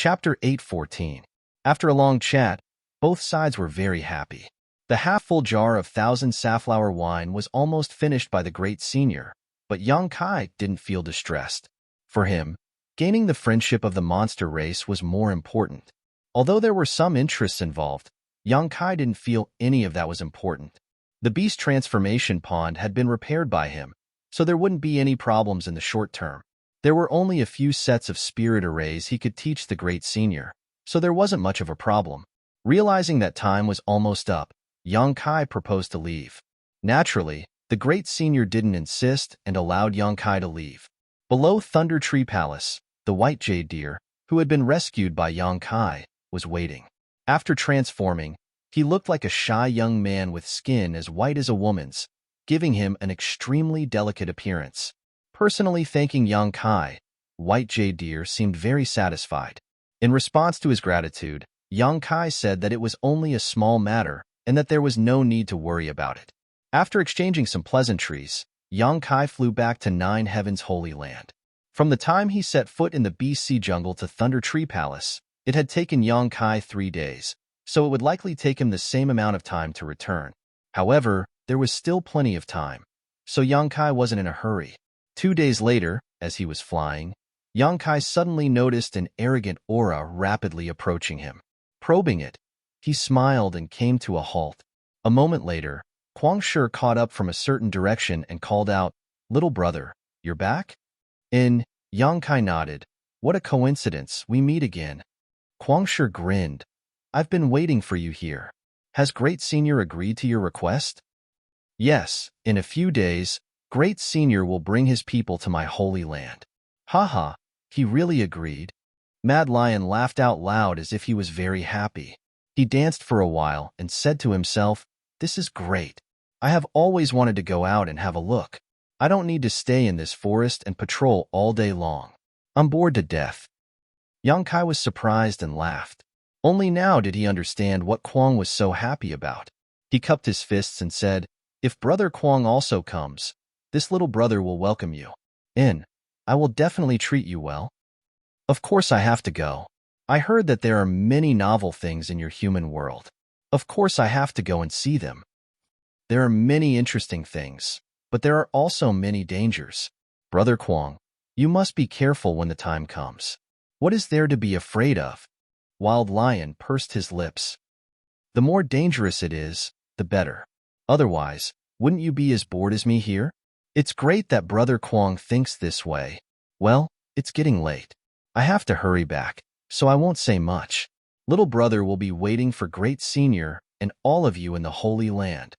Chapter 8:14. After a long chat, both sides were very happy. The half-full jar of thousand safflower wine was almost finished by the great senior, but young Kai didn't feel distressed. For him, gaining the friendship of the monster race was more important. Although there were some interests involved, young Kai didn't feel any of that was important. The beast transformation pond had been repaired by him, so there wouldn't be any problems in the short term. There were only a few sets of spirit arrays he could teach the great senior, so there wasn't much of a problem. Realizing that time was almost up, young Kai proposed to leave. Naturally, the great senior didn't insist and allowed young Kai to leave. Below Thunder Tree Palace, the white jade deer, who had been rescued by young Kai, was waiting. After transforming, he looked like a shy young man with skin as white as a woman's, giving him an extremely delicate appearance. Personally thanking young Kai, white jade deer seemed very satisfied. In response to his gratitude, young Kai said that it was only a small matter and that there was no need to worry about it. After exchanging some pleasantries, young Kai flew back to Nine Heaven's Holy Land. From the time he set foot in the BC jungle to Thunder Tree Palace, it had taken young Kai 3 days, so it would likely take him the same amount of time to return. However, there was still plenty of time, so young Kai wasn't in a hurry. 2 days later, as he was flying, young Kai suddenly noticed an arrogant aura rapidly approaching him. Probing it, he smiled and came to a halt. A moment later, Kwang Shi caught up from a certain direction and called out, "Little brother, you're back?" Young Kai nodded. "What a coincidence, we meet again." Kwang Shi grinned. "I've been waiting for you here. Has Great Senior agreed to your request?" "Yes, in a few days, Great Senior will bring his people to my holy land." "Haha, he really agreed?" Mad Lion laughed out loud as if he was very happy. He danced for a while and said to himself, "This is great. I have always wanted to go out and have a look. I don't need to stay in this forest and patrol all day long. I'm bored to death." Young Kai was surprised and laughed. Only now did he understand what Kwang was so happy about. He cupped his fists and said, "If Brother Kwang also comes, this little brother will welcome you. I will definitely treat you well." "Of course I have to go. I heard that there are many novel things in your human world. Of course I have to go and see them. There are many interesting things, but there are also many dangers. Brother Kwang, you must be careful when the time comes. What is there to be afraid of?" Wild Lion pursed his lips. "The more dangerous it is, the better. Otherwise, wouldn't you be as bored as me here? It's great that Brother Kwang thinks this way. Well, it's getting late. I have to hurry back, so I won't say much. Little brother will be waiting for Great Senior and all of you in the Holy Land.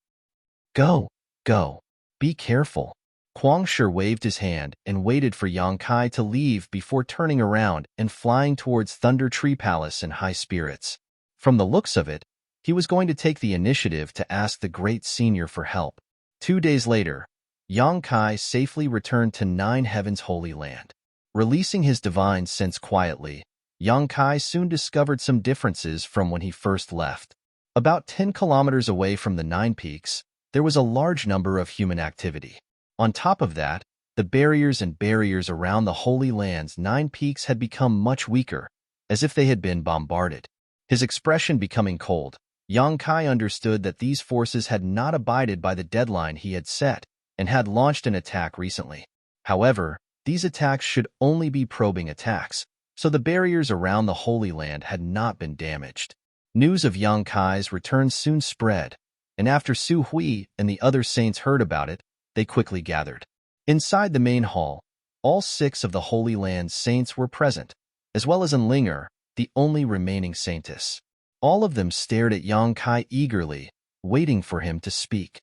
Go, go. Be careful." Kwang Shi waved his hand and waited for young Kai to leave before turning around and flying towards Thunder Tree Palace in high spirits. From the looks of it, he was going to take the initiative to ask the Great Senior for help. 2 days later, young Kai safely returned to Nine Heaven's Holy Land. Releasing his divine sense quietly, young Kai soon discovered some differences from when he first left. About 10 kilometers away from the Nine Peaks, there was a large number of human activity. On top of that, the barriers around the Holy Land's 9 peaks had become much weaker, as if they had been bombarded. His expression becoming cold, young Kai understood that these forces had not abided by the deadline he had set and had launched an attack recently. However, these attacks should only be probing attacks, so the barriers around the Holy Land had not been damaged. News of young Kai's return soon spread, and after Su Hui and the other saints heard about it, they quickly gathered. Inside the main hall, all 6 of the Holy Land saints were present, as well as Enlinger, the only remaining saintess. All of them stared at young Kai eagerly, waiting for him to speak.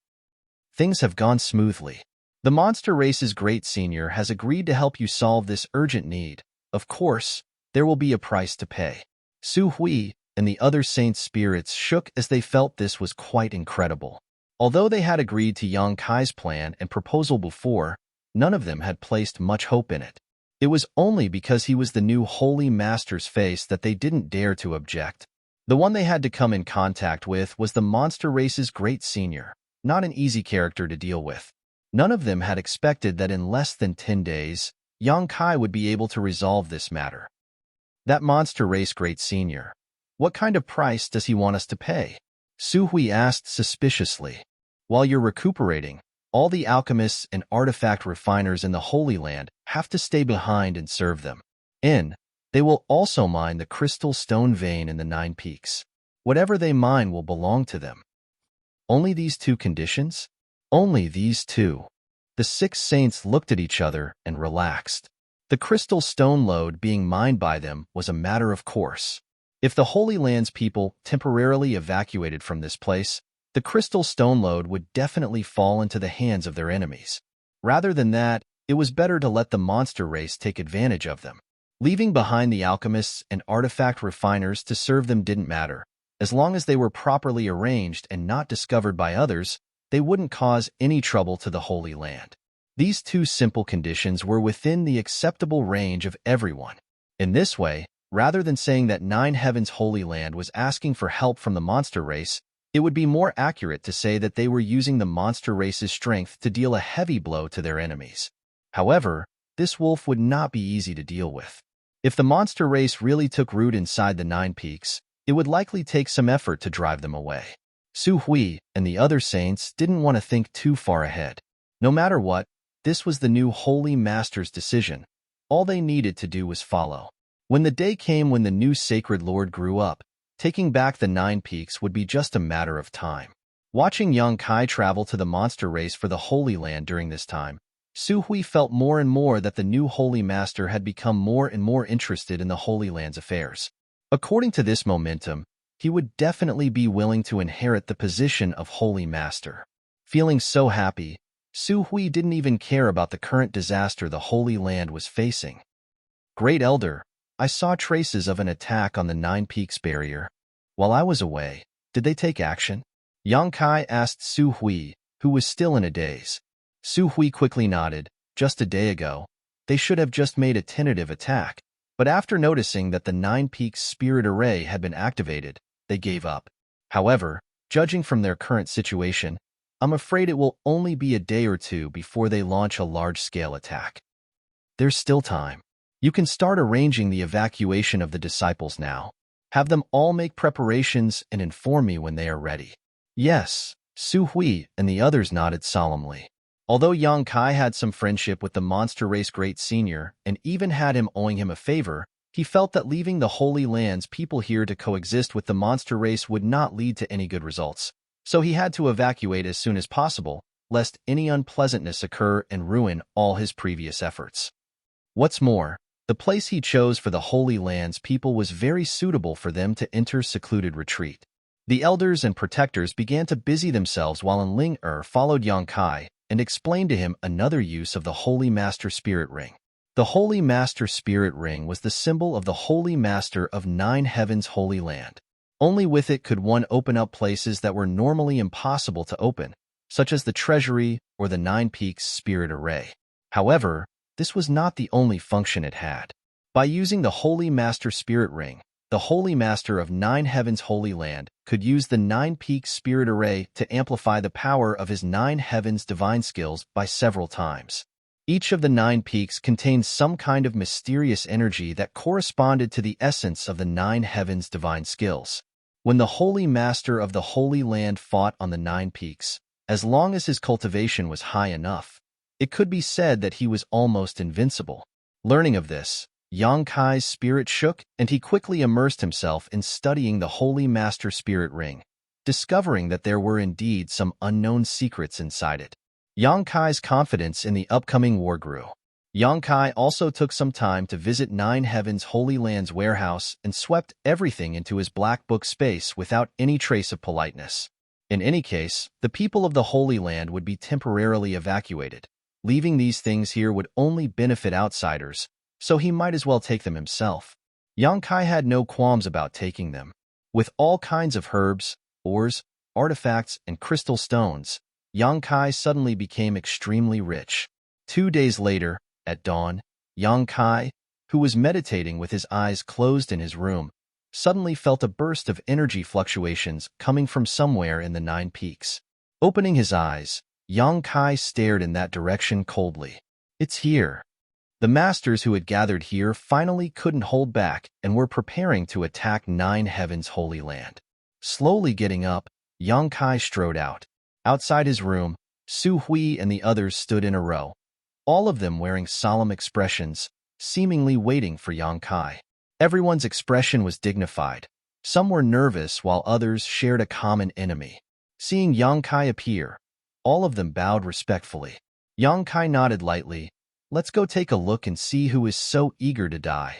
"Things have gone smoothly. The monster race's Great Senior has agreed to help you solve this urgent need. Of course, there will be a price to pay." Su Hui and the other saints' spirits shook as they felt this was quite incredible. Although they had agreed to young Kai's plan and proposal before, none of them had placed much hope in it. It was only because he was the new Holy Master's face that they didn't dare to object. The one they had to come in contact with was the monster race's Great Senior, not an easy character to deal with. None of them had expected that in less than 10 days, young Kai would be able to resolve this matter. That monster race great senior. What kind of price does he want us to pay? Su Hui asked suspiciously. While you're recuperating, all the alchemists and artifact refiners in the Holy Land have to stay behind and serve them. They will also mine the crystal stone vein in the 9 Peaks. Whatever they mine will belong to them. Only these 2 conditions? Only these 2. The 6 saints looked at each other and relaxed. The crystal stone lode being mined by them was a matter of course. If the Holy Land's people temporarily evacuated from this place, the crystal stone lode would definitely fall into the hands of their enemies. Rather than that, it was better to let the monster race take advantage of them. Leaving behind the alchemists and artifact refiners to serve them didn't matter. As long as they were properly arranged and not discovered by others, they wouldn't cause any trouble to the Holy Land. These 2 simple conditions were within the acceptable range of everyone. In this way, rather than saying that 9 Heavens Holy Land was asking for help from the monster race, it would be more accurate to say that they were using the monster race's strength to deal a heavy blow to their enemies. However, this wolf would not be easy to deal with. If the monster race really took root inside the 9 Peaks, it would likely take some effort to drive them away. Su Hui and the other saints didn't want to think too far ahead. No matter what, this was the new Holy Master's decision. All they needed to do was follow. When the day came when the new Sacred Lord grew up, taking back the 9 Peaks would be just a matter of time. Watching young Kai travel to the monster race for the Holy Land during this time, Su Hui felt more and more that the new Holy Master had become more and more interested in the Holy Land's affairs. According to this momentum, he would definitely be willing to inherit the position of Holy Master. Feeling so happy, Su Hui didn't even care about the current disaster the Holy Land was facing. Great Elder, I saw traces of an attack on the 9 Peaks barrier. While I was away, did they take action? Yang Kai asked Su Hui, who was still in a daze. Su Hui quickly nodded. Just a day ago, they should have just made a tentative attack, but after noticing that the 9 Peaks spirit array had been activated, they gave up. However, judging from their current situation, I'm afraid it will only be a day or 2 before they launch a large-scale attack. There's still time. You can start arranging the evacuation of the disciples now. Have them all make preparations and inform me when they are ready. Yes, Su Hui and the others nodded solemnly. Although Yang Kai had some friendship with the monster race great senior and even had him owing him a favor, he felt that leaving the Holy Land's people here to coexist with the monster race would not lead to any good results. So he had to evacuate as soon as possible, lest any unpleasantness occur and ruin all his previous efforts. What's more, the place he chose for the Holy Land's people was very suitable for them to enter secluded retreat. The elders and protectors began to busy themselves while Ling followed Yang Kai and explained to him another use of the Holy Master Spirit Ring. The Holy Master Spirit Ring was the symbol of the Holy Master of 9 Heavens Holy Land. Only with it could one open up places that were normally impossible to open, such as the Treasury or the 9 Peaks Spirit Array. However, this was not the only function it had. By using the Holy Master Spirit Ring, the Holy Master of 9 Heavens Holy Land could use the 9 Peaks Spirit Array to amplify the power of his 9 Heavens divine skills by several times. Each of the 9 peaks contained some kind of mysterious energy that corresponded to the essence of the 9 Heavens divine skills. When the Holy Master of the Holy Land fought on the 9 peaks, as long as his cultivation was high enough, it could be said that he was almost invincible. Learning of this, Yang Kai's spirit shook and he quickly immersed himself in studying the Holy Master Spirit Ring, discovering that there were indeed some unknown secrets inside it. Yang Kai's confidence in the upcoming war grew. Yang Kai also took some time to visit 9 Heavens Holy Land's warehouse and swept everything into his black book space without any trace of politeness. In any case, the people of the Holy Land would be temporarily evacuated. Leaving these things here would only benefit outsiders, so he might as well take them himself. Yang Kai had no qualms about taking them. With all kinds of herbs, ores, artifacts, and crystal stones, Yang Kai suddenly became extremely rich. 2 days later, at dawn, Yang Kai, who was meditating with his eyes closed in his room, suddenly felt a burst of energy fluctuations coming from somewhere in the 9 peaks. Opening his eyes, Yang Kai stared in that direction coldly. It's here. The masters who had gathered here finally couldn't hold back and were preparing to attack Nine Heavens' Holy Land. Slowly getting up, Yang Kai strode out. Outside his room, Su Hui and the others stood in a row, all of them wearing solemn expressions, seemingly waiting for Yang Kai. Everyone's expression was dignified. Some were nervous while others shared a common enemy. Seeing Yang Kai appear, all of them bowed respectfully. Yang Kai nodded lightly. Let's go take a look and see who is so eager to die.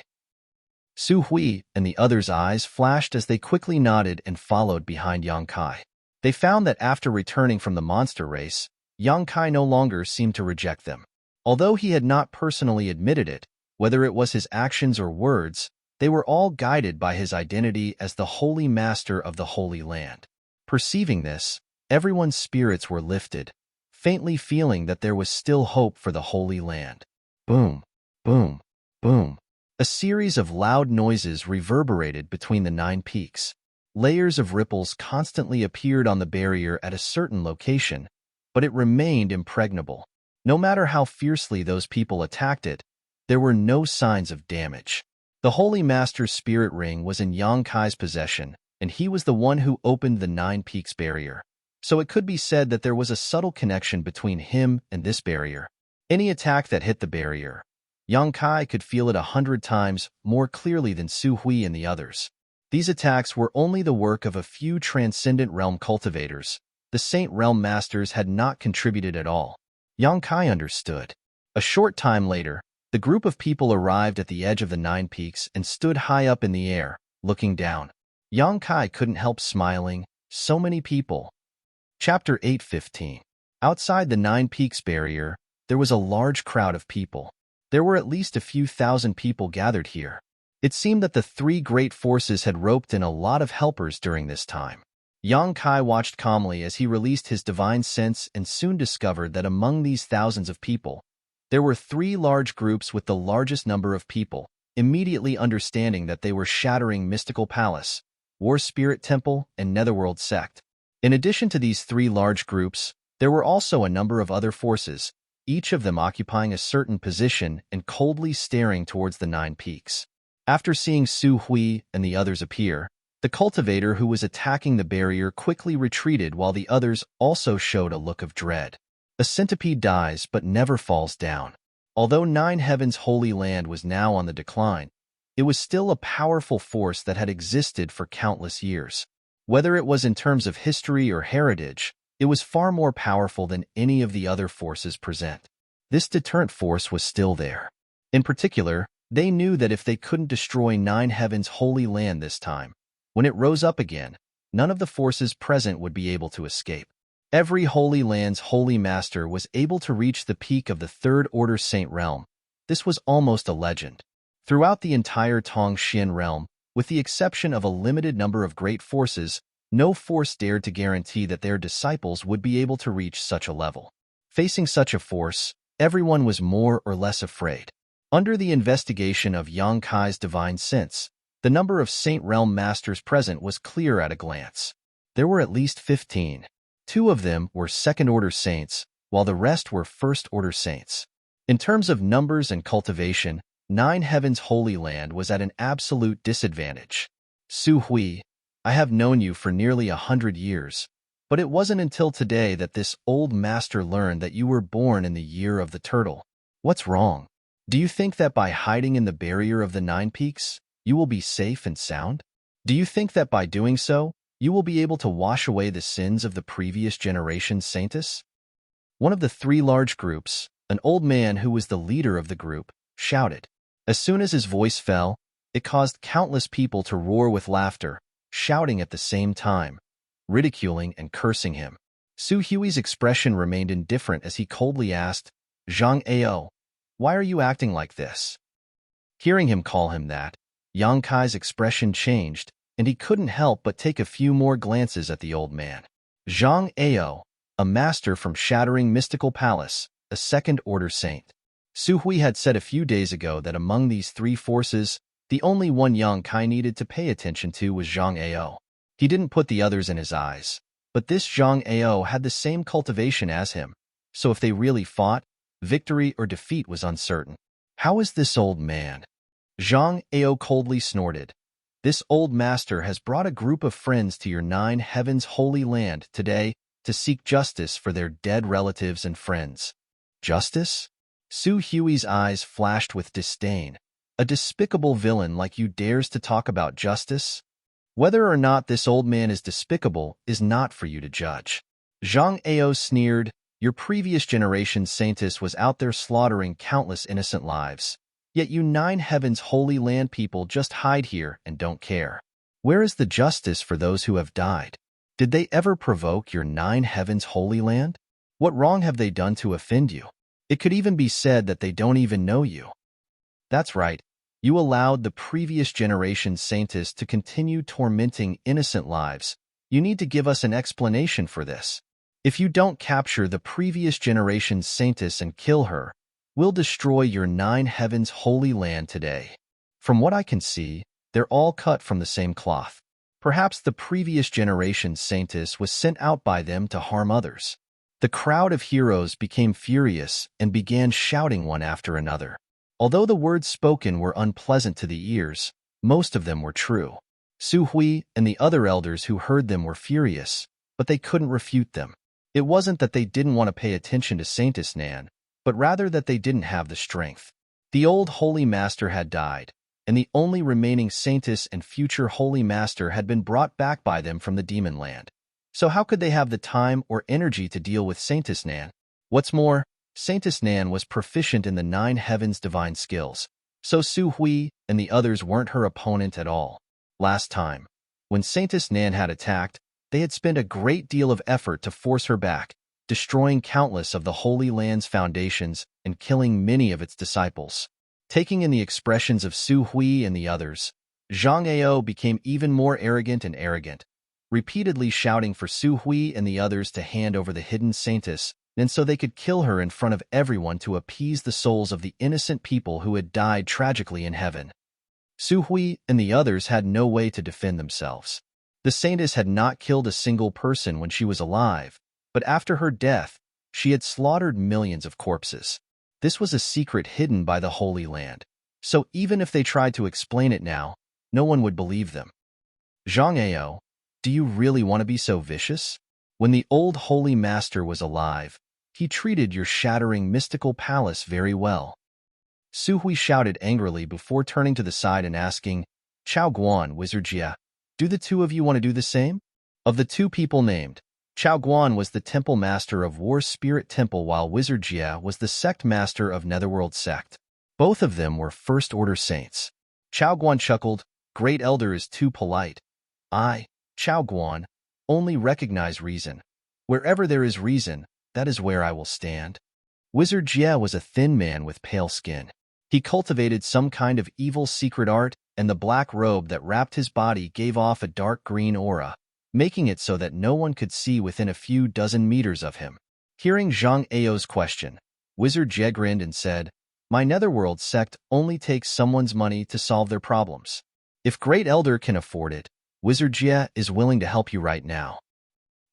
Su Hui and the others' eyes flashed as they quickly nodded and followed behind Yang Kai. They found that after returning from the monster race, Yang Kai no longer seemed to reject them. Although he had not personally admitted it, whether it was his actions or words, they were all guided by his identity as the Holy Master of the Holy Land. Perceiving this, everyone's spirits were lifted, faintly feeling that there was still hope for the Holy Land. Boom, boom, boom. A series of loud noises reverberated between the 9 peaks. Layers of ripples constantly appeared on the barrier at a certain location, but it remained impregnable. No matter how fiercely those people attacked it, there were no signs of damage. The Holy Master's spirit ring was in Yang Kai's possession, and he was the one who opened the 9 peaks barrier. So it could be said that there was a subtle connection between him and this barrier. Any attack that hit the barrier, Yang Kai could feel it 100 times more clearly than Su Hui and the others. These attacks were only the work of a few transcendent realm cultivators. The Saint Realm Masters had not contributed at all. Yang Kai understood. A short time later, the group of people arrived at the edge of the 9 peaks and stood high up in the air, looking down. Yang Kai couldn't help smiling. So many people. Chapter 8:15. Outside the 9 peaks barrier, there was a large crowd of people. There were at least a few thousand people gathered here. It seemed that the 3 great forces had roped in a lot of helpers during this time. Yang Kai watched calmly as he released his divine sense and soon discovered that among these thousands of people, there were 3 large groups with the largest number of people, immediately understanding that they were Shattering Mystical Palace, War Spirit Temple, and Netherworld Sect. In addition to these 3 large groups, there were also a number of other forces, each of them occupying a certain position and coldly staring towards the 9 peaks. After seeing Su Hui and the others appear, the cultivator who was attacking the barrier quickly retreated while the others also showed a look of dread. A centipede dies but never falls down. Although 9 Heavens' Holy Land was now on the decline, it was still a powerful force that had existed for countless years. Whether it was in terms of history or heritage, it was far more powerful than any of the other forces present. This deterrent force was still there. In particular, they knew that if they couldn't destroy 9 Heavens' Holy Land this time, when it rose up again, none of the forces present would be able to escape. Every Holy Land's Holy Master was able to reach the peak of the 3rd Order Saint Realm. This was almost a legend. Throughout the entire Tong Xin realm, with the exception of a limited number of great forces, no force dared to guarantee that their disciples would be able to reach such a level. Facing such a force, everyone was more or less afraid. Under the investigation of Yang Kai's divine sense, the number of Saint Realm Masters present was clear at a glance. There were at least 15. 2 of them were Second-Order Saints, while the rest were First-Order Saints. In terms of numbers and cultivation, 9 Heavens' Holy Land was at an absolute disadvantage. Su Hui, I have known you for nearly 100 years, but it wasn't until today that this old master learned that you were born in the year of the turtle. What's wrong? Do you think that by hiding in the barrier of the 9 peaks, you will be safe and sound? Do you think that by doing so, you will be able to wash away the sins of the previous generation's saintess? One of the 3 large groups, an old man who was the leader of the group, shouted. As soon as his voice fell, it caused countless people to roar with laughter, shouting at the same time, ridiculing and cursing him. Su Hui's expression remained indifferent as he coldly asked, Zhang Ao, why are you acting like this? Hearing him call him that, Yang Kai's expression changed, and he couldn't help but take a few more glances at the old man. Zhang Ao, a master from Shattering Mystical Palace, a Second-Order Saint. Su Hui had said a few days ago that among these 3 forces, the only one Yang Kai needed to pay attention to was Zhang Ao. He didn't put the others in his eyes, but this Zhang Ao had the same cultivation as him, so if they really fought, victory or defeat was uncertain. How is this old man? Zhang Ao coldly snorted. This old master has brought a group of friends to your nine heavens holy land today to seek justice for their dead relatives and friends. Justice? Su Hui's eyes flashed with disdain. A despicable villain like you dares to talk about justice? Whether or not this old man is despicable is not for you to judge. Zhang Ao sneered. Your previous generation's saintess was out there slaughtering countless innocent lives. Yet you nine heavens holy land people just hide here and don't care. Where is the justice for those who have died? Did they ever provoke your nine heavens holy land? What wrong have they done to offend you? It could even be said that they don't even know you. That's right. You allowed the previous generation's saintess to continue tormenting innocent lives. You need to give us an explanation for this. If you don't capture the previous generation's saintess and kill her, we'll destroy your nine heavens holy land today. From what I can see, they're all cut from the same cloth. Perhaps the previous generation's saintess was sent out by them to harm others. The crowd of heroes became furious and began shouting one after another. Although the words spoken were unpleasant to the ears, most of them were true. Su Hui and the other elders who heard them were furious, but they couldn't refute them. It wasn't that they didn't want to pay attention to Saintess Nan, but rather that they didn't have the strength. The old Holy Master had died, and the only remaining Saintess and future Holy Master had been brought back by them from the Demon Land. So how could they have the time or energy to deal with Saintess Nan? What's more, Saintess Nan was proficient in the nine heavens divine skills, so Su Hui and the others weren't her opponent at all. Last time, when Saintess Nan had attacked, they had spent a great deal of effort to force her back, destroying countless of the Holy Land's foundations and killing many of its disciples. Taking in the expressions of Su Hui and the others, Zhang Ao became even more arrogant and arrogant, repeatedly shouting for Su Hui and the others to hand over the hidden Saintess, and so they could kill her in front of everyone to appease the souls of the innocent people who had died tragically in heaven. Su Hui and the others had no way to defend themselves. The Saintess had not killed a single person when she was alive, but after her death, she had slaughtered millions of corpses. This was a secret hidden by the Holy Land, so even if they tried to explain it now, no one would believe them. Zhang Ao, do you really want to be so vicious? When the old Holy Master was alive, he treated your shattering mystical palace very well. Su Hui shouted angrily before turning to the side and asking, Chao Guan, Wizard Jia, do the two of you want to do the same? Of the two people named, Chao Guan was the temple master of War Spirit Temple while Wizard Jia was the sect master of Netherworld Sect. Both of them were first-order saints. Chao Guan chuckled, Great Elder is too polite. I, Chao Guan, only recognize reason. Wherever there is reason, that is where I will stand. Wizard Jia was a thin man with pale skin. He cultivated some kind of evil secret art, and the black robe that wrapped his body gave off a dark green aura, making it so that no one could see within a few dozen meters of him. Hearing Zhang Ao's question, Wizard Jia grinned and said, My Netherworld sect only takes someone's money to solve their problems. If Great Elder can afford it, Wizard Jia is willing to help you right now.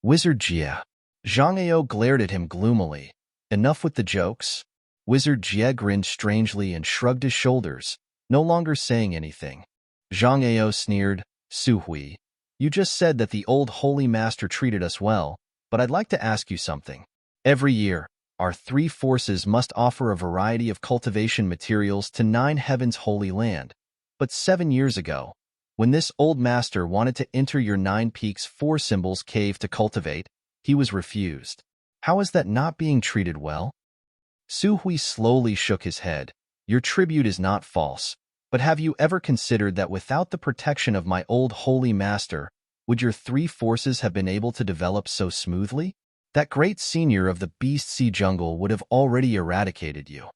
Wizard Jia. Zhang Ao glared at him gloomily. Enough with the jokes. Wizard Jia grinned strangely and shrugged his shoulders, no longer saying anything. Zhang Ao sneered, Su Hui, you just said that the old Holy Master treated us well, but I'd like to ask you something. Every year, our three forces must offer a variety of cultivation materials to nine heavens holy land. But 7 years ago, when this old master wanted to enter your nine peaks four symbols cave to cultivate, he was refused. How is that not being treated well? Su Hui slowly shook his head. Your tribute is not false, but have you ever considered that without the protection of my old holy master, would your three forces have been able to develop so smoothly? That great senior of the Beast Sea Jungle would have already eradicated you.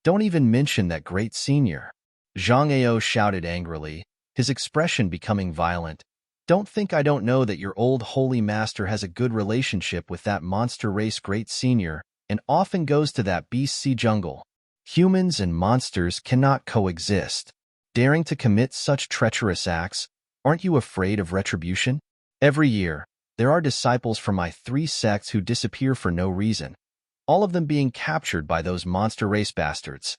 Don't even mention that great senior. Zhang Ao shouted angrily, his expression becoming violent. Don't think I don't know that your old holy master has a good relationship with that monster race great senior and often goes to that Beast Sea Jungle. Humans and monsters cannot coexist. Daring to commit such treacherous acts, aren't you afraid of retribution? Every year, there are disciples from my three sects who disappear for no reason, all of them being captured by those monster race bastards.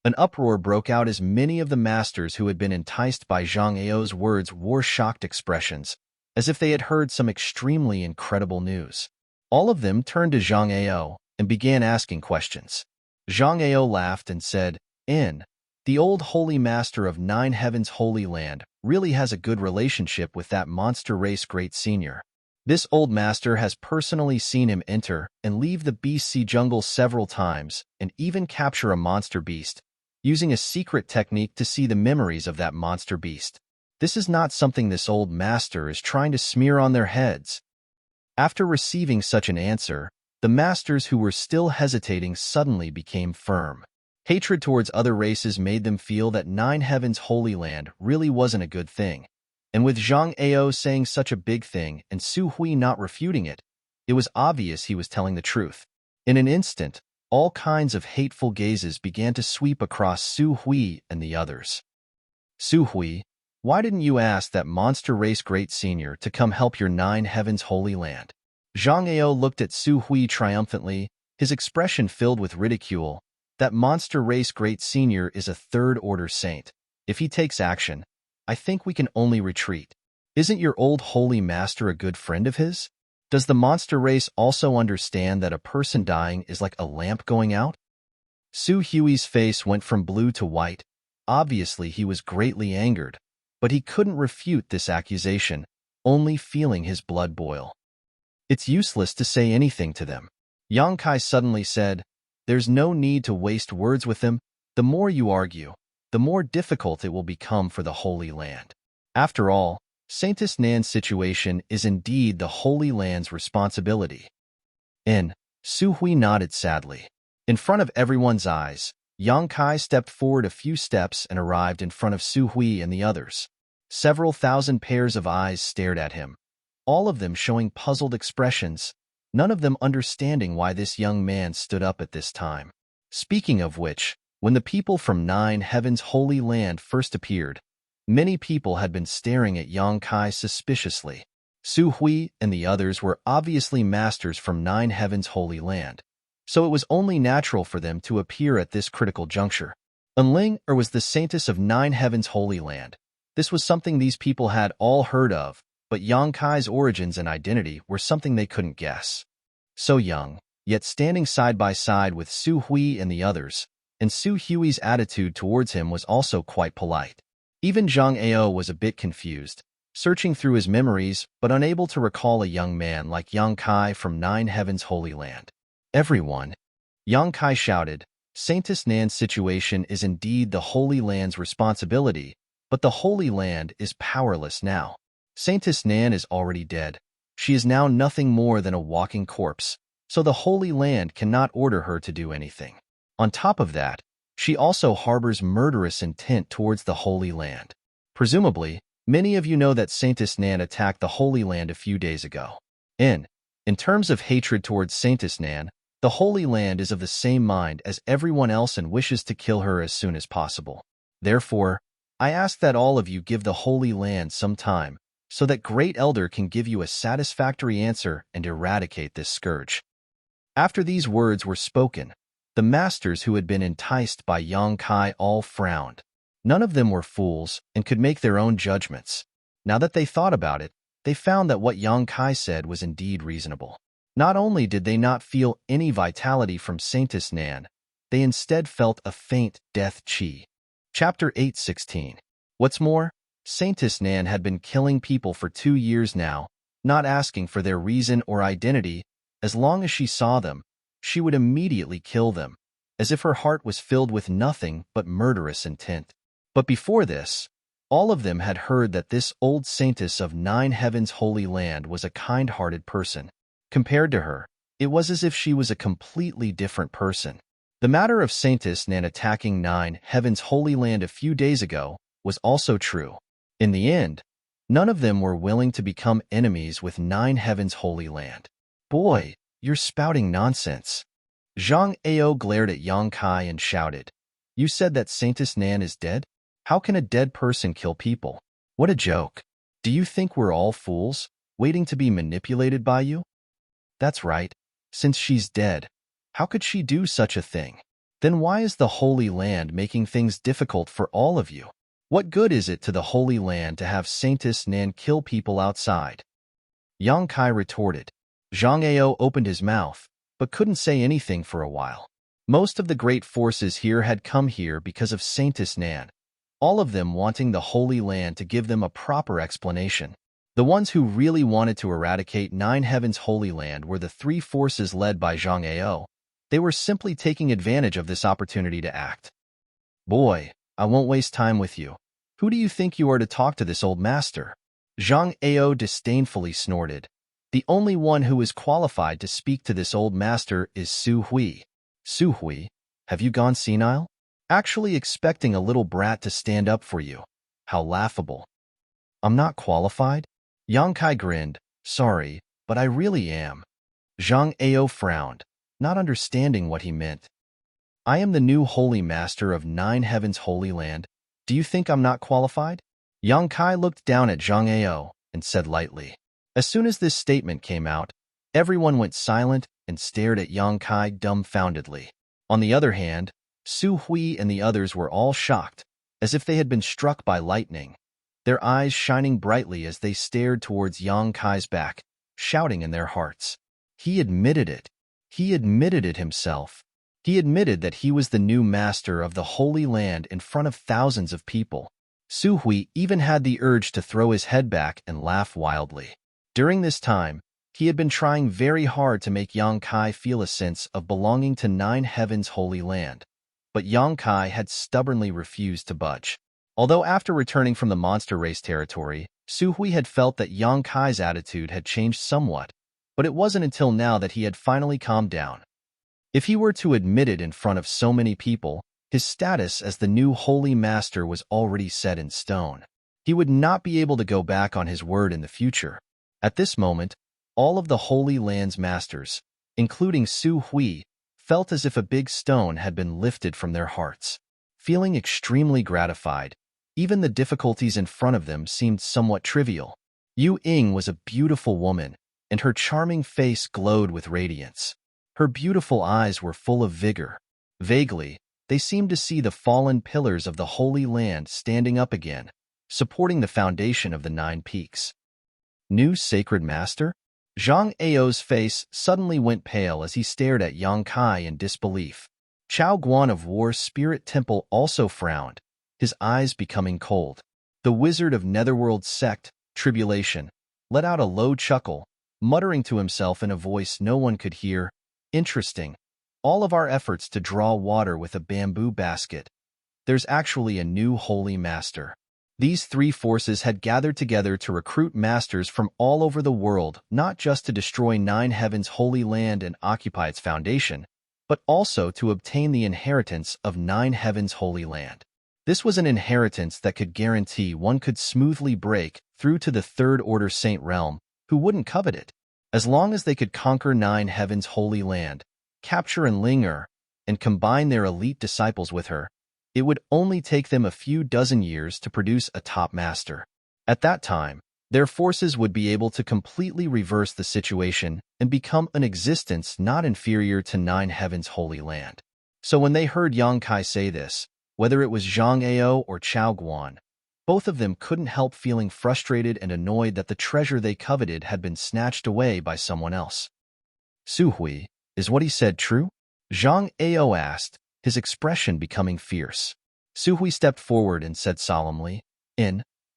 An uproar broke out as many of the masters who had been enticed by Zhang Ao's words wore shocked expressions, as if they had heard some extremely incredible news. All of them turned to Zhang Ao and began asking questions. Zhang Ao laughed and said, the old holy master of Nine Heavens Holy Land really has a good relationship with that monster race great senior. This old master has personally seen him enter and leave the Beast Sea jungle several times and even capture a monster beast, using a secret technique to see the memories of that monster beast. This is not something this old master is trying to smear on their heads. After receiving such an answer, the masters who were still hesitating suddenly became firm. Hatred towards other races made them feel that Nine Heavens Holy Land really wasn't a good thing. And with Zhang Ao saying such a big thing and Su Hui not refuting it, it was obvious he was telling the truth. In an instant, all kinds of hateful gazes began to sweep across Su Hui and the others. Su Hui, why didn't you ask that monster race great senior to come help your Nine Heavens Holy Land? Zhang Ao looked at Su Hui triumphantly, his expression filled with ridicule. That monster race great senior is a third-order saint. If he takes action, I think we can only retreat. Isn't your old holy master a good friend of his? Does the monster race also understand that a person dying is like a lamp going out? Su Hui's face went from blue to white. Obviously, he was greatly angered, but he couldn't refute this accusation, only feeling his blood boil. It's useless to say anything to them. Yang Kai suddenly said, there's no need to waste words with them. The more you argue, the more difficult it will become for the Holy Land. After all, Saintess Nan's situation is indeed the Holy Land's responsibility. Su Hui nodded sadly. In front of everyone's eyes, Yang Kai stepped forward a few steps and arrived in front of Su Hui and the others. Several thousand pairs of eyes stared at him, all of them showing puzzled expressions, none of them understanding why this young man stood up at this time. Speaking of which, when the people from Nine Heavens Holy Land first appeared, many people had been staring at Yang Kai suspiciously. Su Hui and the others were obviously masters from Nine Heavens Holy Land, so it was only natural for them to appear at this critical juncture. Unling was the saintess of Nine Heavens Holy Land. This was something these people had all heard of, but Yang Kai's origins and identity were something they couldn't guess. So young, yet standing side by side with Su Hui and the others, and Su Hui's attitude towards him was also quite polite. Even Zhang Ao was a bit confused, searching through his memories but unable to recall a young man like Yang Kai from Nine Heavens Holy Land. Everyone, Yang Kai shouted, Saintess Nan's situation is indeed the Holy Land's responsibility, but the Holy Land is powerless now. Saintess Nan is already dead. She is now nothing more than a walking corpse, so the Holy Land cannot order her to do anything. On top of that, she also harbors murderous intent towards the Holy Land. Presumably, many of you know that Saintess Nan attacked the Holy Land a few days ago. In terms of hatred towards Saintess Nan, the Holy Land is of the same mind as everyone else and wishes to kill her as soon as possible. Therefore, I ask that all of you give the Holy Land some time, so that Great Elder can give you a satisfactory answer and eradicate this scourge. After these words were spoken, the masters who had been enticed by Yang Kai all frowned. None of them were fools and could make their own judgments. Now that they thought about it, they found that what Yang Kai said was indeed reasonable. Not only did they not feel any vitality from Saintess Nan, they instead felt a faint death chi. Chapter 8:16. What's more, Saintess Nan had been killing people for 2 years now, not asking for their reason or identity. As long as she saw them, she would immediately kill them, as if her heart was filled with nothing but murderous intent. But before this, all of them had heard that this old saintess of Nine Heavens Holy Land was a kind-hearted person. Compared to her, it was as if she was a completely different person. The matter of Saintess Nan attacking Nine Heavens Holy Land a few days ago was also true. In the end, none of them were willing to become enemies with Nine Heavens Holy Land. Boy, you're spouting nonsense. Zhang Ao glared at Yang Kai and shouted, You said that Saintess Nan is dead? How can a dead person kill people? What a joke. Do you think we're all fools, waiting to be manipulated by you? That's right. Since she's dead, how could she do such a thing? Then why is the Holy Land making things difficult for all of you? What good is it to the Holy Land to have Saintess Nan kill people outside? Yang Kai retorted. Zhang Ao opened his mouth, but couldn't say anything for a while. Most of the great forces here had come here because of Saintess Nan, all of them wanting the Holy Land to give them a proper explanation. The ones who really wanted to eradicate Nine Heavens' Holy Land were the three forces led by Zhang Ao. They were simply taking advantage of this opportunity to act. Boy, I won't waste time with you. Who do you think you are to talk to this old master? Zhang Ao disdainfully snorted. The only one who is qualified to speak to this old master is Su Hui. Su Hui, have you gone senile? Actually expecting a little brat to stand up for you. How laughable. I'm not qualified? Yang Kai grinned. Sorry, but I really am. Zhang Ao frowned, not understanding what he meant. I am the new Holy Master of Nine Heavens' Holy Land. Do you think I'm not qualified? Yang Kai looked down at Zhang Ao and said lightly. As soon as this statement came out, everyone went silent and stared at Yang Kai dumbfoundedly. On the other hand, Su Hui and the others were all shocked, as if they had been struck by lightning, their eyes shining brightly as they stared towards Yang Kai's back, shouting in their hearts. He admitted it. He admitted it himself. He admitted that he was the new master of the Holy Land in front of thousands of people. Su Hui even had the urge to throw his head back and laugh wildly. During this time, he had been trying very hard to make Yang Kai feel a sense of belonging to Nine Heavens' Holy Land, but Yang Kai had stubbornly refused to budge. Although after returning from the monster race territory, Su Hui had felt that Yang Kai's attitude had changed somewhat, but it wasn't until now that he had finally calmed down. If he were to admit it in front of so many people, his status as the new Holy Master was already set in stone. He would not be able to go back on his word in the future. At this moment, all of the Holy Land's masters, including Su Hui, felt as if a big stone had been lifted from their hearts. Feeling extremely gratified, even the difficulties in front of them seemed somewhat trivial. Yu Ying was a beautiful woman, and her charming face glowed with radiance. Her beautiful eyes were full of vigor. Vaguely, they seemed to see the fallen pillars of the Holy Land standing up again, supporting the foundation of the Nine Peaks. New Sacred Master? Zhang Ao's face suddenly went pale as he stared at Yang Kai in disbelief. Chao Guan of War's Spirit Temple also frowned, his eyes becoming cold. The wizard of Netherworld's sect, Tribulation, let out a low chuckle, muttering to himself in a voice no one could hear, Interesting. All of our efforts to draw water with a bamboo basket. There's actually a new Holy Master. These three forces had gathered together to recruit masters from all over the world, not just to destroy Nine Heavens' Holy Land and occupy its foundation, but also to obtain the inheritance of Nine Heavens' Holy Land. This was an inheritance that could guarantee one could smoothly break through to the Third Order Saint Realm, who wouldn't covet it. As long as they could conquer Nine Heavens' Holy Land, capture Enlinger, and combine their elite disciples with her, it would only take them a few dozen years to produce a top master. At that time, their forces would be able to completely reverse the situation and become an existence not inferior to Nine Heavens' Holy Land. So when they heard Yang Kai say this, whether it was Zhang Ao or Chao Guan, both of them couldn't help feeling frustrated and annoyed that the treasure they coveted had been snatched away by someone else. Su Hui, is what he said true? Zhang Ao asked, his expression becoming fierce. Su Hui stepped forward and said solemnly,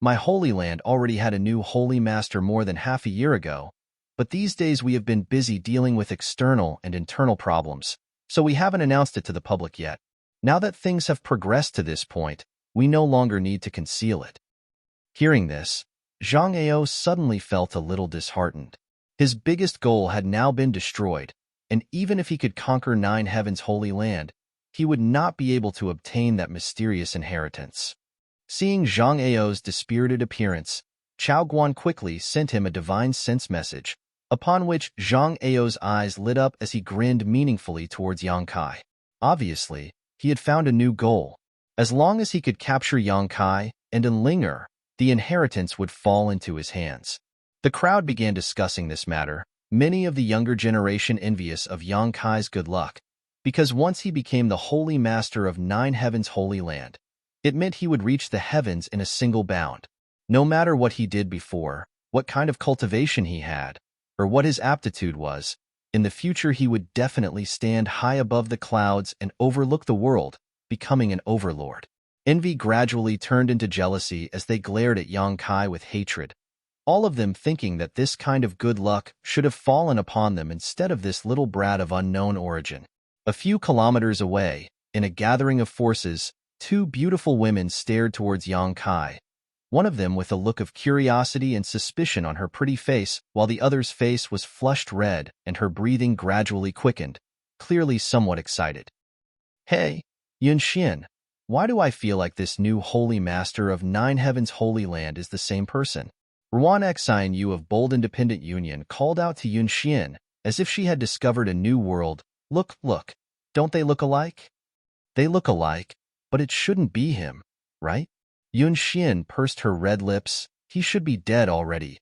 My Holy Land already had a new Holy Master more than half a year ago, but these days we have been busy dealing with external and internal problems, so we haven't announced it to the public yet. Now that things have progressed to this point, we no longer need to conceal it. Hearing this, Zhang Ao suddenly felt a little disheartened. His biggest goal had now been destroyed, and even if he could conquer Nine Heavens' Holy Land, he would not be able to obtain that mysterious inheritance. Seeing Zhang Ao's dispirited appearance, Chao Guan quickly sent him a divine sense message, upon which Zhang Ao's eyes lit up as he grinned meaningfully towards Yang Kai. Obviously, he had found a new goal. As long as he could capture Yang Kai and Enlinger, the inheritance would fall into his hands. The crowd began discussing this matter, many of the younger generation envious of Yang Kai's good luck, because once he became the holy master of 9 heavens' holy land, it meant he would reach the heavens in a single bound. No matter what he did before, what kind of cultivation he had, or what his aptitude was, in the future he would definitely stand high above the clouds and overlook the world, becoming an overlord. Envy gradually turned into jealousy as they glared at Yang Kai with hatred, all of them thinking that this kind of good luck should have fallen upon them instead of this little brat of unknown origin. A few kilometers away, in a gathering of forces, two beautiful women stared towards Yang Kai, one of them with a look of curiosity and suspicion on her pretty face, while the other's face was flushed red and her breathing gradually quickened, clearly somewhat excited. "Hey, Yunxian, why do I feel like this new holy master of 9 heavens' holy land is the same person?" Ruan Xian Yu of Bold Independent Union called out to Yunxian as if she had discovered a new world. Look, don't they look alike? They look alike, but it shouldn't be him, right?" Yunxian pursed her red lips. "He should be dead already.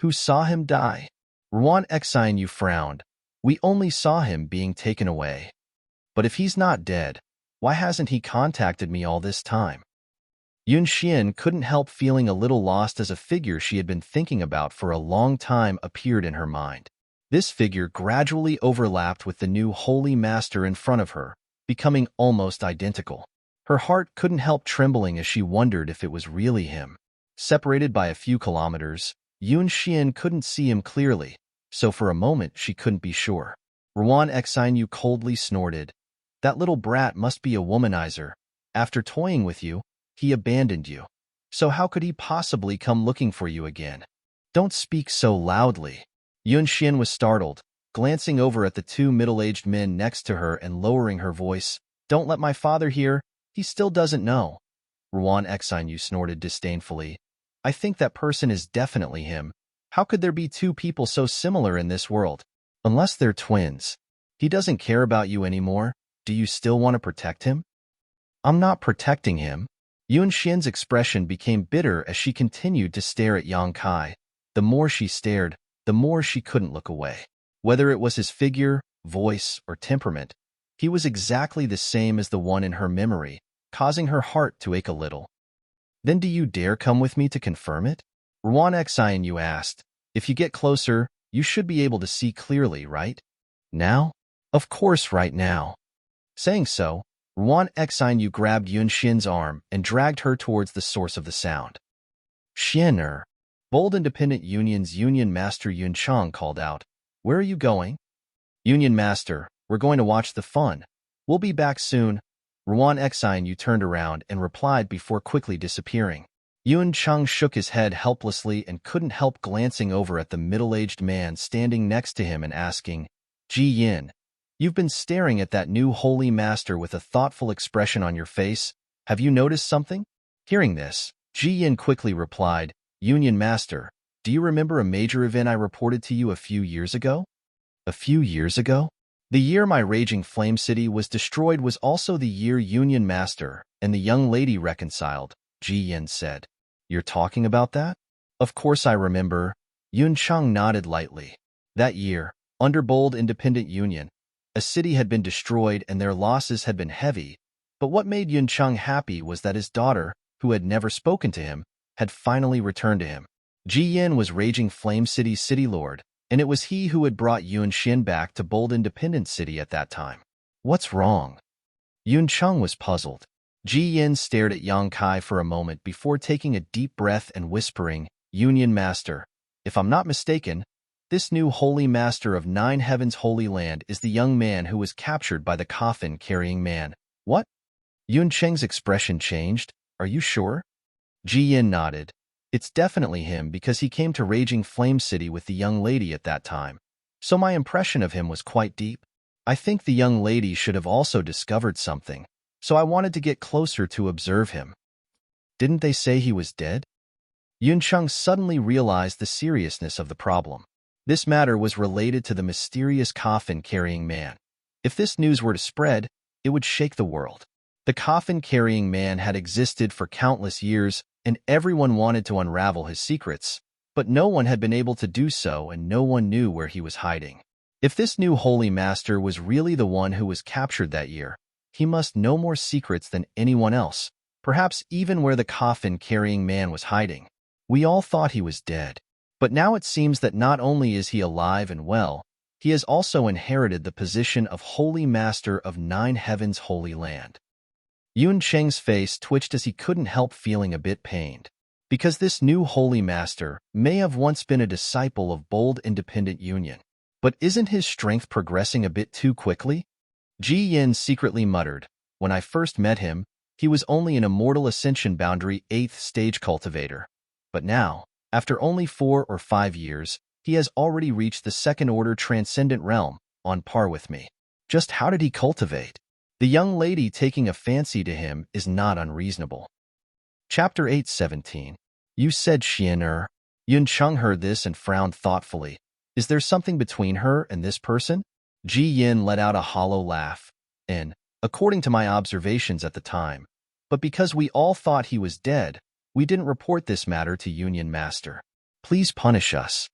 Who saw him die?" Ruan Xian Yu frowned. "We only saw him being taken away. But if he's not dead, why hasn't he contacted me all this time?" Yunxian couldn't help feeling a little lost as a figure she had been thinking about for a long time appeared in her mind. This figure gradually overlapped with the new holy master in front of her, becoming almost identical. Her heart couldn't help trembling as she wondered if it was really him. Separated by a few kilometers, Yunxian couldn't see him clearly, so for a moment she couldn't be sure. Ruan Xian Yu coldly snorted. "That little brat must be a womanizer. After toying with you, he abandoned you. So how could he possibly come looking for you again?" "Don't speak so loudly." Yunxian was startled, glancing over at the two middle-aged men next to her and lowering her voice. "Don't let my father hear. He still doesn't know." Ruan Xian Yu snorted disdainfully. "I think that person is definitely him. How could there be two people so similar in this world? Unless they're twins. He doesn't care about you anymore. Do you still want to protect him?" "I'm not protecting him." Yunxian's expression became bitter as she continued to stare at Yang Kai. The more she stared, the more she couldn't look away. Whether it was his figure, voice, or temperament, he was exactly the same as the one in her memory, causing her heart to ache a little. "Then do you dare come with me to confirm it?" Ruan Xian Yu asked. "If you get closer, you should be able to see clearly, right?" "Now?" "Of course right now." Saying so, Ruan Xian Yu grabbed Yunxian's arm and dragged her towards the source of the sound. "Xianer," Bold Independent Union's Union Master Yun Chang called out. "Where are you going?" "Union Master, we're going to watch the fun. We'll be back soon." Ruan Xian Yu turned around and replied before quickly disappearing. Yun Chang shook his head helplessly and couldn't help glancing over at the middle-aged man standing next to him and asking, "Ji Yin, you've been staring at that new holy master with a thoughtful expression on your face. Have you noticed something?" Hearing this, Ji Yin quickly replied, "Union Master, do you remember a major event I reported to you a few years ago?" "A few years ago?" "The year my raging flame city was destroyed was also the year Union Master and the young lady reconciled," Ji Yin said. "You're talking about that?" "Of course I remember." Yun Chang nodded lightly. That year, under Bold Independent Union, a city had been destroyed and their losses had been heavy, but what made Yun Chang happy was that his daughter, who had never spoken to him, had finally returned to him. Ji Yin was Raging Flame City's city lord, and it was he who had brought Yun Xin back to Bold Independent City at that time. "What's wrong?" Yun Chang was puzzled. Ji Yin stared at Yang Kai for a moment before taking a deep breath and whispering, "Union Master, if I'm not mistaken, this new holy master of 9 heavens' holy land is the young man who was captured by the coffin-carrying man." "What?" Yun Cheng's expression changed. "Are you sure?" Ji Yin nodded. "It's definitely him because he came to Raging Flame City with the young lady at that time. So my impression of him was quite deep. I think the young lady should have also discovered something, so I wanted to get closer to observe him." "Didn't they say he was dead?" Yun Cheng suddenly realized the seriousness of the problem. This matter was related to the mysterious coffin-carrying man. If this news were to spread, it would shake the world. The coffin-carrying man had existed for countless years, and everyone wanted to unravel his secrets, but no one had been able to do so and no one knew where he was hiding. If this new holy master was really the one who was captured that year, he must know more secrets than anyone else, perhaps even where the coffin-carrying man was hiding. We all thought he was dead. But now it seems that not only is he alive and well, he has also inherited the position of Holy Master of Nine Heavens' Holy Land. Yun Cheng's face twitched as he couldn't help feeling a bit pained. Because this new Holy Master may have once been a disciple of bold independent Union. But isn't his strength progressing a bit too quickly? Ji Yin secretly muttered. When I first met him, he was only an immortal ascension boundary 8th stage cultivator. But now, after only 4 or 5 years, he has already reached the second-order transcendent realm, on par with me. Just how did he cultivate? The young lady taking a fancy to him is not unreasonable. Chapter 8:17. You said Xian. Yun Cheng heard this and frowned thoughtfully. Is there something between her and this person? Ji Yin let out a hollow laugh. According to my observations at the time, but because we all thought he was dead, we didn't report this matter to Union Master. Please punish us.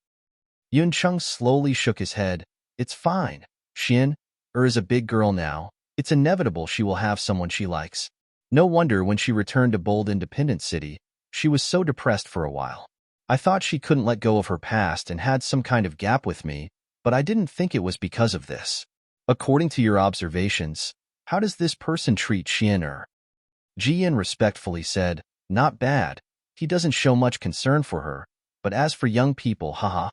Yun Cheng slowly shook his head. It's fine. Xian is a big girl now. It's inevitable she will have someone she likes. No wonder when she returned to Bold Independent City, she was so depressed for a while. I thought she couldn't let go of her past and had some kind of gap with me, but I didn't think it was because of this. According to your observations, how does this person treat Xian? Ji Yin respectfully said, not bad. He doesn't show much concern for her, but as for young people, haha.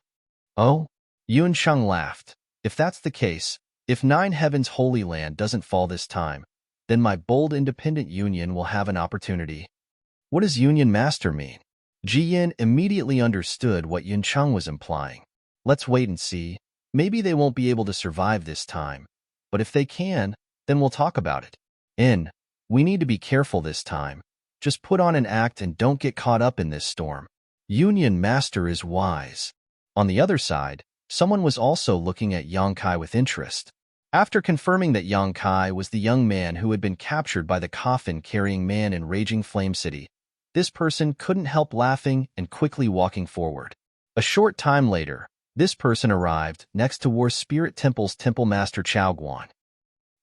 Oh? Yun Cheng laughed. If that's the case, if Nine Heavens Holy Land doesn't fall this time, then my bold independent Union will have an opportunity. What does Union Master mean? Ji Yin immediately understood what Yun Cheng was implying. Let's wait and see. Maybe they won't be able to survive this time, but if they can, then we'll talk about it. We need to be careful this time. Just put on an act and don't get caught up in this storm. Union Master is wise. On the other side, someone was also looking at Yang Kai with interest. After confirming that Yang Kai was the young man who had been captured by the coffin-carrying man in Raging Flame City, this person couldn't help laughing and quickly walking forward. A short time later, this person arrived next to War Spirit Temple's Temple Master Chao Guan.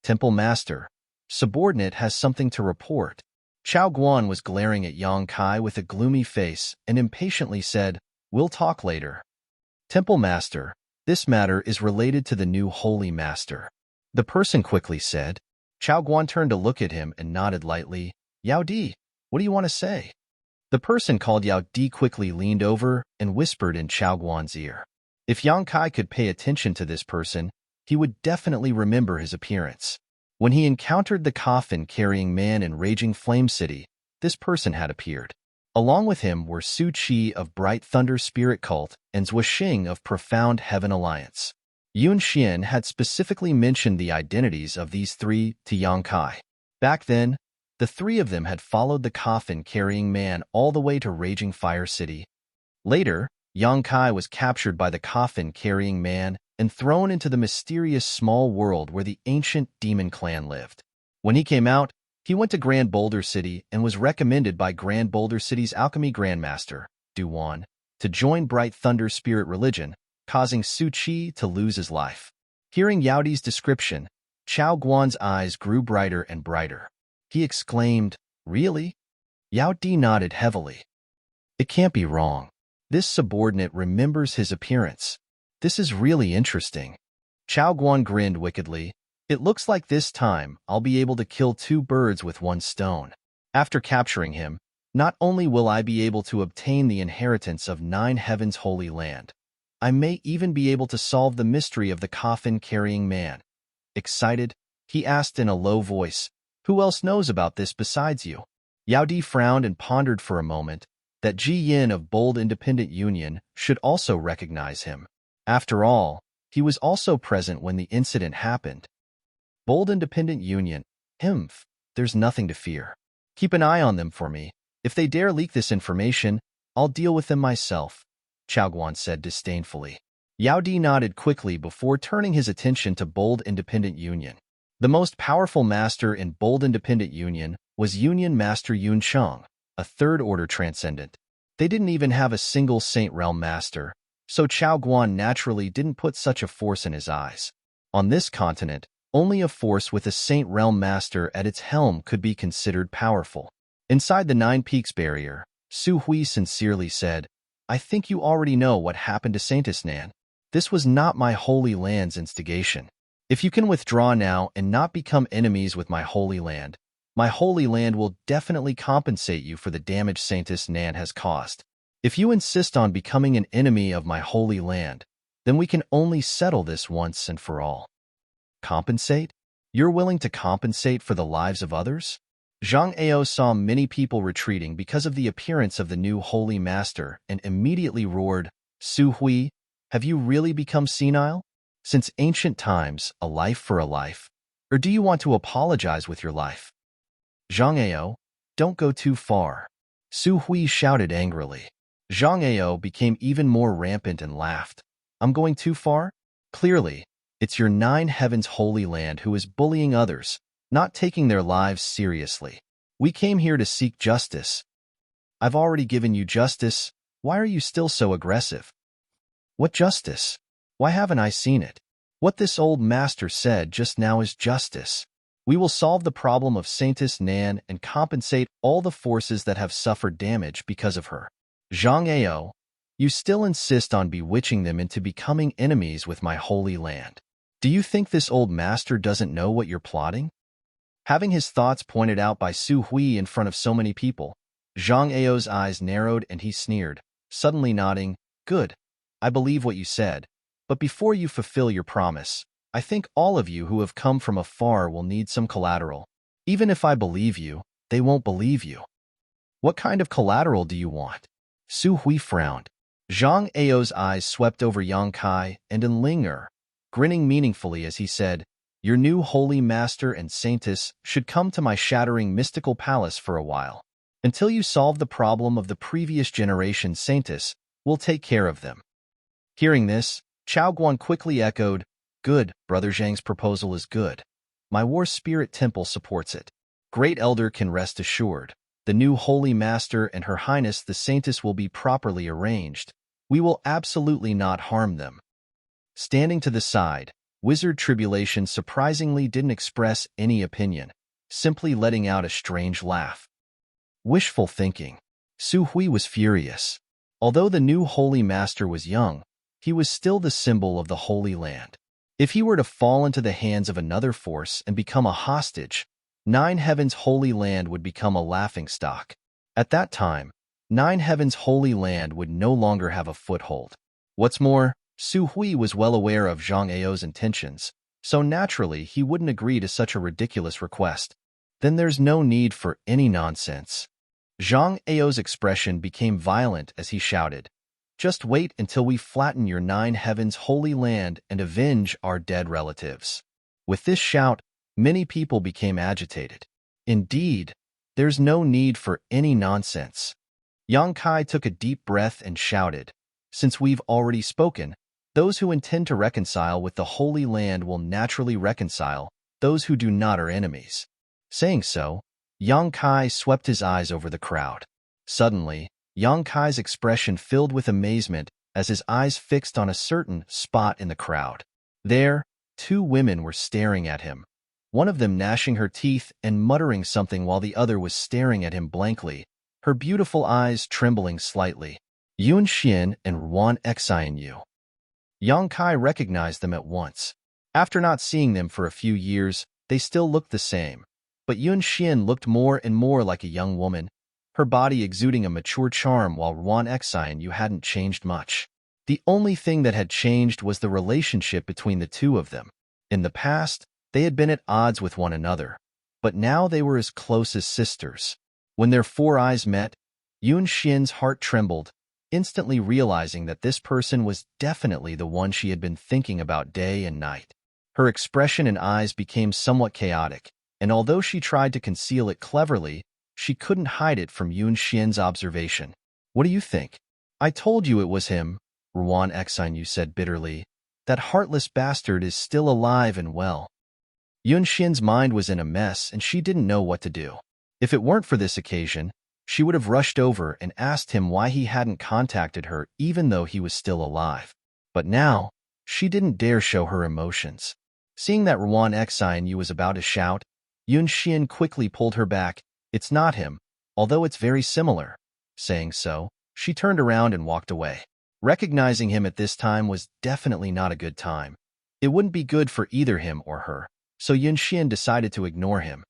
Temple Master, subordinate has something to report. Chao Guan was glaring at Yang Kai with a gloomy face and impatiently said, We'll talk later. Temple Master, this matter is related to the new Holy Master. The person quickly said. Chao Guan turned to look at him and nodded lightly. Yao Di, what do you want to say? The person called Yao Di quickly leaned over and whispered in Chao Guan's ear. If Yang Kai could pay attention to this person, he would definitely remember his appearance. When he encountered the coffin-carrying man in Raging Flame City, this person had appeared. Along with him were Su Qi of Bright Thunder Spirit Cult and Zhua Xing of Profound Heaven Alliance. Yun Xian had specifically mentioned the identities of these three to Yang Kai. Back then, the three of them had followed the coffin-carrying man all the way to Raging Fire City. Later, Yang Kai was captured by the coffin-carrying man and thrown into the mysterious small world where the ancient demon clan lived. When he came out, he went to Grand Boulder City and was recommended by Grand Boulder City's alchemy grandmaster, Du Wan, to join Bright Thunder Spirit Religion, causing Su Qi to lose his life. Hearing Yao Di's description, Chao Guan's eyes grew brighter and brighter. He exclaimed, Really? Yao Di nodded heavily. It can't be wrong. This subordinate remembers his appearance. This is really interesting. Chao Guan grinned wickedly. It looks like this time I'll be able to kill 2 birds with 1 stone. After capturing him, not only will I be able to obtain the inheritance of Nine Heavens Holy Land, I may even be able to solve the mystery of the coffin-carrying man. Excited, he asked in a low voice, Who else knows about this besides you? Yao Di frowned and pondered for a moment that Ji Yin of Bold Independent Union should also recognize him. After all, he was also present when the incident happened. Bold Independent Union, there's nothing to fear. Keep an eye on them for me. If they dare leak this information, I'll deal with them myself, Chao Guan said disdainfully. Yao Di nodded quickly before turning his attention to Bold Independent Union. The most powerful master in Bold Independent Union was Union Master Yun Cheng, a third-order transcendent. They didn't even have a single Saint Realm master, so Chao Guan naturally didn't put such a force in his eyes. On this continent, only a force with a Saint Realm Master at its helm could be considered powerful. Inside the Nine Peaks barrier, Su Hui sincerely said, I think you already know what happened to Saintess Nan. This was not my Holy Land's instigation. If you can withdraw now and not become enemies with my Holy Land will definitely compensate you for the damage Saintess Nan has caused. If you insist on becoming an enemy of my Holy Land, then we can only settle this once and for all. Compensate? You're willing to compensate for the lives of others? Zhang Ao saw many people retreating because of the appearance of the new Holy Master and immediately roared, Su Hui, have you really become senile? Since ancient times, a life for a life? Or do you want to apologize with your life? Zhang Ao, don't go too far. Su Hui shouted angrily. Zhang Ao became even more rampant and laughed. I'm going too far? Clearly, it's your Nine Heavens Holy Land who is bullying others, not taking their lives seriously. We came here to seek justice. I've already given you justice. Why are you still so aggressive? What justice? Why haven't I seen it? What this old master said just now is justice. We will solve the problem of Saintess Nan and compensate all the forces that have suffered damage because of her. Zhang Ao, you still insist on bewitching them into becoming enemies with my Holy Land. Do you think this old master doesn't know what you're plotting? Having his thoughts pointed out by Su Hui in front of so many people, Zhang Ao's eyes narrowed and he sneered, suddenly nodding, Good, I believe what you said, but before you fulfill your promise, I think all of you who have come from afar will need some collateral. Even if I believe you, they won't believe you. What kind of collateral do you want? Su Hui frowned. Zhang Ao's eyes swept over Yang Kai and Ling Er, grinning meaningfully as he said, Your new holy master and saintess should come to my shattering mystical palace for a while. Until you solve the problem of the previous generation saintess, we'll take care of them. Hearing this, Chao Guan quickly echoed, Good, Brother Zhang's proposal is good. My War Spirit Temple supports it. Great Elder can rest assured. The new Holy Master and Her Highness the Saintess will be properly arranged. We will absolutely not harm them. Standing to the side, Wizard Tribulation surprisingly didn't express any opinion, simply letting out a strange laugh. Wishful thinking. Su Hui was furious. Although the new Holy Master was young, he was still the symbol of the Holy Land. If he were to fall into the hands of another force and become a hostage, Nine Heavens Holy Land would become a laughingstock. At that time, Nine Heavens Holy Land would no longer have a foothold. What's more, Su Hui was well aware of Zhang Ao's intentions, so naturally he wouldn't agree to such a ridiculous request. Then there's no need for any nonsense. Zhang Ao's expression became violent as he shouted, Just wait until we flatten your Nine Heavens Holy Land and avenge our dead relatives. With this shout, many people became agitated. Indeed, there's no need for any nonsense. Yang Kai took a deep breath and shouted, Since we've already spoken, those who intend to reconcile with the Holy Land will naturally reconcile, those who do not are enemies. Saying so, Yang Kai swept his eyes over the crowd. Suddenly, Yang Kai's expression filled with amazement as his eyes fixed on a certain spot in the crowd. There, two women were staring at him, one of them gnashing her teeth and muttering something while the other was staring at him blankly, her beautiful eyes trembling slightly. Yun Xian and Ruan Xianyu. Yang Kai recognized them at once. After not seeing them for a few years, they still looked the same, but Yun Xian looked more and more like a young woman, her body exuding a mature charm while Ruan Xianyu hadn't changed much. The only thing that had changed was the relationship between the two of them. In the past, they had been at odds with one another, but now they were as close as sisters. When their four eyes met, Yun Xian's heart trembled, instantly realizing that this person was definitely the one she had been thinking about day and night. Her expression and eyes became somewhat chaotic, and although she tried to conceal it cleverly, she couldn't hide it from Yun Xian's observation. What do you think? I told you it was him, Ruan Xianyu said bitterly. That heartless bastard is still alive and well. Yun Xian's mind was in a mess and she didn't know what to do. If it weren't for this occasion, she would have rushed over and asked him why he hadn't contacted her even though he was still alive. But now, she didn't dare show her emotions. Seeing that Ruan Xianyu was about to shout, Yun Xian quickly pulled her back. It's not him, although it's very similar. Saying so, she turned around and walked away. Recognizing him at this time was definitely not a good time. It wouldn't be good for either him or her, so Yun Xian decided to ignore him.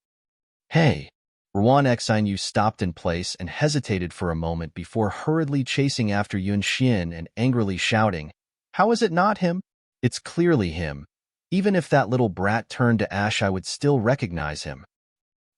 Hey! Ruan Xianyu stopped in place and hesitated for a moment before hurriedly chasing after Yun Xian and angrily shouting, How is it not him? It's clearly him. Even if that little brat turned to ash, I would still recognize him.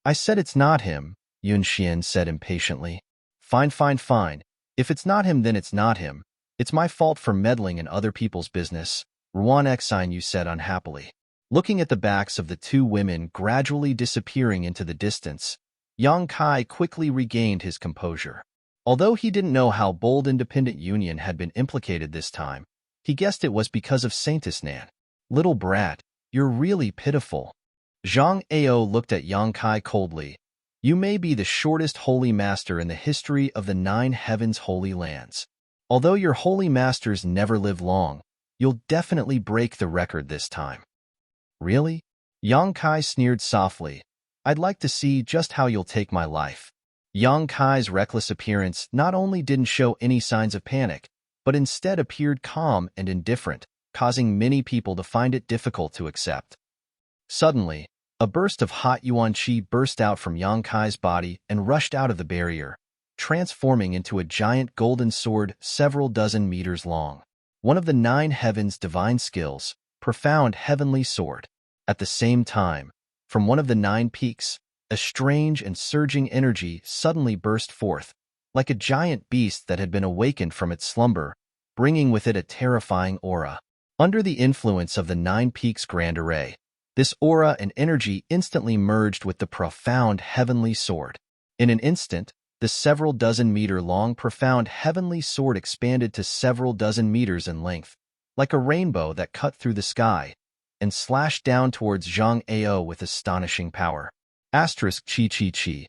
I said it's not him, Yun Xian said impatiently. Fine. If it's not him, then it's not him. It's my fault for meddling in other people's business, Ruan Xianyu said unhappily. Looking at the backs of the two women gradually disappearing into the distance, Yang Kai quickly regained his composure. Although he didn't know how Bold Independent Union had been implicated this time, he guessed it was because of Saintess Nan. Little brat, you're really pitiful. Zhang Ao looked at Yang Kai coldly. You may be the shortest holy master in the history of the 9 heavens holy lands. Although your holy masters never live long, you'll definitely break the record this time. Really? Yang Kai sneered softly. I'd like to see just how you'll take my life. Yang Kai's reckless appearance not only didn't show any signs of panic, but instead appeared calm and indifferent, causing many people to find it difficult to accept. Suddenly, a burst of hot yuan qi burst out from Yang Kai's body and rushed out of the barrier, transforming into a giant golden sword several dozen meters long. One of the 9 heavens' divine skills, profound heavenly sword. At the same time, from one of the 9 peaks, a strange and surging energy suddenly burst forth, like a giant beast that had been awakened from its slumber, bringing with it a terrifying aura. Under the influence of the 9 peaks grand array, this aura and energy instantly merged with the profound heavenly sword. In an instant, the several dozen meter long profound heavenly sword expanded to several dozen meters in length, like a rainbow that cut through the sky, and slashed down towards Zhang Ao with astonishing power. Asterisk chi.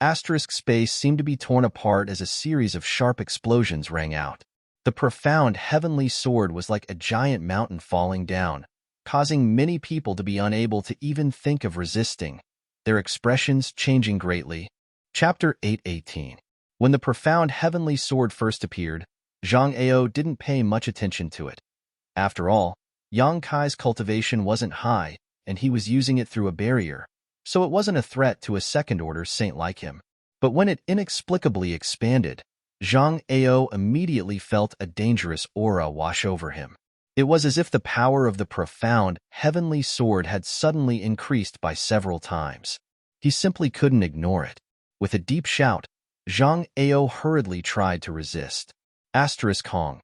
Asterisk space seemed to be torn apart as a series of sharp explosions rang out. The profound heavenly sword was like a giant mountain falling down, causing many people to be unable to even think of resisting, their expressions changing greatly. Chapter 8:18. When the profound heavenly sword first appeared, Zhang Ao didn't pay much attention to it. After all, Yang Kai's cultivation wasn't high, and he was using it through a barrier, so it wasn't a threat to a second-order saint like him. But when it inexplicably expanded, Zhang Ao immediately felt a dangerous aura wash over him. It was as if the power of the profound, heavenly sword had suddenly increased by several times. He simply couldn't ignore it. With a deep shout, Zhang Ao hurriedly tried to resist. Asterisk Hong.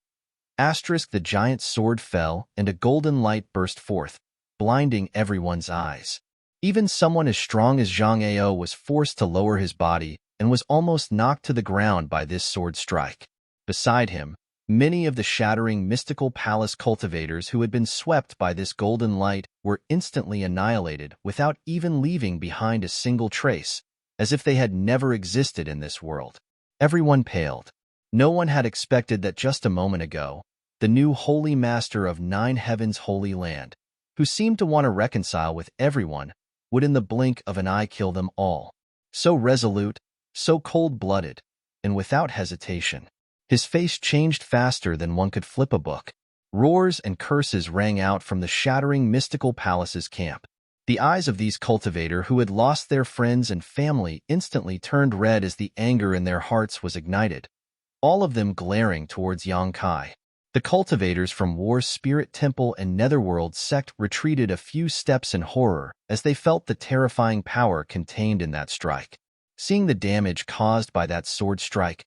Asterisk the giant sword fell, and a golden light burst forth, blinding everyone's eyes. Even someone as strong as Zhang Ao was forced to lower his body and was almost knocked to the ground by this sword strike. Beside him, many of the shattering mystical palace cultivators who had been swept by this golden light were instantly annihilated without even leaving behind a single trace, as if they had never existed in this world. Everyone paled. No one had expected that just a moment ago, the new holy master of 9 heavens holy land, who seemed to want to reconcile with everyone, would in the blink of an eye kill them all. So resolute, so cold-blooded, and without hesitation. His face changed faster than one could flip a book. Roars and curses rang out from the shattering mystical palace's camp. The eyes of these cultivators who had lost their friends and family instantly turned red as the anger in their hearts was ignited, all of them glaring towards Yang Kai. The cultivators from War's Spirit Temple and Netherworld sect retreated a few steps in horror as they felt the terrifying power contained in that strike. Seeing the damage caused by that sword strike,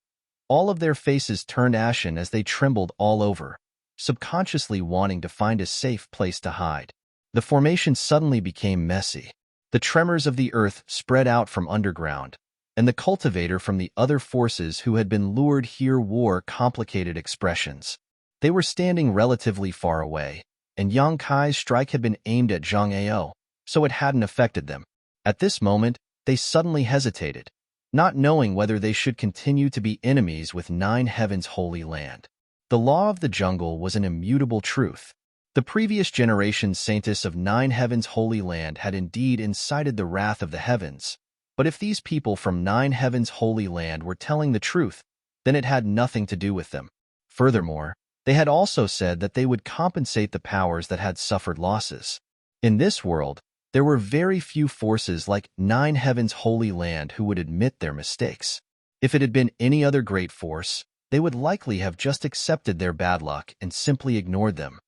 all of their faces turned ashen as they trembled all over, subconsciously wanting to find a safe place to hide. The formation suddenly became messy. The tremors of the earth spread out from underground, and the cultivator from the other forces who had been lured here wore complicated expressions. They were standing relatively far away, and Yang Kai's strike had been aimed at Zhang Ao, so it hadn't affected them. At this moment, they suddenly hesitated. not knowing whether they should continue to be enemies with Nine Heavens' holy land. The law of the jungle was an immutable truth. The previous generation's saintess of Nine Heavens' holy land had indeed incited the wrath of the heavens, but if these people from Nine Heavens' holy land were telling the truth, then it had nothing to do with them. Furthermore, they had also said that they would compensate the powers that had suffered losses. In this world, there were very few forces like Nine Heavens' holy land who would admit their mistakes. If it had been any other great force, they would likely have just accepted their bad luck and simply ignored them.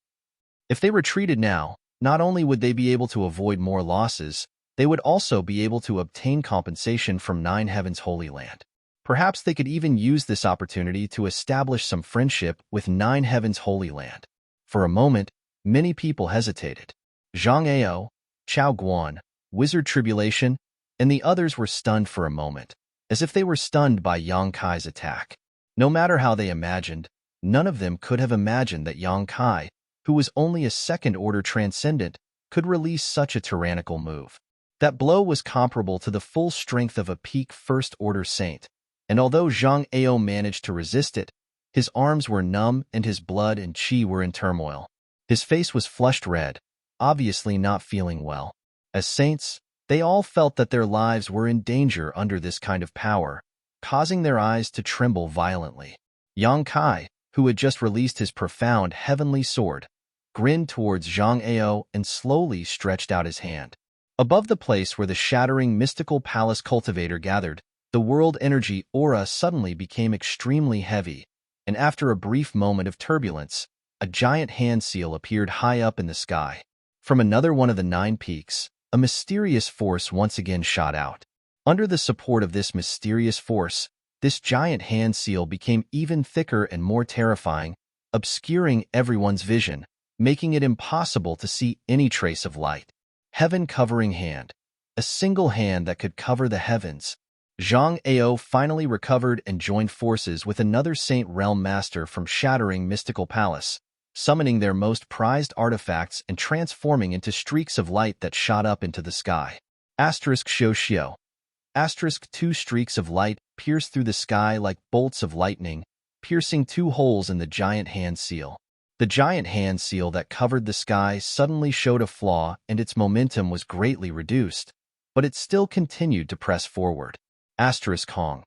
If they retreated now, not only would they be able to avoid more losses, they would also be able to obtain compensation from Nine Heavens' holy land. Perhaps they could even use this opportunity to establish some friendship with Nine Heavens' holy land. For a moment, many people hesitated. Zhang Ao, Chao Guan, Wizard Tribulation, and the others were stunned for a moment, as if they were stunned by Yang Kai's attack. No matter how they imagined, none of them could have imagined that Yang Kai, who was only a second-order transcendent, could release such a tyrannical move. That blow was comparable to the full strength of a peak first-order saint, and although Zhang Ao managed to resist it, his arms were numb and his blood and qi were in turmoil. His face was flushed red, obviously not feeling well. As saints, they all felt that their lives were in danger under this kind of power, causing their eyes to tremble violently. Yang Kai, who had just released his profound heavenly sword, grinned towards Zhang Ao and slowly stretched out his hand. Above the place where the shattering mystical palace cultivator gathered, the world energy aura suddenly became extremely heavy, and after a brief moment of turbulence, a giant hand seal appeared high up in the sky. From another one of the 9 peaks, a mysterious force once again shot out. Under the support of this mysterious force, this giant hand seal became even thicker and more terrifying, obscuring everyone's vision, making it impossible to see any trace of light. Heaven-covering hand, a single hand that could cover the heavens. Zhang Ao finally recovered and joined forces with another Saint Realm Master from Shattering Mystical Palace, summoning their most prized artifacts and transforming into streaks of light that shot up into the sky. Asterisk Shou. Asterisk 2 streaks of light pierced through the sky like bolts of lightning, piercing 2 holes in the giant hand seal. The giant hand seal that covered the sky suddenly showed a flaw and its momentum was greatly reduced, but it still continued to press forward. Asterisk Hong.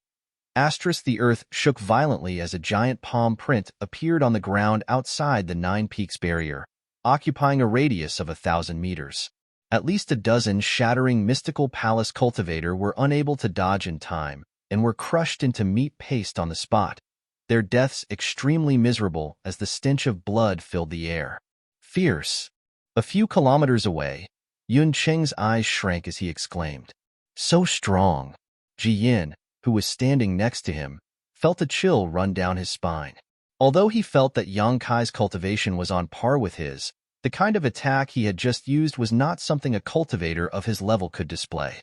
Asterisk the earth shook violently as a giant palm print appeared on the ground outside the 9 Peaks barrier, occupying a radius of 1,000 meters. At least a dozen Shattering Mystical Palace cultivator were unable to dodge in time and were crushed into meat paste on the spot, their deaths extremely miserable as the stench of blood filled the air. Fierce. A few kilometers away, Yun Cheng's eyes shrank as he exclaimed, "So strong." Ji Yin, who was standing next to him, felt a chill run down his spine. Although he felt that Yang Kai's cultivation was on par with his, the kind of attack he had just used was not something a cultivator of his level could display.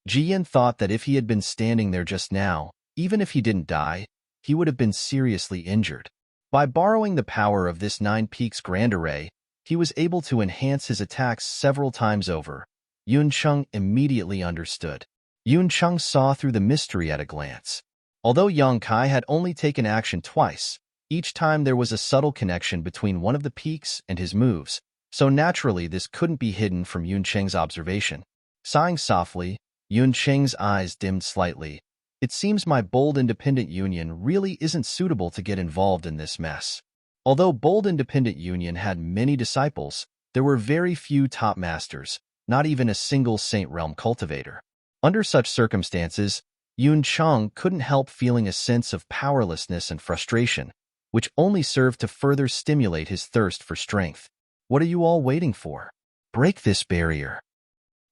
Ji Yin thought that if he had been standing there just now, even if he didn't die, he would have been seriously injured. By borrowing the power of this 9 Peaks Grand Array, he was able to enhance his attacks several times over. Yun Cheng immediately understood. Yun Cheng saw through the mystery at a glance. Although Yang Kai had only taken action twice, each time there was a subtle connection between one of the peaks and his moves, so naturally this couldn't be hidden from Yun Cheng's observation. Sighing softly, Yun Cheng's eyes dimmed slightly. It seems my bold independent union really isn't suitable to get involved in this mess. Although bold independent union had many disciples, there were very few top masters, not even a single Saint Realm cultivator. Under such circumstances, Yun Cheng couldn't help feeling a sense of powerlessness and frustration, which only served to further stimulate his thirst for strength. What are you all waiting for? Break this barrier.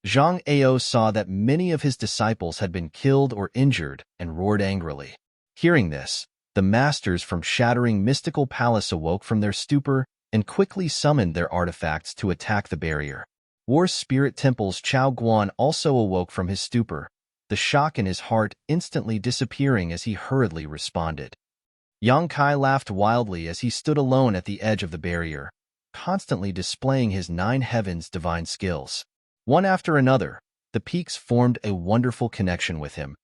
Zhang Ao saw that many of his disciples had been killed or injured and roared angrily. Hearing this, the masters from Shattering Mystical Palace awoke from their stupor and quickly summoned their artifacts to attack the barrier. War Spirit Temple's Chao Guan also awoke from his stupor, the shock in his heart instantly disappearing as he hurriedly responded. Yang Kai laughed wildly as he stood alone at the edge of the barrier, constantly displaying his 9 Heavens divine skills. One after another, the peaks formed a wonderful connection with him,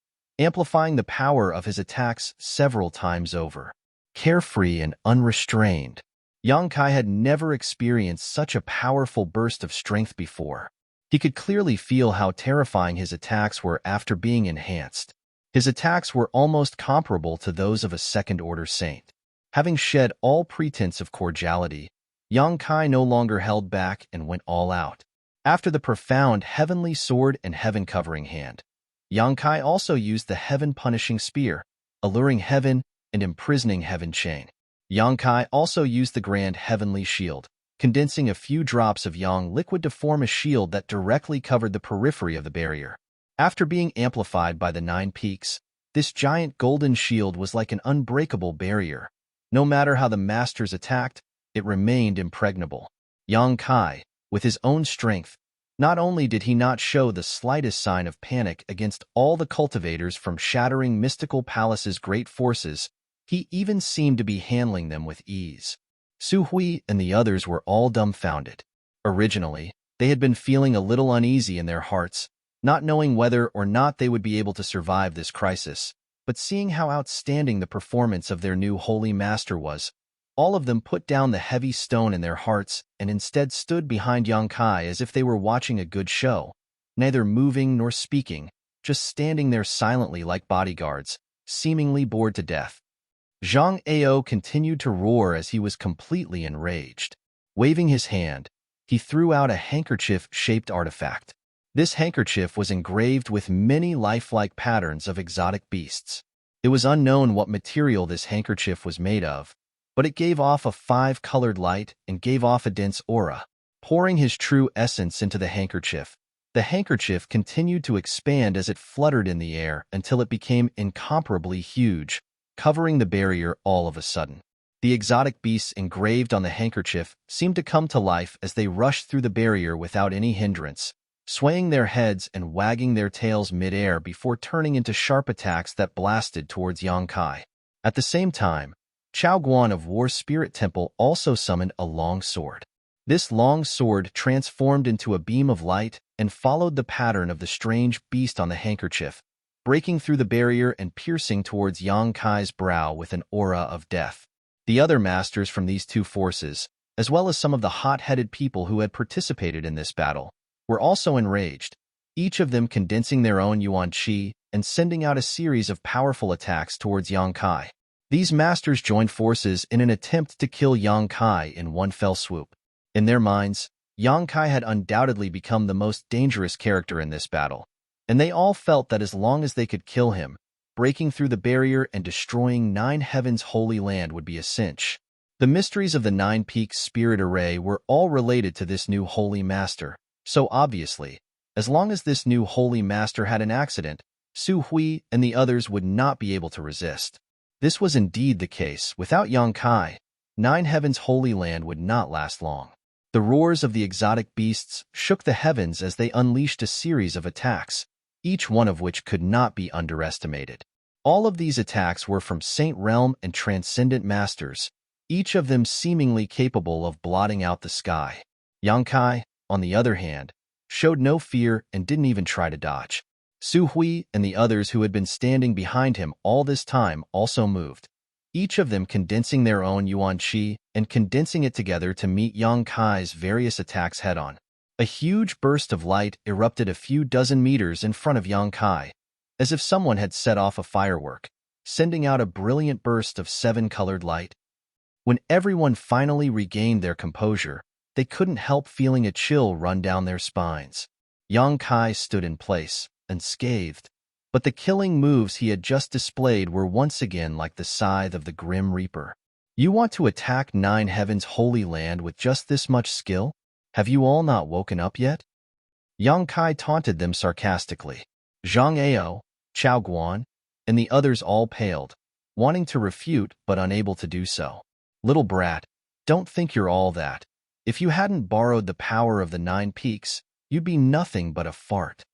amplifying the power of his attacks several times over. Carefree and unrestrained, Yang Kai had never experienced such a powerful burst of strength before. He could clearly feel how terrifying his attacks were after being enhanced. His attacks were almost comparable to those of a second-order saint. Having shed all pretense of cordiality, Yang Kai no longer held back and went all out. After the profound heavenly sword and heaven-covering hand, Yang Kai also used the heaven-punishing spear, alluring heaven and imprisoning heaven chain. Yang Kai also used the grand heavenly shield, condensing a few drops of yang liquid to form a shield that directly covered the periphery of the barrier. After being amplified by the 9 peaks, this giant golden shield was like an unbreakable barrier. No matter how the masters attacked, it remained impregnable. Yang Kai, with his own strength, not only did he not show the slightest sign of panic against all the cultivators from shattering Mystical Palace's great forces, he even seemed to be handling them with ease. Su Hui and the others were all dumbfounded. Originally, they had been feeling a little uneasy in their hearts, not knowing whether or not they would be able to survive this crisis, but seeing how outstanding the performance of their new holy master was, all of them put down the heavy stone in their hearts and instead stood behind Yang Kai as if they were watching a good show, neither moving nor speaking, just standing there silently like bodyguards, seemingly bored to death. Zhang Ao continued to roar as he was completely enraged. Waving his hand, he threw out a handkerchief-shaped artifact. This handkerchief was engraved with many lifelike patterns of exotic beasts. It was unknown what material this handkerchief was made of, but it gave off a 5-colored light and gave off a dense aura. Pouring his true essence into the handkerchief continued to expand as it fluttered in the air until it became incomparably huge, covering the barrier all of a sudden. The exotic beasts engraved on the handkerchief seemed to come to life as they rushed through the barrier without any hindrance, swaying their heads and wagging their tails mid-air before turning into sharp attacks that blasted towards Yang Kai. At the same time, Chao Guan of War Spirit Temple also summoned a long sword. This long sword transformed into a beam of light and followed the pattern of the strange beast on the handkerchief, breaking through the barrier and piercing towards Yang Kai's brow with an aura of death. The other masters from these two forces, as well as some of the hot-headed people who had participated in this battle, were also enraged, each of them condensing their own yuan qi and sending out a series of powerful attacks towards Yang Kai. These masters joined forces in an attempt to kill Yang Kai in one fell swoop. In their minds, Yang Kai had undoubtedly become the most dangerous character in this battle, and they all felt that as long as they could kill him, breaking through the barrier and destroying 9 Heavens' holy land would be a cinch. The mysteries of the 9 Peaks spirit array were all related to this new holy master, so obviously, as long as this new holy master had an accident, Su Hui and the others would not be able to resist. This was indeed the case. Without Yang Kai, 9 Heavens' holy land would not last long. The roars of the exotic beasts shook the heavens as they unleashed a series of attacks, each one of which could not be underestimated. All of these attacks were from Saint Realm and Transcendent Masters, each of them seemingly capable of blotting out the sky. Yang Kai, on the other hand, showed no fear and didn't even try to dodge. Su Hui and the others who had been standing behind him all this time also moved, each of them condensing their own yuan qi and condensing it together to meet Yang Kai's various attacks head-on. A huge burst of light erupted a few dozen meters in front of Yang Kai, as if someone had set off a firework, sending out a brilliant burst of 7-colored light. When everyone finally regained their composure, they couldn't help feeling a chill run down their spines. Yang Kai stood in place, unscathed, but the killing moves he had just displayed were once again like the scythe of the Grim Reaper. You want to attack 9 Heavens' holy land with just this much skill? Have you all not woken up yet? Yang Kai taunted them sarcastically. Zhang Ao, Chao Guan, and the others all paled, wanting to refute but unable to do so. Little brat, don't think you're all that. If you hadn't borrowed the power of the 9 Peaks, you'd be nothing but a fart.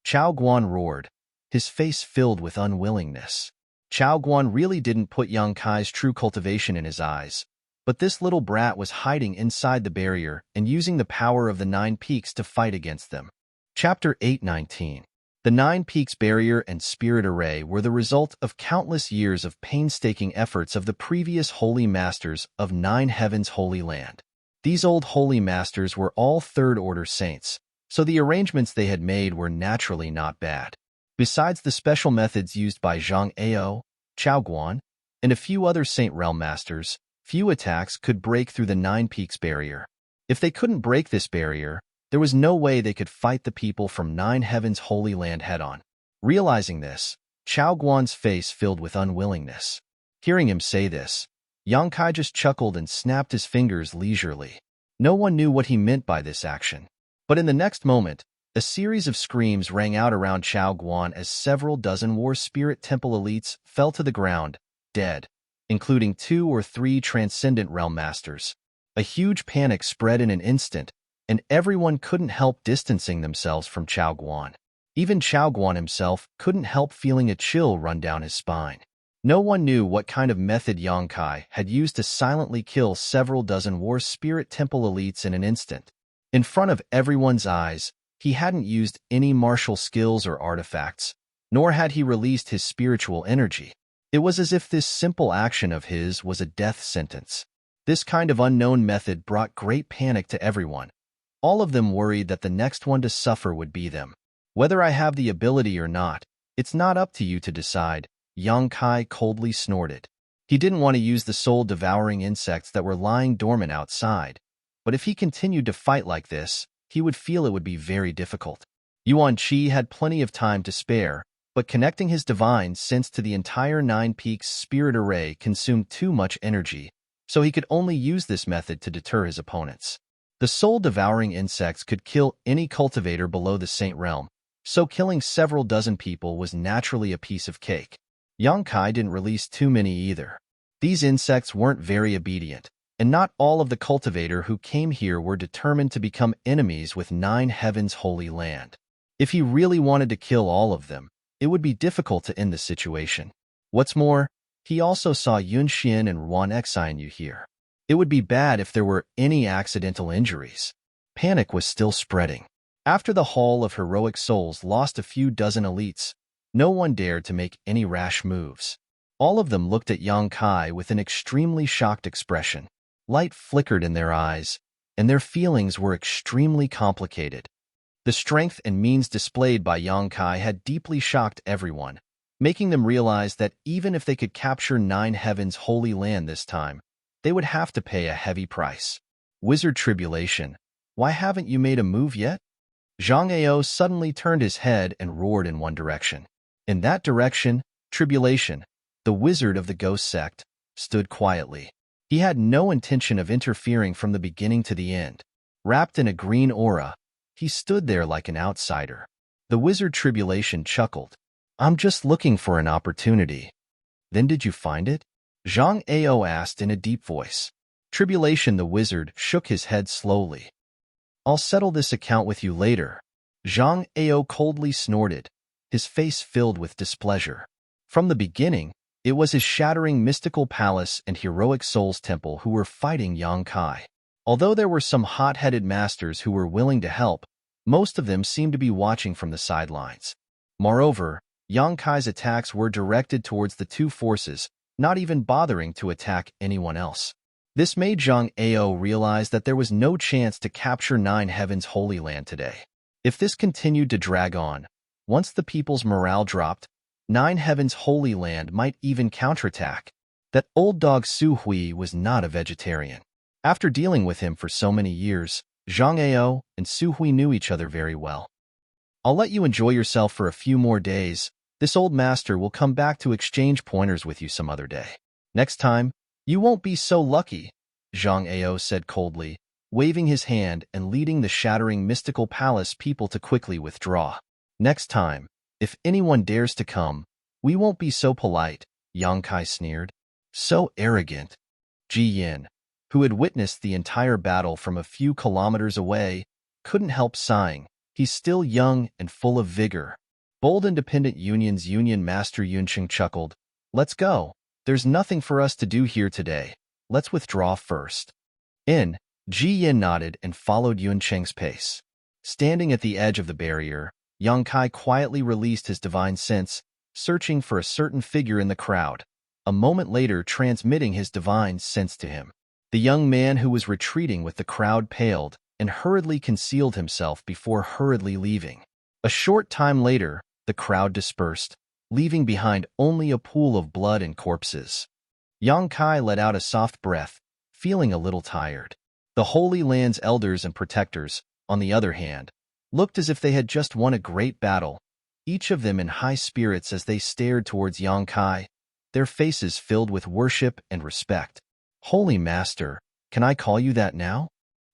Chao Guan roared, his face filled with unwillingness. Chao Guan really didn't put Yang Kai's true cultivation in his eyes, but this little brat was hiding inside the barrier and using the power of the 9 Peaks to fight against them. Chapter 819. The Nine Peaks Barrier and Spirit Array were the result of countless years of painstaking efforts of the previous Holy Masters of Nine Heavens' Holy Land. These old Holy Masters were all third-order saints, so the arrangements they had made were naturally not bad. Besides the special methods used by Zhang Ao, Chao Guan, and a few other Saint Realm Masters, few attacks could break through the Nine Peaks Barrier. If they couldn't break this barrier, there was no way they could fight the people from Nine Heavens' Holy Land head-on. Realizing this, Chao Guan's face filled with unwillingness. Hearing him say this, Yang Kai just chuckled and snapped his fingers leisurely. No one knew what he meant by this action. But in the next moment, a series of screams rang out around Chao Guan as several dozen War Spirit Temple elites fell to the ground, dead, including 2 or 3 Transcendent Realm Masters. A huge panic spread in an instant, and everyone couldn't help distancing themselves from Chao Guan. Even Chao Guan himself couldn't help feeling a chill run down his spine. No one knew what kind of method Yang Kai had used to silently kill several dozen War Spirit Temple elites in an instant. In front of everyone's eyes, he hadn't used any martial skills or artifacts, nor had he released his spiritual energy. It was as if this simple action of his was a death sentence. This kind of unknown method brought great panic to everyone. All of them worried that the next one to suffer would be them. Whether I have the ability or not, it's not up to you to decide, Yang Kai coldly snorted. He didn't want to use the soul-devouring insects that were lying dormant outside, but if he continued to fight like this, he would feel it would be very difficult. Yuan Qi had plenty of time to spare, but connecting his divine sense to the entire Nine Peaks Spirit Array consumed too much energy, so he could only use this method to deter his opponents. The soul-devouring insects could kill any cultivator below the Saint Realm, so killing several dozen people was naturally a piece of cake. Yang Kai didn't release too many either. These insects weren't very obedient, and not all of the cultivator who came here were determined to become enemies with Nine Heavens' Holy Land. If he really wanted to kill all of them, it would be difficult to end the situation. What's more, he also saw Yun Xian and Ruan Xianyu here. It would be bad if there were any accidental injuries. Panic was still spreading. After the Hall of Heroic Souls lost a few dozen elites, no one dared to make any rash moves. All of them looked at Yang Kai with an extremely shocked expression. Light flickered in their eyes, and their feelings were extremely complicated. The strength and means displayed by Yang Kai had deeply shocked everyone, making them realize that even if they could capture Nine Heavens' Holy Land this time, they would have to pay a heavy price. Wizard Tribulation, why haven't you made a move yet? Zhang Ao suddenly turned his head and roared in one direction. In that direction, Tribulation, the wizard of the Ghost Sect, stood quietly. He had no intention of interfering from the beginning to the end. Wrapped in a green aura, he stood there like an outsider. The wizard Tribulation chuckled. I'm just looking for an opportunity. Then did you find it? Zhang Ao asked in a deep voice. Tribulation the wizard shook his head slowly. I'll settle this account with you later. Zhang Ao coldly snorted, his face filled with displeasure. From the beginning, it was his shattering mystical palace and heroic souls temple who were fighting Yang Kai. Although there were some hot-headed masters who were willing to help, most of them seemed to be watching from the sidelines. Moreover, Yang Kai's attacks were directed towards the two forces, not even bothering to attack anyone else. This made Zhang Ao realize that there was no chance to capture Nine Heavens' Holy Land today. If this continued to drag on, once the people's morale dropped, Nine Heavens' Holy Land might even counterattack. That old dog Su Hui was not a vegetarian. After dealing with him for so many years, Zhang Ao and Su Hui knew each other very well. I'll let you enjoy yourself for a few more days. This old master will come back to exchange pointers with you some other day. Next time, you won't be so lucky, Zhang Ao said coldly, waving his hand and leading the shattering mystical palace people to quickly withdraw. Next time, if anyone dares to come, we won't be so polite, Yang Kai sneered. So arrogant. Ji Yin, who had witnessed the entire battle from a few kilometers away, couldn't help sighing. He's still young and full of vigor. Bold Independent Union's Union Master Yunqing chuckled. Let's go. There's nothing for us to do here today. Let's withdraw first. Ji Yin nodded and followed Yunqing's pace. Standing at the edge of the barrier, Yang Kai quietly released his divine sense, searching for a certain figure in the crowd, a moment later transmitting his divine sense to him. The young man who was retreating with the crowd paled and hurriedly concealed himself before hurriedly leaving. A short time later, the crowd dispersed, leaving behind only a pool of blood and corpses. Yang Kai let out a soft breath, feeling a little tired. The Holy Land's elders and protectors, on the other hand, looked as if they had just won a great battle, each of them in high spirits as they stared towards Yang Kai, their faces filled with worship and respect. "Holy Master, can I call you that now?"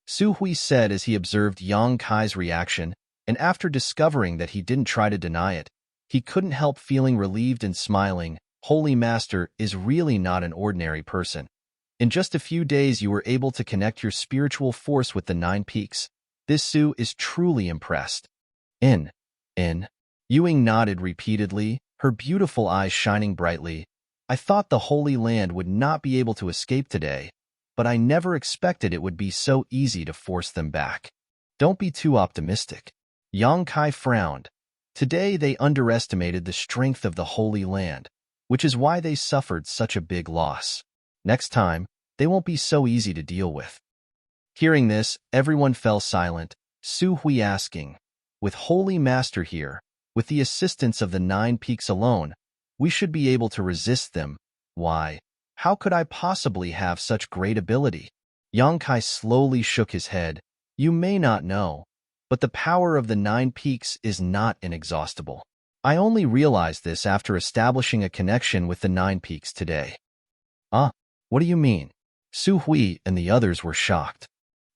Su Hui said as he observed Yang Kai's reaction, and after discovering that he didn't try to deny it, he couldn't help feeling relieved and smiling. "Holy Master is really not an ordinary person. In just a few days you were able to connect your spiritual force with the Nine Peaks. This Su is truly impressed." In. Ewing nodded repeatedly, her beautiful eyes shining brightly. "I thought the Holy Land would not be able to escape today, but I never expected it would be so easy to force them back." "Don't be too optimistic." Yang Kai frowned. Today they underestimated the strength of the Holy Land, which is why they suffered such a big loss. Next time, they won't be so easy to deal with. Hearing this, everyone fell silent, Su Hui asking, "With Holy Master here, with the assistance of the Nine Peaks alone, we should be able to resist them. Why? How could I possibly have such great ability?" Yang Kai slowly shook his head. "You may not know, but the power of the Nine Peaks is not inexhaustible. I only realized this after establishing a connection with the Nine Peaks today." What do you mean?" Su Hui and the others were shocked.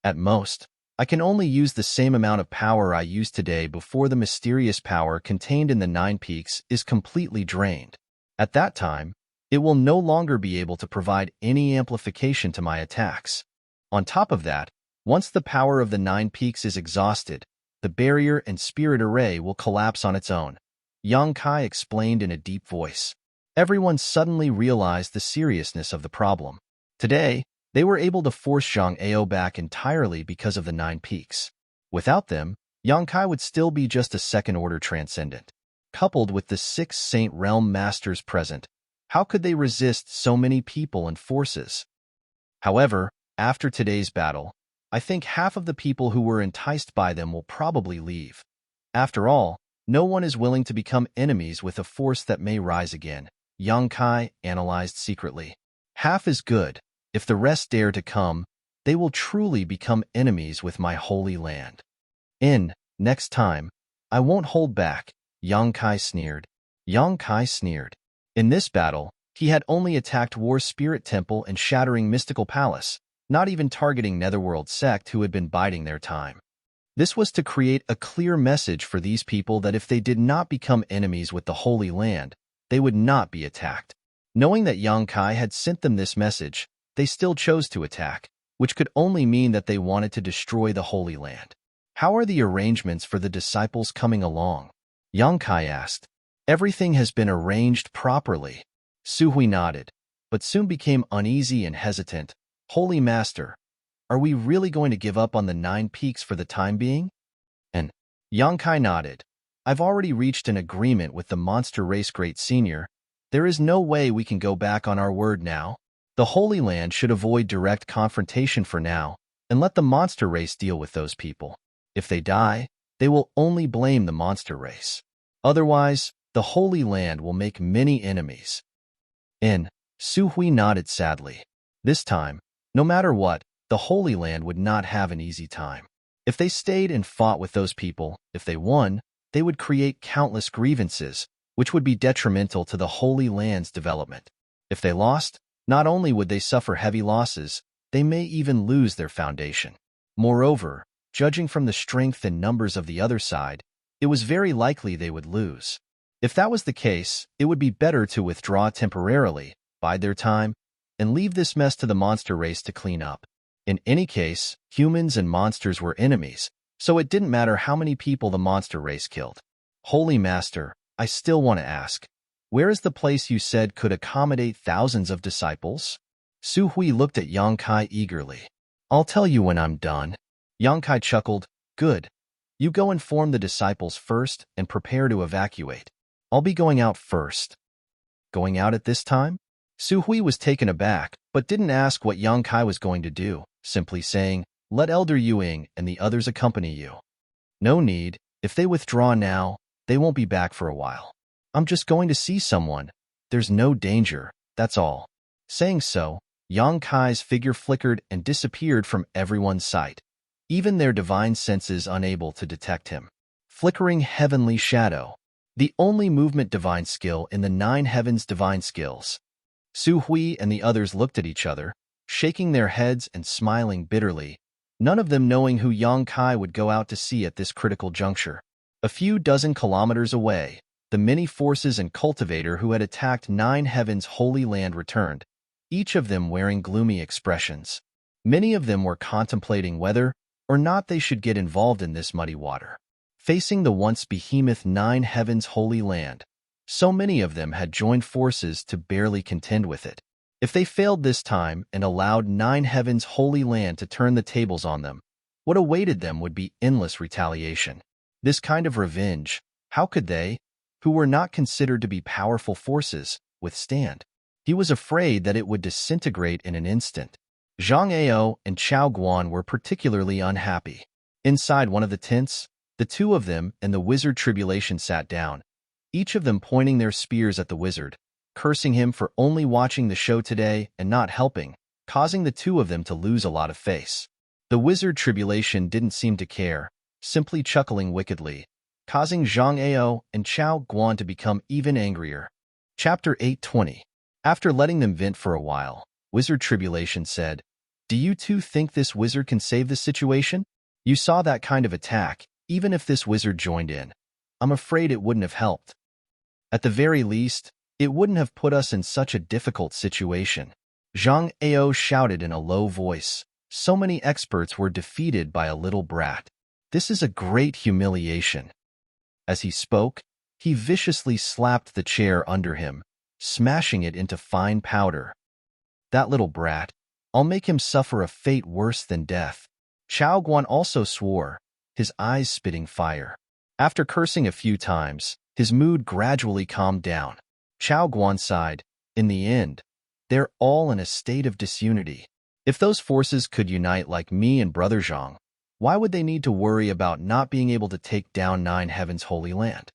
"At most, I can only use the same amount of power I used today before the mysterious power contained in the Nine Peaks is completely drained. At that time, it will no longer be able to provide any amplification to my attacks. On top of that, once the power of the Nine Peaks is exhausted, the barrier and spirit array will collapse on its own," Yang Kai explained in a deep voice. Everyone suddenly realized the seriousness of the problem. Today, they were able to force Zhang Ao back entirely because of the Nine Peaks. Without them, Yang Kai would still be just a second-order transcendent. Coupled with the 6 Saint Realm Masters present, how could they resist so many people and forces? However, after today's battle, I think half of the people who were enticed by them will probably leave. After all, no one is willing to become enemies with a force that may rise again, Yang Kai analyzed secretly. "Half is good. If the rest dare to come, they will truly become enemies with my Holy Land. Next time, I won't hold back," Yang Kai sneered. In this battle, he had only attacked War Spirit Temple and Shattering Mystical Palace, not even targeting Netherworld Sect who had been biding their time. This was to create a clear message for these people that if they did not become enemies with the Holy Land, they would not be attacked. Knowing that Yang Kai had sent them this message, they still chose to attack, which could only mean that they wanted to destroy the Holy Land. "How are the arrangements for the disciples coming along?" Yang Kai asked. "Everything has been arranged properly." Su Hui nodded, but soon became uneasy and hesitant. "Holy Master, are we really going to give up on the Nine Peaks for the time being?" And Yang Kai nodded. "I've already reached an agreement with the monster race Great Senior. There is no way we can go back on our word now. The Holy Land should avoid direct confrontation for now and let the monster race deal with those people. If they die, they will only blame the monster race. Otherwise, the Holy Land will make many enemies." Su Hui nodded sadly. This time, no matter what, the Holy Land would not have an easy time. If they stayed and fought with those people, if they won, they would create countless grievances, which would be detrimental to the Holy Land's development. If they lost, not only would they suffer heavy losses, they may even lose their foundation. Moreover, judging from the strength and numbers of the other side, it was very likely they would lose. If that was the case, it would be better to withdraw temporarily, bide their time, and leave this mess to the monster race to clean up. In any case, humans and monsters were enemies, so it didn't matter how many people the monster race killed. "Holy Master, I still want to ask, where is the place you said could accommodate thousands of disciples?" Su Hui looked at Yang Kai eagerly. "I'll tell you when I'm done." Yang Kai chuckled. "Good. You go inform the disciples first and prepare to evacuate. I'll be going out first. Going out at this time? Su Hui was taken aback, but didn't ask what Yang Kai was going to do, simply saying, "Let Elder Yuing and the others accompany you." No need. If they withdraw now, they won't be back for a while. I'm just going to see someone. There's no danger, that's all. Saying so, Yang Kai's figure flickered and disappeared from everyone's sight, even their divine senses unable to detect him. Flickering heavenly shadow. The only movement divine skill in the 9 heavens divine skills. Su Hui and the others looked at each other, shaking their heads and smiling bitterly, none of them knowing who Yang Kai would go out to see at this critical juncture. A few dozen kilometers away, the many forces and cultivator who had attacked 9 heavens holy land returned, each of them wearing gloomy expressions. Many of them were contemplating whether or not they should get involved in this muddy water. Facing the once behemoth 9 heavens holy land, so many of them had joined forces to barely contend with it. If they failed this time and allowed 9 heavens holy land to turn the tables on them, what awaited them would be endless retaliation. This kind of revenge, how could they, who were not considered to be powerful forces, withstand? He was afraid that it would disintegrate in an instant. Zhang Ao and Chao Guan were particularly unhappy. Inside one of the tents, the two of them and the wizard Tribulation sat down, each of them pointing their spears at the wizard, cursing him for only watching the show today and not helping, causing the two of them to lose a lot of face. The wizard Tribulation didn't seem to care, simply chuckling wickedly, causing Zhang Ao and Chao Guan to become even angrier. Chapter 820. After letting them vent for a while, Wizard Tribulation said, "Do you two think this wizard can save the situation? You saw that kind of attack, even if this wizard joined in. I'm afraid it wouldn't have helped. At the very least, it wouldn't have put us in such a difficult situation." Zhang Ao shouted in a low voice. So many experts were defeated by a little brat. This is a great humiliation. As he spoke, he viciously slapped the chair under him, smashing it into fine powder. That little brat, I'll make him suffer a fate worse than death. Chao Guan also swore, his eyes spitting fire. After cursing a few times, his mood gradually calmed down. Chao Guan sighed, in the end, they're all in a state of disunity. If those forces could unite like me and Brother Zhang, why would they need to worry about not being able to take down 9 heavens holy land?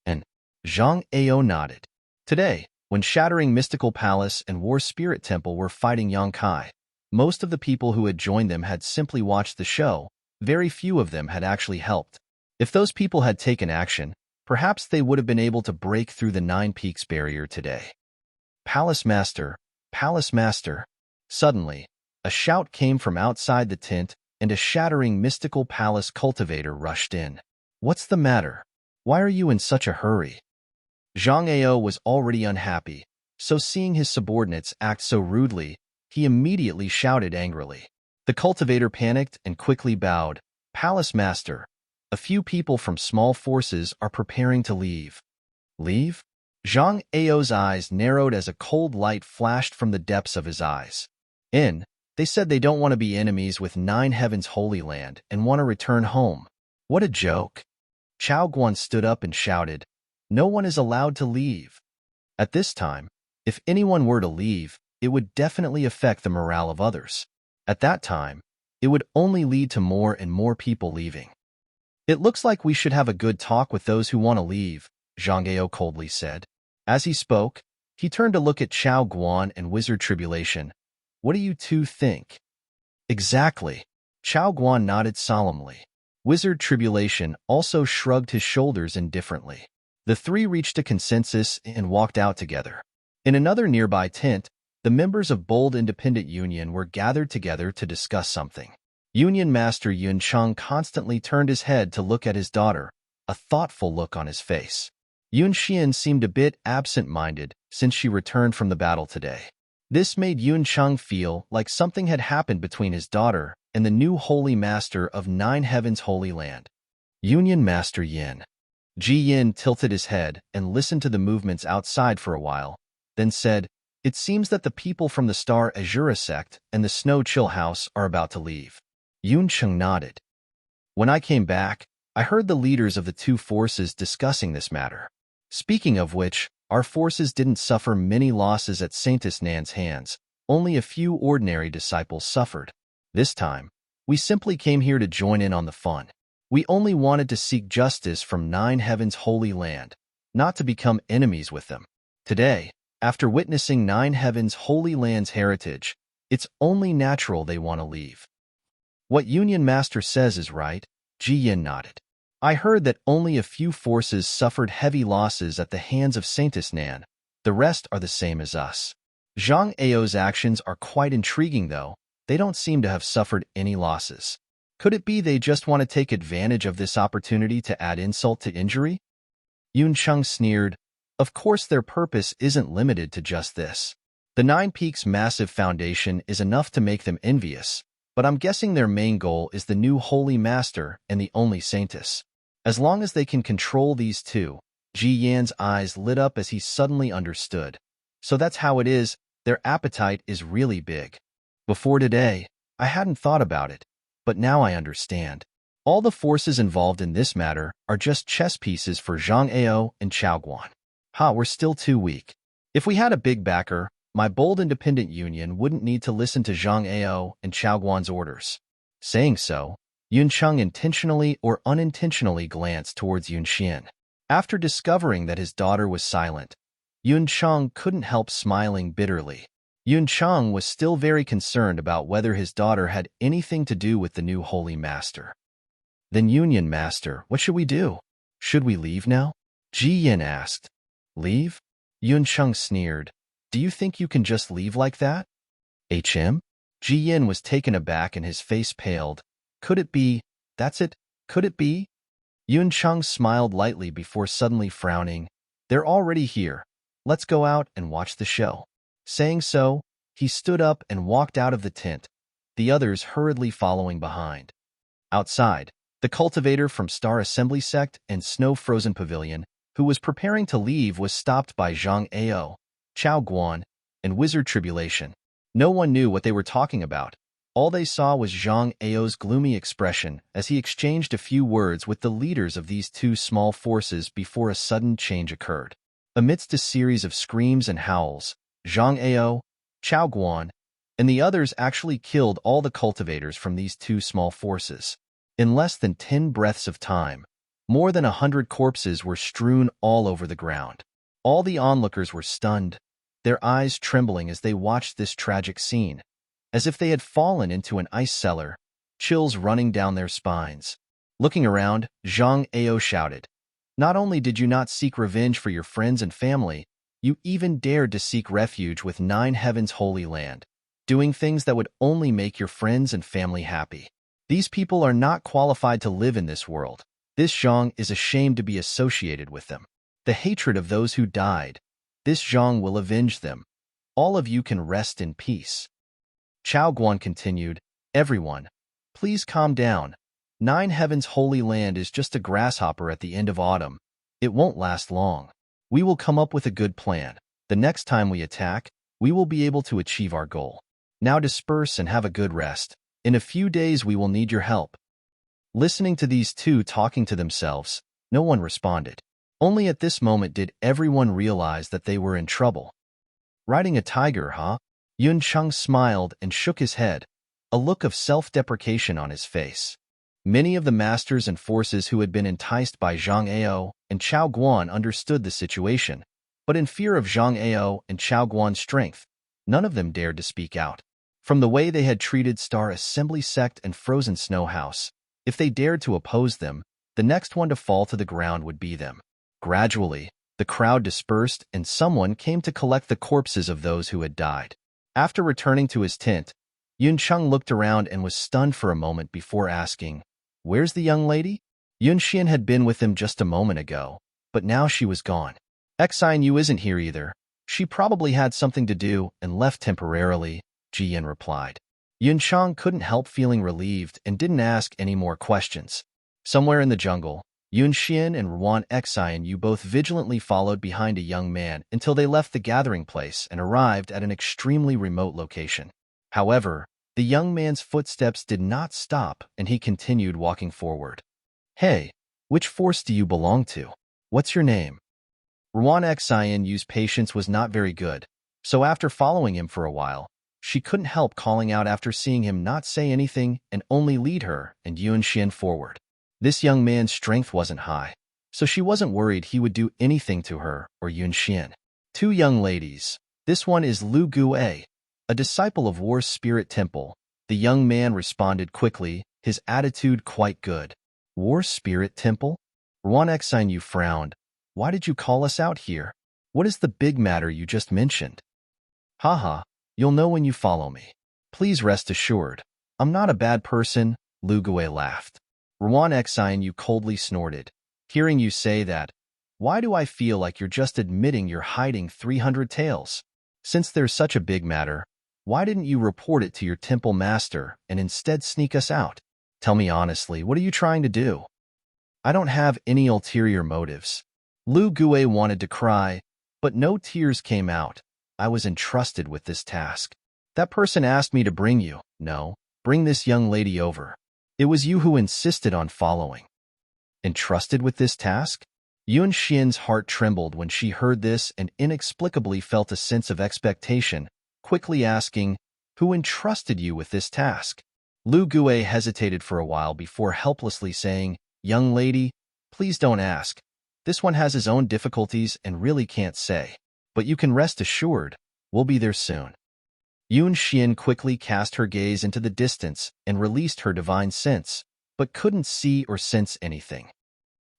And Zhang Ao nodded. Today, when Shattering Mystical Palace and War Spirit Temple were fighting Yang Kai, most of the people who had joined them had simply watched the show. Very few of them had actually helped. If those people had taken action, perhaps they would have been able to break through the 9 Peaks barrier today. Palace Master, Palace Master. Suddenly, a shout came from outside the tent, and a Shattering Mystical Palace cultivator rushed in. What's the matter? Why are you in such a hurry? Zhang Ao was already unhappy, so seeing his subordinates act so rudely, he immediately shouted angrily. The cultivator panicked and quickly bowed. Palace Master, a few people from small forces are preparing to leave. Leave? Zhang Ao's eyes narrowed as a cold light flashed from the depths of his eyes. They said they don't want to be enemies with 9 heavens holy land and want to return home. What a joke. Chao Guan stood up and shouted, no one is allowed to leave. At this time, if anyone were to leave, it would definitely affect the morale of others. At that time, it would only lead to more and more people leaving. It looks like we should have a good talk with those who want to leave, Zhang Ao coldly said. As he spoke, he turned to look at Chao Guan and Wizard Tribulation. What do you two think? Exactly. Chao Guan nodded solemnly. Wizard Tribulation also shrugged his shoulders indifferently. The three reached a consensus and walked out together. In another nearby tent, the members of Bold Independent Union were gathered together to discuss something. Union Master Yun Cheng constantly turned his head to look at his daughter, a thoughtful look on his face. Yun Xian seemed a bit absent-minded since she returned from the battle today. This made Yun Cheng feel like something had happened between his daughter and the new Holy Master of 9 Heavens Holy Land. Union Master Yin. Ji Yin tilted his head and listened to the movements outside for a while, then said, it seems that the people from the Star Azura sect and the Snow Chill House are about to leave. Yun Cheng nodded. When I came back, I heard the leaders of the two forces discussing this matter. Speaking of which, our forces didn't suffer many losses at Saintus Nan's hands. Only a few ordinary disciples suffered. This time, we simply came here to join in on the fun. We only wanted to seek justice from Nine Heaven's holy land, not to become enemies with them. Today, after witnessing Nine Heaven's holy land's heritage, it's only natural they want to leave. What Union Master says is right, Ji Yin nodded. I heard that only a few forces suffered heavy losses at the hands of Saintus Nan. The rest are the same as us. Zhang Ao's actions are quite intriguing, though. They don't seem to have suffered any losses. Could it be they just want to take advantage of this opportunity to add insult to injury? Yun Cheng sneered. Of course their purpose isn't limited to just this. The Nine Peaks' massive foundation is enough to make them envious, but I'm guessing their main goal is the new Holy Master and the only Saintess. As long as they can control these two, Ji Yan's eyes lit up as he suddenly understood. So that's how it is, their appetite is really big. Before today, I hadn't thought about it, but now I understand. All the forces involved in this matter are just chess pieces for Zhang Ao and Chao Guan. We're still too weak. If we had a big backer, my bold independent union wouldn't need to listen to Zhang Ao and Chao Guan's orders. Saying so, Yun Cheng intentionally or unintentionally glanced towards Yun Xian. After discovering that his daughter was silent, Yun Cheng couldn't help smiling bitterly. Yun Cheng was still very concerned about whether his daughter had anything to do with the new Holy Master. Then Union Master, what should we do? Should we leave now? Ji Yin asked. Leave? Yun Cheng sneered. Do you think you can just leave like that? Ji Yin was taken aback and his face paled. Could it be? That's it? Could it be? Yun Cheng smiled lightly before suddenly frowning. They're already here. Let's go out and watch the show. Saying so, he stood up and walked out of the tent, the others hurriedly following behind. Outside, the cultivator from Star Assembly Sect and Snow Frozen Pavilion, who was preparing to leave, was stopped by Zhang Ao, Chao Guan, and Wizard Tribulation. No one knew what they were talking about. All they saw was Zhang Ao's gloomy expression as he exchanged a few words with the leaders of these two small forces before a sudden change occurred. Amidst a series of screams and howls, Zhang Ao, Chao Guan, and the others actually killed all the cultivators from these two small forces. In less than 10 breaths of time, more than 100 corpses were strewn all over the ground. All the onlookers were stunned, their eyes trembling as they watched this tragic scene, as if they had fallen into an ice cellar, chills running down their spines. Looking around, Zhang Ao shouted, "Not only did you not seek revenge for your friends and family, you even dared to seek refuge with Nine Heaven's holy land, doing things that would only make your friends and family happy. These people are not qualified to live in this world. This Zhang is ashamed to be associated with them. The hatred of those who died, this Zhang will avenge them. All of you can rest in peace." Chao Guan continued, "Everyone, please calm down. Nine Heaven's holy land is just a grasshopper at the end of autumn. It won't last long. We will come up with a good plan. The next time we attack, we will be able to achieve our goal. Now disperse and have a good rest. In a few days we will need your help." Listening to these two talking to themselves, no one responded. Only at this moment did everyone realize that they were in trouble. "Riding a tiger, huh?" Yun Cheng smiled and shook his head, a look of self-deprecation on his face. Many of the masters and forces who had been enticed by Zhang Ao and Chao Guan understood the situation, but in fear of Zhang Ao and Chao Guan's strength, none of them dared to speak out. From the way they had treated Star Assembly Sect and Frozen Snow House, if they dared to oppose them, the next one to fall to the ground would be them. Gradually, the crowd dispersed and someone came to collect the corpses of those who had died. After returning to his tent, Yun Cheng looked around and was stunned for a moment before asking, "Where's the young lady?" Yun Xian had been with them just a moment ago, but now she was gone. "Xine Yu isn't here either. She probably had something to do and left temporarily," Ji Yin replied. Yun Cheng couldn't help feeling relieved and didn't ask any more questions. Somewhere in the jungle, Yun Xian and Ruan Xine Yu both vigilantly followed behind a young man until they left the gathering place and arrived at an extremely remote location. However, the young man's footsteps did not stop and he continued walking forward. "Hey, Which force do you belong to? What's your name? Ruan Xianyu's patience was not very good, so after following him for a while, she couldn't help calling out after seeing him not say anything and only lead her and Yuanxian forward. This young man's strength wasn't high, so she wasn't worried he would do anything to her or Yuanxian. Two young ladies. This one is Lu Gue, a disciple of War Spirit Temple. The young man responded quickly, his attitude quite good. War Spirit Temple? Ruan Xianyu frowned. Why did you call us out here? What is the big matter you just mentioned? Haha, you'll know when you follow me. Please rest assured. I'm not a bad person, Lu Gue laughed. Ruan Xianyu coldly snorted. Hearing you say that, why do I feel like you're just admitting you're hiding 300 taels? Since there's such a big matter, why didn't you report it to your temple master and instead sneak us out? Tell me honestly, what are you trying to do? I don't have any ulterior motives. Lu Gue wanted to cry, but no tears came out. I was entrusted with this task. That person asked me to bring you. No, bring this young lady over. It was you who insisted on following. Entrusted with this task? Yun Xian's heart trembled when she heard this and inexplicably felt a sense of expectation, quickly asking, who entrusted you with this task? Lu Gue hesitated for a while before helplessly saying, young lady, please don't ask. This one has his own difficulties and really can't say. But you can rest assured, we'll be there soon. Yun Xian quickly cast her gaze into the distance and released her divine sense, but couldn't see or sense anything.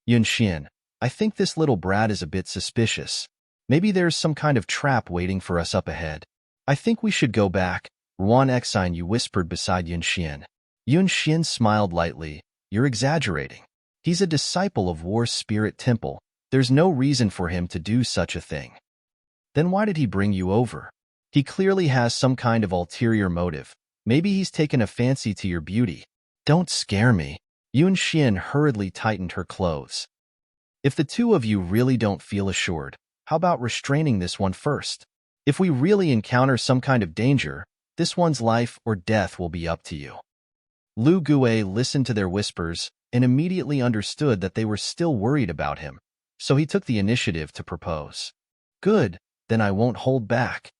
Yun Xian, I think this little brat is a bit suspicious. Maybe there's some kind of trap waiting for us up ahead. I think we should go back, Ruan Xianyu whispered beside Yun Xian. Yun Xian smiled lightly. You're exaggerating. He's a disciple of War Spirit Temple. There's no reason for him to do such a thing. Then why did he bring you over? He clearly has some kind of ulterior motive. Maybe he's taken a fancy to your beauty. Don't scare me. Yun Xian hurriedly tightened her clothes. If the two of you really don't feel assured, how about restraining this one first? If we really encounter some kind of danger, this one's life or death will be up to you. Lu Gue listened to their whispers and immediately understood that they were still worried about him, so he took the initiative to propose. Good, then I won't hold back.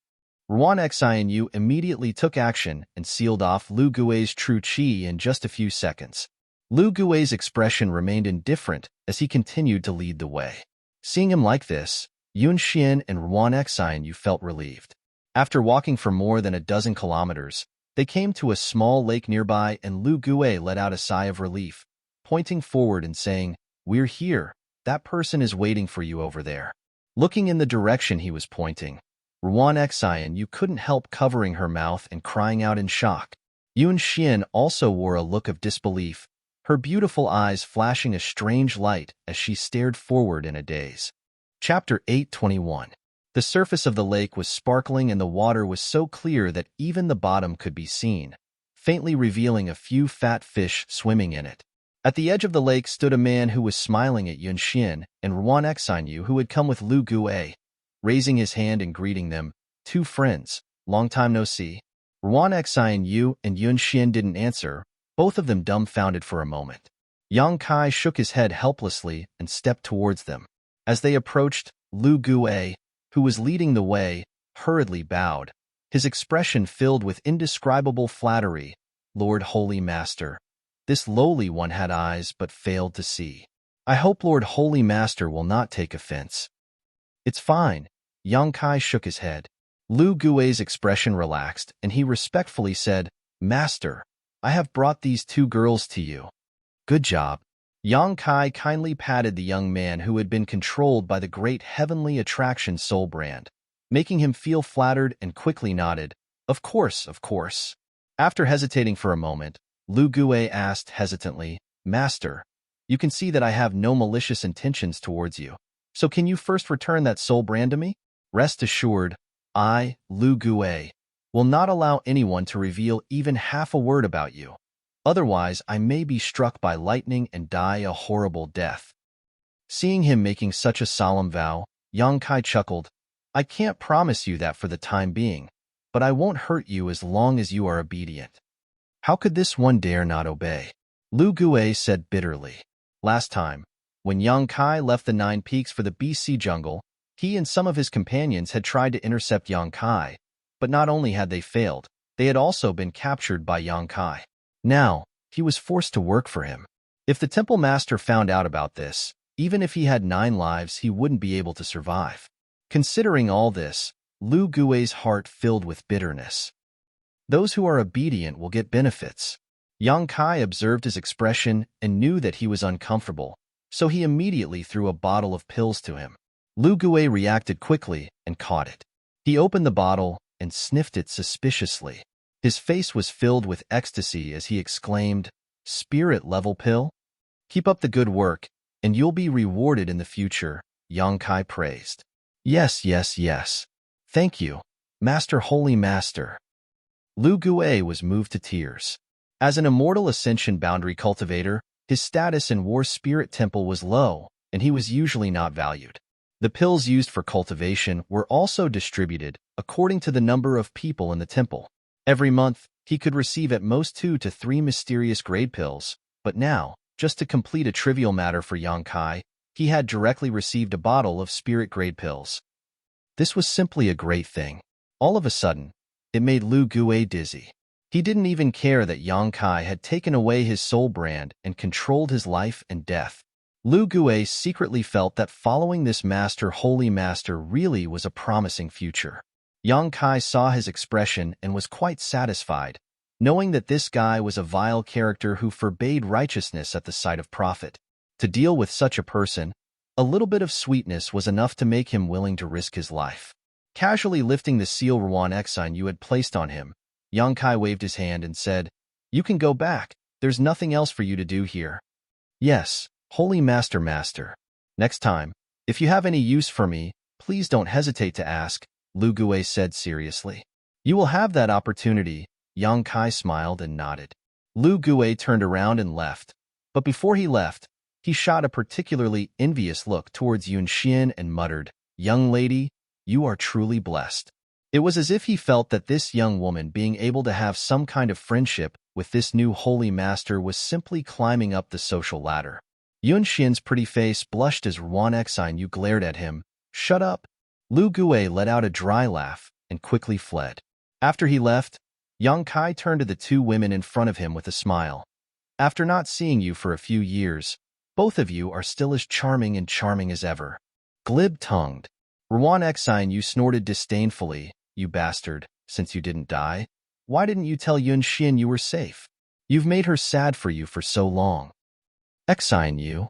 Ruan Xianyu immediately took action and sealed off Lu Gue's true qi in just a few seconds. Lu Gue's expression remained indifferent as he continued to lead the way. Seeing him like this, Yun Xian and Ruan Xianyu felt relieved. After walking for more than a dozen kilometers, they came to a small lake nearby and Lu Gue let out a sigh of relief, pointing forward and saying, we're here. That person is waiting for you over there. Looking in the direction he was pointing, Ruan Xianyu couldn't help covering her mouth and crying out in shock. Yun Xian also wore a look of disbelief, her beautiful eyes flashing a strange light as she stared forward in a daze. Chapter 8:21. The surface of the lake was sparkling and the water was so clear that even the bottom could be seen, faintly revealing a few fat fish swimming in it. At the edge of the lake stood a man who was smiling at Yun Xian and Ruan Xianyu, who had come with Lu Gue. Raising his hand and greeting them, two friends, long time no see. Ruan Xianyu and Yun Xian didn't answer, both of them dumbfounded for a moment. Yang Kai shook his head helplessly and stepped towards them. As they approached, Lu Gue, who was leading the way, hurriedly bowed, his expression filled with indescribable flattery. Lord Holy Master. This lowly one had eyes but failed to see. I hope Lord Holy Master will not take offense. It's fine. Yang Kai shook his head. Lu Gue's expression relaxed, and he respectfully said, Master, I have brought these two girls to you. Good job. Yang Kai kindly patted the young man who had been controlled by the great heavenly attraction soul brand, making him feel flattered and quickly nodded, Of course, of course. After hesitating for a moment, Lu Gue asked hesitantly, Master, you can see that I have no malicious intentions towards you, so can you first return that soul brand to me? Rest assured, I, Lu Gue, will not allow anyone to reveal even half a word about you. Otherwise, I may be struck by lightning and die a horrible death. Seeing him making such a solemn vow, Yang Kai chuckled, I can't promise you that for the time being, but I won't hurt you as long as you are obedient. How could this one dare not obey? Lu Gue said bitterly. Last time, When Yang Kai left the Nine Peaks for the BC jungle, he and some of his companions had tried to intercept Yang Kai, but not only had they failed, they had also been captured by Yang Kai. Now, he was forced to work for him. If the temple master found out about this, even if he had 9 lives, he wouldn't be able to survive. Considering all this, Lu Gui's heart filled with bitterness. Those who are obedient will get benefits. Yang Kai observed his expression and knew that he was uncomfortable, so he immediately threw a bottle of pills to him. Lu Gui reacted quickly and caught it. He opened the bottle and sniffed it suspiciously. His face was filled with ecstasy as he exclaimed, "Spirit-level pill? Keep up the good work, and you'll be rewarded in the future," Yang Kai praised. "Yes, yes, yes. Thank you, Master Holy Master." Lu Gui was moved to tears. As an immortal ascension boundary cultivator, his status in War Spirit Temple was low, and he was usually not valued. The pills used for cultivation were also distributed according to the number of people in the temple. Every month, he could receive at most 2 to 3 mysterious grade pills, but now, just to complete a trivial matter for Yang Kai, he had directly received a bottle of spirit grade pills. This was simply a great thing. All of a sudden, it made Lu Gui dizzy. He didn't even care that Yang Kai had taken away his soul brand and controlled his life and death. Lu Gui secretly felt that following this holy master really was a promising future. Yang Kai saw his expression and was quite satisfied, knowing that this guy was a vile character who forbade righteousness at the sight of profit. To deal with such a person, a little bit of sweetness was enough to make him willing to risk his life. Casually lifting the seal Ruan Exine you had placed on him, Yang Kai waved his hand and said, "You can go back. There's nothing else for you to do here." "Yes, Holy Master. Next time, if you have any use for me, please don't hesitate to ask," Lu Gui said seriously. "You will have that opportunity," Yang Kai smiled and nodded. Lu Gui turned around and left, but before he left, he shot a particularly envious look towards Yun Xian and muttered, "Young lady, you are truly blessed." It was as if he felt that this young woman being able to have some kind of friendship with this new holy master was simply climbing up the social ladder. Yun Xian's pretty face blushed as Ruan Exine Yu glared at him. "Shut up." Lu Gui let out a dry laugh and quickly fled. After he left, Yang Kai turned to the 2 women in front of him with a smile. "After not seeing you for a few years, both of you are still as charming as ever." Glib-tongued. Ruan Exine Yu snorted disdainfully. "You bastard, since you didn't die, why didn't you tell Yun Xian you were safe? You've made her sad for you for so long." "Exine Yu,"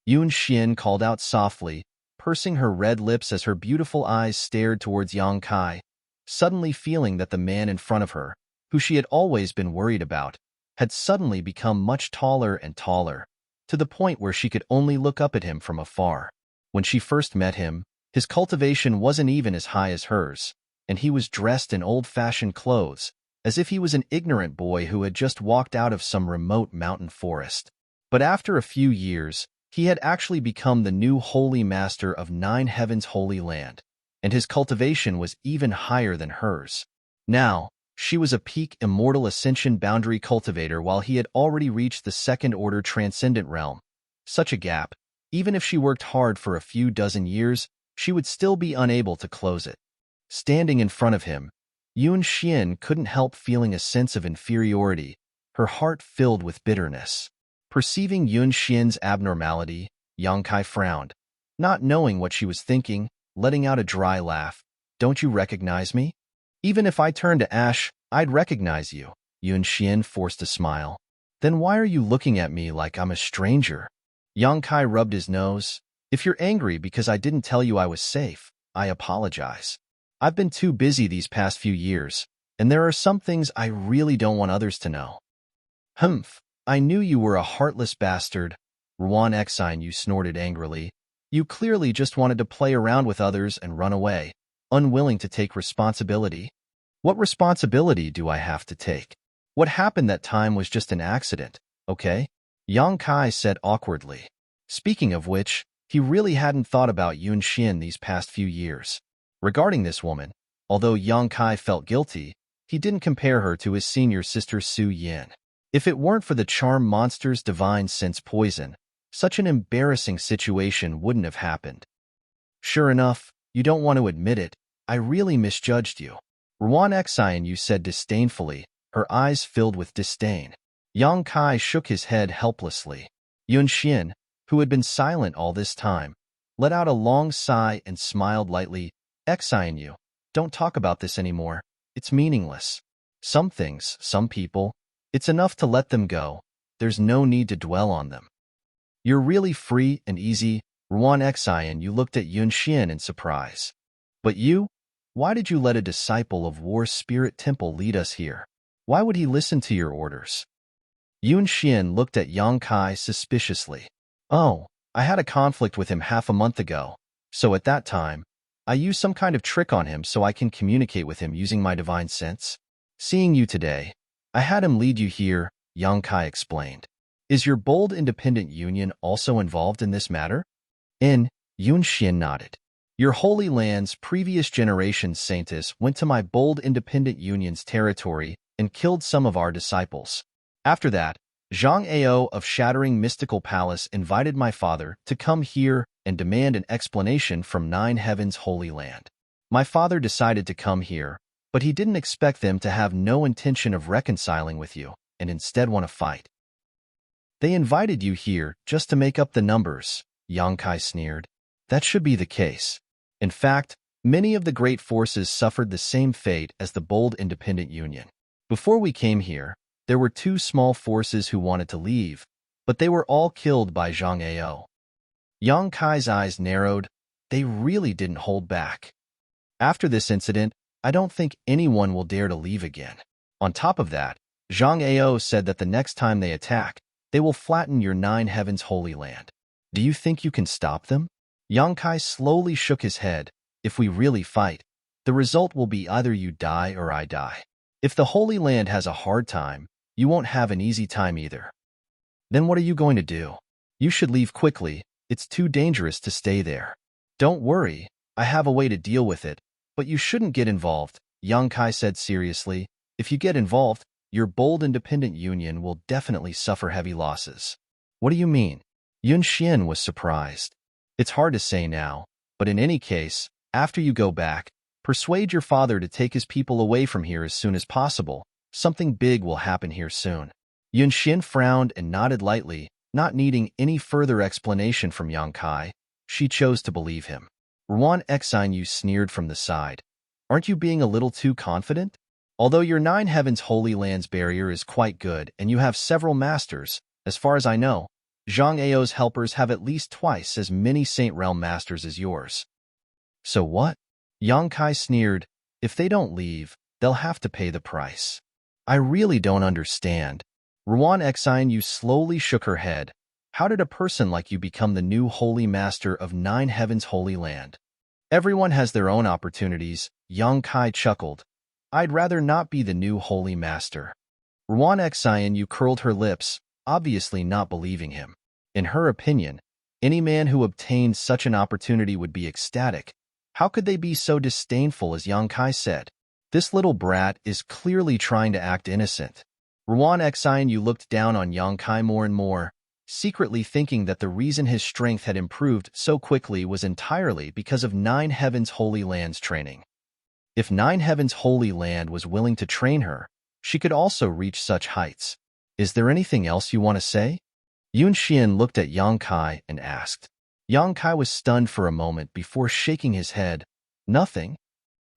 Yun Xian called out softly, pursing her red lips as her beautiful eyes stared towards Yang Kai, suddenly feeling that the man in front of her, who she had always been worried about, had suddenly become much taller and taller, to the point where she could only look up at him from afar. When she first met him, his cultivation wasn't even as high as hers, and he was dressed in old-fashioned clothes, as if he was an ignorant boy who had just walked out of some remote mountain forest. But after a few years, he had actually become the new holy master of 9 heavens holy land, and his cultivation was even higher than hers. Now, she was a peak immortal ascension boundary cultivator while he had already reached the second-order transcendent realm. Such a gap, even if she worked hard for a few dozen years, she would still be unable to close it. Standing in front of him, Yun Xian couldn't help feeling a sense of inferiority, her heart filled with bitterness. Perceiving Yun Xian's abnormality, Yang Kai frowned, not knowing what she was thinking, letting out a dry laugh. "Don't you recognize me? Even if I turned to ash, I'd recognize you." Yun Xian forced a smile. "Then why are you looking at me like I'm a stranger?" Yang Kai rubbed his nose. "If you're angry because I didn't tell you I was safe, I apologize. I've been too busy these past few years, and there are some things I really don't want others to know." "Humph. I knew you were a heartless bastard," Ruan Exine Yu snorted angrily. "You clearly just wanted to play around with others and run away, unwilling to take responsibility." "What responsibility do I have to take? What happened that time was just an accident, okay?" Yang Kai said awkwardly. Speaking of which, he really hadn't thought about Yun Xian these past few years. Regarding this woman, although Yang Kai felt guilty, he didn't compare her to his senior sister Su Yin. If it weren't for the charm monster's divine sense poison, such an embarrassing situation wouldn't have happened. Sure enough, you don't want to admit it, I really misjudged you. Ruan Xianyu said disdainfully, her eyes filled with disdain. Yang Kai shook his head helplessly. Yun Xian, who had been silent all this time, let out a long sigh and smiled lightly. Xianyu, don't talk about this anymore. It's meaningless. Some things, some people, it's enough to let them go. There's no need to dwell on them. You're really free and easy. Ruan Xianyu looked at Yun Xian in surprise. But you? Why did you let a disciple of War Spirit Temple lead us here? Why would he listen to your orders? Yun Xian looked at Yang Kai suspiciously. Oh, I had a conflict with him half a month ago, so at that time, I used some kind of trick on him so I can communicate with him using my divine sense. Seeing you today, I had him lead you here, Yang Kai explained. Is your bold independent union also involved in this matter? Yun Xian nodded. Your Holy Land's previous generation saintess went to my bold independent union's territory and killed some of our disciples. After that, Zhang Ao of Shattering Mystical Palace invited my father to come here and demand an explanation from Nine Heavens' Holy Land. My father decided to come here, but he didn't expect them to have no intention of reconciling with you and instead want to fight. They invited you here just to make up the numbers, Yang Kai sneered. That should be the case. In fact, many of the great forces suffered the same fate as the bold independent union. Before we came here, there were two small forces who wanted to leave, but they were all killed by Zhang Ao. Yang Kai's eyes narrowed. They really didn't hold back. After this incident, I don't think anyone will dare to leave again. On top of that, Zhang Ao said that the next time they attack, they will flatten your Nine Heavens Holy Land. Do you think you can stop them? Yang Kai slowly shook his head. If we really fight, the result will be either you die or I die. If the Holy Land has a hard time, you won't have an easy time either. Then what are you going to do? You should leave quickly. It's too dangerous to stay there. Don't worry, I have a way to deal with it, but you shouldn't get involved, Yang Kai said seriously. If you get involved, your bold independent union will definitely suffer heavy losses. What do you mean? Yun Xian was surprised. It's hard to say now, but in any case, after you go back, persuade your father to take his people away from here as soon as possible. Something big will happen here soon. Yun Xian frowned and nodded lightly, not needing any further explanation from Yang Kai. She chose to believe him. Ruan Xianyu sneered from the side. Aren't you being a little too confident? Although your Nine Heavens Holy Land's barrier is quite good and you have several masters, as far as I know, Zhang Ao's helpers have at least twice as many Saint Realm masters as yours. So what? Yang Kai sneered. If they don't leave, they'll have to pay the price. I really don't understand. Ruan Xianyu slowly shook her head. How did a person like you become the new Holy Master of Nine Heavens Holy Land? Everyone has their own opportunities, Yang Kai chuckled. I'd rather not be the new Holy Master. Ruan Xianyu curled her lips, obviously not believing him. In her opinion, any man who obtained such an opportunity would be ecstatic. How could they be so disdainful as Yang Kai said? This little brat is clearly trying to act innocent. Ruan Xianyu looked down on Yang Kai more and more, secretly thinking that the reason his strength had improved so quickly was entirely because of Nine Heavens Holy Land's training. If Nine Heavens Holy Land was willing to train her, she could also reach such heights. Is there anything else you want to say? Yun Xian looked at Yang Kai and asked. Yang Kai was stunned for a moment before shaking his head. Nothing.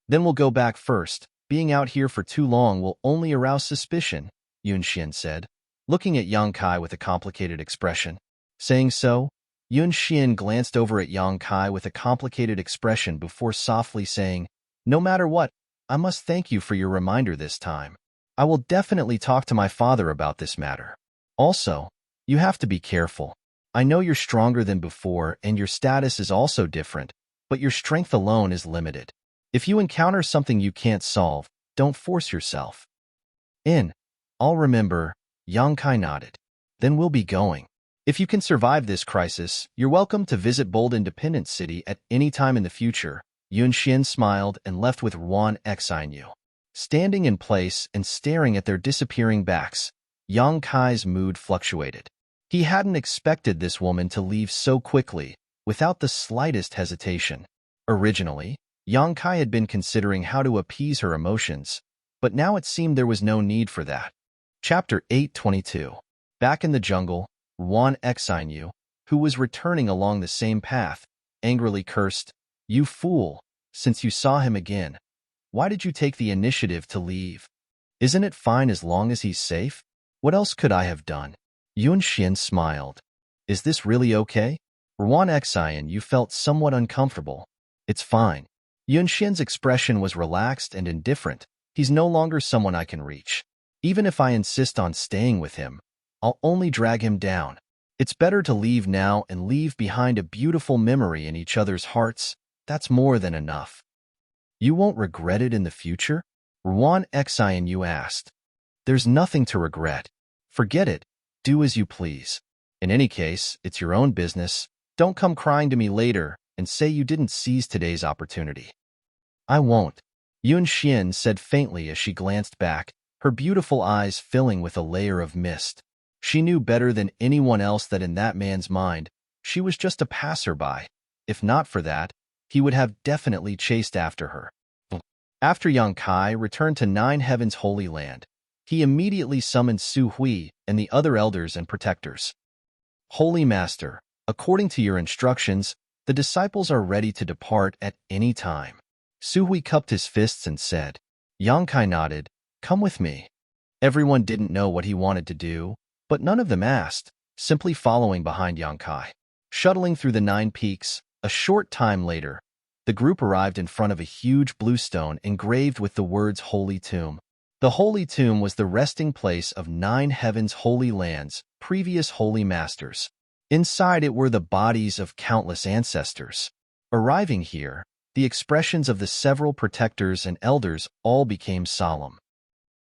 Then we'll go back first. Being out here for too long will only arouse suspicion, Yun Xian said, looking at Yang Kai with a complicated expression. Saying so, Yun Xian glanced over at Yang Kai with a complicated expression before softly saying, No matter what, I must thank you for your reminder this time. I will definitely talk to my father about this matter. Also, you have to be careful. I know you're stronger than before and your status is also different, but your strength alone is limited. If you encounter something you can't solve, don't force yourself. I'll remember, Yang Kai nodded. Then we'll be going. If you can survive this crisis, you're welcome to visit Bold Independence City at any time in the future. Yun Xian smiled and left with Ruan Xianyu. Standing in place and staring at their disappearing backs, Yang Kai's mood fluctuated. He hadn't expected this woman to leave so quickly, without the slightest hesitation. Originally, Yang Kai had been considering how to appease her emotions, but now it seemed there was no need for that. Chapter 822. Back in the jungle, Ruan Xinyu, who was returning along the same path, angrily cursed, "You fool! Since you saw him again, why did you take the initiative to leave? Isn't it fine as long as he's safe? What else could I have done?" Yun Xian smiled. "Is this really okay?" Ruan Xinyu felt somewhat uncomfortable. "It's fine." Yun Xian's expression was relaxed and indifferent. "He's no longer someone I can reach. Even if I insist on staying with him, I'll only drag him down. It's better to leave now and leave behind a beautiful memory in each other's hearts. That's more than enough." "You won't regret it in the future?" Ruan Xinyu asked. "There's nothing to regret. Forget it. Do as you please. In any case, it's your own business. Don't come crying to me later and say you didn't seize today's opportunity." "I won't," Yun Xian said faintly as she glanced back, her beautiful eyes filling with a layer of mist. She knew better than anyone else that in that man's mind, she was just a passerby. If not for that, he would have definitely chased after her. After Yang Kai returned to Nine Heaven's Holy Land, he immediately summoned Su Hui and the other elders and protectors. "Holy Master, according to your instructions, the disciples are ready to depart at any time." Su Hui cupped his fists and said. Yang Kai nodded. "Come with me." Everyone didn't know what he wanted to do, but none of them asked, simply following behind Yang Kai. Shuttling through the 9 peaks, a short time later, the group arrived in front of a huge blue stone engraved with the words Holy Tomb. The Holy Tomb was the resting place of 9 Heaven's Holy Lands, previous Holy Masters. Inside it were the bodies of countless ancestors. Arriving here, the expressions of the several protectors and elders all became solemn.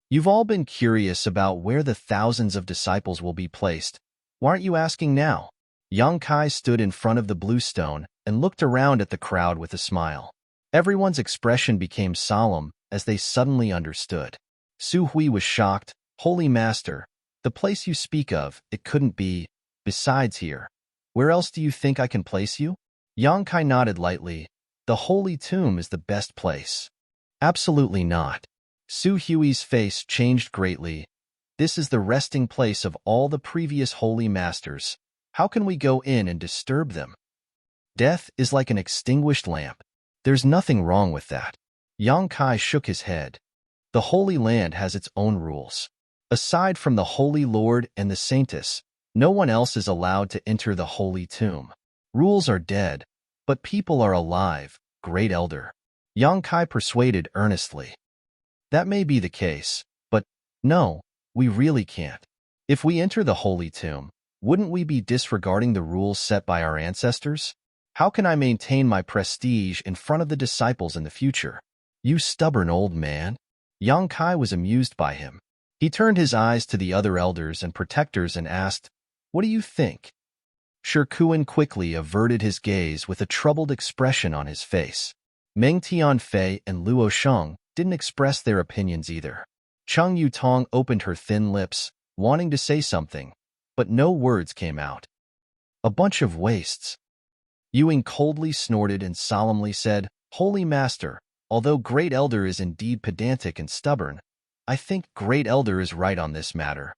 "You've all been curious about where the thousands of disciples will be placed. Why aren't you asking now?" Yang Kai stood in front of the blue stone and looked around at the crowd with a smile. Everyone's expression became solemn as they suddenly understood. Su Hui was shocked. "Holy Master, the place you speak of, it couldn't be. Besides here, where else do you think I can place you?" Yang Kai nodded lightly. "The Holy Tomb is the best place." "Absolutely not." Su Hui's face changed greatly. "This is the resting place of all the previous Holy Masters. How can we go in and disturb them? Death is like an extinguished lamp. There's nothing wrong with that." Yang Kai shook his head. "The Holy Land has its own rules. Aside from the Holy Lord and the Saintess, no one else is allowed to enter the Holy Tomb. Rules are dead, but people are alive, Great Elder." Yang Kai persuaded earnestly. "That may be the case, but no, we really can't. If we enter the Holy Tomb, wouldn't we be disregarding the rules set by our ancestors? How can I maintain my prestige in front of the disciples in the future?" "You stubborn old man." Yang Kai was amused by him. He turned his eyes to the other elders and protectors and asked, "What do you think?" Shi Kuan quickly averted his gaze with a troubled expression on his face. Meng Tianfei and Luo Sheng didn't express their opinions either. Cheng Yutong opened her thin lips, wanting to say something, but no words came out. "A bunch of wastes." Ewing coldly snorted and solemnly said, "Holy Master, although Great Elder is indeed pedantic and stubborn, I think Great Elder is right on this matter."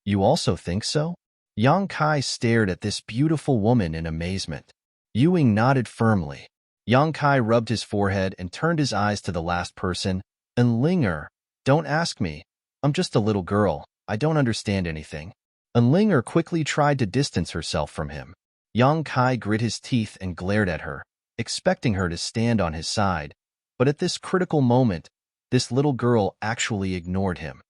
"You also think so?" Yang Kai stared at this beautiful woman in amazement. Ewing nodded firmly. Yang Kai rubbed his forehead and turned his eyes to the last person. "Enlinger, don't ask me. I'm just a little girl. I don't understand anything." Enlinger quickly tried to distance herself from him. Yang Kai grit his teeth and glared at her, expecting her to stand on his side. But at this critical moment, this little girl actually ignored him.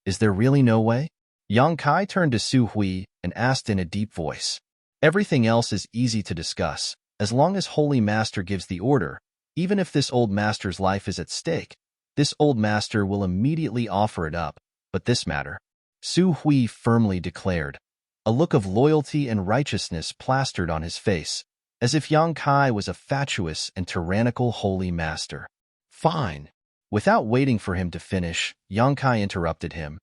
"Is there really no way?" Yang Kai turned to Su Hui and asked in a deep voice. "Everything else is easy to discuss, as long as Holy Master gives the order. Even if this old master's life is at stake, this old master will immediately offer it up. But this matter," Su Hui firmly declared. A look of loyalty and righteousness plastered on his face, as if Yang Kai was a fatuous and tyrannical Holy Master. "Fine." Without waiting for him to finish, Yang Kai interrupted him.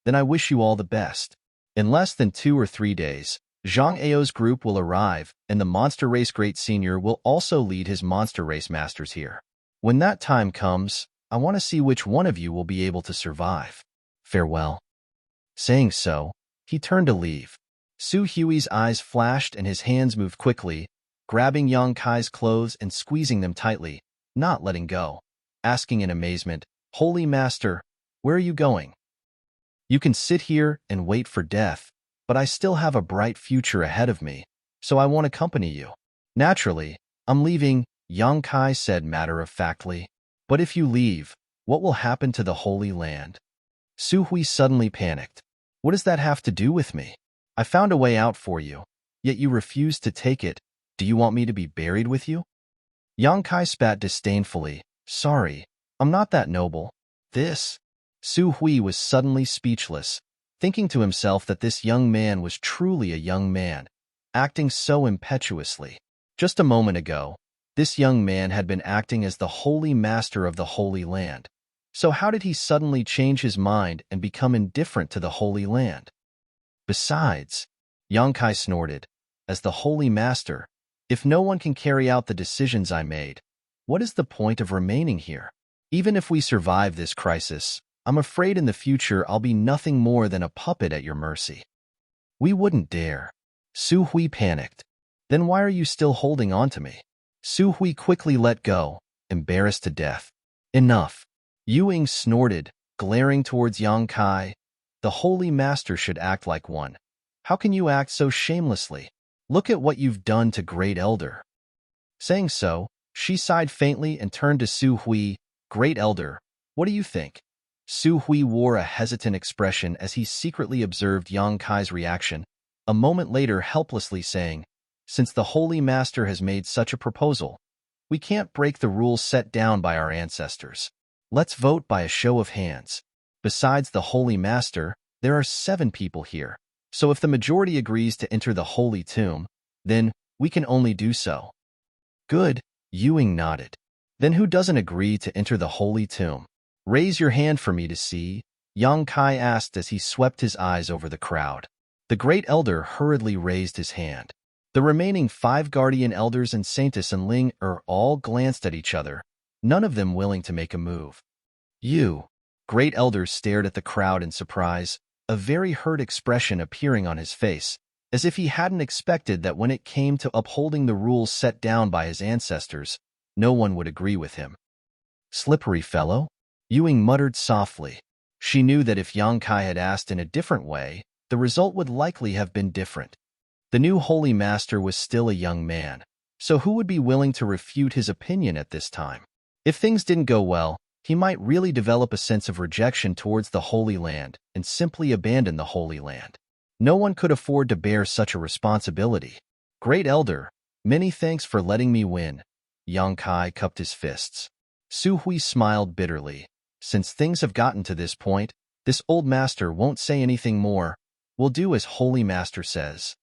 "Then I wish you all the best." In less than 2 or 3 days, Zhang Ao's group will arrive, and the Monster Race Great Senior will also lead his Monster Race Masters here. When that time comes, I want to see which one of you will be able to survive. Farewell. Saying so, he turned to leave. Su Hui's eyes flashed and his hands moved quickly, grabbing Yang Kai's clothes and squeezing them tightly, not letting go, asking in amazement, "Holy Master, where are you going?" "You can sit here and wait for death, but I still have a bright future ahead of me, so I won't accompany you." "Naturally, I'm leaving," Yang Kai said matter-of-factly. "But if you leave, what will happen to the Holy Land?" Su Hui suddenly panicked. "What does that have to do with me? I found a way out for you, yet you refused to take it. Do you want me to be buried with you?" Yang Kai spat disdainfully. "Sorry, I'm not that noble." This. Su Hui was suddenly speechless, thinking to himself that this young man was truly a young man, acting so impetuously. Just a moment ago, this young man had been acting as the Holy Master of the Holy Land. So how did he suddenly change his mind and become indifferent to the Holy Land? Besides, Yang Kai snorted, "As the Holy Master, if no one can carry out the decisions I made, what is the point of remaining here? Even if we survive this crisis, I'm afraid in the future I'll be nothing more than a puppet at your mercy." "We wouldn't dare." Su Hui panicked. "Then why are you still holding on to me?" Su Hui quickly let go, embarrassed to death. "Enough." Yu Ying snorted, glaring towards Yang Kai. "The Holy Master should act like one. How can you act so shamelessly? Look at what you've done to Great Elder." Saying so, she sighed faintly and turned to Su Hui. "Great Elder, what do you think?" Su Hui wore a hesitant expression as he secretly observed Yang Kai's reaction, a moment later helplessly saying, "Since the Holy Master has made such a proposal, we can't break the rules set down by our ancestors. Let's vote by a show of hands. Besides the Holy Master, there are 7 people here, so if the majority agrees to enter the Holy Tomb, then we can only do so." "Good," Yu Ying nodded. "Then who doesn't agree to enter the Holy Tomb? Raise your hand for me to see," Yang Kai asked as he swept his eyes over the crowd. The Great Elder hurriedly raised his hand. The remaining 5 Guardian Elders and Saintess and Ling all glanced at each other, none of them willing to make a move. "You." Great Elder stared at the crowd in surprise, a very hurt expression appearing on his face, as if he hadn't expected that when it came to upholding the rules set down by his ancestors, no one would agree with him. "Slippery fellow?" Yu Ying muttered softly. She knew that if Yang Kai had asked in a different way, the result would likely have been different. The new Holy Master was still a young man, so who would be willing to refute his opinion at this time? If things didn't go well, he might really develop a sense of rejection towards the Holy Land and simply abandon the Holy Land. No one could afford to bear such a responsibility. "Great Elder, many thanks for letting me win." Yang Kai cupped his fists. Su Hui smiled bitterly. "Since things have gotten to this point, this old master won't say anything more. We'll do as Holy Master says.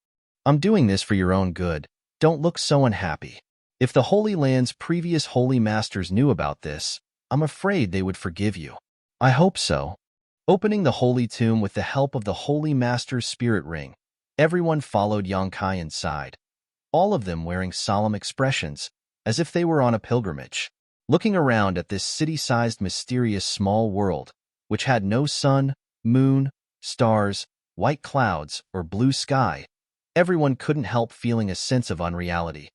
I'm doing this for your own good. Don't look so unhappy. If the Holy Land's previous Holy Masters knew about this, I'm afraid they would forgive you." "I hope so." Opening the Holy Tomb with the help of the Holy Master's spirit ring, everyone followed Yang Kai inside, all of them wearing solemn expressions, as if they were on a pilgrimage. Looking around at this city-sized mysterious small world, which had no sun, moon, stars, white clouds, or blue sky, everyone couldn't help feeling a sense of unreality.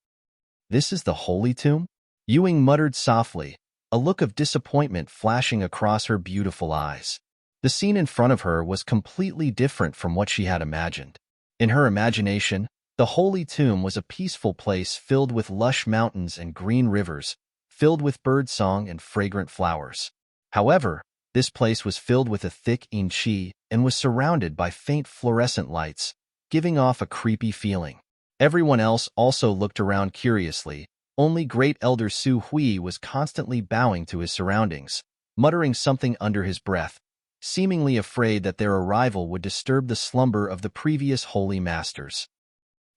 "This is the Holy Tomb?" Yu Ying muttered softly, a look of disappointment flashing across her beautiful eyes. The scene in front of her was completely different from what she had imagined. In her imagination, the Holy Tomb was a peaceful place filled with lush mountains and green rivers, filled with birdsong and fragrant flowers. However, this place was filled with a thick qi and was surrounded by faint fluorescent lights, giving off a creepy feeling. Everyone else also looked around curiously. Only Great Elder Su Hui was constantly bowing to his surroundings, muttering something under his breath, seemingly afraid that their arrival would disturb the slumber of the previous Holy Masters.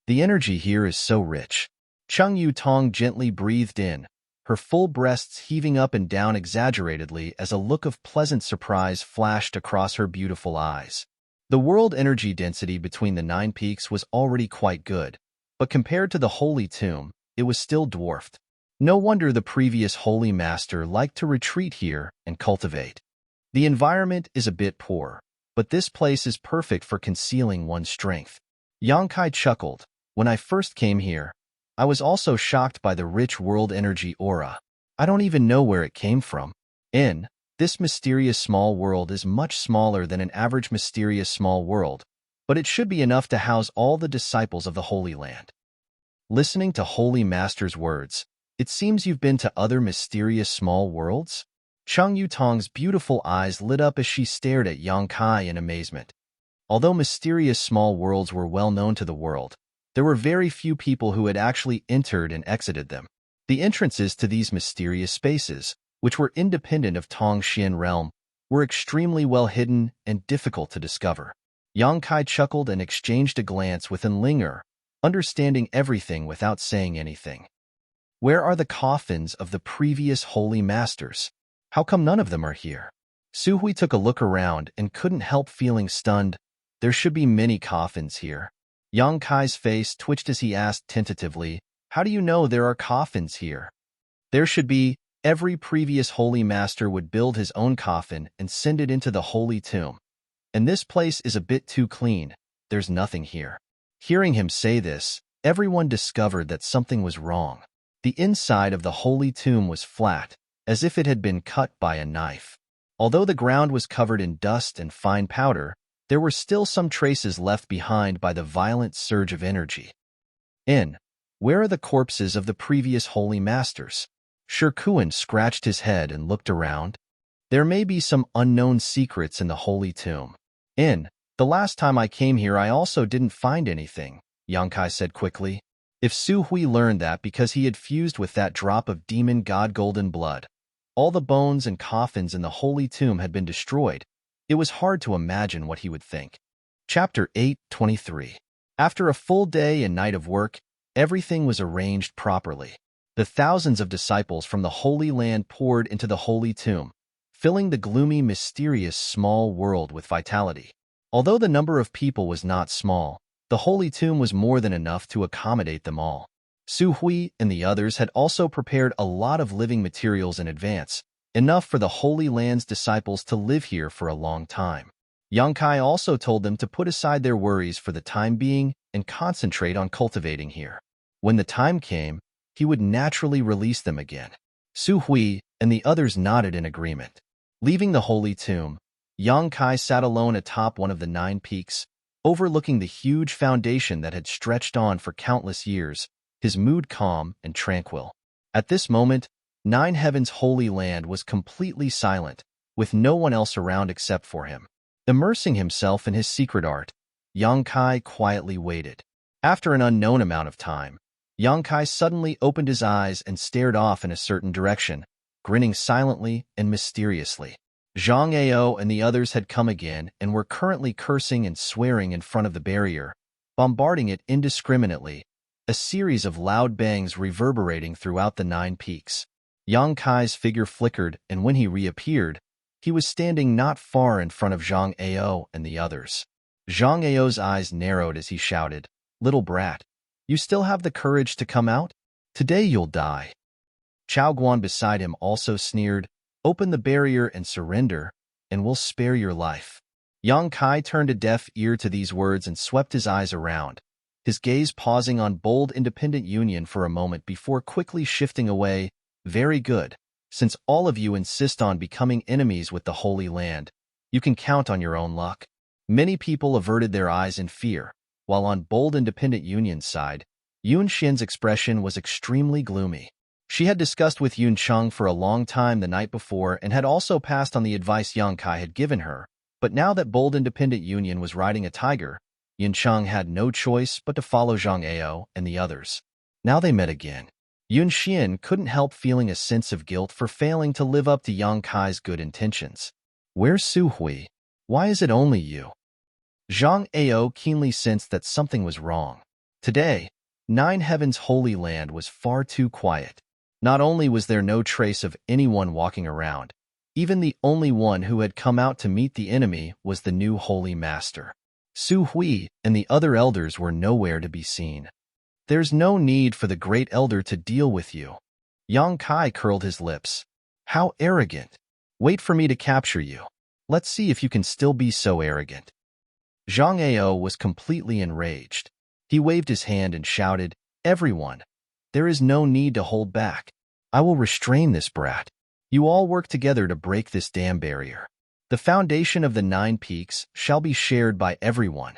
"The energy here is so rich." Chung Yu Tong gently breathed in, her full breasts heaving up and down exaggeratedly as a look of pleasant surprise flashed across her beautiful eyes. The world energy density between the 9 peaks was already quite good, but compared to the Holy Tomb, it was still dwarfed. No wonder the previous Holy Master liked to retreat here and cultivate. The environment is a bit poor, but this place is perfect for concealing one's strength. Yang Kai chuckled. When I first came here, I was also shocked by the rich world energy aura. I don't even know where it came from. This mysterious small world is much smaller than an average mysterious small world, but it should be enough to house all the disciples of the Holy Land. Listening to Holy Master's words, it seems you've been to other mysterious small worlds? Cheng Yutong's beautiful eyes lit up as she stared at Yang Kai in amazement. Although mysterious small worlds were well known to the world, there were very few people who had actually entered and exited them. The entrances to these mysterious spaces, which were independent of Tongxian realm, were extremely well hidden and difficult to discover. Yang Kai chuckled and exchanged a glance with Enlinger, understanding everything without saying anything. Where are the coffins of the previous Holy Masters? How come none of them are here? Su Hui took a look around and couldn't help feeling stunned. There should be many coffins here. Yang Kai's face twitched as he asked tentatively, "How do you know there are coffins here?" There should be. Every previous Holy Master would build his own coffin and send it into the Holy Tomb. And this place is a bit too clean. There's nothing here. Hearing him say this, everyone discovered that something was wrong. The inside of the Holy Tomb was flat, as if it had been cut by a knife. Although the ground was covered in dust and fine powder, there were still some traces left behind by the violent surge of energy. Where are the corpses of the previous Holy Masters? Shirkuan scratched his head and looked around. There may be some unknown secrets in the Holy Tomb. The last time I came here I also didn't find anything, Yang Kai said quickly. If Su Hui learned that because he had fused with that drop of demon god golden blood, all the bones and coffins in the Holy Tomb had been destroyed, it was hard to imagine what he would think. Chapter 8:23. After a full day and night of work, everything was arranged properly. The thousands of disciples from the Holy Land poured into the Holy Tomb, filling the gloomy, mysterious small world with vitality. Although the number of people was not small, the Holy Tomb was more than enough to accommodate them all. Su Hui and the others had also prepared a lot of living materials in advance, enough for the Holy Land's disciples to live here for a long time. Yang Kai also told them to put aside their worries for the time being and concentrate on cultivating here. When the time came, he would naturally release them again. Su Hui and the others nodded in agreement. Leaving the Holy Tomb, Yang Kai sat alone atop one of the 9 peaks, overlooking the huge foundation that had stretched on for countless years, his mood calm and tranquil. At this moment, 9 Heaven's Holy Land was completely silent, with no one else around except for him. Immersing himself in his secret art, Yang Kai quietly waited. After an unknown amount of time, Yang Kai suddenly opened his eyes and stared off in a certain direction, grinning silently and mysteriously. Zhang Ao and the others had come again and were currently cursing and swearing in front of the barrier, bombarding it indiscriminately, a series of loud bangs reverberating throughout the 9 peaks. Yang Kai's figure flickered, and when he reappeared, he was standing not far in front of Zhang Ao and the others. Zhang Ao's eyes narrowed as he shouted, "Little brat, you still have the courage to come out? Today you'll die." Chao Guan beside him also sneered, "Open the barrier and surrender, and we'll spare your life." Yang Kai turned a deaf ear to these words and swept his eyes around, his gaze pausing on bold independent union for a moment before quickly shifting away. "Very good. Since all of you insist on becoming enemies with the Holy Land, you can count on your own luck." Many people averted their eyes in fear, while on bold independent union's side, Yun Xin's expression was extremely gloomy. She had discussed with Yun Cheng for a long time the night before and had also passed on the advice Yang Kai had given her, but now that bold independent union was riding a tiger, Yun Cheng had no choice but to follow Zhang Ao and the others. Now they met again. Yun Xin couldn't help feeling a sense of guilt for failing to live up to Yang Kai's good intentions. "Where's Su Hui? Why is it only you?" Zhang Ao keenly sensed that something was wrong. Today, 9 Heaven's Holy Land was far too quiet. Not only was there no trace of anyone walking around, even the only one who had come out to meet the enemy was the new Holy Master. Su Hui and the other elders were nowhere to be seen. There's no need for the great elder to deal with you. Yang Kai curled his lips. How arrogant. Wait for me to capture you. Let's see if you can still be so arrogant. Zhang Ao was completely enraged. He waved his hand and shouted, Everyone, there is no need to hold back. I will restrain this brat. You all work together to break this dam barrier. The foundation of the 9 peaks shall be shared by everyone.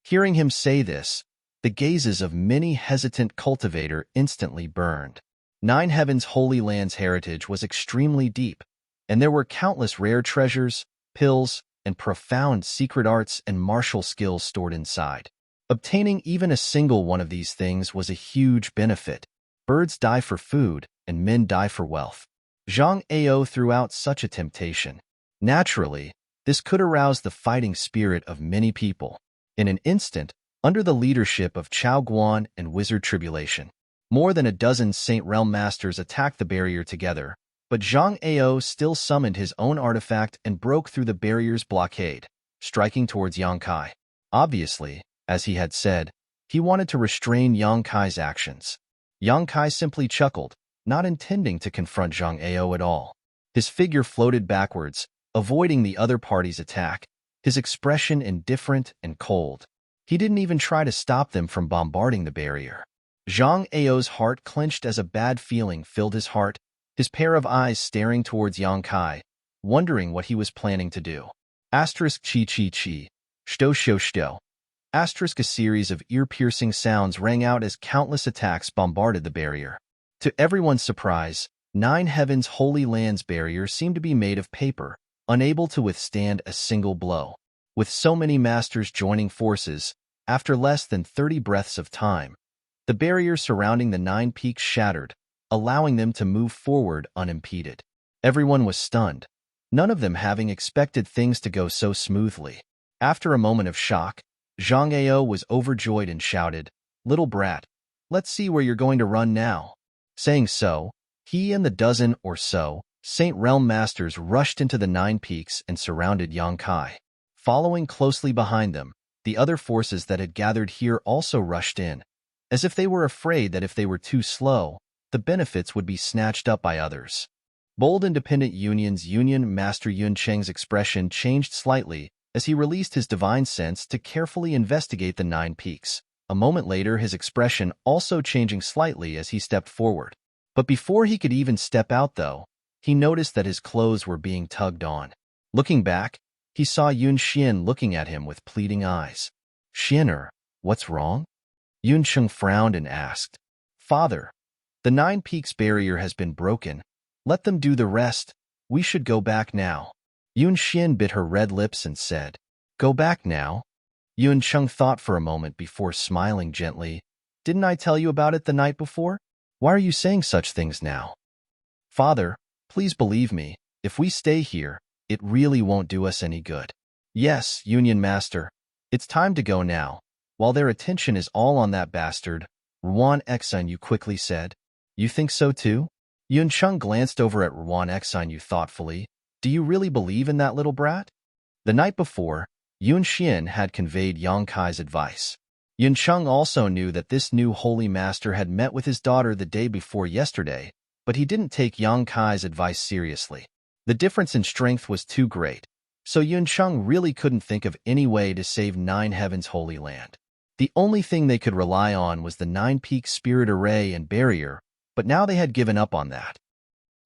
Hearing him say this, the gazes of many hesitant cultivator instantly burned. 9 Heavens Holy Land's heritage was extremely deep, and there were countless rare treasures, pills, and profound secret arts and martial skills stored inside. Obtaining even a single one of these things was a huge benefit. Birds die for food, and men die for wealth. Zhang Ao threw out such a temptation. Naturally, this could arouse the fighting spirit of many people. In an instant, under the leadership of Chao Guan and Wizard Tribulation, more than a dozen Saint Realm Masters attacked the barrier together, but Zhang Ao still summoned his own artifact and broke through the barrier's blockade, striking towards Yang Kai. Obviously, as he had said, he wanted to restrain Yang Kai's actions. Yang Kai simply chuckled, not intending to confront Zhang Ao at all. His figure floated backwards, avoiding the other party's attack, his expression indifferent and cold. He didn't even try to stop them from bombarding the barrier. Zhang Ao's heart clenched as a bad feeling filled his heart, his pair of eyes staring towards Yang Kai, wondering what he was planning to do. Asterisk chi chi chi, shto shto shto. Asterisk a series of ear-piercing sounds rang out as countless attacks bombarded the barrier. To everyone's surprise, 9 Heavens Holy Land's barrier seemed to be made of paper, unable to withstand a single blow. With so many masters joining forces, after less than 30 breaths of time, the barrier surrounding the 9 peaks shattered, allowing them to move forward unimpeded. Everyone was stunned, none of them having expected things to go so smoothly. After a moment of shock, Zhang Ao was overjoyed and shouted, Little brat, let's see where you're going to run now. Saying so, he and the dozen or so Saint Realm Masters rushed into the 9 peaks and surrounded Yang Kai. Following closely behind them, the other forces that had gathered here also rushed in, as if they were afraid that if they were too slow, the benefits would be snatched up by others. Bold Independent Union's Union Master Yun Cheng's expression changed slightly as he released his divine sense to carefully investigate the 9 peaks. A moment later, his expression also changing slightly as he stepped forward. But before he could even step out, though, he noticed that his clothes were being tugged on. Looking back, he saw Yun Xian looking at him with pleading eyes. Xianer, what's wrong? Yun Cheng frowned and asked. Father, the 9 peaks barrier has been broken. Let them do the rest. We should go back now. Yun Xian bit her red lips and said, Go back now? Yun Cheng thought for a moment before smiling gently. Didn't I tell you about it the night before? Why are you saying such things now? Father, please believe me, if we stay here, it really won't do us any good. Yes, Union Master, it's time to go now. While their attention is all on that bastard, Ruan Exine quickly said. You think so too? Yun Cheng glanced over at Ruan Exine thoughtfully. Do you really believe in that little brat? The night before, Yun Xian had conveyed Yang Kai's advice. Yun Cheng also knew that this new holy master had met with his daughter the day before yesterday, but he didn't take Yang Kai's advice seriously. The difference in strength was too great, so Yun Cheng really couldn't think of any way to save 9 Heavens Holy Land. The only thing they could rely on was the 9 Peaks Spirit Array and Barrier, but now they had given up on that.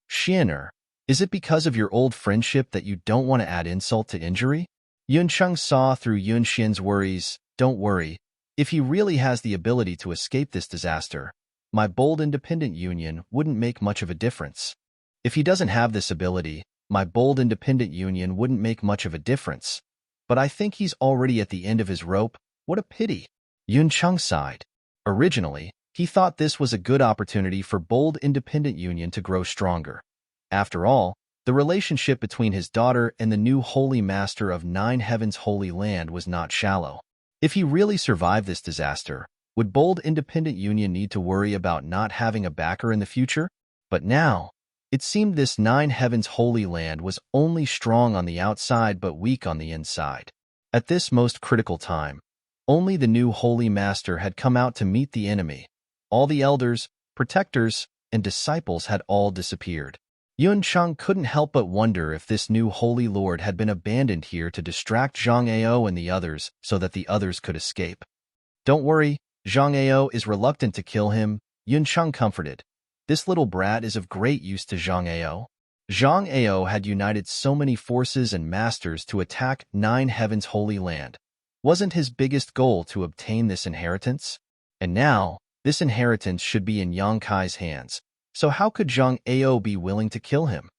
Xianer, is it because of your old friendship that you don't want to add insult to injury? Yun Cheng saw through Yun Xian's worries. Don't worry. If he really has the ability to escape this disaster, my bold independent union wouldn't make much of a difference. If he doesn't have this ability, my bold independent union wouldn't make much of a difference. But I think he's already at the end of his rope. What a pity. Yun Cheng sighed. Originally, he thought this was a good opportunity for bold independent union to grow stronger. After all, the relationship between his daughter and the new holy master of 9 Heavens Holy Land was not shallow. If he really survived this disaster, would bold independent union need to worry about not having a backer in the future? But now, it seemed this 9 Heavens Holy Land was only strong on the outside but weak on the inside. At this most critical time, only the new Holy Master had come out to meet the enemy. All the elders, protectors, and disciples had all disappeared. Yun Cheng couldn't help but wonder if this new Holy Lord had been abandoned here to distract Zhang Ao and the others so that the others could escape. Don't worry, Zhang Ao is reluctant to kill him, Yun Cheng comforted. This little brat is of great use to Zhang Ao. Zhang Ao had united so many forces and masters to attack Nine Heavens' Holy Land. Wasn't his biggest goal to obtain this inheritance? And now, this inheritance should be in Yang Kai's hands. So how could Zhang Ao be willing to kill him?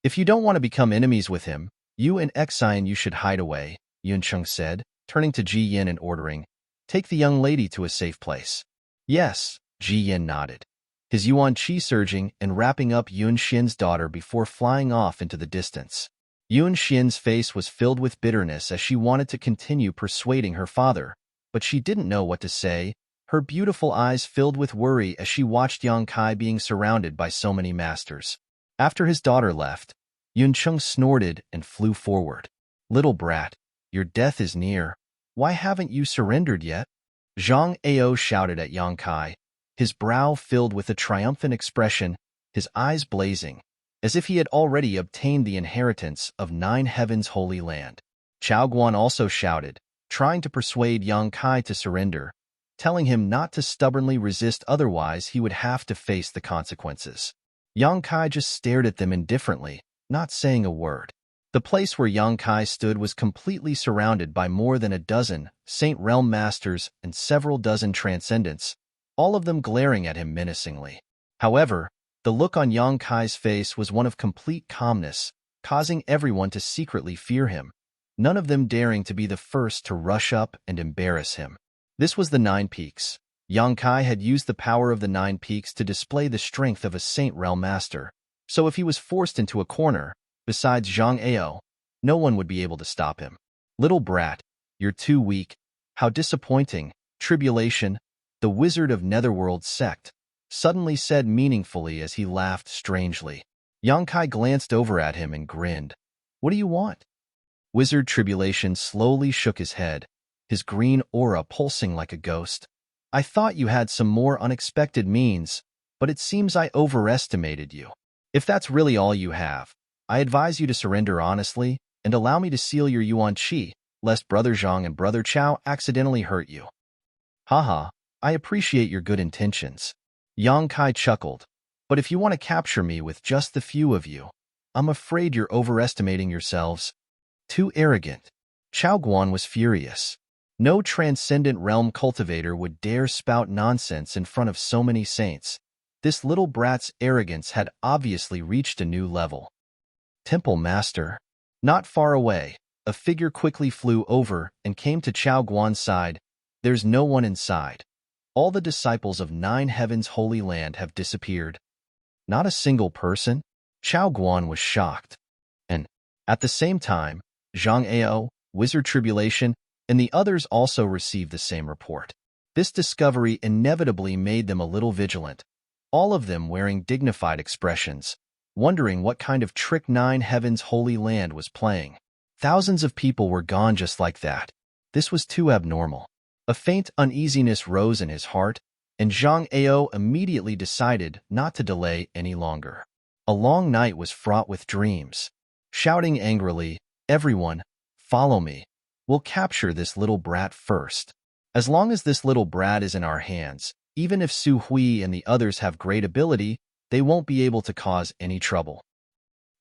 If you don't want to become enemies with him, you and Xian you should hide away, Yun Cheng said, turning to Ji Yin and ordering, take the young lady to a safe place. Yes, Ji Yin nodded, his yuan qi surging and wrapping up Yun Xin's daughter before flying off into the distance. Yun Xin's face was filled with bitterness as she wanted to continue persuading her father, but she didn't know what to say. Her beautiful eyes filled with worry as she watched Yang Kai being surrounded by so many masters. After his daughter left, Yun Cheng snorted and flew forward. Little brat, your death is near. Why haven't you surrendered yet? Zhang Ao shouted at Yang Kai, his brow filled with a triumphant expression, his eyes blazing, as if he had already obtained the inheritance of Nine Heavens' Holy Land. Chao Guan also shouted, trying to persuade Yang Kai to surrender, telling him not to stubbornly resist, otherwise he would have to face the consequences. Yang Kai just stared at them indifferently, not saying a word. The place where Yang Kai stood was completely surrounded by more than a dozen Saint Realm Masters and several dozen Transcendents, all of them glaring at him menacingly. However, the look on Yang Kai's face was one of complete calmness, causing everyone to secretly fear him, none of them daring to be the first to rush up and embarrass him. This was the Nine Peaks. Yang Kai had used the power of the Nine Peaks to display the strength of a Saint Realm Master, so if he was forced into a corner, besides Zhang Ao, no one would be able to stop him. Little brat, you're too weak. How disappointing. Tribulation, the wizard of Netherworld sect, suddenly said meaningfully as he laughed strangely. Yang Kai glanced over at him and grinned. What do you want? Wizard Tribulation slowly shook his head, his green aura pulsing like a ghost. I thought you had some more unexpected means, but it seems I overestimated you. If that's really all you have, I advise you to surrender honestly and allow me to seal your yuan qi, lest Brother Zhang and Brother Chao accidentally hurt you. Haha, I appreciate your good intentions. Yang Kai chuckled, but if you want to capture me with just the few of you, I'm afraid you're overestimating yourselves. Too arrogant. Chao Guan was furious. No transcendent realm cultivator would dare spout nonsense in front of so many saints. This little brat's arrogance had obviously reached a new level. Temple Master. Not far away, a figure quickly flew over and came to Chao Guan's side. There's no one inside. All the disciples of Nine Heavens' Holy Land have disappeared. Not a single person? Chao Guan was shocked. And, at the same time, Zhang Ao, Wizard Tribulation, and the others also received the same report. This discovery inevitably made them a little vigilant, all of them wearing dignified expressions, wondering what kind of trick Nine Heavens' Holy Land was playing. Thousands of people were gone just like that. This was too abnormal. A faint uneasiness rose in his heart, and Zhang Ao immediately decided not to delay any longer. A long night was fraught with dreams. Shouting angrily, "Everyone, follow me. We'll capture this little brat first. As long as this little brat is in our hands, even if Su Hui and the others have great ability, they won't be able to cause any trouble."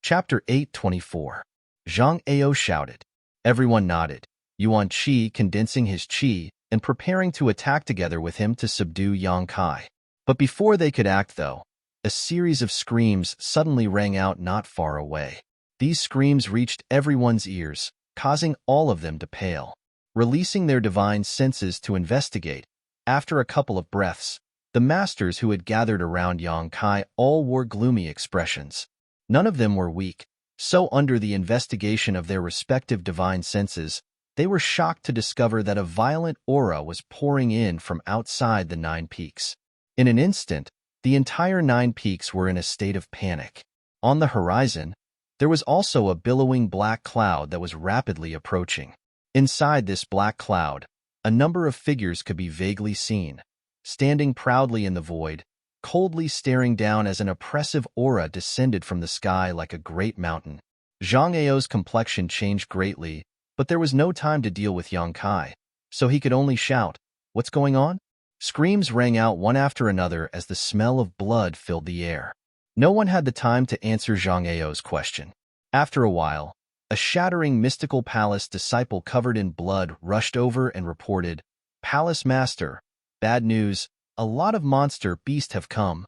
Chapter 824. Zhang Ao shouted. Everyone nodded, Yuan Qi condensing his qi and preparing to attack together with him to subdue Yang Kai. But before they could act, though, a series of screams suddenly rang out not far away. These screams reached everyone's ears, causing all of them to pale. Releasing their divine senses to investigate, after a couple of breaths, the masters who had gathered around Yang Kai all wore gloomy expressions. None of them were weak, so under the investigation of their respective divine senses, they were shocked to discover that a violent aura was pouring in from outside the Nine Peaks. In an instant, the entire Nine Peaks were in a state of panic. On the horizon, there was also a billowing black cloud that was rapidly approaching. Inside this black cloud, a number of figures could be vaguely seen, standing proudly in the void, coldly staring down as an oppressive aura descended from the sky like a great mountain. Zhang Ao's complexion changed greatly, but there was no time to deal with Yang Kai, so he could only shout, "What's going on?" Screams rang out one after another as the smell of blood filled the air. No one had the time to answer Zhang Ao's question. After a while, a shattering mystical palace disciple covered in blood rushed over and reported, "Palace Master, bad news, a lot of monster beasts have come."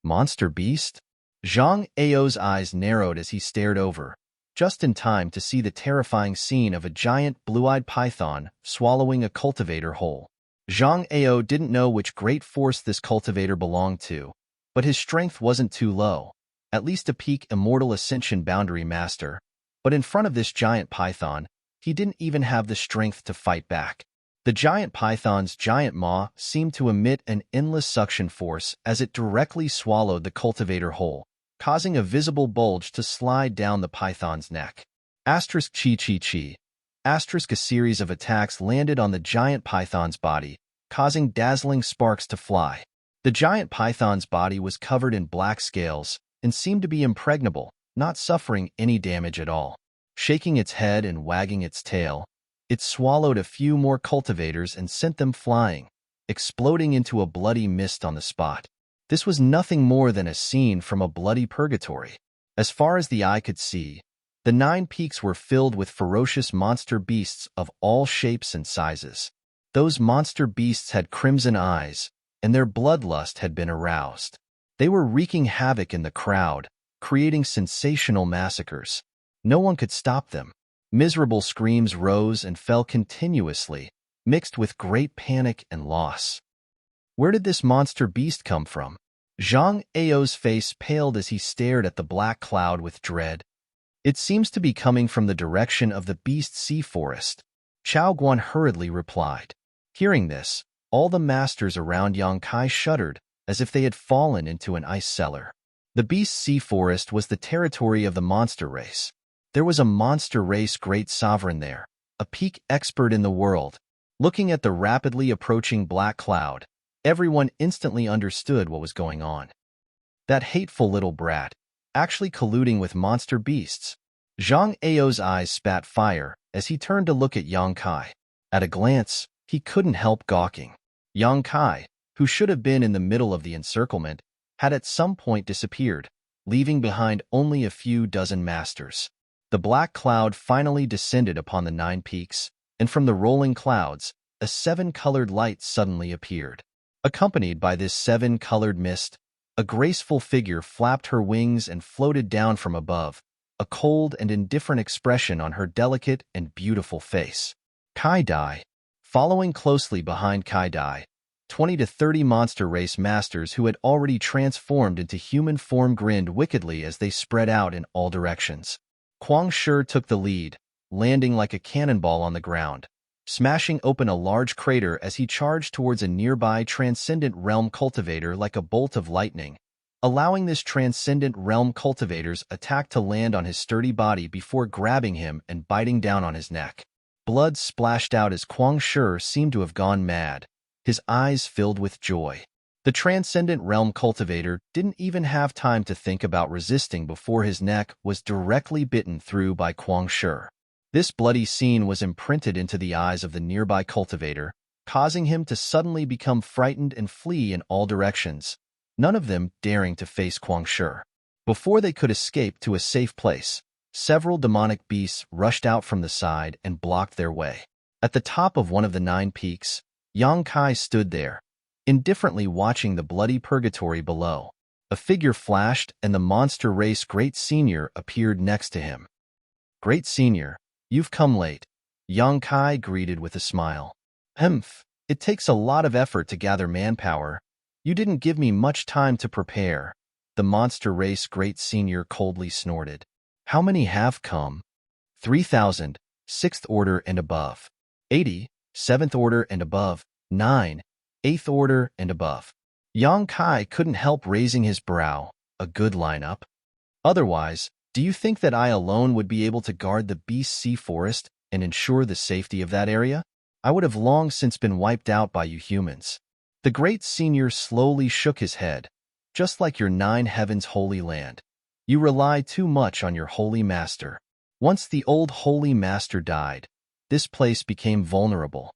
Monster beast? Zhang Ao's eyes narrowed as he stared over, just in time to see the terrifying scene of a giant blue-eyed python swallowing a cultivator whole. Zhang Ao didn't know which great force this cultivator belonged to, but his strength wasn't too low, at least a peak immortal ascension boundary master. But in front of this giant python, he didn't even have the strength to fight back. The giant python's giant maw seemed to emit an endless suction force as it directly swallowed the cultivator whole, causing a visible bulge to slide down the python's neck. Asterisk chi chi chi. Asterisk a series of attacks landed on the giant python's body, causing dazzling sparks to fly. The giant python's body was covered in black scales and seemed to be impregnable, not suffering any damage at all. Shaking its head and wagging its tail, it swallowed a few more cultivators and sent them flying, exploding into a bloody mist on the spot. This was nothing more than a scene from a bloody purgatory. As far as the eye could see, the 9 peaks were filled with ferocious monster beasts of all shapes and sizes. Those monster beasts had crimson eyes, and their bloodlust had been aroused. They were wreaking havoc in the crowd, creating sensational massacres. No one could stop them. Miserable screams rose and fell continuously, mixed with great panic and loss. Where did this monster beast come from? Zhang Ao's face paled as he stared at the black cloud with dread. "It seems to be coming from the direction of the beast sea forest," Chao Guan hurriedly replied. Hearing this, all the masters around Yang Kai shuddered, as if they had fallen into an ice cellar. The beast sea forest was the territory of the monster race. There was a monster race great sovereign there, a peak expert in the world. Looking at the rapidly approaching black cloud, everyone instantly understood what was going on. That hateful little brat, actually colluding with monster beasts. Zhang Ao's eyes spat fire as he turned to look at Yang Kai. At a glance, he couldn't help gawking. Yang Kai, who should have been in the middle of the encirclement, had at some point disappeared, leaving behind only a few dozen masters. The black cloud finally descended upon the 9 peaks, and from the rolling clouds, a 7-colored light suddenly appeared. Accompanied by this 7-colored mist, a graceful figure flapped her wings and floated down from above, a cold and indifferent expression on her delicate and beautiful face. Kai Dai. Following closely behind Kai Dai, 20 to 30 monster race masters who had already transformed into human form grinned wickedly as they spread out in all directions. Kuang Shi took the lead, landing like a cannonball on the ground, smashing open a large crater as he charged towards a nearby transcendent realm cultivator like a bolt of lightning, allowing this transcendent realm cultivator's attack to land on his sturdy body before grabbing him and biting down on his neck. Blood splashed out as Kuang Shi seemed to have gone mad, his eyes filled with joy. The transcendent realm cultivator didn't even have time to think about resisting before his neck was directly bitten through by Kuang Shi. This bloody scene was imprinted into the eyes of the nearby cultivator, causing him to suddenly become frightened and flee in all directions, none of them daring to face Kuang Shi. Before they could escape to a safe place, several demonic beasts rushed out from the side and blocked their way. At the top of one of the 9 peaks, Yang Kai stood there, indifferently watching the bloody purgatory below. A figure flashed and the monster race Great Senior appeared next to him. "Great Senior, you've come late," Yang Kai greeted with a smile. "Humph, it takes a lot of effort to gather manpower. You didn't give me much time to prepare," the monster race Great Senior coldly snorted. "How many have come?" 3,000, 6th order and above. 80, 7th order and above. 9, 8th order and above. Yang Kai couldn't help raising his brow. A good lineup. "Otherwise, do you think that I alone would be able to guard the beast sea forest?" and ensure the safety of that area, I would have long since been wiped out by you humans. The great senior slowly shook his head. Just like your 9 heavens holy land, you rely too much on your holy master. Once the old holy master died, this place became vulnerable.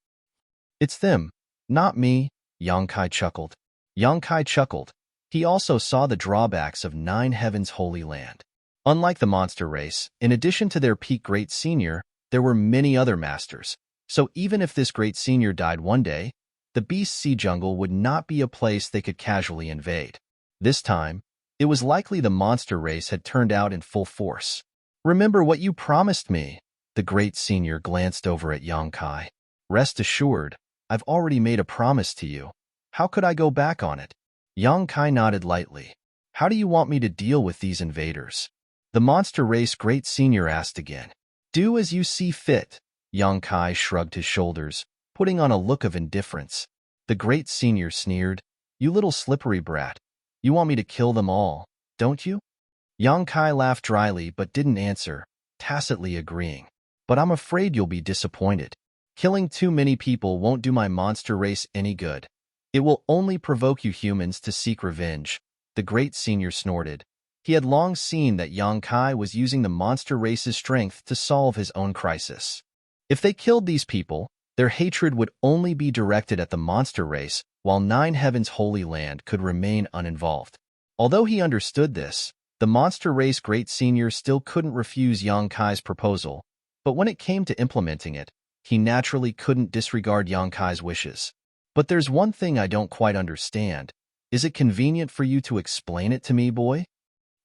It's them, not me, Yang Kai chuckled. Yang Kai chuckled. He also saw the drawbacks of 9 heavens holy land. Unlike the monster race, in addition to their peak great senior, there were many other masters. So even if this great senior died one day, the Beast Sea Jungle would not be a place they could casually invade. This time, it was likely the monster race had turned out in full force. Remember what you promised me. The great senior glanced over at Yang Kai. Rest assured, I've already made a promise to you. How could I go back on it? Yang Kai nodded lightly. How do you want me to deal with these invaders? The monster race great senior asked again. Do as you see fit. Yang Kai shrugged his shoulders, putting on a look of indifference. The great senior sneered. You little slippery brat. You want me to kill them all, don't you? Yang Kai laughed dryly but didn't answer, tacitly agreeing. But I'm afraid you'll be disappointed. Killing too many people won't do my monster race any good. It will only provoke you humans to seek revenge. The great senior snorted. He had long seen that Yang Kai was using the monster race's strength to solve his own crisis. If they killed these people, their hatred would only be directed at the monster race, while 9 heavens holy land could remain uninvolved. Although he understood this, the monster race great senior still couldn't refuse Yang Kai's proposal, but when it came to implementing it, he naturally couldn't disregard Yang Kai's wishes. But there's one thing I don't quite understand. Is it convenient for you to explain it to me, boy?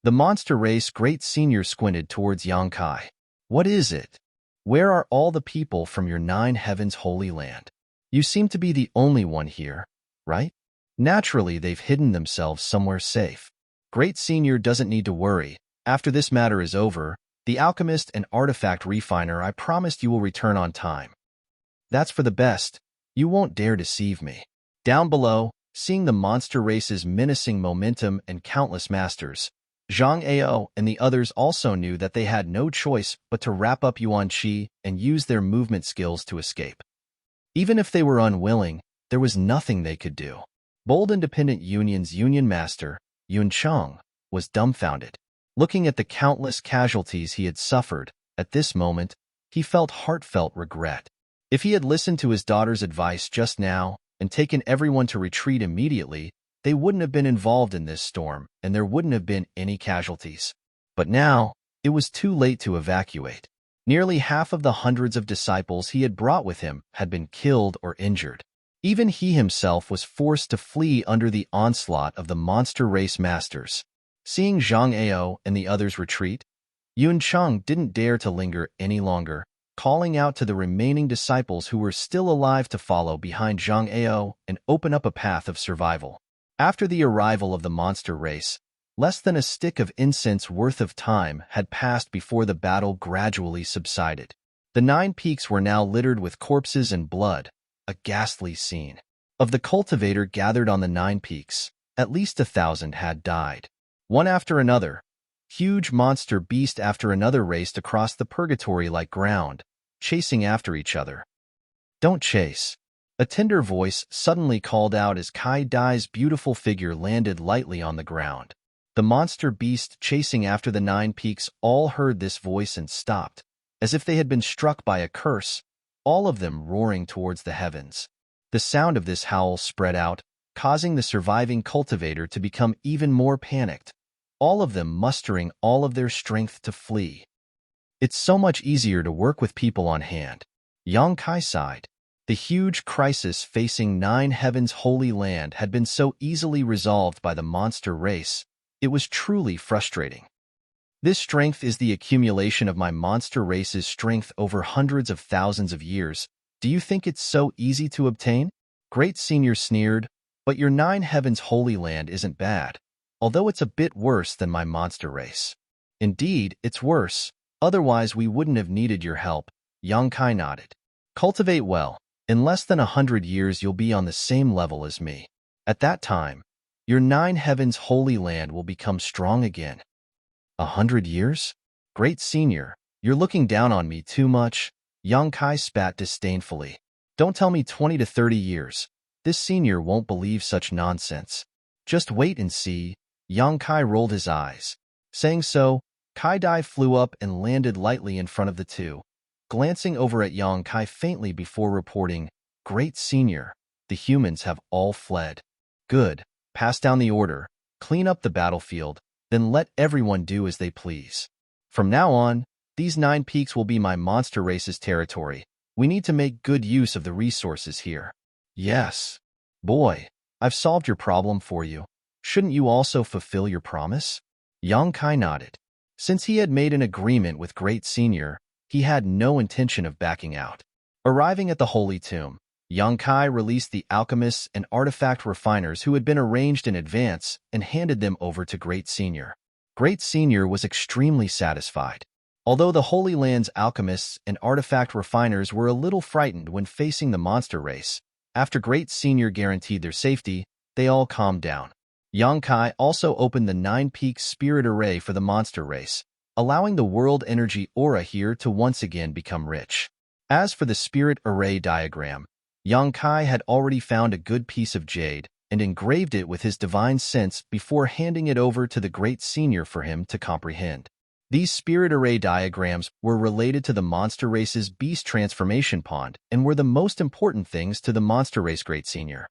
The monster race great senior squinted towards Yang Kai. What is it? Where are all the people from your 9 heavens holy land? You seem to be the only one here, right? Naturally, they've hidden themselves somewhere safe. Great senior doesn't need to worry. After this matter is over, the alchemist and artifact refiner I promised you will return on time. That's for the best. You won't dare deceive me. Down below, seeing the monster race's menacing momentum and countless masters, Zhang Ao and the others also knew that they had no choice but to wrap up Yuan Qi and use their movement skills to escape. Even if they were unwilling, there was nothing they could do. Bold Independent Union's Union Master, Yun Cheng, was dumbfounded. Looking at the countless casualties he had suffered, at this moment, he felt heartfelt regret. If he had listened to his daughter's advice just now and taken everyone to retreat immediately, they wouldn't have been involved in this storm, and there wouldn't have been any casualties. But now, it was too late to evacuate. Nearly half of the hundreds of disciples he had brought with him had been killed or injured. Even he himself was forced to flee under the onslaught of the monster race masters. Seeing Zhang Ao and the others retreat, Yun Cheng didn't dare to linger any longer, calling out to the remaining disciples who were still alive to follow behind Zhang Ao and open up a path of survival. After the arrival of the monster race, less than a stick of incense worth of time had passed before the battle gradually subsided. The 9 peaks were now littered with corpses and blood, a ghastly scene. Of the cultivator gathered on the 9 peaks, at least 1,000 had died. One after another, huge monster beast after another raced across the purgatory-like ground, chasing after each other. Don't chase. A tender voice suddenly called out as Kai Dai's beautiful figure landed lightly on the ground. The monster beast chasing after the 9 peaks all heard this voice and stopped, as if they had been struck by a curse, all of them roaring towards the heavens. The sound of this howl spread out, causing the surviving cultivator to become even more panicked, all of them mustering all of their strength to flee. It's so much easier to work with people on hand. Yang Kai sighed. The huge crisis facing 9 heavens holy land had been so easily resolved by the monster race. It was truly frustrating. This strength is the accumulation of my monster race's strength over hundreds of thousands of years. Do you think it's so easy to obtain? Great Senior sneered, but your 9 heavens holy land isn't bad, although it's a bit worse than my monster race. Indeed, it's worse. Otherwise, we wouldn't have needed your help. Yang Kai nodded. Cultivate well. In less than 100 years, you'll be on the same level as me. At that time, your 9 heavens holy land will become strong again. 100 years? Great Senior, you're looking down on me too much. Yang Kai spat disdainfully. Don't tell me 20 to 30 years. This senior won't believe such nonsense. Just wait and see. Yang Kai rolled his eyes. Saying so, Kai Dai flew up and landed lightly in front of the two, glancing over at Yang Kai faintly before reporting, Great Senior, the humans have all fled. Good. Pass down the order, clean up the battlefield, then let everyone do as they please. From now on, these 9 peaks will be my monster race's territory. We need to make good use of the resources here. Yes. Boy, I've solved your problem for you. Shouldn't you also fulfill your promise? Yang Kai nodded. Since he had made an agreement with Great Senior, he had no intention of backing out. Arriving at the Holy Tomb, Yang Kai released the alchemists and artifact refiners who had been arranged in advance and handed them over to Great Senior. Great Senior was extremely satisfied. Although the Holy Land's alchemists and artifact refiners were a little frightened when facing the monster race, after Great Senior guaranteed their safety, they all calmed down. Yang Kai also opened the 9-peak spirit array for the monster race, allowing the world energy aura here to once again become rich. As for the spirit array diagram, Yang Kai had already found a good piece of jade and engraved it with his divine sense before handing it over to the Great Senior for him to comprehend. These spirit array diagrams were related to the monster race's beast transformation pond and were the most important things to the monster race Great Senior.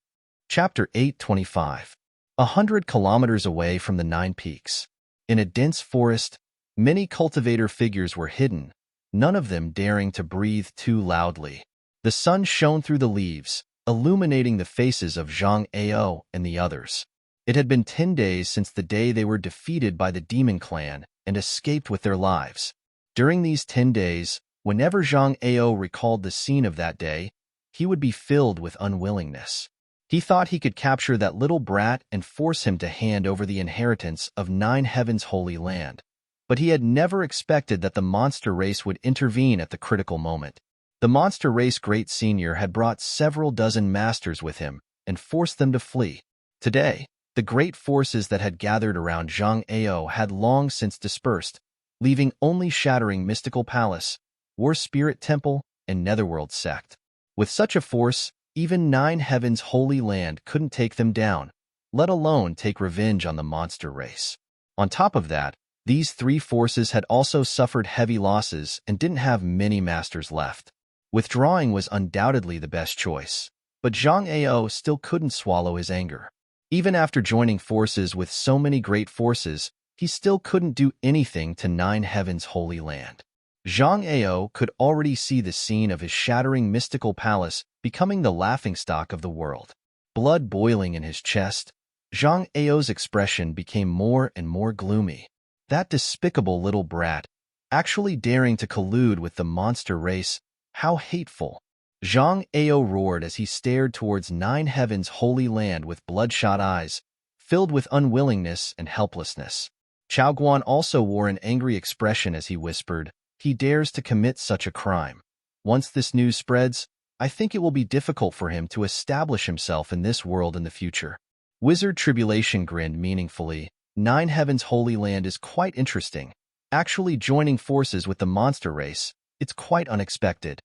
Chapter 825. 100 kilometers away from the 9 peaks. In a dense forest, many cultivator figures were hidden, none of them daring to breathe too loudly. The sun shone through the leaves, illuminating the faces of Zhang Ao and the others. It had been 10 days since the day they were defeated by the demon clan and escaped with their lives. During these 10 days, whenever Zhang Ao recalled the scene of that day, he would be filled with unwillingness. He thought he could capture that little brat and force him to hand over the inheritance of 9 Heavens' holy land. But he had never expected that the monster race would intervene at the critical moment. The monster race Great Senior had brought several dozen masters with him and forced them to flee. Today, the great forces that had gathered around Zhang Ao had long since dispersed, leaving only shattering mystical palace, war spirit temple, and netherworld sect. With such a force, even 9 Heavens' holy land couldn't take them down, let alone take revenge on the monster race. On top of that, these 3 forces had also suffered heavy losses and didn't have many masters left. Withdrawing was undoubtedly the best choice, but Zhang Ao still couldn't swallow his anger. Even after joining forces with so many great forces, he still couldn't do anything to 9 Heavens' holy land. Zhang Ao could already see the scene of his shattering mystical palace becoming the laughingstock of the world. Blood boiling in his chest, Zhang Ao's expression became more and more gloomy. That despicable little brat, actually daring to collude with the monster race, how hateful. Zhang Ao roared as he stared towards 9 Heavens' holy land with bloodshot eyes, filled with unwillingness and helplessness. Chao Guan also wore an angry expression as he whispered, he dares to commit such a crime. Once this news spreads, I think it will be difficult for him to establish himself in this world in the future. Wizard Tribulation grinned meaningfully. 9 Heavens' holy land is quite interesting. Actually joining forces with the monster race, it's quite unexpected.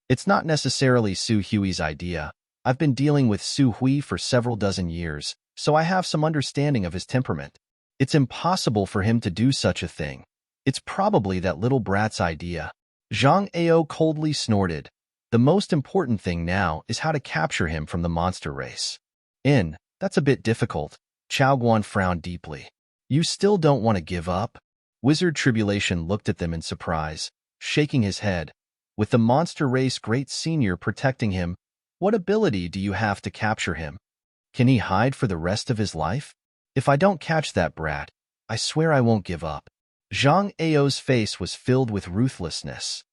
It's not necessarily Su Hui's idea. I've been dealing with Su Hui for several dozen years, so I have some understanding of his temperament. It's impossible for him to do such a thing. It's probably that little brat's idea. Zhang Ao coldly snorted. The most important thing now is how to capture him from the monster race. That's a bit difficult. Chao Guan frowned deeply. You still don't want to give up? Wizard Tribulation looked at them in surprise, shaking his head. With the monster race Great Senior protecting him, what ability do you have to capture him? Can he hide for the rest of his life? If I don't catch that brat, I swear I won't give up. Zhang Ao's face was filled with ruthlessness.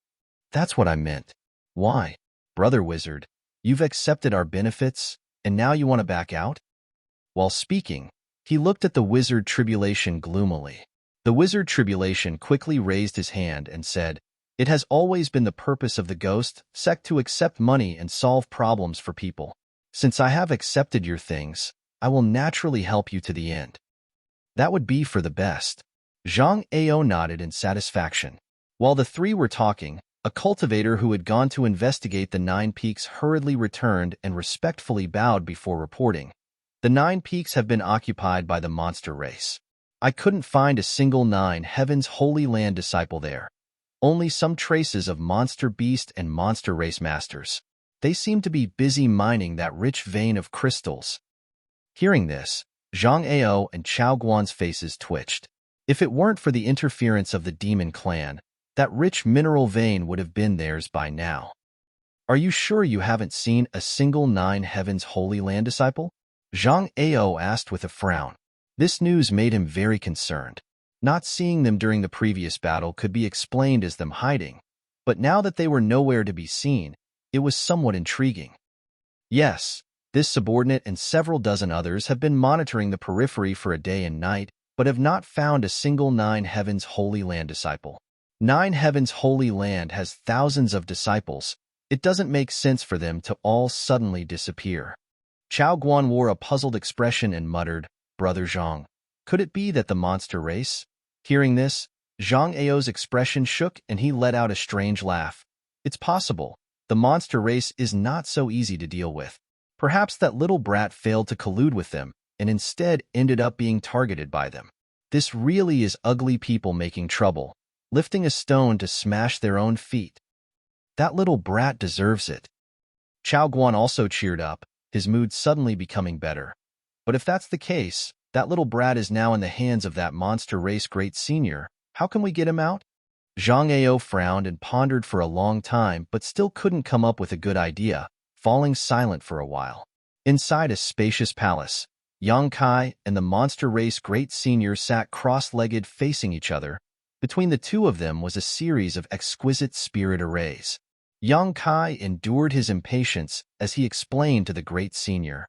That's what I meant. Why? Brother Wizard, you've accepted our benefits, and now you want to back out? While speaking, he looked at the Wizard Tribulation gloomily. The Wizard Tribulation quickly raised his hand and said, It has always been the purpose of the Ghost sect to accept money and solve problems for people. Since I have accepted your things, I will naturally help you to the end. That would be for the best. Zhang Ao nodded in satisfaction. While the 3 were talking, A cultivator who had gone to investigate the Nine Peaks hurriedly returned and respectfully bowed before reporting. The Nine Peaks have been occupied by the monster race. I couldn't find a single Nine Heavens Holy Land disciple there. Only some traces of monster beast and monster race masters. They seem to be busy mining that rich vein of crystals. Hearing this, Zhang Ao and Chao Guan's faces twitched. If it weren't for the interference of the demon clan, that rich mineral vein would have been theirs by now. Are you sure you haven't seen a single Nine Heavens Holy Land disciple? Zhang Ao asked with a frown. This news made him very concerned. Not seeing them during the previous battle could be explained as them hiding, but now that they were nowhere to be seen, it was somewhat intriguing. Yes, this subordinate and several dozen others have been monitoring the periphery for a day and night, but have not found a single Nine Heavens Holy Land disciple. Nine Heavens Holy Land has thousands of disciples. It doesn't make sense for them to all suddenly disappear. Chao Guan wore a puzzled expression and muttered, "Brother Zhang, could it be that the monster race?" Hearing this, Zhang Ao's expression shook and he let out a strange laugh. It's possible. The monster race is not so easy to deal with. Perhaps that little brat failed to collude with them and instead ended up being targeted by them. This really is ugly people making trouble, lifting a stone to smash their own feet. That little brat deserves it. Chao Guan also cheered up, his mood suddenly becoming better. But if that's the case, that little brat is now in the hands of that monster race great senior. How can we get him out? Zhang Ao frowned and pondered for a long time but still couldn't come up with a good idea, falling silent for a while. Inside a spacious palace, Yang Kai and the monster race great senior sat cross-legged facing each other. Between the two of them was a series of exquisite spirit arrays. Yang Kai endured his impatience as he explained to the great senior.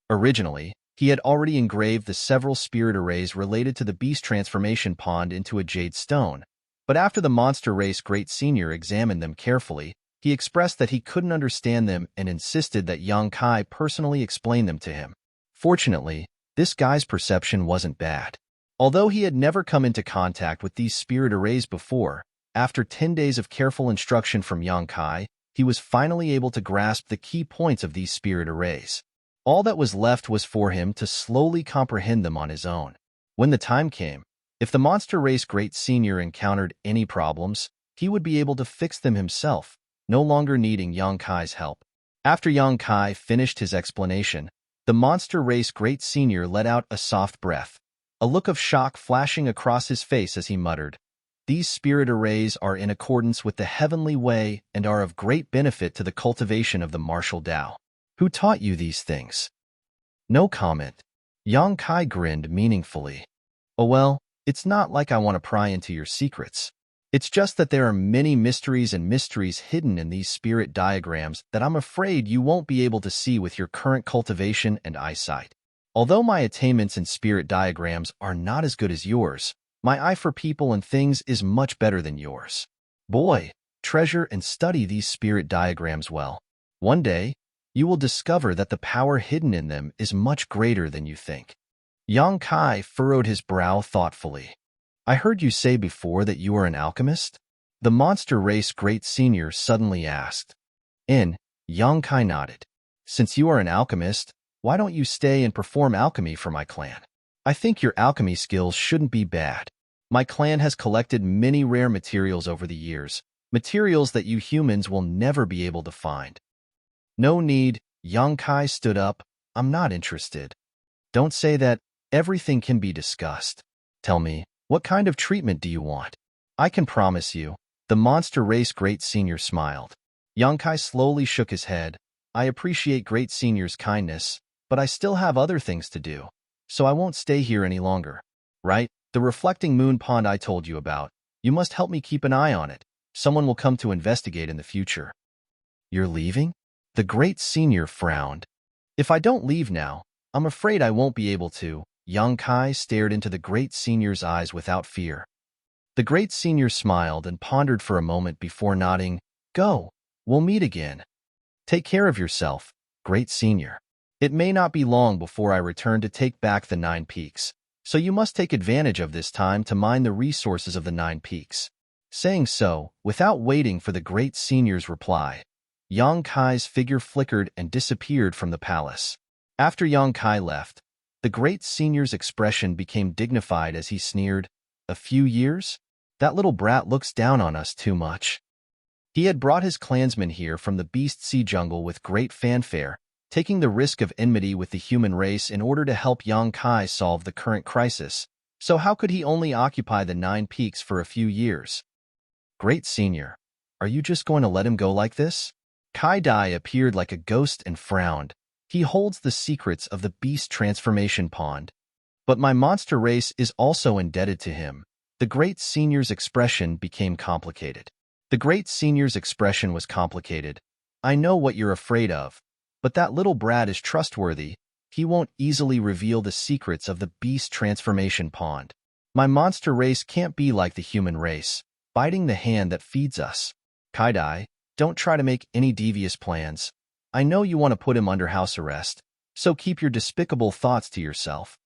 Originally, he had already engraved the several spirit arrays related to the beast transformation pond into a jade stone, but after the monster race great senior examined them carefully, he expressed that he couldn't understand them and insisted that Yang Kai personally explain them to him. Fortunately, this guy's perception wasn't bad. Although he had never come into contact with these spirit arrays before, after 10 days of careful instruction from Yang Kai, he was finally able to grasp the key points of these spirit arrays. All that was left was for him to slowly comprehend them on his own. When the time came, if the monster race great senior encountered any problems, he would be able to fix them himself, no longer needing Yang Kai's help. After Yang Kai finished his explanation, the monster race great senior let out a soft breath, a look of shock flashing across his face as he muttered, "These spirit arrays are in accordance with the heavenly way and are of great benefit to the cultivation of the martial Tao. Who taught you these things?" No comment. Yang Kai grinned meaningfully. "Oh well, it's not like I want to pry into your secrets. It's just that there are many mysteries and mysteries hidden in these spirit diagrams that I'm afraid you won't be able to see with your current cultivation and eyesight. Although my attainments in spirit diagrams are not as good as yours, my eye for people and things is much better than yours. Boy, treasure and study these spirit diagrams well. One day, you will discover that the power hidden in them is much greater than you think." Yang Kai furrowed his brow thoughtfully. "I heard you say before that you are an alchemist?" The monster race great senior suddenly asked. Yang Kai nodded. "Since you are an alchemist, why don't you stay and perform alchemy for my clan? I think your alchemy skills shouldn't be bad. My clan has collected many rare materials over the years, materials that you humans will never be able to find." "No need," Yang Kai stood up. "I'm not interested." "Don't say that. Everything can be discussed. Tell me, what kind of treatment do you want? I can promise you." The monster race great senior smiled. Yang Kai slowly shook his head. "I appreciate great senior's kindness, but I still have other things to do, so I won't stay here any longer. Right? The reflecting moon pond I told you about. You must help me keep an eye on it. Someone will come to investigate in the future." "You're leaving?" The great senior frowned. "If I don't leave now, I'm afraid I won't be able to." Yang Kai stared into the great senior's eyes without fear. The great senior smiled and pondered for a moment before nodding. "Go. We'll meet again. Take care of yourself, great senior. It may not be long before I return to take back the Nine Peaks, so you must take advantage of this time to mine the resources of the Nine Peaks." Saying so, without waiting for the great senior's reply, Yang Kai's figure flickered and disappeared from the palace. After Yang Kai left, the great senior's expression became dignified as he sneered, "A few years? That little brat looks down on us too much." He had brought his clansmen here from the Beast Sea jungle with great fanfare, taking the risk of enmity with the human race in order to help Yang Kai solve the current crisis. So how could he only occupy the 9 peaks for a few years? Great Senior, are you just going to let him go like this? Kai Dai appeared like a ghost and frowned. He holds the secrets of the beast transformation pond. But my monster race is also indebted to him. The Great Senior's expression became complicated. The Great Senior's expression was complicated. I know what you're afraid of, but that little brat is trustworthy. He won't easily reveal the secrets of the beast transformation pond. My monster race can't be like the human race, biting the hand that feeds us. Kaidai, don't try to make any devious plans. I know you want to put him under house arrest, so keep your despicable thoughts to yourself.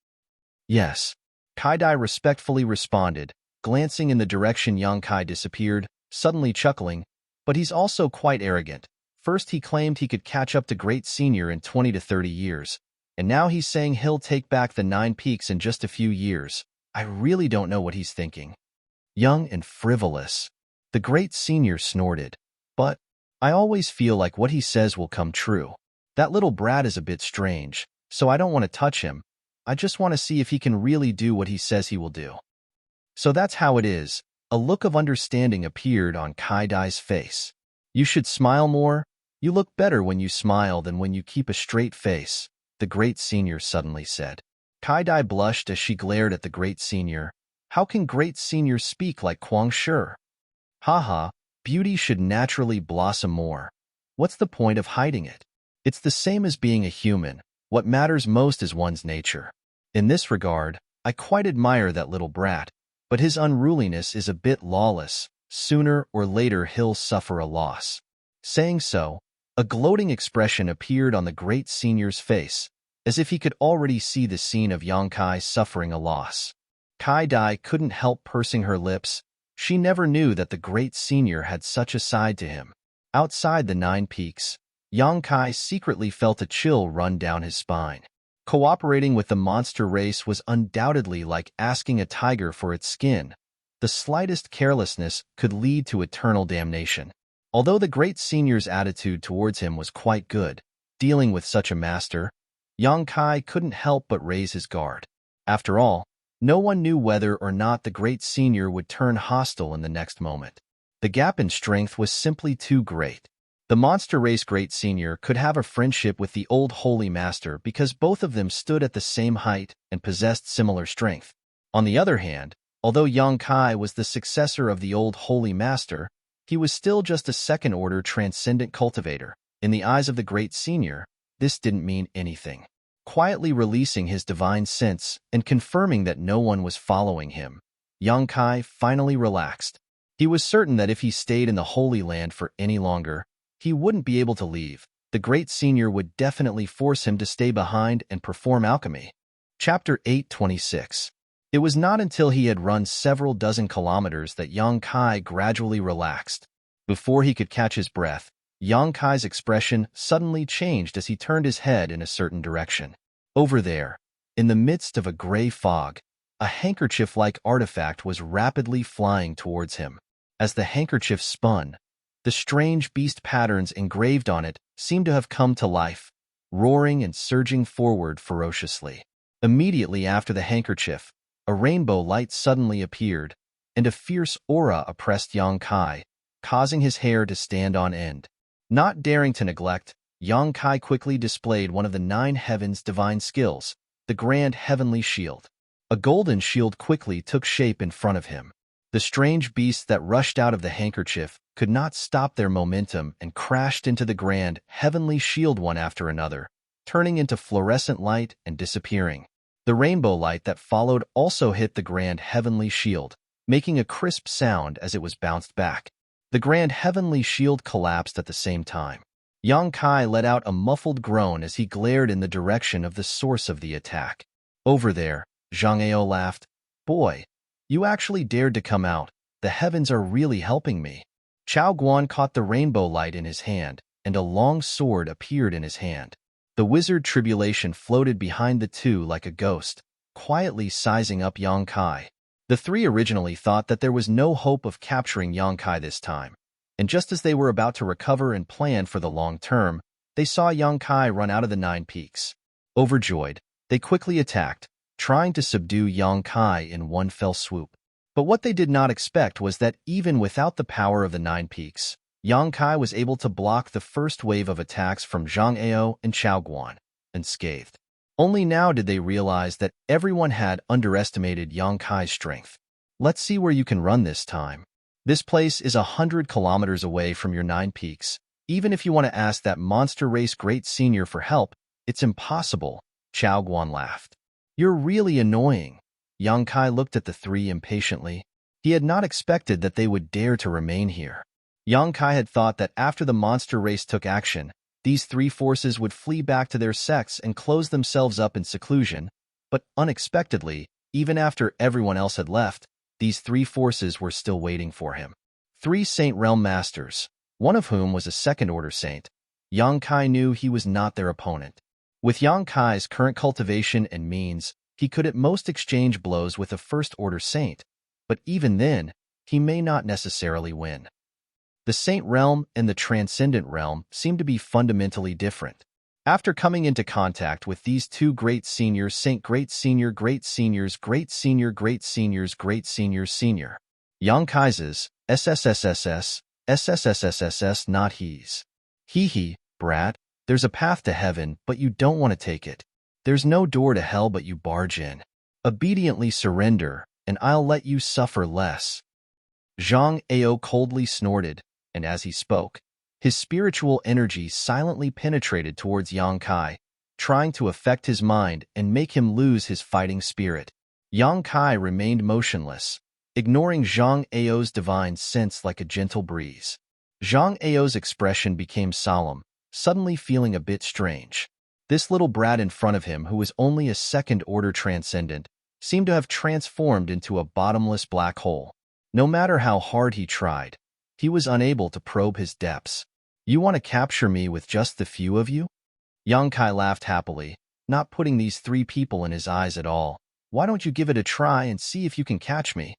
Yes. Kaidai respectfully responded, glancing in the direction Yang Kai disappeared, suddenly chuckling, but he's also quite arrogant. First he claimed he could catch up to Great Senior in 20 to 30 years, and now he's saying he'll take back the 9 peaks in just a few years. I really don't know what he's thinking. Young and frivolous. The Great Senior snorted. But I always feel like what he says will come true. That little brat is a bit strange, so I don't want to touch him. I just want to see if he can really do what he says he will do. So that's how it is. A look of understanding appeared on Kai Dai's face. You should smile more. You look better when you smile than when you keep a straight face, the Great Senior suddenly said. Kai Dai blushed as she glared at the Great Senior. How can Great Senior speak like Kuang Shi? Haha, beauty should naturally blossom more. What's the point of hiding it? It's the same as being a human. What matters most is one's nature. In this regard, I quite admire that little brat, but his unruliness is a bit lawless. Sooner or later he'll suffer a loss. Saying so, a gloating expression appeared on the Great Senior's face, as if he could already see the scene of Yang Kai suffering a loss. Kai Dai couldn't help pursing her lips. She never knew that the Great Senior had such a side to him. Outside the 9 peaks, Yang Kai secretly felt a chill run down his spine. Cooperating with the monster race was undoubtedly like asking a tiger for its skin. The slightest carelessness could lead to eternal damnation. Although the Great Senior's attitude towards him was quite good, dealing with such a master, Yang Kai couldn't help but raise his guard. After all, no one knew whether or not the Great Senior would turn hostile in the next moment. The gap in strength was simply too great. The monster race Great Senior could have a friendship with the old Holy Master because both of them stood at the same height and possessed similar strength. On the other hand, although Yang Kai was the successor of the old Holy Master, he was still just a second-order transcendent cultivator. In the eyes of the Great Senior, this didn't mean anything. Quietly releasing his divine sense and confirming that no one was following him, Yang Kai finally relaxed. He was certain that if he stayed in the Holy Land for any longer, he wouldn't be able to leave. The Great Senior would definitely force him to stay behind and perform alchemy. Chapter 826. It was not until he had run several dozen kilometers that Yang Kai gradually relaxed. Before he could catch his breath, Yang Kai's expression suddenly changed as he turned his head in a certain direction. Over there, in the midst of a gray fog, a handkerchief-like artifact was rapidly flying towards him. As the handkerchief spun, the strange beast patterns engraved on it seemed to have come to life, roaring and surging forward ferociously. Immediately after the handkerchief, a rainbow light suddenly appeared, and a fierce aura oppressed Yang Kai, causing his hair to stand on end. Not daring to neglect, Yang Kai quickly displayed one of the 9 heavens' divine skills, the Grand Heavenly Shield. A golden shield quickly took shape in front of him. The strange beasts that rushed out of the handkerchief could not stop their momentum and crashed into the Grand Heavenly Shield one after another, turning into fluorescent light and disappearing. The rainbow light that followed also hit the Grand Heavenly Shield, making a crisp sound as it was bounced back. The Grand Heavenly Shield collapsed at the same time. Yang Kai let out a muffled groan as he glared in the direction of the source of the attack. Over there, Zhang Ao laughed. Boy, you actually dared to come out. the heavens are really helping me. Chao Guan caught the rainbow light in his hand, and a long sword appeared in his hand. The wizard Tribulation floated behind the two like a ghost, quietly sizing up Yang Kai. The three originally thought that there was no hope of capturing Yang Kai this time, and just as they were about to recover and plan for the long term, they saw Yang Kai run out of the 9 peaks. Overjoyed, they quickly attacked, trying to subdue Yang Kai in one fell swoop. But what they did not expect was that even without the power of the 9 peaks, Yang Kai was able to block the first wave of attacks from Zhang Ao and Chao Guan, unscathed. Only now did they realize that everyone had underestimated Yang Kai's strength. Let's see where you can run this time. This place is 100 kilometers away from your 9 peaks. Even if you want to ask that monster race great senior for help, it's impossible, Chao Guan laughed. You're really annoying. Yang Kai looked at the three impatiently. He had not expected that they would dare to remain here. Yang Kai had thought that after the monster race took action, these three forces would flee back to their sects and close themselves up in seclusion, but unexpectedly, even after everyone else had left, these three forces were still waiting for him. 3 Saint Realm Masters, one of whom was a second-order saint. Yang Kai knew he was not their opponent. With Yang Kai's current cultivation and means, he could at most exchange blows with a first-order saint, but even then, he may not necessarily win. The Saint Realm and the Transcendent Realm seem to be fundamentally different. After coming into contact with these two great seniors, Great Senior, Great Seniors, Great Senior, Great Seniors, Great Seniors, Senior, Yang Kai's, SSSSS, SSSSSS, not his. Hee, brat, there's a path to heaven, but you don't want to take it. There's no door to hell, but you barge in. Obediently surrender, and I'll let you suffer less. Zhang Ao coldly snorted, and as he spoke, his spiritual energy silently penetrated towards Yang Kai, trying to affect his mind and make him lose his fighting spirit. Yang Kai remained motionless, ignoring Zhang Ao's divine sense like a gentle breeze. Zhang Ao's expression became solemn, suddenly feeling a bit strange. This little brat in front of him, who was only a second-order transcendent, seemed to have transformed into a bottomless black hole. No matter how hard he tried, he was unable to probe his depths. You want to capture me with just the few of you? Yang Kai laughed happily, not putting these 3 people in his eyes at all. Why don't you give it a try and see if you can catch me?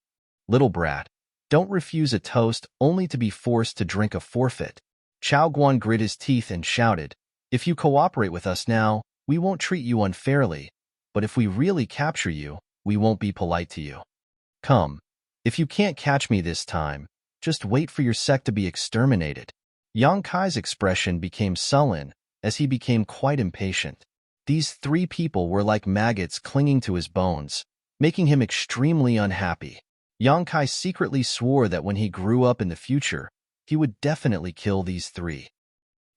Little brat, don't refuse a toast only to be forced to drink a forfeit. Chao Guan grit his teeth and shouted, if you cooperate with us now, we won't treat you unfairly, but if we really capture you, we won't be polite to you. Come, if you can't catch me this time, just wait for your sect to be exterminated. Yang Kai's expression became sullen as he became quite impatient. These 3 people were like maggots clinging to his bones, making him extremely unhappy. Yang Kai secretly swore that when he grew up in the future, he would definitely kill these 3.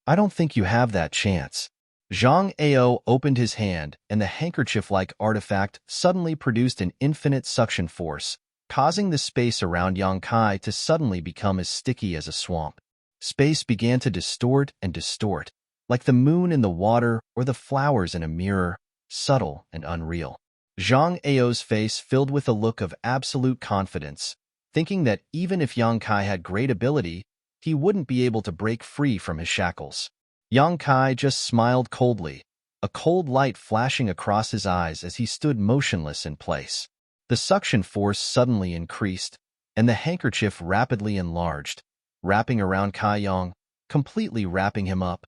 I don't think you have that chance. Zhang Ao opened his hand, and the handkerchief-like artifact suddenly produced an infinite suction force, causing the space around Yang Kai to suddenly become as sticky as a swamp. Space began to distort and distort, like the moon in the water or the flowers in a mirror, subtle and unreal. Zhang Ao's face filled with a look of absolute confidence, thinking that even if Yang Kai had great ability, he wouldn't be able to break free from his shackles. Yang Kai just smiled coldly, a cold light flashing across his eyes as he stood motionless in place. The suction force suddenly increased, and the handkerchief rapidly enlarged, wrapping around Kai Yang, completely wrapping him up.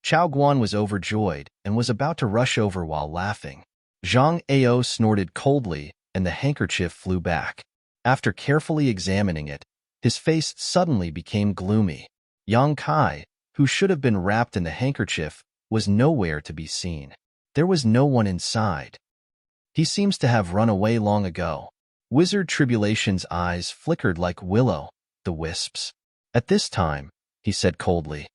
Chao Guan was overjoyed and was about to rush over while laughing. Zhang Ao snorted coldly, and the handkerchief flew back. After carefully examining it, his face suddenly became gloomy. Yang Kai, who should have been wrapped in the handkerchief, was nowhere to be seen. There was no one inside. He seems to have run away long ago. Wizard Tribulation's eyes flickered like willow, the wisps. At this time, he said coldly.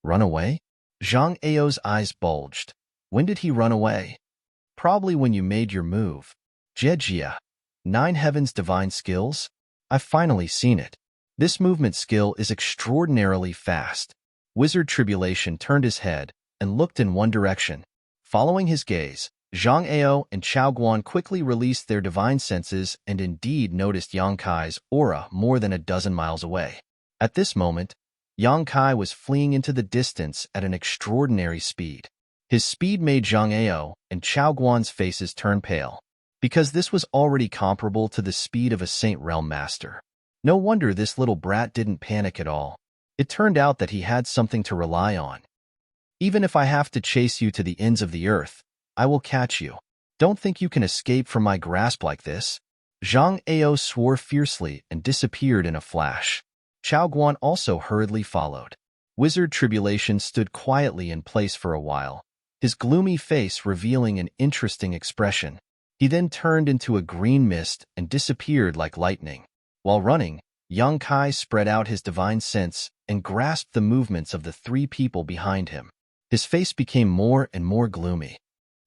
Run away? Zhang Ao's eyes bulged. When did he run away? Probably when you made your move. Jejia. 9 Heavens Divine Skills? I've finally seen it. This movement skill is extraordinarily fast. Wizard Tribulation turned his head and looked in one direction. Following his gaze, Zhang Ao and Chao Guan quickly released their divine senses and indeed noticed Yang Kai's aura more than a dozen miles away. At this moment, Yang Kai was fleeing into the distance at an extraordinary speed. His speed made Zhang Ao and Chao Guan's faces turn pale, because this was already comparable to the speed of a Saint Realm Master. No wonder this little brat didn't panic at all. It turned out that he had something to rely on. Even if I have to chase you to the ends of the earth, I will catch you. Don't think you can escape from my grasp like this. Zhang Ao swore fiercely and disappeared in a flash. Chao Guan also hurriedly followed. Wizard Tribulation stood quietly in place for a while, his gloomy face revealing an interesting expression. He then turned into a green mist and disappeared like lightning. While running, Yang Kai spread out his divine sense and grasped the movements of the three people behind him. His face became more and more gloomy.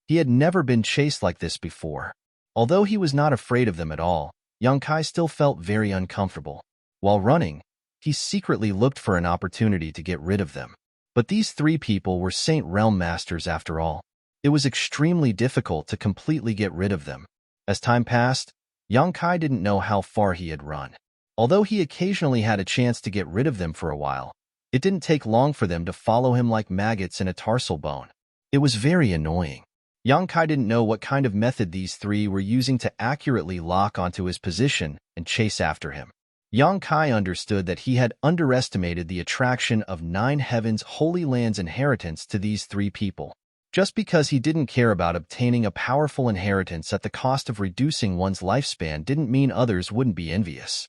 He had never been chased like this before. Although he was not afraid of them at all, Yang Kai still felt very uncomfortable. While running, he secretly looked for an opportunity to get rid of them. But these three people were Saint Realm Masters after all. It was extremely difficult to completely get rid of them. As time passed, Yang Kai didn't know how far he had run. Although he occasionally had a chance to get rid of them for a while, it didn't take long for them to follow him like maggots in a tarsal bone. It was very annoying. Yang Kai didn't know what kind of method these three were using to accurately lock onto his position and chase after him. Yang Kai understood that he had underestimated the attraction of Nine Heavens Holy Land's inheritance to these three people. Just because he didn't care about obtaining a powerful inheritance at the cost of reducing one's lifespan didn't mean others wouldn't be envious.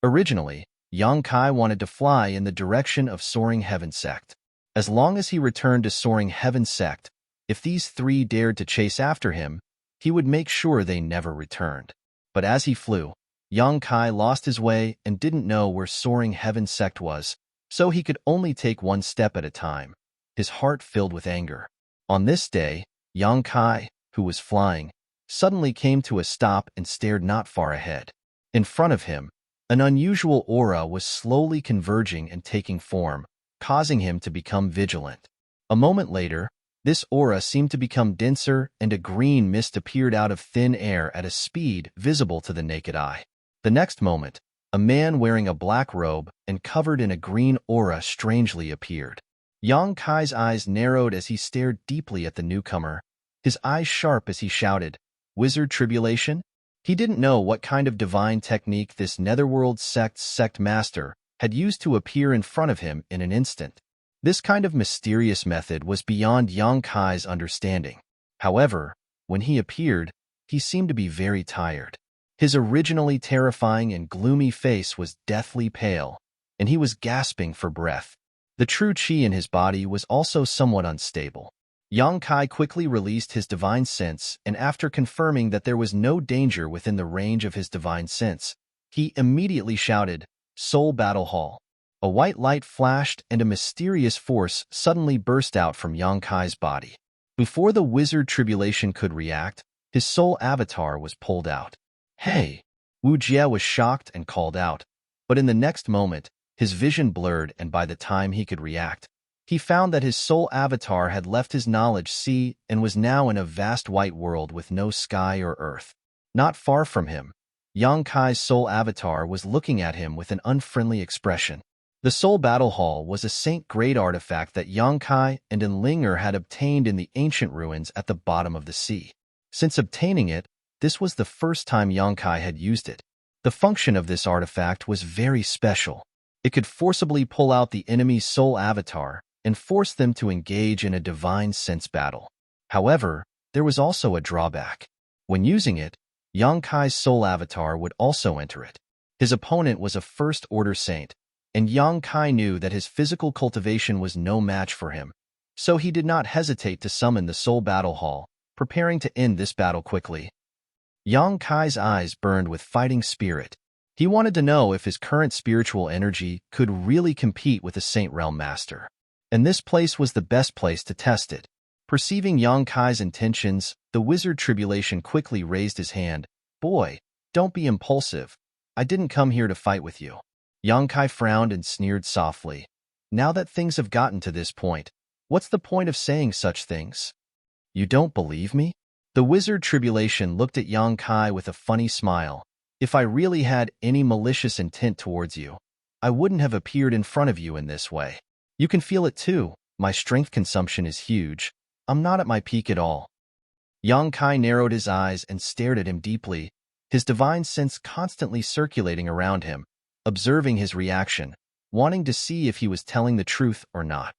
Originally, Yang Kai wanted to fly in the direction of Soaring Heaven Sect. As long as he returned to Soaring Heaven Sect, if these three dared to chase after him, he would make sure they never returned. But as he flew, Yang Kai lost his way and didn't know where Soaring Heaven Sect was, so he could only take one step at a time, his heart filled with anger. On this day, Yang Kai, who was flying, suddenly came to a stop and stared not far ahead. In front of him, an unusual aura was slowly converging and taking form, causing him to become vigilant. A moment later, this aura seemed to become denser and a green mist appeared out of thin air at a speed visible to the naked eye. The next moment, a man wearing a black robe and covered in a green aura strangely appeared. Yang Kai's eyes narrowed as he stared deeply at the newcomer, his eyes sharp as he shouted, "Wizard Tribulation?" He didn't know what kind of divine technique this Netherworld sect master had used to appear in front of him in an instant. This kind of mysterious method was beyond Yang Kai's understanding. However, when he appeared, he seemed to be very tired. His originally terrifying and gloomy face was deathly pale, and he was gasping for breath. The true qi in his body was also somewhat unstable. Yang Kai quickly released his divine sense, and after confirming that there was no danger within the range of his divine sense, he immediately shouted, "Soul Battle Hall." A white light flashed and a mysterious force suddenly burst out from Yang Kai's body. Before the Wizard Tribulation could react, his soul avatar was pulled out. "Hey!" Wu Jie was shocked and called out, but in the next moment, his vision blurred, and by the time he could react, he found that his soul avatar had left his knowledge sea and was now in a vast white world with no sky or earth. Not far from him, Yang Kai's soul avatar was looking at him with an unfriendly expression. The Soul Battle Hall was a saint-grade artifact that Yang Kai and Enlinger had obtained in the ancient ruins at the bottom of the sea. Since obtaining it, this was the first time Yang Kai had used it. The function of this artifact was very special. It could forcibly pull out the enemy's soul avatar and force them to engage in a divine sense battle. However, there was also a drawback. When using it, Yang Kai's soul avatar would also enter it. His opponent was a first-order saint, and Yang Kai knew that his physical cultivation was no match for him, so he did not hesitate to summon the Soul Battle Hall, preparing to end this battle quickly. Yang Kai's eyes burned with fighting spirit. He wanted to know if his current spiritual energy could really compete with a Saint Realm Master. And this place was the best place to test it. Perceiving Yang Kai's intentions, the Wizard Tribulation quickly raised his hand. "Boy, don't be impulsive. I didn't come here to fight with you." Yang Kai frowned and sneered softly. "Now that things have gotten to this point, what's the point of saying such things? You don't believe me?" The wizard Tribulation looked at Yang Kai with a funny smile. If I really had any malicious intent towards you, I wouldn't have appeared in front of you in this way. You can feel it too. My strength consumption is huge. I'm not at my peak at all. Yang Kai narrowed his eyes and stared at him deeply, his divine sense constantly circulating around him, observing his reaction, wanting to see if he was telling the truth or not.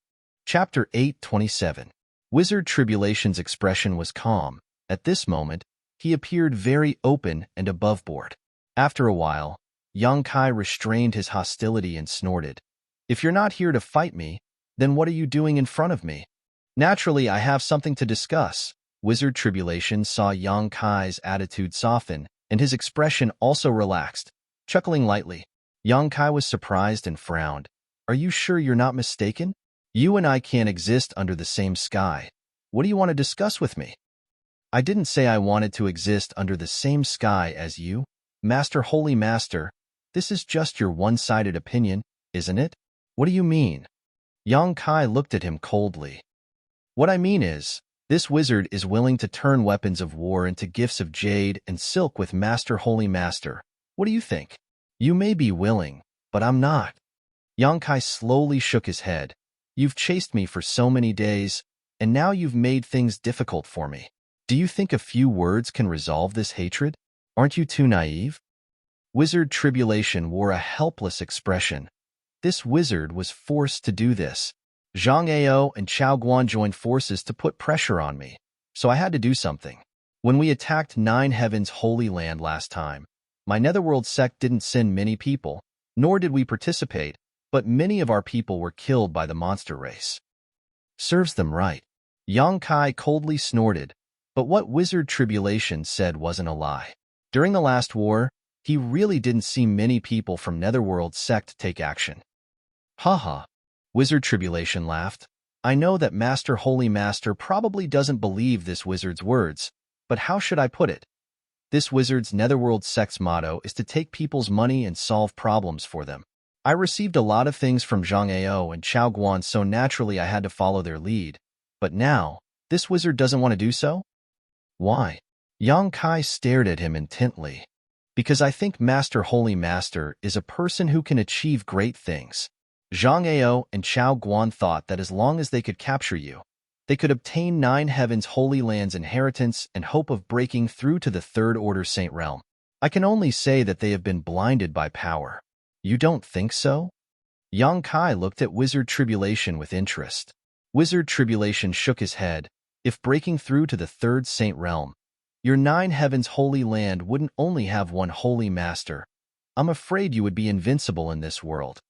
Chapter 8:27. Wizard Tribulation's expression was calm. At this moment, he appeared very open and aboveboard. After a while, Yang Kai restrained his hostility and snorted. If you're not here to fight me, then what are you doing in front of me? Naturally, I have something to discuss. Wizard Tribulation saw Yang Kai's attitude soften, and his expression also relaxed, chuckling lightly. Yang Kai was surprised and frowned. Are you sure you're not mistaken? You and I can't exist under the same sky. What do you want to discuss with me? I didn't say I wanted to exist under the same sky as you, Master Holy Master. This is just your one-sided opinion, isn't it? What do you mean? Yang Kai looked at him coldly. What I mean is, this wizard is willing to turn weapons of war into gifts of jade and silk with Master Holy Master. What do you think? You may be willing, but I'm not. Yang Kai slowly shook his head. You've chased me for so many days, and now you've made things difficult for me. Do you think a few words can resolve this hatred? Aren't you too naive? Wizard Tribulation wore a helpless expression. This wizard was forced to do this. Zhang Ao and Chao Guan joined forces to put pressure on me, so I had to do something. When we attacked Nine Heavens' Holy Land last time, my Netherworld sect didn't send many people, nor did we participate, but many of our people were killed by the monster race. Serves them right. Yang Kai coldly snorted, but what Wizard Tribulation said wasn't a lie. During the last war, he really didn't see many people from Netherworld sect take action. Haha. Wizard Tribulation laughed. I know that Master Holy Master probably doesn't believe this wizard's words, but how should I put it? This wizard's Netherworld sect's motto is to take people's money and solve problems for them. I received a lot of things from Zhang Ao and Chao Guan, so naturally I had to follow their lead. But now, this wizard doesn't want to do so? Why? Yang Kai stared at him intently. Because I think Master Holy Master is a person who can achieve great things. Zhang Ao and Chao Guan thought that as long as they could capture you, they could obtain Nine Heavens' Holy Land's inheritance and hope of breaking through to the Third Order Saint Realm. I can only say that they have been blinded by power. You don't think so? Yang Kai looked at Wizard Tribulation with interest. Wizard Tribulation shook his head. If breaking through to the Third Saint Realm, your Nine Heavens' Holy Land wouldn't only have one Holy Master. I'm afraid you would be invincible in this world.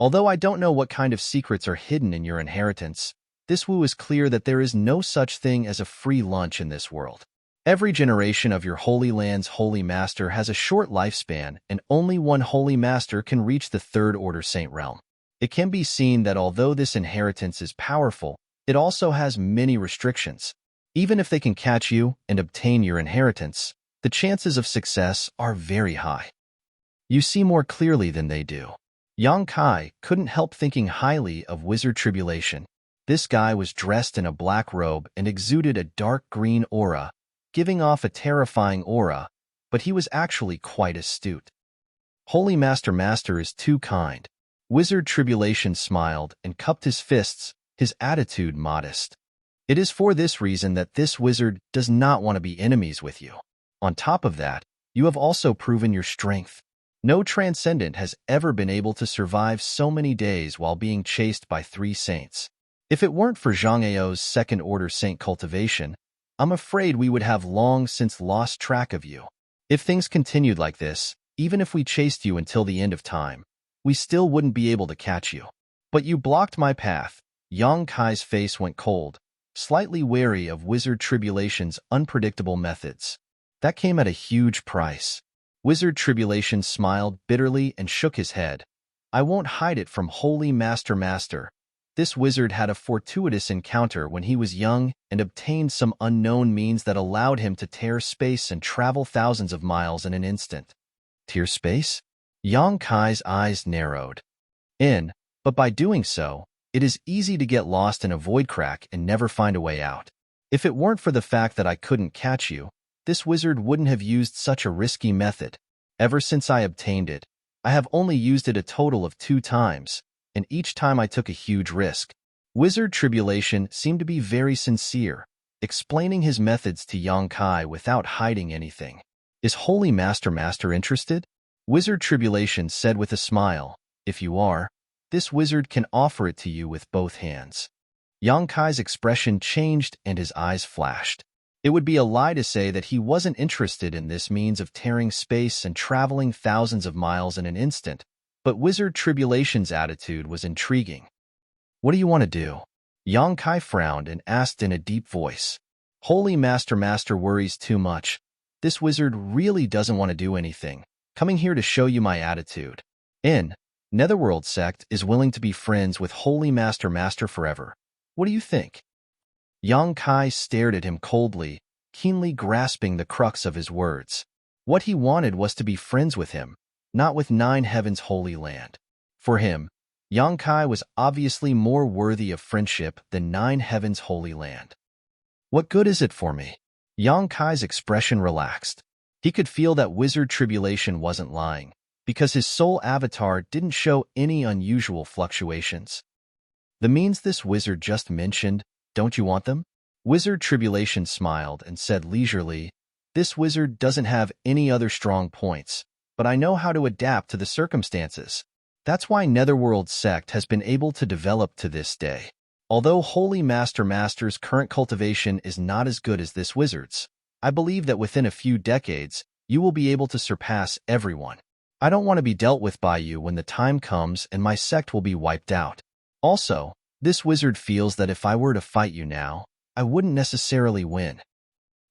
Although I don't know what kind of secrets are hidden in your inheritance, this Wu is clear that there is no such thing as a free lunch in this world. Every generation of your Holy Land's Holy Master has a short lifespan, and only one Holy Master can reach the Third Order Saint Realm. It can be seen that although this inheritance is powerful, it also has many restrictions. Even if they can catch you and obtain your inheritance, the chances of success are very high. You see more clearly than they do. Yang Kai couldn't help thinking highly of Wizard Tribulation. This guy was dressed in a black robe and exuded a dark green aura, giving off a terrifying aura, but he was actually quite astute. Holy Master is too kind. Wizard Tribulation smiled and cupped his fists, his attitude modest. It is for this reason that this wizard does not want to be enemies with you. On top of that, you have also proven your strength. No transcendent has ever been able to survive so many days while being chased by 3 saints. If it weren't for Zhang Ao's second-order saint cultivation, I'm afraid we would have long since lost track of you. If things continued like this, even if we chased you until the end of time, we still wouldn't be able to catch you. But you blocked my path. Yang Kai's face went cold, slightly wary of Wizard Tribulation's unpredictable methods. That came at a huge price. Wizard Tribulation smiled bitterly and shook his head. I won't hide it from Holy Master. This wizard had a fortuitous encounter when he was young and obtained some unknown means that allowed him to tear space and travel thousands of miles in an instant. Tear space? Yang Kai's eyes narrowed. But by doing so, it is easy to get lost in a void crack and never find a way out. If it weren't for the fact that I couldn't catch you, this wizard wouldn't have used such a risky method. Ever since I obtained it, I have only used it a total of 2 times, and each time I took a huge risk. Wizard Tribulation seemed to be very sincere, explaining his methods to Yang Kai without hiding anything. Is Holy Master interested? Wizard Tribulation said with a smile. If you are, this wizard can offer it to you with both hands. Yang Kai's expression changed and his eyes flashed. It would be a lie to say that he wasn't interested in this means of tearing space and traveling thousands of miles in an instant, but Wizard Tribulation's attitude was intriguing. What do you want to do? Yang Kai frowned and asked in a deep voice. Holy Master worries too much. This wizard really doesn't want to do anything, coming here to show you my attitude. Netherworld sect is willing to be friends with Holy Master forever. What do you think? Yang Kai stared at him coldly, keenly grasping the crux of his words. What he wanted was to be friends with him, not with Nine Heavens' Holy Land. For him, Yang Kai was obviously more worthy of friendship than Nine Heavens' Holy Land. What good is it for me? Yang Kai's expression relaxed. He could feel that Wizard Tribulation wasn't lying, because his soul avatar didn't show any unusual fluctuations. The means this wizard just mentioned, don't you want them? Wizard Tribulation smiled and said leisurely, this wizard doesn't have any other strong points, but I know how to adapt to the circumstances. That's why Netherworld sect has been able to develop to this day. Although Holy Master's current cultivation is not as good as this wizard's, I believe that within a few decades, you will be able to surpass everyone. I don't want to be dealt with by you when the time comes and my sect will be wiped out. Also, this wizard feels that if I were to fight you now, I wouldn't necessarily win.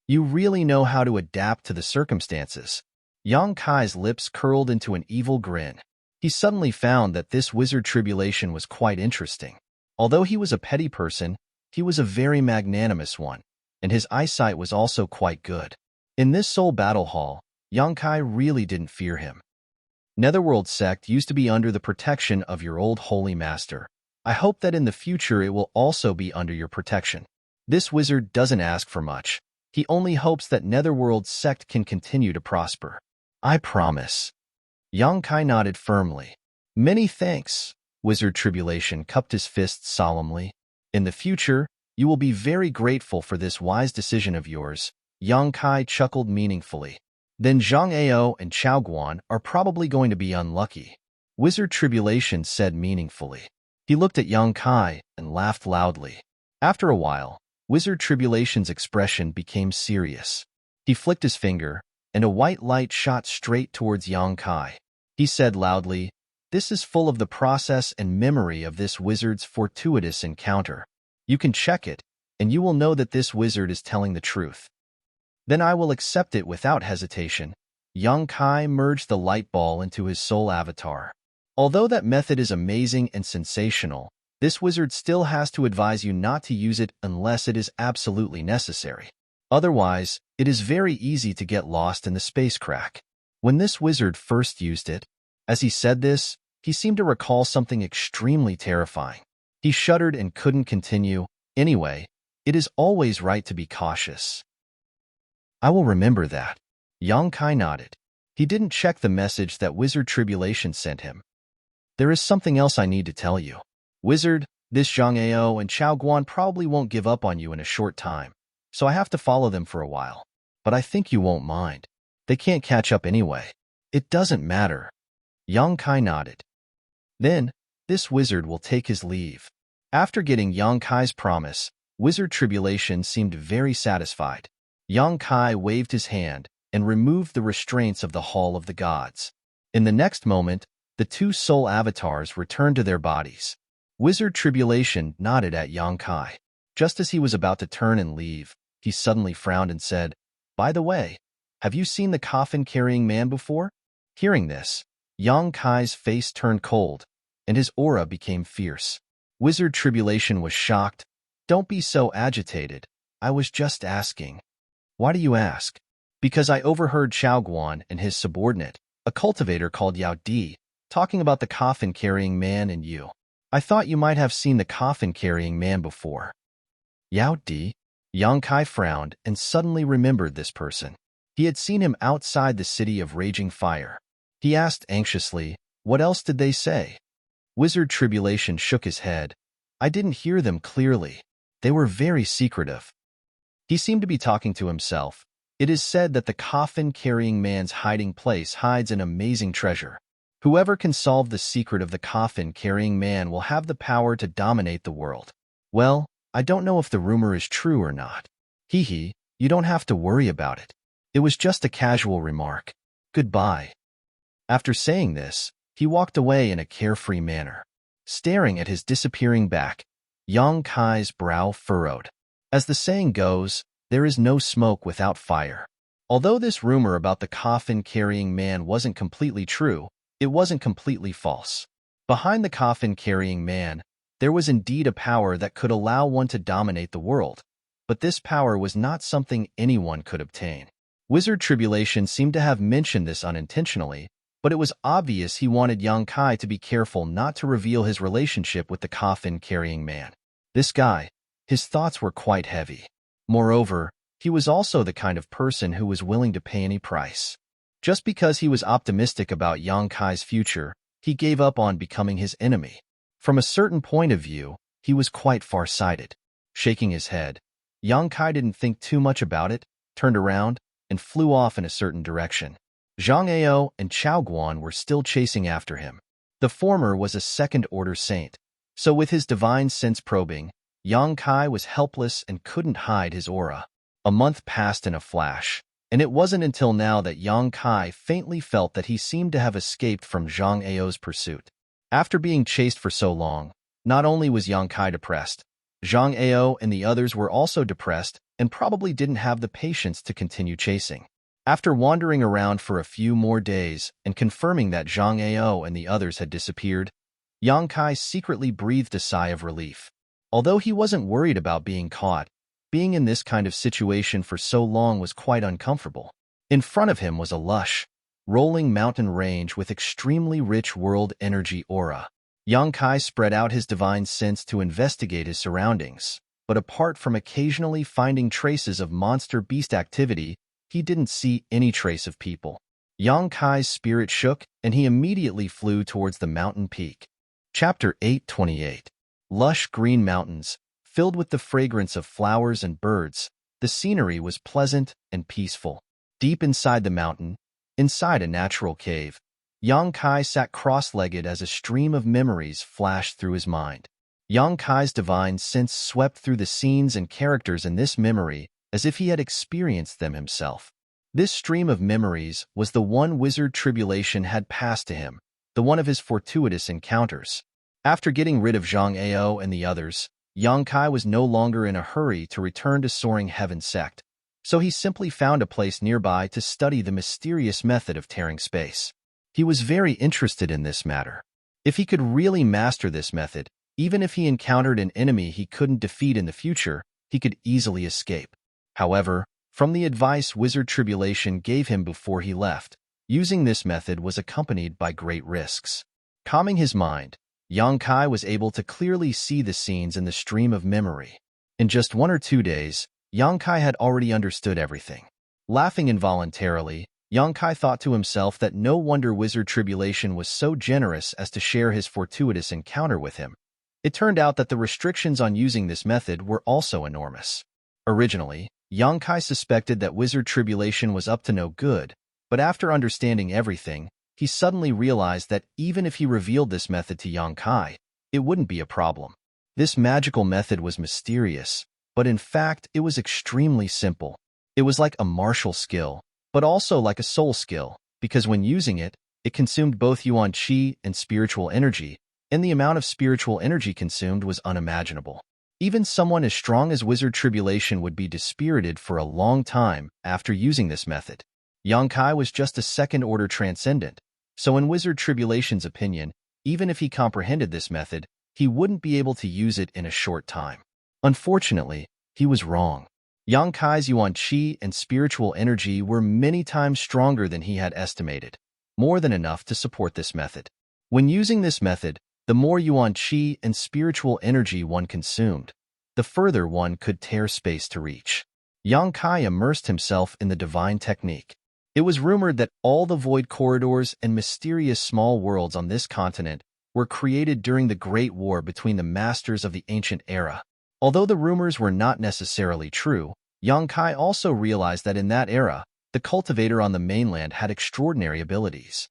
You really know how to adapt to the circumstances. Yang Kai's lips curled into an evil grin. He suddenly found that this Wizard Tribulation was quite interesting. Although he was a petty person, he was a very magnanimous one, and his eyesight was also quite good. In this soul battle hall, Yang Kai really didn't fear him. Netherworld sect used to be under the protection of your old Holy Master. I hope that in the future it will also be under your protection. This wizard doesn't ask for much. He only hopes that Netherworld sect can continue to prosper. I promise. Yang Kai nodded firmly. Many thanks. Wizard Tribulation cupped his fists solemnly. In the future, you will be very grateful for this wise decision of yours. Yang Kai chuckled meaningfully. Then Zhang Ao and Chao Guan are probably going to be unlucky. Wizard Tribulation said meaningfully. He looked at Yang Kai and laughed loudly. After a while, Wizard Tribulation's expression became serious. He flicked his finger, and a white light shot straight towards Yang Kai. He said loudly, this is full of the process and memory of this wizard's fortuitous encounter. You can check it, and you will know that this wizard is telling the truth. Then I will accept it without hesitation. Yang Kai merged the light ball into his soul avatar. Although that method is amazing and sensational, this wizard still has to advise you not to use it unless it is absolutely necessary. Otherwise, it is very easy to get lost in the space crack. When this wizard first used it, as he said this, he seemed to recall something extremely terrifying. He shuddered and couldn't continue. Anyway, it is always right to be cautious. I will remember that. Yang Kai nodded. He didn't check the message that Wizard Tribulation sent him. There is something else I need to tell you. Wizard, this Zhang Ao and Chao Guan probably won't give up on you in a short time, so I have to follow them for a while. But I think you won't mind. They can't catch up anyway. It doesn't matter. Yang Kai nodded. Then, this wizard will take his leave. After getting Yang Kai's promise, Wizard Tribulation seemed very satisfied. Yang Kai waved his hand and removed the restraints of the Hall of the Gods. In the next moment, the two soul avatars returned to their bodies. Wizard Tribulation nodded at Yang Kai. Just as he was about to turn and leave, he suddenly frowned and said, by the way, have you seen the coffin-carrying man before? Hearing this, Yang Kai's face turned cold, and his aura became fierce. Wizard Tribulation was shocked. Don't be so agitated. I was just asking. Why do you ask? Because I overheard Chao Guan and his subordinate, a cultivator called Yao Di, talking about the coffin-carrying man and you. I thought you might have seen the coffin-carrying man before. Yao Di? Yang Kai frowned and suddenly remembered this person. He had seen him outside the city of raging fire. He asked anxiously, "What else did they say?" Wizard Tribulation shook his head. "I didn't hear them clearly. They were very secretive." He seemed to be talking to himself. "It is said that the coffin-carrying man's hiding place hides an amazing treasure. Whoever can solve the secret of the coffin-carrying man will have the power to dominate the world." "Well, I don't know if the rumor is true or not." "Hee hee, you don't have to worry about it. It was just a casual remark. Goodbye." After saying this, he walked away in a carefree manner. Staring at his disappearing back, Yang Kai's brow furrowed. As the saying goes, there is no smoke without fire. Although this rumor about the coffin-carrying man wasn't completely true, it wasn't completely false. Behind the coffin-carrying man, there was indeed a power that could allow one to dominate the world, but this power was not something anyone could obtain. Wizard Tribulation seemed to have mentioned this unintentionally, but it was obvious he wanted Yang Kai to be careful not to reveal his relationship with the coffin-carrying man. This guy, his thoughts were quite heavy. Moreover, he was also the kind of person who was willing to pay any price. Just because he was optimistic about Yang Kai's future, he gave up on becoming his enemy. From a certain point of view, he was quite far-sighted. Shaking his head, Yang Kai didn't think too much about it, turned around, and flew off in a certain direction. Zhang Ao and Chao Guan were still chasing after him. The former was a second-order saint, so with his divine sense probing, Yang Kai was helpless and couldn't hide his aura. A month passed in a flash, and it wasn't until now that Yang Kai faintly felt that he seemed to have escaped from Zhang Ao's pursuit. After being chased for so long, not only was Yang Kai depressed, Zhang Ao and the others were also depressed and probably didn't have the patience to continue chasing. After wandering around for a few more days and confirming that Zhang Ao and the others had disappeared, Yang Kai secretly breathed a sigh of relief. Although he wasn't worried about being caught, being in this kind of situation for so long was quite uncomfortable. In front of him was a lush, rolling mountain range with extremely rich world energy aura. Yang Kai spread out his divine sense to investigate his surroundings, but apart from occasionally finding traces of monster beast activity, he didn't see any trace of people. Yang Kai's spirit shook, and he immediately flew towards the mountain peak. Chapter 828. Lush green mountains, filled with the fragrance of flowers and birds, the scenery was pleasant and peaceful. Deep inside the mountain, inside a natural cave, Yang Kai sat cross-legged as a stream of memories flashed through his mind. Yang Kai's divine sense swept through the scenes and characters in this memory as if he had experienced them himself. This stream of memories was the one Wizard Tribulation had passed to him, the one of his fortuitous encounters. After getting rid of Zhang Ao and the others, Yang Kai was no longer in a hurry to return to Soaring Heaven Sect, so he simply found a place nearby to study the mysterious method of tearing space. He was very interested in this matter. If he could really master this method, even if he encountered an enemy he couldn't defeat in the future, he could easily escape. However, from the advice Wizard Tribulation gave him before he left, using this method was accompanied by great risks. Calming his mind, Yang Kai was able to clearly see the scenes in the stream of memory. In just 1 or 2 days, Yang Kai had already understood everything. Laughing involuntarily, Yang Kai thought to himself that no wonder Wizard Tribulation was so generous as to share his fortuitous encounter with him. It turned out that the restrictions on using this method were also enormous. Originally, Yang Kai suspected that Wizard Tribulation was up to no good, but after understanding everything, he suddenly realized that even if he revealed this method to Yang Kai, it wouldn't be a problem. This magical method was mysterious, but in fact, it was extremely simple. It was like a martial skill, but also like a soul skill, because when using it, it consumed both yuan qi and spiritual energy, and the amount of spiritual energy consumed was unimaginable. Even someone as strong as Wizard Tribulation would be dispirited for a long time after using this method. Yang Kai was just a second-order transcendent, so in Wizard Tribulation's opinion, even if he comprehended this method, he wouldn't be able to use it in a short time. Unfortunately, he was wrong. Yang Kai's yuan qi and spiritual energy were many times stronger than he had estimated, more than enough to support this method. When using this method, the more yuan qi and spiritual energy one consumed, the further one could tear space to reach. Yang Kai immersed himself in the divine technique. It was rumored that all the void corridors and mysterious small worlds on this continent were created during the Great War between the masters of the ancient era. Although the rumors were not necessarily true, Yang Kai also realized that in that era, the cultivator on the mainland had extraordinary abilities.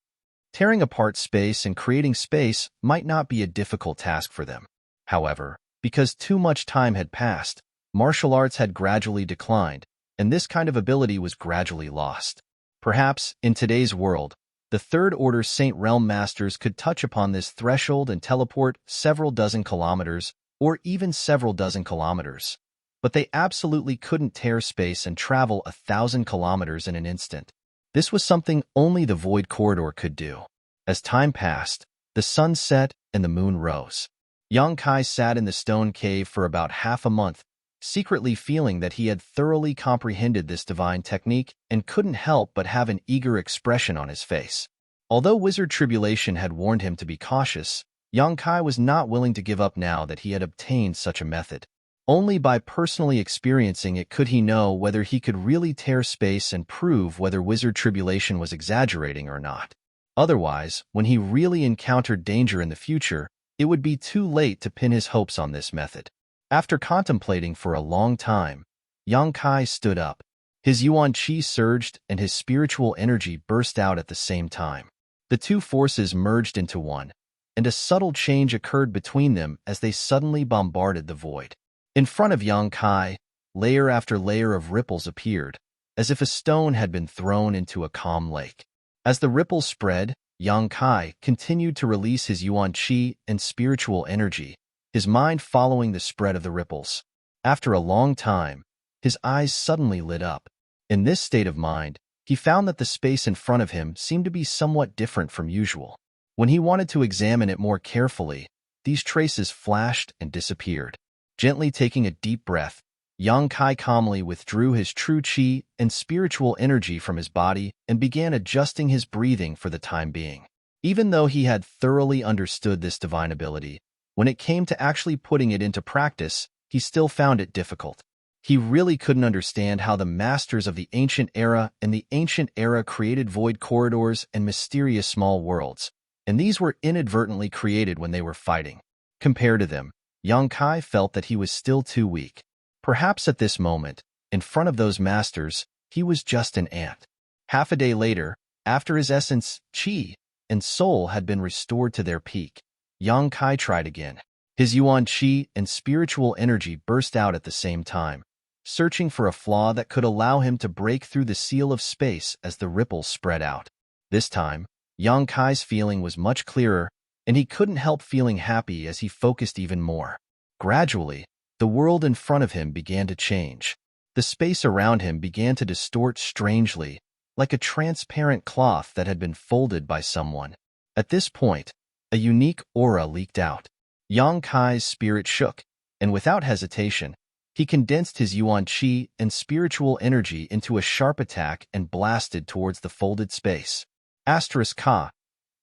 Tearing apart space and creating space might not be a difficult task for them. However, because too much time had passed, martial arts had gradually declined, and this kind of ability was gradually lost. Perhaps, in today's world, the Third Order Saint Realm Masters could touch upon this threshold and teleport several dozen kilometers, or even several dozen kilometers. But they absolutely couldn't tear space and travel 1,000 kilometers in an instant. This was something only the Void Corridor could do. As time passed, the sun set and the moon rose. Yang Kai sat in the stone cave for about half a month, secretly feeling that he had thoroughly comprehended this divine technique and couldn't help but have an eager expression on his face. Although Wizard Tribulation had warned him to be cautious, Yang Kai was not willing to give up now that he had obtained such a method. Only by personally experiencing it could he know whether he could really tear space and prove whether Wizard Tribulation was exaggerating or not. Otherwise, when he really encountered danger in the future, it would be too late to pin his hopes on this method. After contemplating for a long time, Yang Kai stood up. His yuan qi surged and his spiritual energy burst out at the same time. The two forces merged into one, and a subtle change occurred between them as they suddenly bombarded the void. In front of Yang Kai, layer after layer of ripples appeared, as if a stone had been thrown into a calm lake. As the ripples spread, Yang Kai continued to release his yuan qi and spiritual energy, his mind following the spread of the ripples. After a long time, his eyes suddenly lit up. In this state of mind, he found that the space in front of him seemed to be somewhat different from usual. When he wanted to examine it more carefully, these traces flashed and disappeared. Gently taking a deep breath, Yang Kai calmly withdrew his true qi and spiritual energy from his body and began adjusting his breathing for the time being. Even though he had thoroughly understood this divine ability, when it came to actually putting it into practice, he still found it difficult. He really couldn't understand how the masters of the ancient era and the ancient era created void corridors and mysterious small worlds, and these were inadvertently created when they were fighting. Compared to them, Yang Kai felt that he was still too weak. Perhaps at this moment, in front of those masters, he was just an ant. Half a day later, after his essence, qi, and soul had been restored to their peak, Yang Kai tried again. His yuan qi and spiritual energy burst out at the same time, searching for a flaw that could allow him to break through the seal of space as the ripples spread out. This time, Yang Kai's feeling was much clearer, and he couldn't help feeling happy as he focused even more. Gradually, the world in front of him began to change. The space around him began to distort strangely, like a transparent cloth that had been folded by someone. At this point, a unique aura leaked out. Yang Kai's spirit shook, and without hesitation, he condensed his yuan qi and spiritual energy into a sharp attack and blasted towards the folded space. Asterisk ka.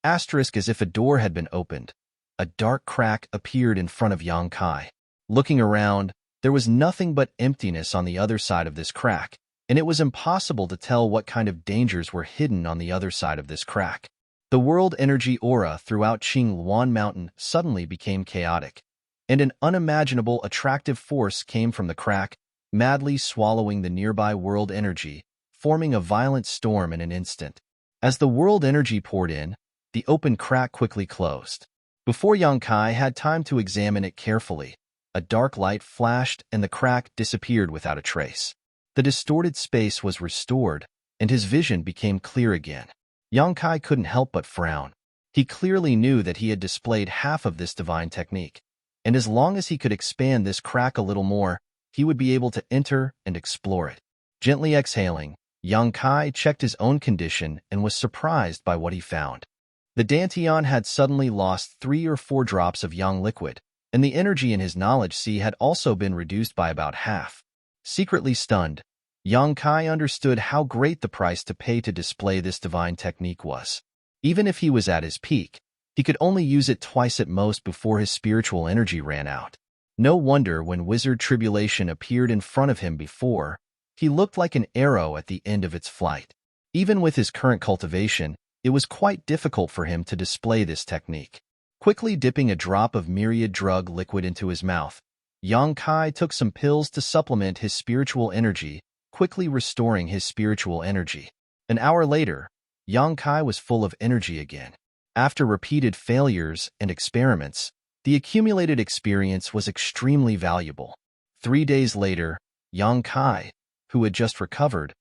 Asterisk as if a door had been opened. A dark crack appeared in front of Yang Kai. Looking around, there was nothing but emptiness on the other side of this crack, and it was impossible to tell what kind of dangers were hidden on the other side of this crack. The world energy aura throughout Qing Luan Mountain suddenly became chaotic, and an unimaginable attractive force came from the crack, madly swallowing the nearby world energy, forming a violent storm in an instant. As the world energy poured in, the open crack quickly closed. Before Yang Kai had time to examine it carefully, a dark light flashed and the crack disappeared without a trace. The distorted space was restored, and his vision became clear again. Yang Kai couldn't help but frown. He clearly knew that he had displayed half of this divine technique, and as long as he could expand this crack a little more, he would be able to enter and explore it. Gently exhaling, Yang Kai checked his own condition and was surprised by what he found. The Dantian had suddenly lost 3 or 4 drops of yang liquid, and the energy in his knowledge sea had also been reduced by about half. Secretly stunned, Yang Kai understood how great the price to pay to display this divine technique was. Even if he was at his peak, he could only use it twice at most before his spiritual energy ran out. No wonder when Wizard Tribulation appeared in front of him before, he looked like an arrow at the end of its flight. Even with his current cultivation, it was quite difficult for him to display this technique. Quickly dipping a drop of myriad drug liquid into his mouth, Yang Kai took some pills to supplement his spiritual energy, quickly restoring his spiritual energy. An hour later, Yang Kai was full of energy again. After repeated failures and experiments, the accumulated experience was extremely valuable. 3 days later, Yang Kai, who had just recovered,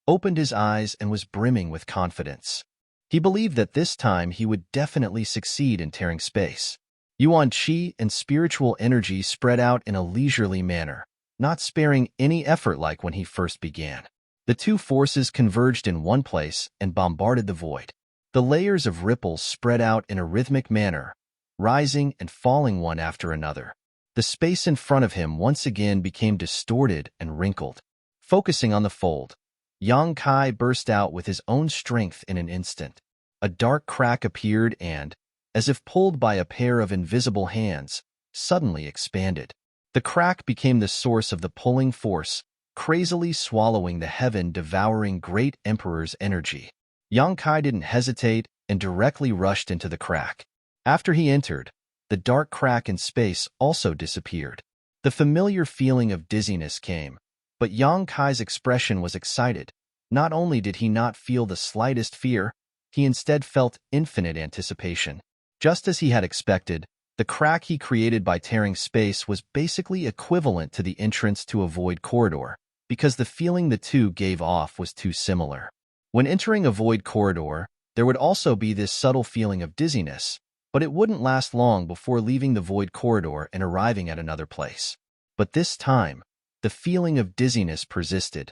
opened his eyes and was brimming with confidence. He believed that this time he would definitely succeed in tearing space. Yuan Qi and spiritual energy spread out in a leisurely manner, not sparing any effort like when he first began. The two forces converged in one place and bombarded the void. The layers of ripples spread out in a rhythmic manner, rising and falling one after another. The space in front of him once again became distorted and wrinkled. Focusing on the fold, Yang Kai burst out with his own strength in an instant. A dark crack appeared and, as if pulled by a pair of invisible hands, suddenly expanded. The crack became the source of the pulling force, crazily swallowing the heaven-devouring Great Emperor's energy. Yang Kai didn't hesitate and directly rushed into the crack. After he entered, the dark crack in space also disappeared. The familiar feeling of dizziness came, but Yang Kai's expression was excited. Not only did he not feel the slightest fear, he instead felt infinite anticipation. Just as he had expected, the crack he created by tearing space was basically equivalent to the entrance to a void corridor, because the feeling the two gave off was too similar. When entering a void corridor, there would also be this subtle feeling of dizziness, but it wouldn't last long before leaving the void corridor and arriving at another place. But this time, the feeling of dizziness persisted,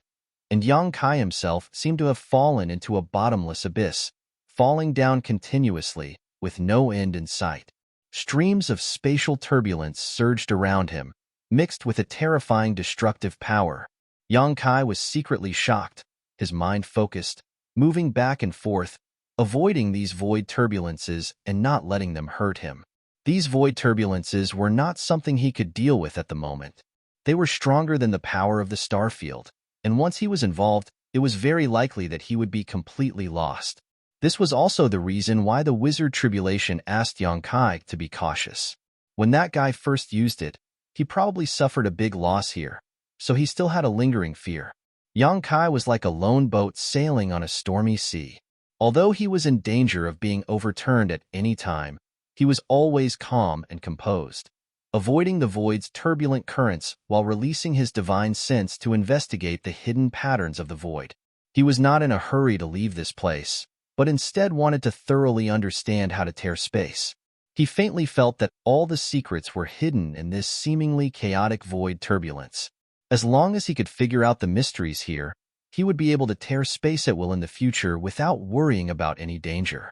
and Yang Kai himself seemed to have fallen into a bottomless abyss, falling down continuously, with no end in sight. Streams of spatial turbulence surged around him, mixed with a terrifying destructive power. Yang Kai was secretly shocked, his mind focused, moving back and forth, avoiding these void turbulences and not letting them hurt him. These void turbulences were not something he could deal with at the moment. They were stronger than the power of the star field, and once he was involved, it was very likely that he would be completely lost. This was also the reason why the Wizard Tribulation asked Yang Kai to be cautious. When that guy first used it, he probably suffered a big loss here, so he still had a lingering fear. Yang Kai was like a lone boat sailing on a stormy sea. Although he was in danger of being overturned at any time, he was always calm and composed, avoiding the void's turbulent currents while releasing his divine sense to investigate the hidden patterns of the void. He was not in a hurry to leave this place, but instead wanted to thoroughly understand how to tear space. He faintly felt that all the secrets were hidden in this seemingly chaotic void turbulence. As long as he could figure out the mysteries here, he would be able to tear space at will in the future without worrying about any danger.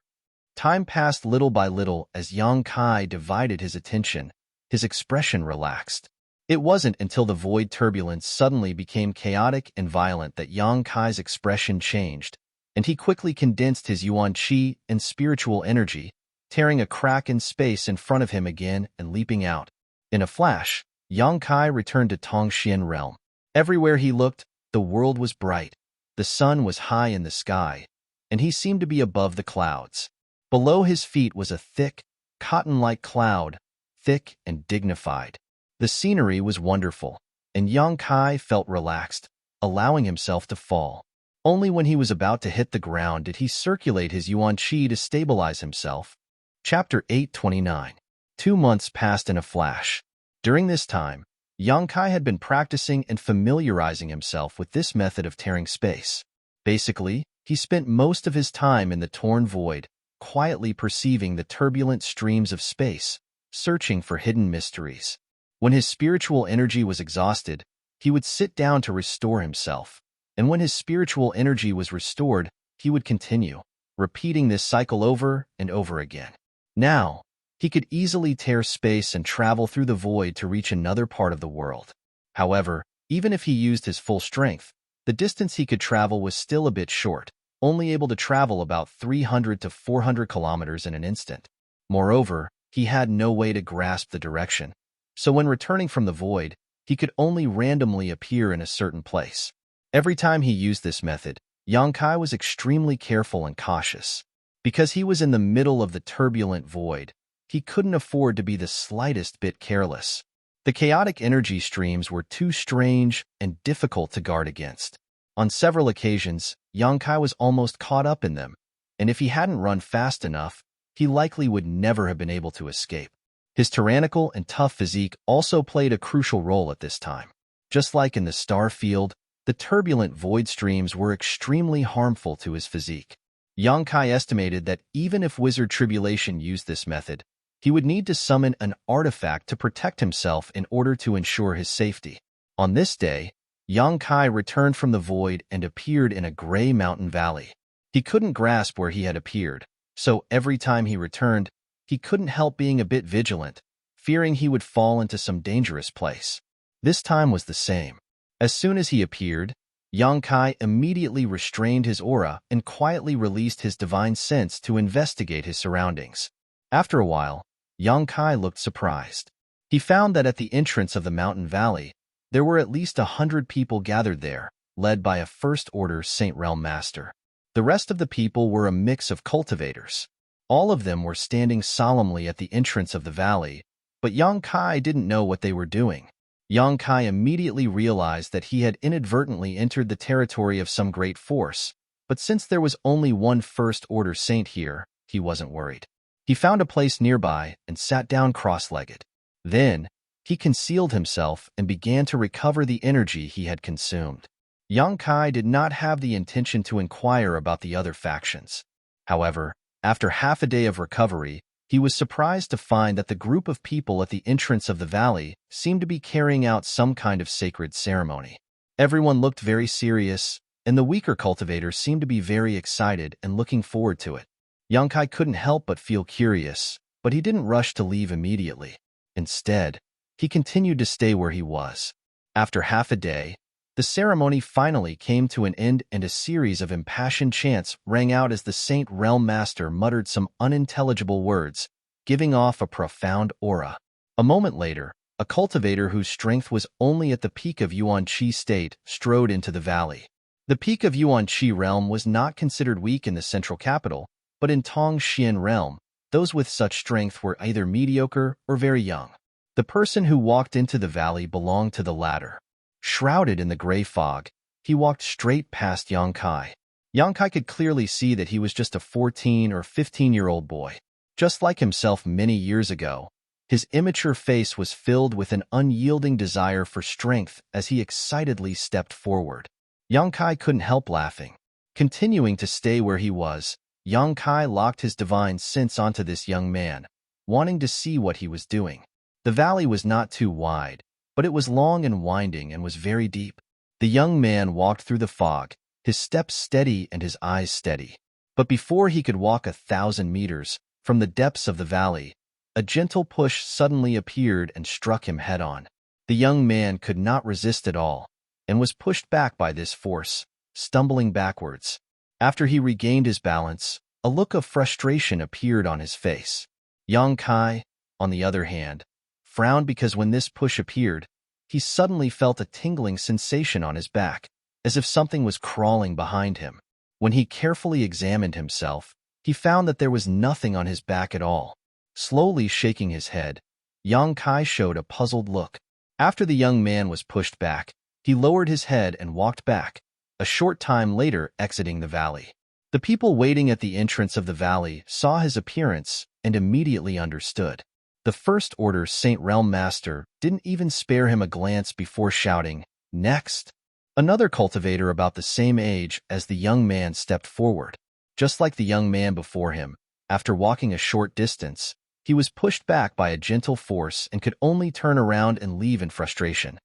Time passed little by little as Yang Kai divided his attention. His expression relaxed. It wasn't until the void turbulence suddenly became chaotic and violent that Yang Kai's expression changed, and he quickly condensed his Yuan Qi and spiritual energy, tearing a crack in space in front of him again and leaping out. In a flash, Yang Kai returned to Tongxian realm. Everywhere he looked, the world was bright. The sun was high in the sky, and he seemed to be above the clouds. Below his feet was a thick, cotton-like cloud, thick and dignified. The scenery was wonderful, and Yang Kai felt relaxed, allowing himself to fall. Only when he was about to hit the ground did he circulate his Yuan Qi to stabilize himself. Chapter 829. 2 months passed in a flash. During this time, Yang Kai had been practicing and familiarizing himself with this method of tearing space. Basically, he spent most of his time in the torn void, quietly perceiving the turbulent streams of space, searching for hidden mysteries. When his spiritual energy was exhausted, he would sit down to restore himself. And when his spiritual energy was restored, he would continue, repeating this cycle over and over again. Now, he could easily tear space and travel through the void to reach another part of the world. However, even if he used his full strength, the distance he could travel was still a bit short, only able to travel about 300 to 400 kilometers in an instant. Moreover, he had no way to grasp the direction. So when returning from the void, he could only randomly appear in a certain place. Every time he used this method, Yongkai was extremely careful and cautious. Because he was in the middle of the turbulent void, he couldn't afford to be the slightest bit careless. The chaotic energy streams were too strange and difficult to guard against. On several occasions, Yongkai was almost caught up in them, and if he hadn't run fast enough, he likely would never have been able to escape. His tyrannical and tough physique also played a crucial role at this time. Just like in the star field, the turbulent void streams were extremely harmful to his physique. Yongkai estimated that even if Wizard Tribulation used this method, he would need to summon an artifact to protect himself in order to ensure his safety. On this day, Yongkai returned from the void and appeared in a gray mountain valley. He couldn't grasp where he had appeared, so every time he returned, he couldn't help being a bit vigilant, fearing he would fall into some dangerous place. This time was the same. As soon as he appeared, Yongkai immediately restrained his aura and quietly released his divine sense to investigate his surroundings. After a while, Yongkai looked surprised. He found that at the entrance of the mountain valley, there were at least 100 people gathered there, led by a First-Order Saint Realm Master. The rest of the people were a mix of cultivators. All of them were standing solemnly at the entrance of the valley, but Yongkai didn't know what they were doing. Yongkai immediately realized that he had inadvertently entered the territory of some great force, but since there was only one First-Order Saint here, he wasn't worried. He found a place nearby and sat down cross-legged. Then, he concealed himself and began to recover the energy he had consumed. Yongkai did not have the intention to inquire about the other factions. However, after half a day of recovery, he was surprised to find that the group of people at the entrance of the valley seemed to be carrying out some kind of sacred ceremony. Everyone looked very serious, and the weaker cultivators seemed to be very excited and looking forward to it. Yongkai couldn't help but feel curious, but he didn't rush to leave immediately. Instead, he continued to stay where he was. After half a day, the ceremony finally came to an end and a series of impassioned chants rang out as the Saint Realm Master muttered some unintelligible words, giving off a profound aura. A moment later, a cultivator whose strength was only at the peak of Yuan Qi state strode into the valley. The peak of Yuan Qi realm was not considered weak in the central capital, but in Tong Xian realm, those with such strength were either mediocre or very young. The person who walked into the valley belonged to the latter. Shrouded in the gray fog, he walked straight past Yongkai. Yongkai could clearly see that he was just a 14 or 15-year-old boy. Just like himself many years ago, his immature face was filled with an unyielding desire for strength as he excitedly stepped forward. Yongkai couldn't help laughing. Continuing to stay where he was, Yongkai locked his divine sense onto this young man, wanting to see what he was doing. The valley was not too wide, but it was long and winding and was very deep. The young man walked through the fog, his steps steady and his eyes steady. But before he could walk 1,000 meters, from the depths of the valley, a gentle push suddenly appeared and struck him head-on. The young man could not resist at all, and was pushed back by this force, stumbling backwards. After he regained his balance, a look of frustration appeared on his face. Yongkai, on the other hand, frowned because when this push appeared, he suddenly felt a tingling sensation on his back, as if something was crawling behind him. When he carefully examined himself, he found that there was nothing on his back at all. Slowly shaking his head, Yongkai showed a puzzled look. After the young man was pushed back, he lowered his head and walked back, a short time later exiting the valley. The people waiting at the entrance of the valley saw his appearance and immediately understood. The First-Order Saint Realm Master didn't even spare him a glance before shouting, "Next!" Another cultivator about the same age as the young man stepped forward. Just like the young man before him, after walking a short distance, he was pushed back by a gentle force and could only turn around and leave in frustration.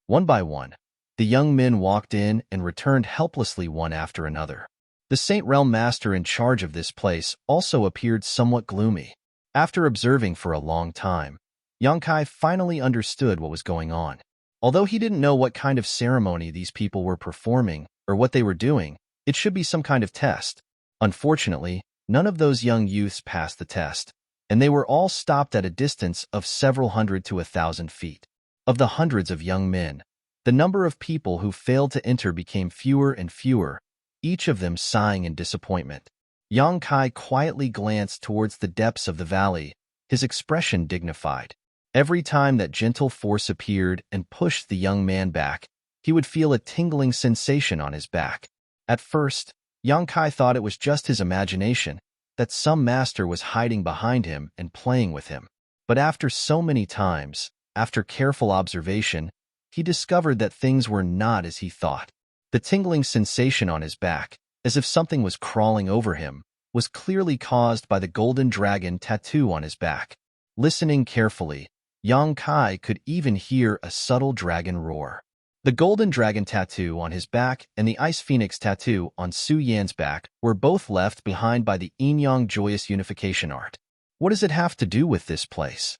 One by one, the young men walked in and returned helplessly one after another. The Saint Realm Master in charge of this place also appeared somewhat gloomy. After observing for a long time, Yongkai finally understood what was going on. Although he didn't know what kind of ceremony these people were performing or what they were doing, it should be some kind of test. Unfortunately, none of those young youths passed the test. and they were all stopped at a distance of several hundred to 1,000 feet. Of the hundreds of young men, the number of people who failed to enter became fewer and fewer, each of them sighing in disappointment. Yang Kai quietly glanced towards the depths of the valley, his expression dignified. Every time that gentle force appeared and pushed the young man back, he would feel a tingling sensation on his back. At first, Yang Kai thought it was just his imagination, that some master was hiding behind him and playing with him. But after so many times, after careful observation, he discovered that things were not as he thought. The tingling sensation on his back, as if something was crawling over him, was clearly caused by the golden dragon tattoo on his back. Listening carefully, Yang Kai could even hear a subtle dragon roar. The golden dragon tattoo on his back and the ice phoenix tattoo on Su Yan's back were both left behind by the yin-yang joyous unification art. What does it have to do with this place?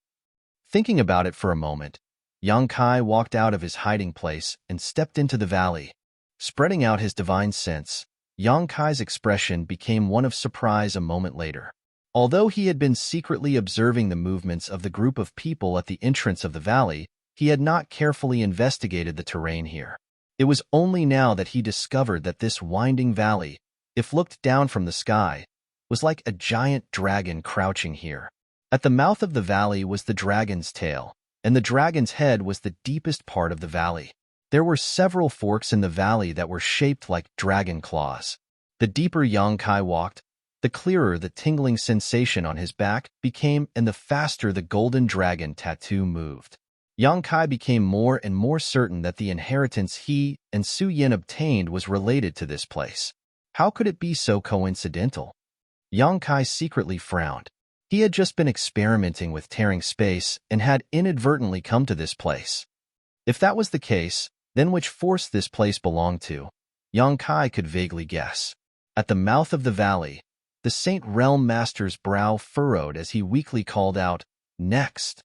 Thinking about it for a moment, Yang Kai walked out of his hiding place and stepped into the valley. Spreading out his divine sense, Yang Kai's expression became one of surprise a moment later. Although he had been secretly observing the movements of the group of people at the entrance of the valley, he had not carefully investigated the terrain here. It was only now that he discovered that this winding valley, if looked down from the sky, was like a giant dragon crouching here. At the mouth of the valley was the dragon's tail, and the dragon's head was the deepest part of the valley. There were several forks in the valley that were shaped like dragon claws. The deeper Yang Kai walked, the clearer the tingling sensation on his back became and the faster the golden dragon tattoo moved. Yang Kai became more and more certain that the inheritance he and Su Yin obtained was related to this place. How could it be so coincidental? Yang Kai secretly frowned. He had just been experimenting with tearing space and had inadvertently come to this place. If that was the case, then which force this place belonged to, Yang Kai could vaguely guess. At the mouth of the valley, the Saint Realm Master's brow furrowed as he weakly called out, "Next!"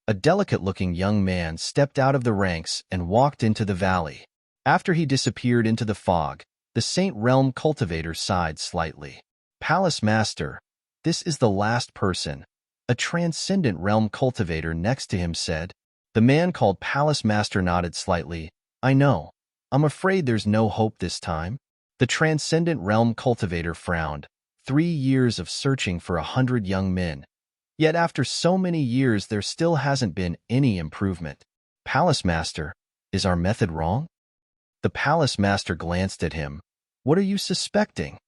A delicate-looking young man stepped out of the ranks and walked into the valley. After he disappeared into the fog, the Saint Realm cultivator sighed slightly. "Palace Master, this is the last person," a transcendent realm cultivator next to him said. The man called Palace Master nodded slightly. "I know. I'm afraid there's no hope this time." The transcendent realm cultivator frowned. 3 years of searching for 100 young men. Yet after so many years there still hasn't been any improvement. "Palace Master, is our method wrong?" The Palace Master glanced at him. "What are you suspecting?"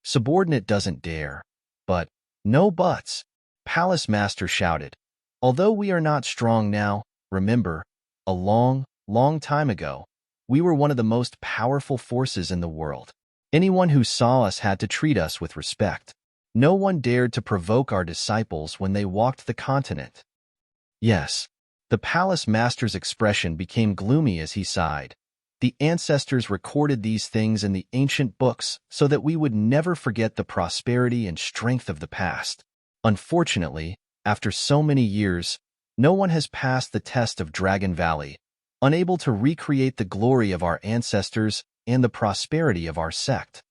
Subordinate doesn't dare. "But, no buts," Palace Master shouted. "Although we are not strong now, remember, a long, long time ago, we were one of the most powerful forces in the world. Anyone who saw us had to treat us with respect. No one dared to provoke our disciples when they walked the continent." Yes, the Palace Master's expression became gloomy as he sighed. The ancestors recorded these things in the ancient books so that we would never forget the prosperity and strength of the past. Unfortunately, after so many years, no one has passed the test of Dragon Valley, unable to recreate the glory of our ancestors and the prosperity of our sect.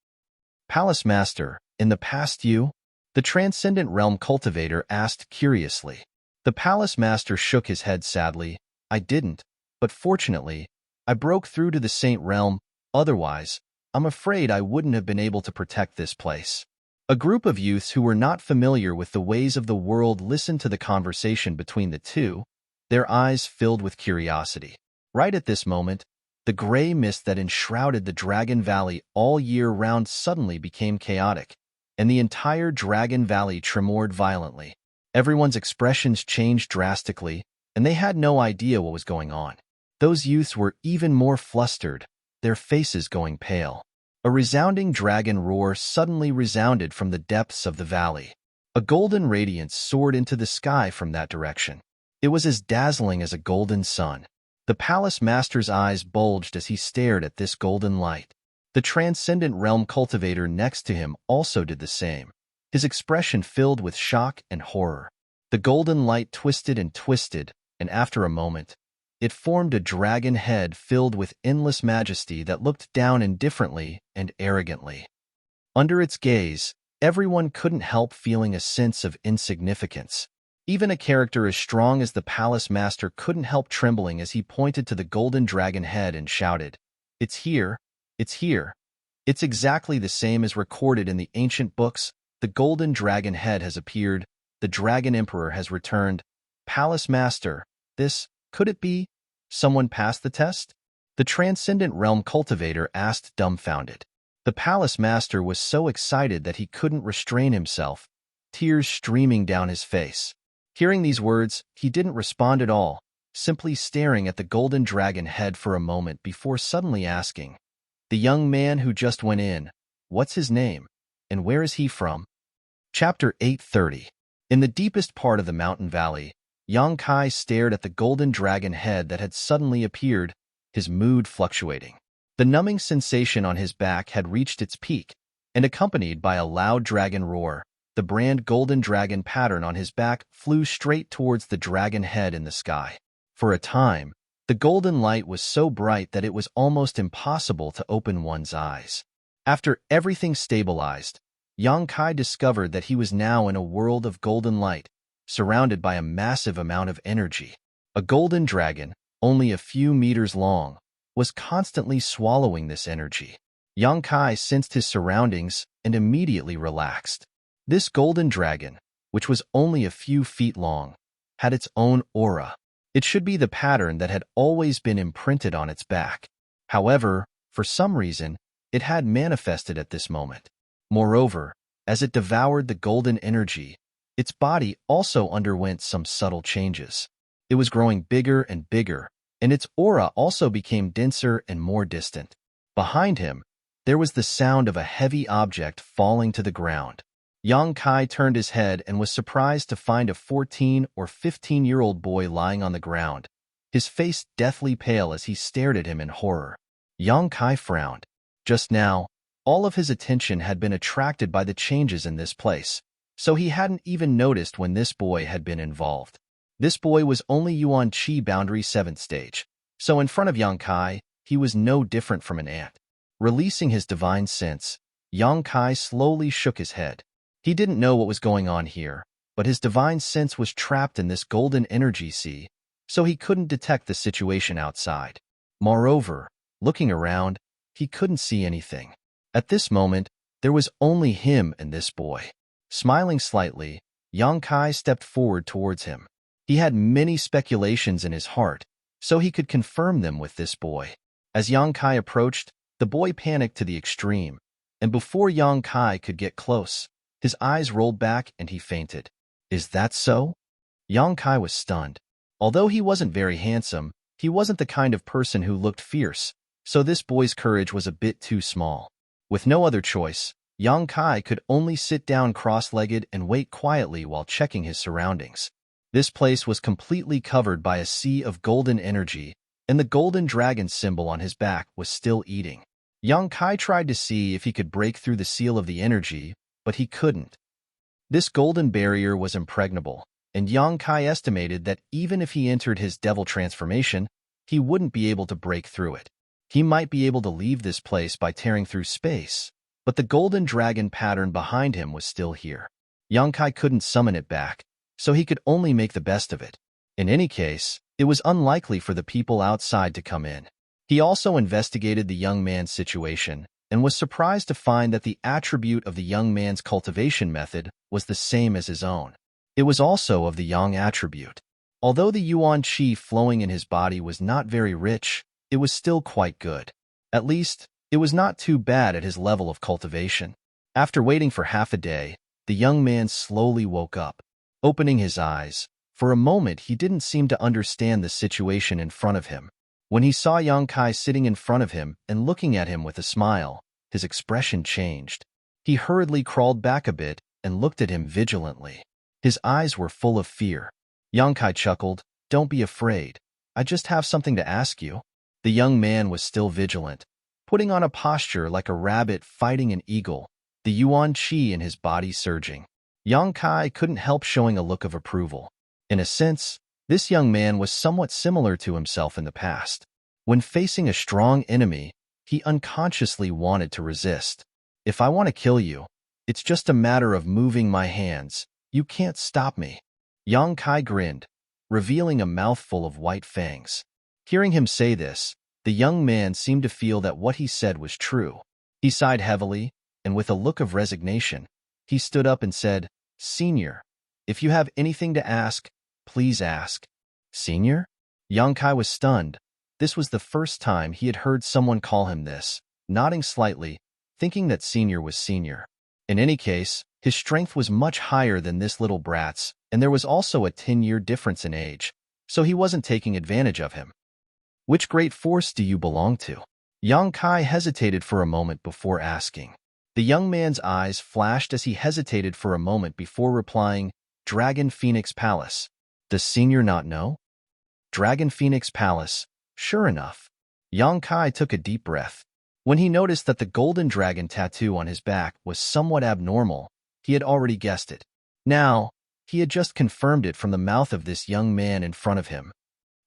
"Palace Master, in the past the Transcendent Realm Cultivator asked curiously. The Palace Master shook his head sadly. "I didn't, but fortunately, I broke through to the Saint Realm. Otherwise, I'm afraid I wouldn't have been able to protect this place." A group of youths who were not familiar with the ways of the world listened to the conversation between the two, their eyes filled with curiosity. Right at this moment, the gray mist that enshrouded the Dragon Valley all year round suddenly became chaotic, and the entire Dragon Valley tremored violently. Everyone's expressions changed drastically, and they had no idea what was going on. Those youths were even more flustered, their faces going pale. A resounding dragon roar suddenly resounded from the depths of the valley. A golden radiance soared into the sky from that direction. It was as dazzling as a golden sun. The Palace Master's eyes bulged as he stared at this golden light. The Transcendent Realm Cultivator next to him also did the same, his expression filled with shock and horror. The golden light twisted and twisted, and after a moment, it formed a dragon head filled with endless majesty that looked down indifferently and arrogantly. Under its gaze, everyone couldn't help feeling a sense of insignificance. Even a character as strong as the palace master couldn't help trembling as he pointed to the golden dragon head and shouted, "It's here! It's here! It's exactly the same as recorded in the ancient books. The golden dragon head has appeared. The dragon emperor has returned. Palace master, could it be? Someone passed the test?" The transcendent realm cultivator asked, dumbfounded. The palace master was so excited that he couldn't restrain himself, tears streaming down his face. Hearing these words, he didn't respond at all, simply staring at the golden dragon head for a moment before suddenly asking, "The young man who just went in, what's his name, and where is he from?" Chapter 830. In the deepest part of the mountain valley, Yang Kai stared at the golden dragon head that had suddenly appeared, his mood fluctuating. The numbing sensation on his back had reached its peak, and accompanied by a loud dragon roar, the brand golden dragon pattern on his back flew straight towards the dragon head in the sky. For a time, the golden light was so bright that it was almost impossible to open one's eyes. After everything stabilized, Yang Kai discovered that he was now in a world of golden light, surrounded by a massive amount of energy. A golden dragon, only a few meters long, was constantly swallowing this energy. Yang Kai sensed his surroundings and immediately relaxed. This golden dragon, which was only a few feet long, had its own aura. It should be the pattern that had always been imprinted on its back. However, for some reason, it had manifested at this moment. Moreover, as it devoured the golden energy, its body also underwent some subtle changes. It was growing bigger and bigger, and its aura also became denser and more distant. Behind him, there was the sound of a heavy object falling to the ground. Yang Kai turned his head and was surprised to find a 14 or 15-year-old boy lying on the ground, his face deathly pale as he stared at him in horror. Yang Kai frowned. Just now, all of his attention had been attracted by the changes in this place, so he hadn't even noticed when this boy had been involved. This boy was only Yuan Qi Boundary 7th stage, so in front of Yang Kai, he was no different from an ant. Releasing his divine sense, Yang Kai slowly shook his head. He didn't know what was going on here, but his divine sense was trapped in this golden energy sea, so he couldn't detect the situation outside. Moreover, looking around, he couldn't see anything. At this moment, there was only him and this boy. Smiling slightly, Yang Kai stepped forward towards him. He had many speculations in his heart, so he could confirm them with this boy. As Yang Kai approached, the boy panicked to the extreme, and before Yang Kai could get close, his eyes rolled back and he fainted. "Is that so?" Yang Kai was stunned. Although he wasn't very handsome, he wasn't the kind of person who looked fierce, so this boy's courage was a bit too small. With no other choice, Yang Kai could only sit down cross-legged and wait quietly while checking his surroundings. This place was completely covered by a sea of golden energy, and the golden dragon symbol on his back was still eating. Yang Kai tried to see if he could break through the seal of the energy, but he couldn't. This golden barrier was impregnable, and Yang Kai estimated that even if he entered his devil transformation, he wouldn't be able to break through it. He might be able to leave this place by tearing through space, but the golden dragon pattern behind him was still here. Yang Kai couldn't summon it back, so he could only make the best of it. In any case, it was unlikely for the people outside to come in. He also investigated the young man's situation, and was surprised to find that the attribute of the young man's cultivation method was the same as his own. It was also of the yang attribute. Although the yuan qi flowing in his body was not very rich, it was still quite good. At least, it was not too bad at his level of cultivation. After waiting for half a day, the young man slowly woke up. Opening his eyes, for a moment he didn't seem to understand the situation in front of him. When he saw Yang Kai sitting in front of him and looking at him with a smile, his expression changed. He hurriedly crawled back a bit and looked at him vigilantly. His eyes were full of fear. Yang Kai chuckled, "Don't be afraid. I just have something to ask you." The young man was still vigilant, putting on a posture like a rabbit fighting an eagle, the yuan qi in his body surging. Yang Kai couldn't help showing a look of approval. In a sense, this young man was somewhat similar to himself in the past. When facing a strong enemy, he unconsciously wanted to resist. "If I want to kill you, It's just a matter of moving my hands. You can't stop me." Yang Kai grinned, revealing a mouthful of white fangs. Hearing him say this, the young man seemed to feel that what he said was true. He sighed heavily, and with a look of resignation, he stood up and said, "Senior, if you have anything to ask, please ask." "Senior?" Yang Kai was stunned. This was the first time he had heard someone call him this, nodding slightly, thinking that senior was senior. In any case, his strength was much higher than this little brat's, and there was also a 10-year difference in age, so he wasn't taking advantage of him. "Which great force do you belong to?" Yang Kai hesitated for a moment before asking. The young man's eyes flashed as he hesitated for a moment before replying, "Dragon Phoenix Palace." "Does senior not know?" "Dragon Phoenix Palace, sure enough." Yang Kai took a deep breath. When he noticed that the golden dragon tattoo on his back was somewhat abnormal, he had already guessed it. Now, he had just confirmed it from the mouth of this young man in front of him.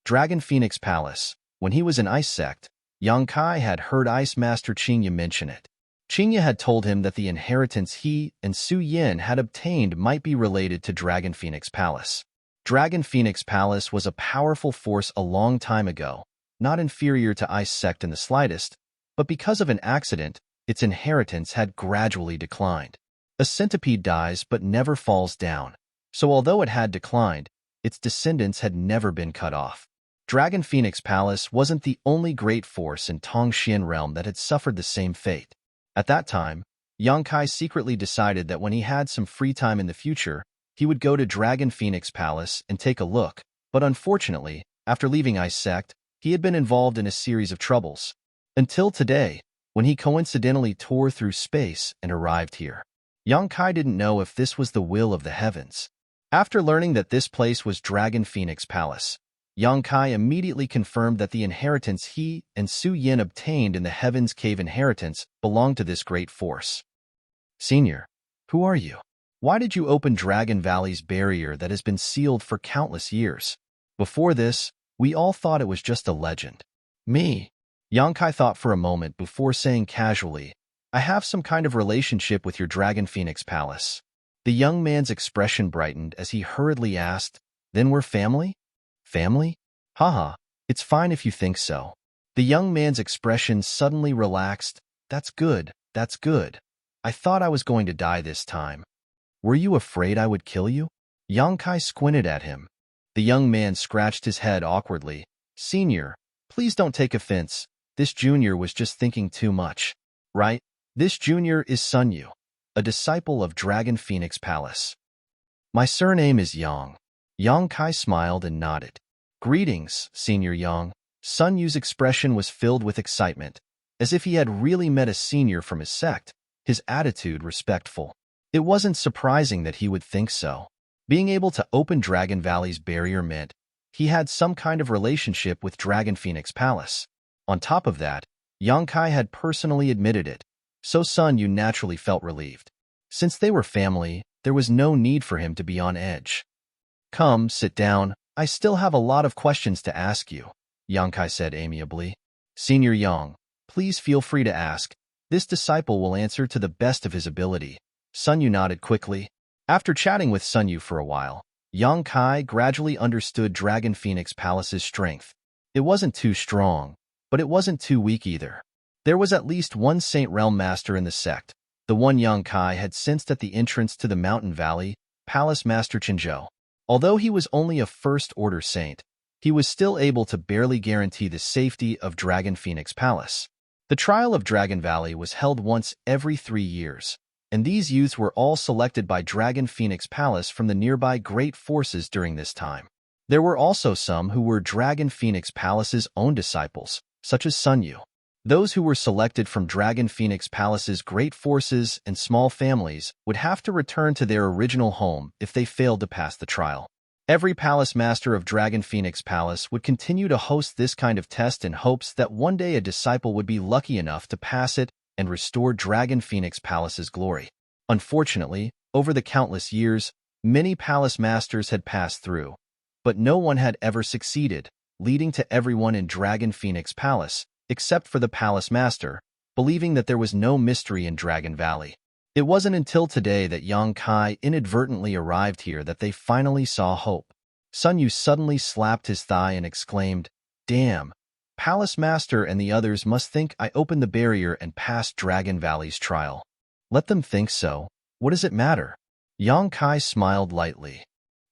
Dragon Phoenix Palace. When he was in Ice Sect, Yang Kai had heard Ice Master Qingya mention it. Qingya had told him that the inheritance he and Su Yin had obtained might be related to Dragon Phoenix Palace. Dragon Phoenix Palace was a powerful force a long time ago, not inferior to Ice Sect in the slightest, but because of an accident, its inheritance had gradually declined. A centipede dies but never falls down, so although it had declined, its descendants had never been cut off. Dragon Phoenix Palace wasn't the only great force in Tongxian realm that had suffered the same fate. At that time, Yang Kai secretly decided that when he had some free time in the future, he would go to Dragon Phoenix Palace and take a look, but unfortunately, after leaving Ice Sect, he had been involved in a series of troubles. Until today, when he coincidentally tore through space and arrived here. Yang Kai didn't know if this was the will of the heavens. After learning that this place was Dragon Phoenix Palace, Yang Kai immediately confirmed that the inheritance he and Su Yin obtained in the Heaven's Cave inheritance belonged to this great force. "Senior, who are you? Why did you open Dragon Valley's barrier that has been sealed for countless years? Before this, we all thought it was just a legend." "Me?" Yang Kai thought for a moment before saying casually, "I have some kind of relationship with your Dragon Phoenix Palace." The young man's expression brightened as he hurriedly asked, "Then we're family?" "Family? Haha, it's fine if you think so." The young man's expression suddenly relaxed. That's good. I thought I was going to die this time." "Were you afraid I would kill you?" Yang Kai squinted at him. The young man scratched his head awkwardly. "Senior, please don't take offense. This junior was just thinking too much. Right? This junior is Sun Yu, a disciple of Dragon Phoenix Palace. My surname is Yang." Yang Kai smiled and nodded. "Greetings, Senior Yang." Sun Yu's expression was filled with excitement, as if he had really met a senior from his sect, his attitude respectful. It wasn't surprising that he would think so. Being able to open Dragon Valley's barrier meant he had some kind of relationship with Dragon Phoenix Palace. On top of that, Yang Kai had personally admitted it, so Sun Yu naturally felt relieved. Since they were family, there was no need for him to be on edge. "Come, sit down. I still have a lot of questions to ask you," Yang Kai said amiably. "Senior Yang, please feel free to ask. This disciple will answer to the best of his ability." Sun Yu nodded quickly. After chatting with Sun Yu for a while, Yang Kai gradually understood Dragon Phoenix Palace's strength. It wasn't too strong, but it wasn't too weak either. There was at least one Saint Realm Master in the sect, the one Yang Kai had sensed at the entrance to the mountain valley, Palace Master Qinzhou. Although he was only a first-order saint, he was still able to barely guarantee the safety of Dragon Phoenix Palace. The trial of Dragon Valley was held once every 3 years, and these youths were all selected by Dragon Phoenix Palace from the nearby great forces during this time. There were also some who were Dragon Phoenix Palace's own disciples, such as Sun Yu. Those who were selected from Dragon Phoenix Palace's great forces and small families would have to return to their original home if they failed to pass the trial. Every palace master of Dragon Phoenix Palace would continue to host this kind of test in hopes that one day a disciple would be lucky enough to pass it and restore Dragon Phoenix Palace's glory. Unfortunately, over the countless years, many palace masters had passed through, but no one had ever succeeded, leading to everyone in Dragon Phoenix Palace, except for the palace master, believing that there was no mystery in Dragon Valley. It wasn't until today that Yang Kai inadvertently arrived here that they finally saw hope. Sun Yu suddenly slapped his thigh and exclaimed, "Damn! Palace Master and the others must think I opened the barrier and passed Dragon Valley's trial. Let them think so. What does it matter?" Yang Kai smiled lightly.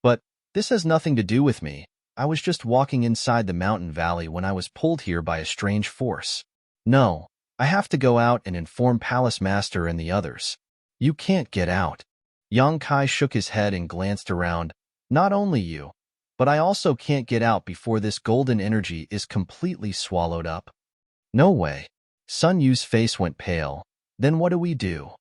"But this has nothing to do with me. I was just walking inside the mountain valley when I was pulled here by a strange force. No, I have to go out and inform Palace Master and the others." "You can't get out." Yang Kai shook his head and glanced around. "Not only you, but I also can't get out before this golden energy is completely swallowed up." "No way." Sun Yu's face went pale. "Then what do we do?"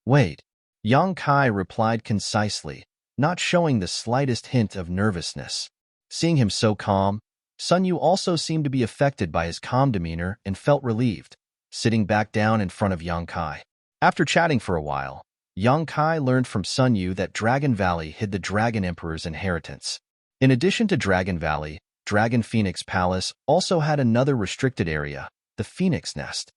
"Wait." Yang Kai replied concisely, not showing the slightest hint of nervousness. Seeing him so calm, Sun Yu also seemed to be affected by his calm demeanor and felt relieved, sitting back down in front of Yang Kai. After chatting for a while, Yang Kai learned from Sun Yu that Dragon Valley hid the Dragon Emperor's inheritance. In addition to Dragon Valley, Dragon Phoenix Palace also had another restricted area, the Phoenix Nest.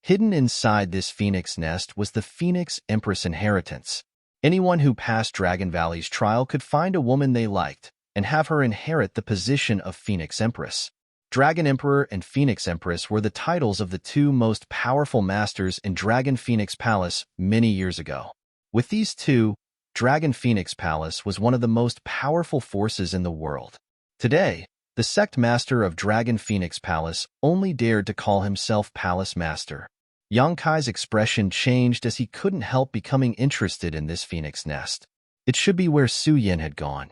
Hidden inside this Phoenix Nest was the Phoenix Empress inheritance. Anyone who passed Dragon Valley's trial could find a woman they liked and have her inherit the position of Phoenix Empress. Dragon Emperor and Phoenix Empress were the titles of the two most powerful masters in Dragon Phoenix Palace many years ago. With these two, Dragon Phoenix Palace was one of the most powerful forces in the world. Today, the sect master of Dragon Phoenix Palace only dared to call himself Palace Master. Yang Kai's expression changed as he couldn't help becoming interested in this Phoenix Nest. It should be where Su Yin had gone.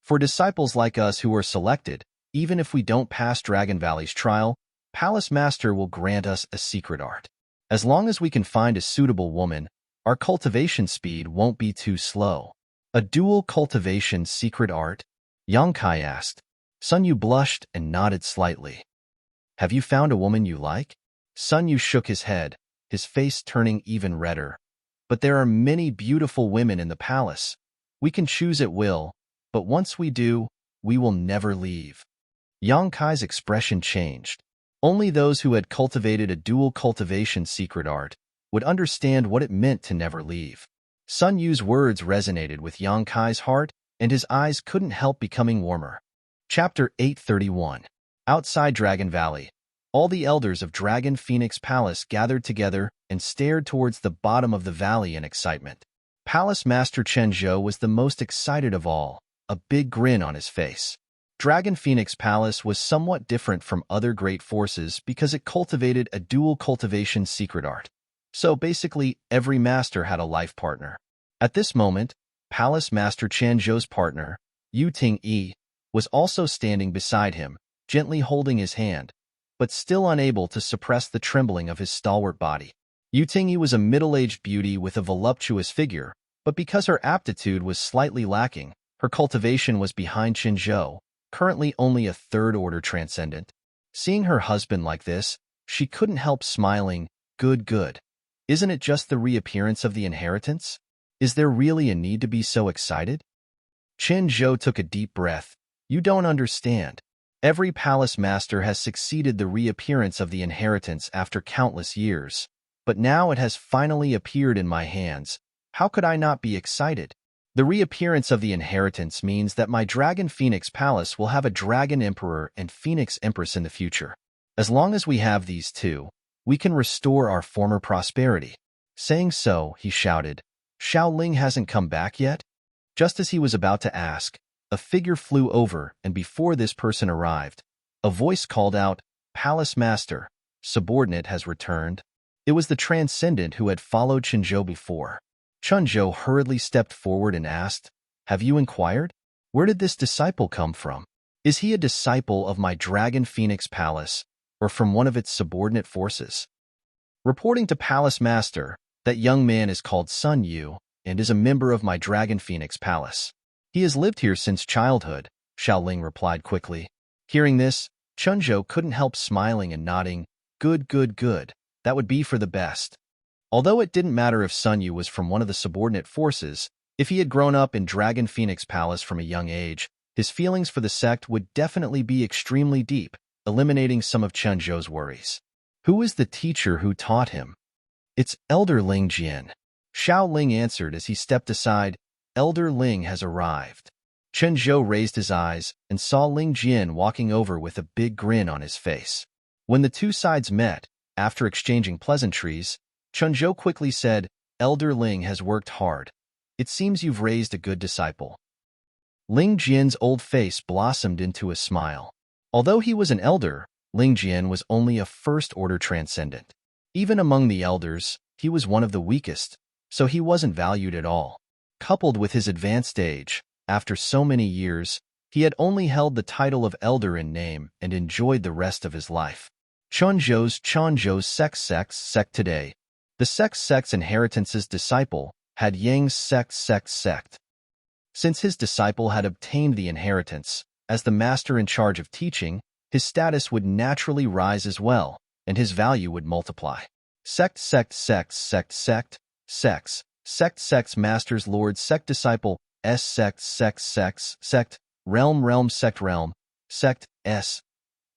For disciples like us who are selected, even if we don't pass Dragon Valley's trial, Palace Master will grant us a secret art. As long as we can find a suitable woman, our cultivation speed won't be too slow. "A dual cultivation secret art?" Yang Kai asked. Sun Yu blushed and nodded slightly. "Have you found a woman you like?" Sun Yu shook his head, his face turning even redder. "But there are many beautiful women in the palace. We can choose at will, but once we do, we will never leave." Yang Kai's expression changed. Only those who had cultivated a dual cultivation secret art would understand what it meant to never leave. Sun Yu's words resonated with Yang Kai's heart, and his eyes couldn't help becoming warmer. Chapter 831. Outside Dragon Valley, all the elders of Dragon Phoenix Palace gathered together and stared towards the bottom of the valley in excitement. Palace Master Chen Zhou was the most excited of all, a big grin on his face. Dragon Phoenix Palace was somewhat different from other great forces because it cultivated a dual cultivation secret art. So basically, every master had a life partner. At this moment, Palace Master Chen Zhou's partner, Yu Ting-yi, was also standing beside him, gently holding his hand, but still unable to suppress the trembling of his stalwart body. Yu Ting-yi was a middle-aged beauty with a voluptuous figure, but because her aptitude was slightly lacking, her cultivation was behind Chen Zhou, currently only a third-order transcendent. Seeing her husband like this, she couldn't help smiling. Good. Isn't it just the reappearance of the inheritance? Is there really a need to be so excited?" Chen Zhou took a deep breath. "You don't understand. Every palace master has succeeded the reappearance of the inheritance after countless years, but now it has finally appeared in my hands. How could I not be excited? The reappearance of the inheritance means that my Dragon Phoenix Palace will have a Dragon Emperor and Phoenix Empress in the future. As long as we have these two, we can restore our former prosperity." Saying so, he shouted, "Xiao Ling hasn't come back yet?" Just as he was about to ask, a figure flew over, and before this person arrived, a voice called out, "Palace Master, subordinate has returned." It was the transcendent who had followed Chen Zhou before. Chen Zhou hurriedly stepped forward and asked, "Have you inquired? Where did this disciple come from? Is he a disciple of my Dragon Phoenix Palace, or from one of its subordinate forces?" Reporting to Palace Master, "That young man is called Sun Yu, and is a member of my Dragon Phoenix Palace. He has lived here since childhood," Xiao Ling replied quickly. Hearing this, Chen Zhou couldn't help smiling and nodding. Good. That would be for the best." Although it didn't matter if Sun Yu was from one of the subordinate forces, if he had grown up in Dragon Phoenix Palace from a young age, his feelings for the sect would definitely be extremely deep, eliminating some of Chen Zhou's worries. Who is the teacher who taught him? It's Elder Ling Jian. Xiao Ling answered as he stepped aside. Elder Ling has arrived. Chen Zhou raised his eyes and saw Ling Jian walking over with a big grin on his face. When the two sides met, after exchanging pleasantries, Chen Zhou quickly said, Elder Ling has worked hard. It seems you've raised a good disciple. Ling Jian's old face blossomed into a smile. Although he was an elder, Ling Jian was only a first-order transcendent. Even among the elders, he was one of the weakest, so he wasn't valued at all. Coupled with his advanced age, after so many years, he had only held the title of elder in name and enjoyed the rest of his life. Chonzhou's sect today. The sect's inheritance's disciple had Yang's sect. Since his disciple had obtained the inheritance, as the master in charge of teaching, his status would naturally rise as well, and his value would multiply. Sect, masters, lords, sect, disciple, sect, realm, sect, s.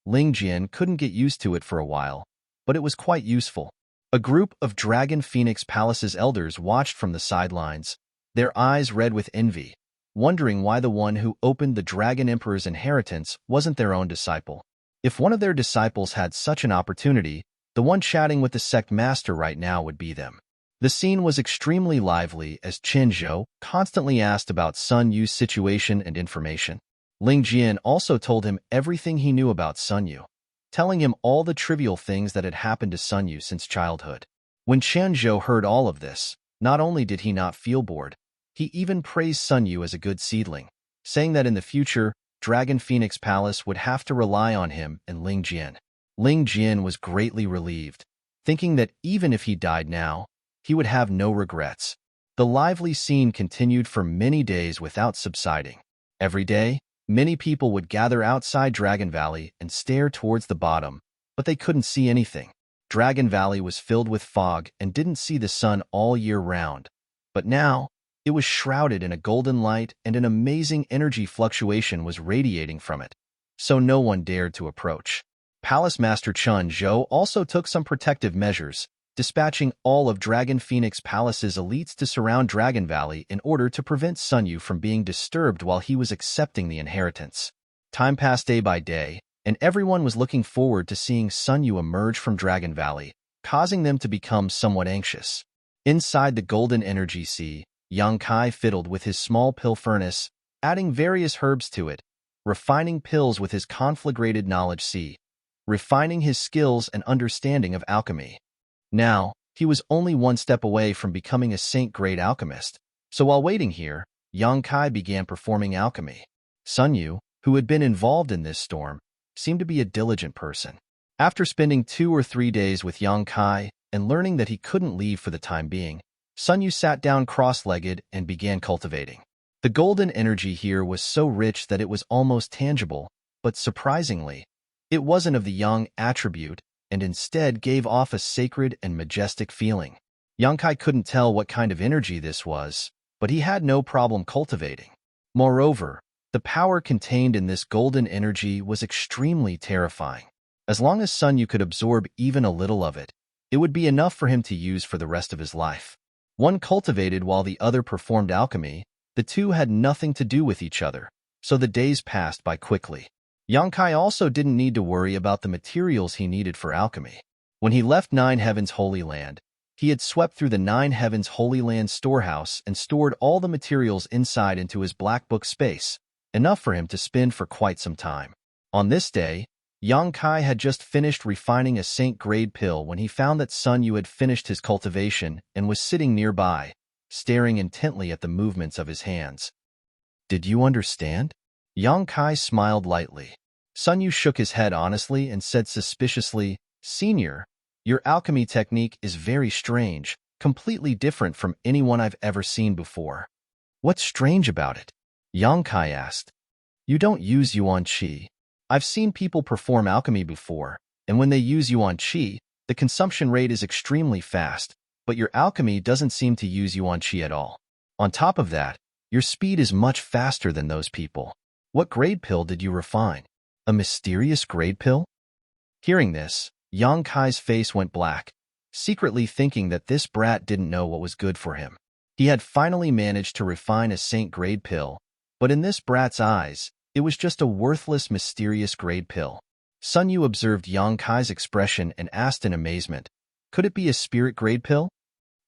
Ling Jian couldn't get used to it for a while, but it was quite useful. A group of Dragon Phoenix Palace's elders watched from the sidelines, their eyes red with envy, wondering why the one who opened the Dragon Emperor's inheritance wasn't their own disciple. If one of their disciples had such an opportunity, the one chatting with the sect master right now would be them. The scene was extremely lively as Chen Zhou constantly asked about Sun Yu's situation and information. Ling Jian also told him everything he knew about Sun Yu, telling him all the trivial things that had happened to Sun Yu since childhood. When Chen Zhou heard all of this, not only did he not feel bored, he even praised Sun Yu as a good seedling, saying that in the future, Dragon Phoenix Palace would have to rely on him and Ling Jian. Ling Jian was greatly relieved, thinking that even if he died now, he would have no regrets. The lively scene continued for many days without subsiding. Every day, many people would gather outside Dragon Valley and stare towards the bottom, but they couldn't see anything. Dragon Valley was filled with fog and didn't see the sun all year round. But now, it was shrouded in a golden light and an amazing energy fluctuation was radiating from it, so no one dared to approach. Palace Master Chen Zhou also took some protective measures, dispatching all of Dragon Phoenix Palace's elites to surround Dragon Valley in order to prevent Sun Yu from being disturbed while he was accepting the inheritance. Time passed day by day, and everyone was looking forward to seeing Sun Yu emerge from Dragon Valley, causing them to become somewhat anxious. Inside the Golden Energy Sea, Yang Kai fiddled with his small pill furnace, adding various herbs to it, refining pills with his conflagrated knowledge sea, refining his skills and understanding of alchemy. Now, he was only one step away from becoming a saint-grade alchemist, so while waiting here, Yang Kai began performing alchemy. Sun Yu, who had been involved in this storm, seemed to be a diligent person. After spending 2 or 3 days with Yang Kai and learning that he couldn't leave for the time being, Sun Yu sat down cross-legged and began cultivating. The golden energy here was so rich that it was almost tangible, but surprisingly, it wasn't of the yang attribute and instead gave off a sacred and majestic feeling. Yang Kai couldn't tell what kind of energy this was, but he had no problem cultivating. Moreover, the power contained in this golden energy was extremely terrifying. As long as Sun Yu could absorb even a little of it, it would be enough for him to use for the rest of his life. One cultivated while the other performed alchemy. The two had nothing to do with each other, so the days passed by quickly. Yang Kai also didn't need to worry about the materials he needed for alchemy. When he left Nine Heavens Holy Land, he had swept through the Nine Heavens Holy Land storehouse and stored all the materials inside into his black book space, enough for him to spend for quite some time. On this day, Yang Kai had just finished refining a saint-grade pill when he found that Sun Yu had finished his cultivation and was sitting nearby, staring intently at the movements of his hands. "Did you understand?" Yang Kai smiled lightly. Sun Yu shook his head honestly and said suspiciously, "Senior, your alchemy technique is very strange, completely different from anyone I've ever seen before." "What's strange about it?" Yang Kai asked. "You don't use yuan qi. I've seen people perform alchemy before, and when they use yuan qi, the consumption rate is extremely fast, but your alchemy doesn't seem to use yuan qi at all. On top of that, your speed is much faster than those people. What grade pill did you refine? A mysterious grade pill?" Hearing this, Yang Kai's face went black. secretly thinking that this brat didn't know what was good for him. He had finally managed to refine a saint-grade pill, but in this brat's eyes, it was just a worthless, mysterious grade pill. Sun Yu observed Yang Kai's expression and asked in amazement, could it be a spirit grade pill?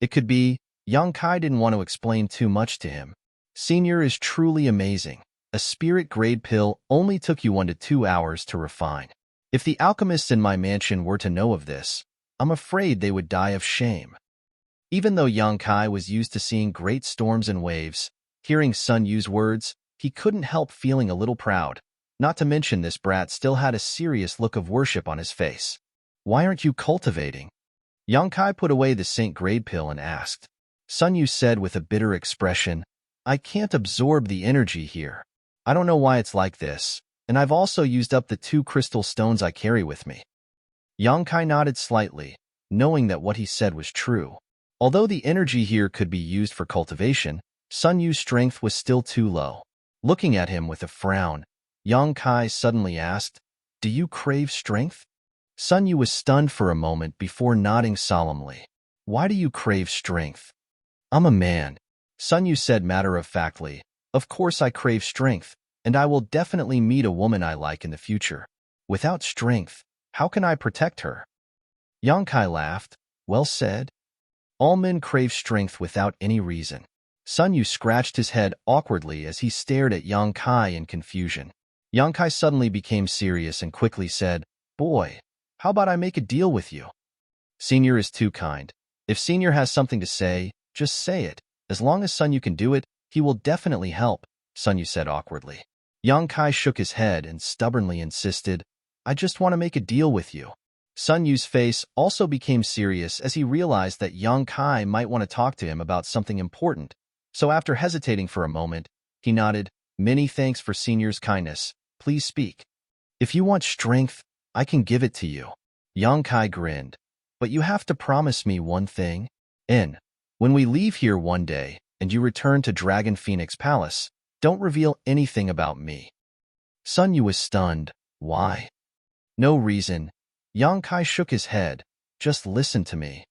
It could be. Yang Kai didn't want to explain too much to him. Senior is truly amazing. A spirit grade pill only took you 1 to 2 hours to refine. If the alchemists in my mansion were to know of this, I'm afraid they would die of shame. Even though Yang Kai was used to seeing great storms and waves, hearing Sun Yu's words, he couldn't help feeling a little proud. Not to mention this brat still had a serious look of worship on his face. Why aren't you cultivating? Yang Kai put away the Saint Grade pill and asked. Sun Yu said with a bitter expression, I can't absorb the energy here. I don't know why it's like this, and I've also used up the 2 crystal stones I carry with me. Yang Kai nodded slightly, knowing that what he said was true. Although the energy here could be used for cultivation, Sun Yu's strength was still too low. Looking at him with a frown, Yang Kai suddenly asked, do you crave strength? Sun Yu was stunned for a moment before nodding solemnly. Why do you crave strength? I'm a man, Sun Yu said matter-of-factly. Of course I crave strength, and I will definitely meet a woman I like in the future. Without strength, how can I protect her? Yang Kai laughed. Well said. All men crave strength without any reason. Sun Yu scratched his head awkwardly as he stared at Yang Kai in confusion. Yang Kai suddenly became serious and quickly said, Boy, how about I make a deal with you? Senior is too kind. If Senior has something to say, just say it. As long as Sun Yu can do it, he will definitely help, Sun Yu said awkwardly. Yang Kai shook his head and stubbornly insisted, I just want to make a deal with you. Sun Yu's face also became serious as he realized that Yang Kai might want to talk to him about something important. So after hesitating for a moment, he nodded, Many thanks for Senior's kindness. Please speak. If you want strength, I can give it to you. Yang Kai grinned. But you have to promise me one thing. When we leave here one day, and you return to Dragon Phoenix Palace, don't reveal anything about me. Sun Yu was stunned. Why? No reason. Yang Kai shook his head. Just listen to me.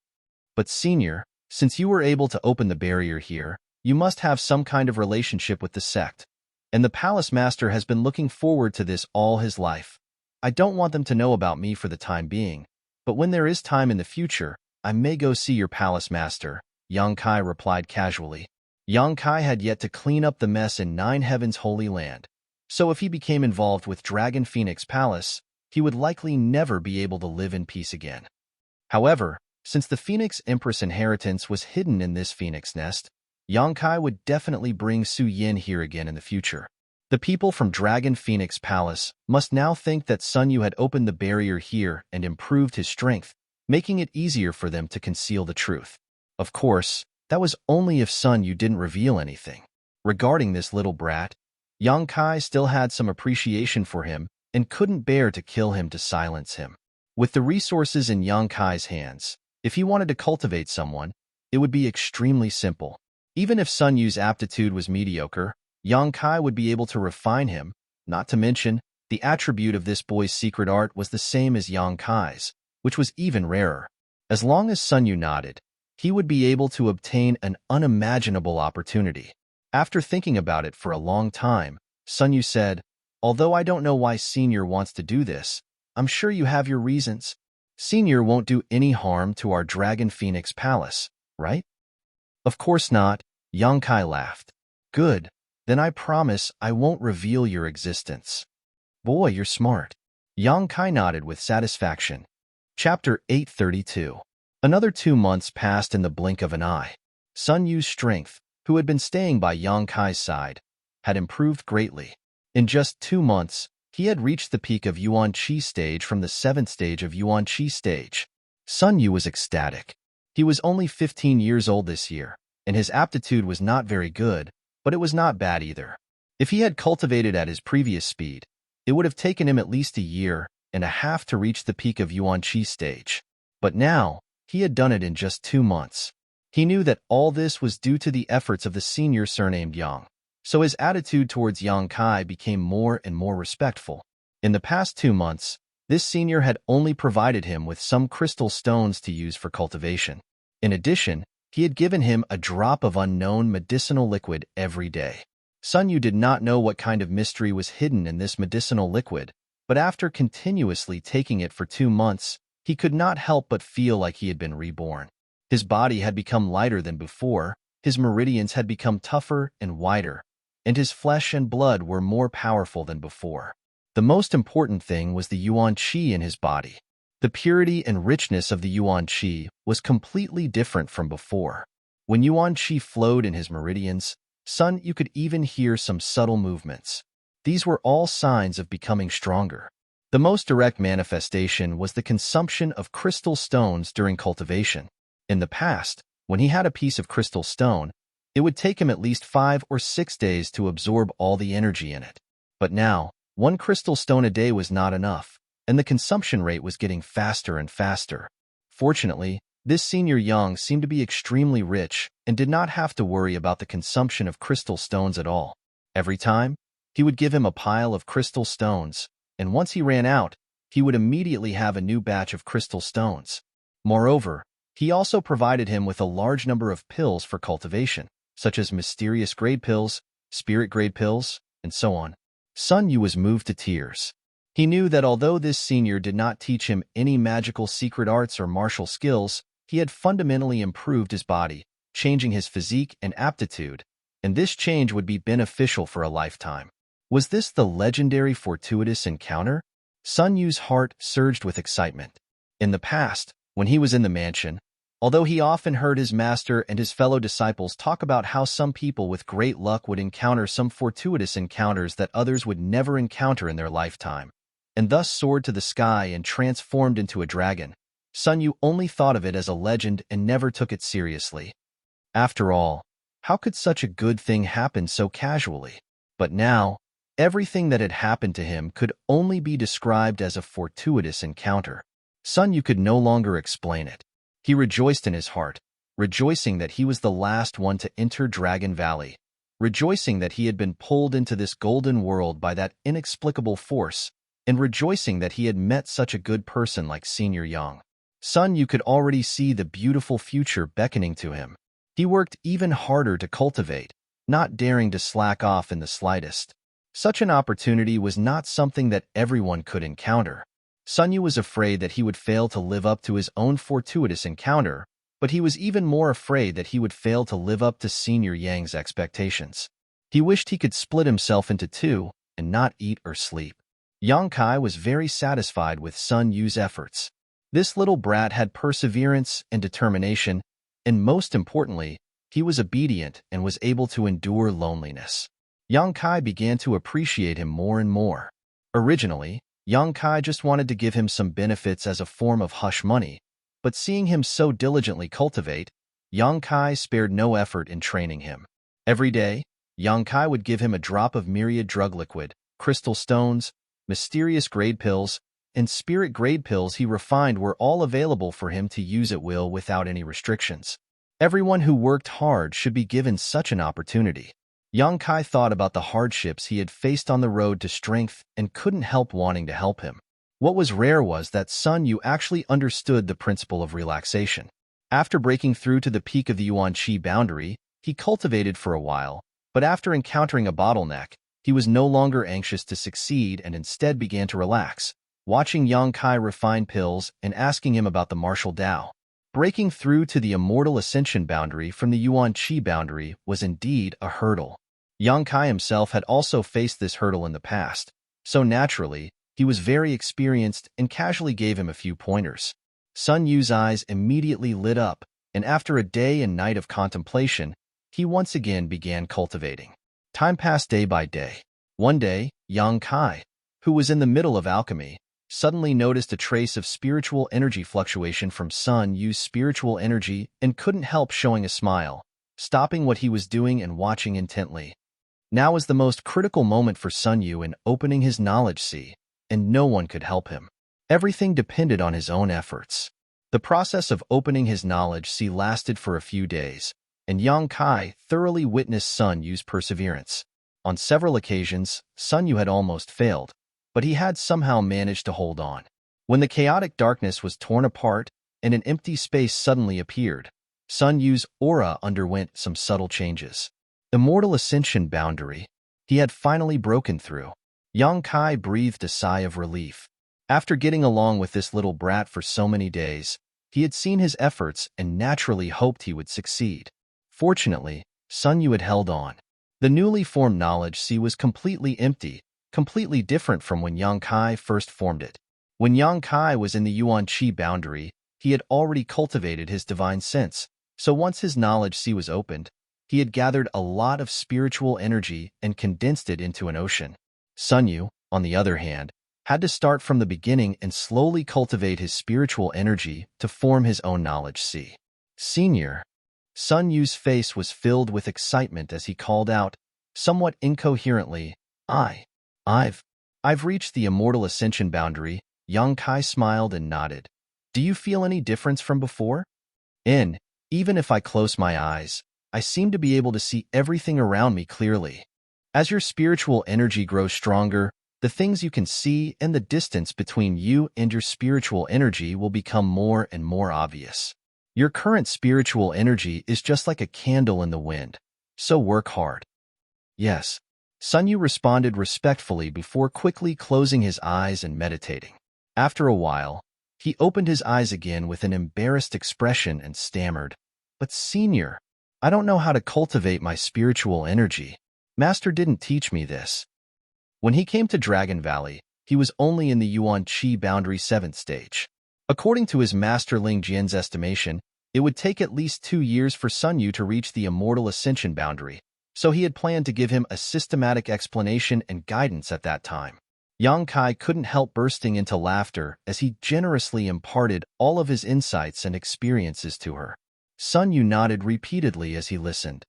But Senior, since you were able to open the barrier here, you must have some kind of relationship with the sect. And the Palace Master has been looking forward to this all his life. I don't want them to know about me for the time being, but when there is time in the future, I may go see your Palace Master, Yang Kai replied casually. Yang Kai had yet to clean up the mess in Nine Heaven's Holy Land, so if he became involved with Dragon Phoenix Palace, he would likely never be able to live in peace again. However, since the Phoenix Empress inheritance was hidden in this phoenix nest, Yang Kai would definitely bring Su Yin here again in the future. The people from Dragon Phoenix Palace must now think that Sun Yu had opened the barrier here and improved his strength, making it easier for them to conceal the truth. Of course, that was only if Sun Yu didn't reveal anything. Regarding this little brat, Yang Kai still had some appreciation for him and couldn't bear to kill him to silence him. With the resources in Yang Kai's hands, if he wanted to cultivate someone, it would be extremely simple. Even if Sun Yu's aptitude was mediocre, Yang Kai would be able to refine him. Not to mention, the attribute of this boy's secret art was the same as Yang Kai's, which was even rarer. As long as Sun Yu nodded, he would be able to obtain an unimaginable opportunity. After thinking about it for a long time, Sun Yu said, Although I don't know why Senior wants to do this, I'm sure you have your reasons. Senior won't do any harm to our Dragon Phoenix Palace, right? Of course not, Yang Kai laughed. Good, then I promise I won't reveal your existence. Boy, you're smart. Yang Kai nodded with satisfaction. Chapter 832. Another 2 months passed in the blink of an eye. Sun Yu's strength, who had been staying by Yang Kai's side, had improved greatly. In just 2 months, he had reached the peak of Yuan Qi stage from the 7th stage of Yuan Qi stage. Sun Yu was ecstatic. He was only 15 years old this year, and his aptitude was not very good, but it was not bad either. If he had cultivated at his previous speed, it would have taken him at least a year and a half to reach the peak of Yuan Qi stage. But now, he had done it in just 2 months. He knew that all this was due to the efforts of the senior surnamed Yang, so his attitude towards Yang Kai became more and more respectful. In the past 2 months, This senior had only provided him with some crystal stones to use for cultivation. In addition, he had given him a drop of unknown medicinal liquid every day. Sun Yu did not know what kind of mystery was hidden in this medicinal liquid, but after continuously taking it for 2 months, he could not help but feel like he had been reborn. His body had become lighter than before, his meridians had become tougher and wider, and his flesh and blood were more powerful than before. The most important thing was the yuan qi in his body. The purity and richness of the yuan qi was completely different from before. When yuan qi flowed in his meridians, Sun Yu could even hear some subtle movements. These were all signs of becoming stronger. The most direct manifestation was the consumption of crystal stones during cultivation. In the past, when he had a piece of crystal stone, it would take him at least 5 or 6 days to absorb all the energy in it. But now, 1 crystal stone a day was not enough, and the consumption rate was getting faster and faster. Fortunately, this senior Yang seemed to be extremely rich and did not have to worry about the consumption of crystal stones at all. Every time, he would give him a pile of crystal stones, and once he ran out, he would immediately have a new batch of crystal stones. Moreover, he also provided him with a large number of pills for cultivation, such as mysterious grade pills, spirit grade pills, and so on. Sun Yu was moved to tears. He knew that although this senior did not teach him any magical secret arts or martial skills, he had fundamentally improved his body, changing his physique and aptitude, and this change would be beneficial for a lifetime. Was this the legendary fortuitous encounter? Sun Yu's heart surged with excitement. In the past, when he was in the mansion, although he often heard his master and his fellow disciples talk about how some people with great luck would encounter some fortuitous encounters that others would never encounter in their lifetime, and thus soared to the sky and transformed into a dragon, Sun Yu only thought of it as a legend and never took it seriously. After all, how could such a good thing happen so casually? But now, everything that had happened to him could only be described as a fortuitous encounter. Sun Yu could no longer explain it. He rejoiced in his heart, rejoicing that he was the last one to enter Dragon Valley, rejoicing that he had been pulled into this golden world by that inexplicable force, and rejoicing that he had met such a good person like Senior Yang. Sun Yu could already see the beautiful future beckoning to him. He worked even harder to cultivate, not daring to slack off in the slightest. Such an opportunity was not something that everyone could encounter. Sun Yu was afraid that he would fail to live up to his own fortuitous encounter, but he was even more afraid that he would fail to live up to Senior Yang's expectations. He wished he could split himself into 2 and not eat or sleep. Yang Kai was very satisfied with Sun Yu's efforts. This little brat had perseverance and determination, and most importantly, he was obedient and was able to endure loneliness. Yang Kai began to appreciate him more and more. Originally, Yang Kai just wanted to give him some benefits as a form of hush money, but seeing him so diligently cultivate, Yang Kai spared no effort in training him. Every day, Yang Kai would give him a drop of myriad drug liquid, crystal stones, mysterious grade pills, and spirit grade pills he refined were all available for him to use at will without any restrictions. Everyone who worked hard should be given such an opportunity. Yang Kai thought about the hardships he had faced on the road to strength and couldn't help wanting to help him. What was rare was that Sun Yu actually understood the principle of relaxation. After breaking through to the peak of the Yuan Qi boundary, he cultivated for a while, but after encountering a bottleneck, he was no longer anxious to succeed and instead began to relax, watching Yang Kai refine pills and asking him about the martial Tao. Breaking through to the immortal ascension boundary from the Yuan Qi boundary was indeed a hurdle. Yang Kai himself had also faced this hurdle in the past, so naturally, he was very experienced and casually gave him a few pointers. Sun Yu's eyes immediately lit up, and after a day and night of contemplation, he once again began cultivating. Time passed day by day. One day, Yang Kai, who was in the middle of alchemy, suddenly noticed a trace of spiritual energy fluctuation from Sun Yu's spiritual energy and couldn't help showing a smile, stopping what he was doing and watching intently. Now was the most critical moment for Sun Yu in opening his knowledge sea, and no one could help him. Everything depended on his own efforts. The process of opening his knowledge sea lasted for a few days, and Yang Kai thoroughly witnessed Sun Yu's perseverance. On several occasions, Sun Yu had almost failed, but he had somehow managed to hold on. When the chaotic darkness was torn apart and an empty space suddenly appeared, Sun Yu's aura underwent some subtle changes. Immortal Ascension boundary. He had finally broken through. Yang Kai breathed a sigh of relief. After getting along with this little brat for so many days, he had seen his efforts and naturally hoped he would succeed. Fortunately, Sun Yu had held on. The newly formed knowledge sea was completely empty, completely different from when Yang Kai first formed it. When Yang Kai was in the Yuan Qi boundary, he had already cultivated his divine sense, so once his knowledge sea was opened, he had gathered a lot of spiritual energy and condensed it into an ocean. Sun Yu, on the other hand, had to start from the beginning and slowly cultivate his spiritual energy to form his own knowledge sea. Senior. Sun Yu's face was filled with excitement as he called out, somewhat incoherently, I've reached the Immortal Ascension boundary. Yang Kai smiled and nodded. Do you feel any difference from before? Even if I close my eyes, I seem to be able to see everything around me clearly. As your spiritual energy grows stronger, the things you can see and the distance between you and your spiritual energy will become more and more obvious. Your current spiritual energy is just like a candle in the wind, so work hard. Yes, Sun Yu responded respectfully before quickly closing his eyes and meditating. After a while, he opened his eyes again with an embarrassed expression and stammered, But Senior, I don't know how to cultivate my spiritual energy. Master didn't teach me this. When he came to Dragon Valley, he was only in the Yuan Qi boundary 7th stage. According to his master Ling Jian's estimation, it would take at least 2 years for Sun Yu to reach the Immortal Ascension boundary, so he had planned to give him a systematic explanation and guidance at that time. Yang Kai couldn't help bursting into laughter as he generously imparted all of his insights and experiences to her. Sun Yu nodded repeatedly as he listened.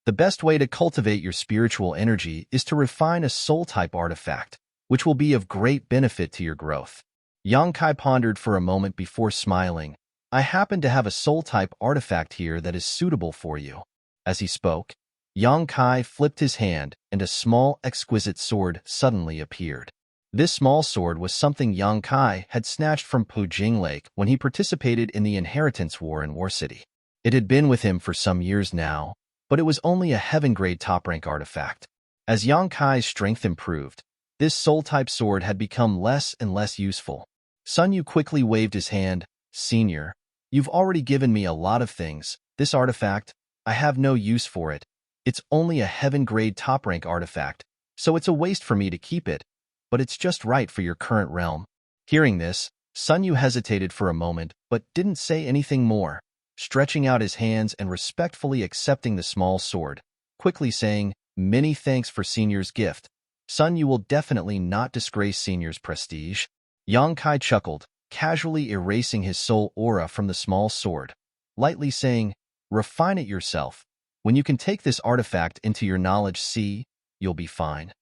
The best way to cultivate your spiritual energy is to refine a soul-type artifact, which will be of great benefit to your growth. Yang Kai pondered for a moment before smiling. I happen to have a soul-type artifact here that is suitable for you. As he spoke, Yang Kai flipped his hand and a small, exquisite sword suddenly appeared. This small sword was something Yang Kai had snatched from Pujing Lake when he participated in the Inheritance War in War City. It had been with him for some years now, but it was only a heaven-grade top-rank artifact. As Yang Kai's strength improved, this soul-type sword had become less and less useful. Sun Yu quickly waved his hand. Senior, you've already given me a lot of things. This artifact, I have no use for it. It's only a heaven-grade top-rank artifact, so it's a waste for me to keep it, but it's just right for your current realm. Hearing this, Sun Yu hesitated for a moment, but didn't say anything more, stretching out his hands and respectfully accepting the small sword, quickly saying, Many thanks for Senior's gift. Sun Yu will definitely not disgrace Senior's prestige. Yang Kai chuckled, casually erasing his soul aura from the small sword, lightly saying, Refine it yourself. When you can take this artifact into your knowledge sea, you'll be fine.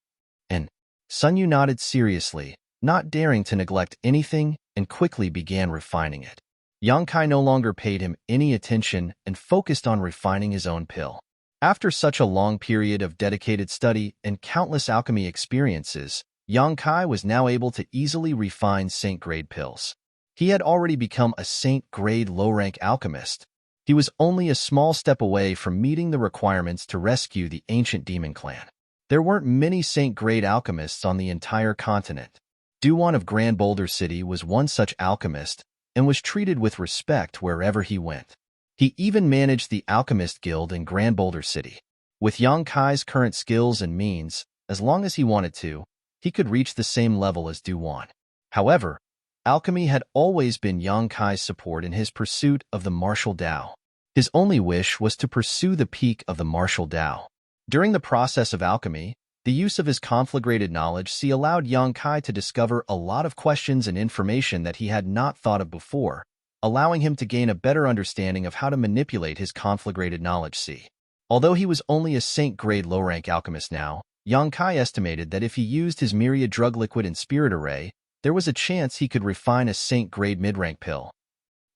And Sun Yu nodded seriously, not daring to neglect anything, and quickly began refining it. Yang Kai no longer paid him any attention and focused on refining his own pill. After such a long period of dedicated study and countless alchemy experiences, Yang Kai was now able to easily refine Saint-grade pills. He had already become a Saint-grade low-rank alchemist. He was only a small step away from meeting the requirements to rescue the ancient demon clan. There weren't many Saint-grade alchemists on the entire continent. Duwan of Grand Boulder City was one such alchemist and was treated with respect wherever he went. He even managed the Alchemist Guild in Grand Boulder City. With Yang Kai's current skills and means, as long as he wanted to, he could reach the same level as Duwan. However, alchemy had always been Yang Kai's support in his pursuit of the martial Tao. His only wish was to pursue the peak of the martial Tao. During the process of alchemy, the use of his conflagrated knowledge allowed Yang Kai to discover a lot of questions and information that he had not thought of before, allowing him to gain a better understanding of how to manipulate his conflagrated knowledge. Although he was only a Saint-grade low-rank alchemist now, Yang Kai estimated that if he used his myriad drug liquid and spirit array, there was a chance he could refine a Saint-grade mid-rank pill.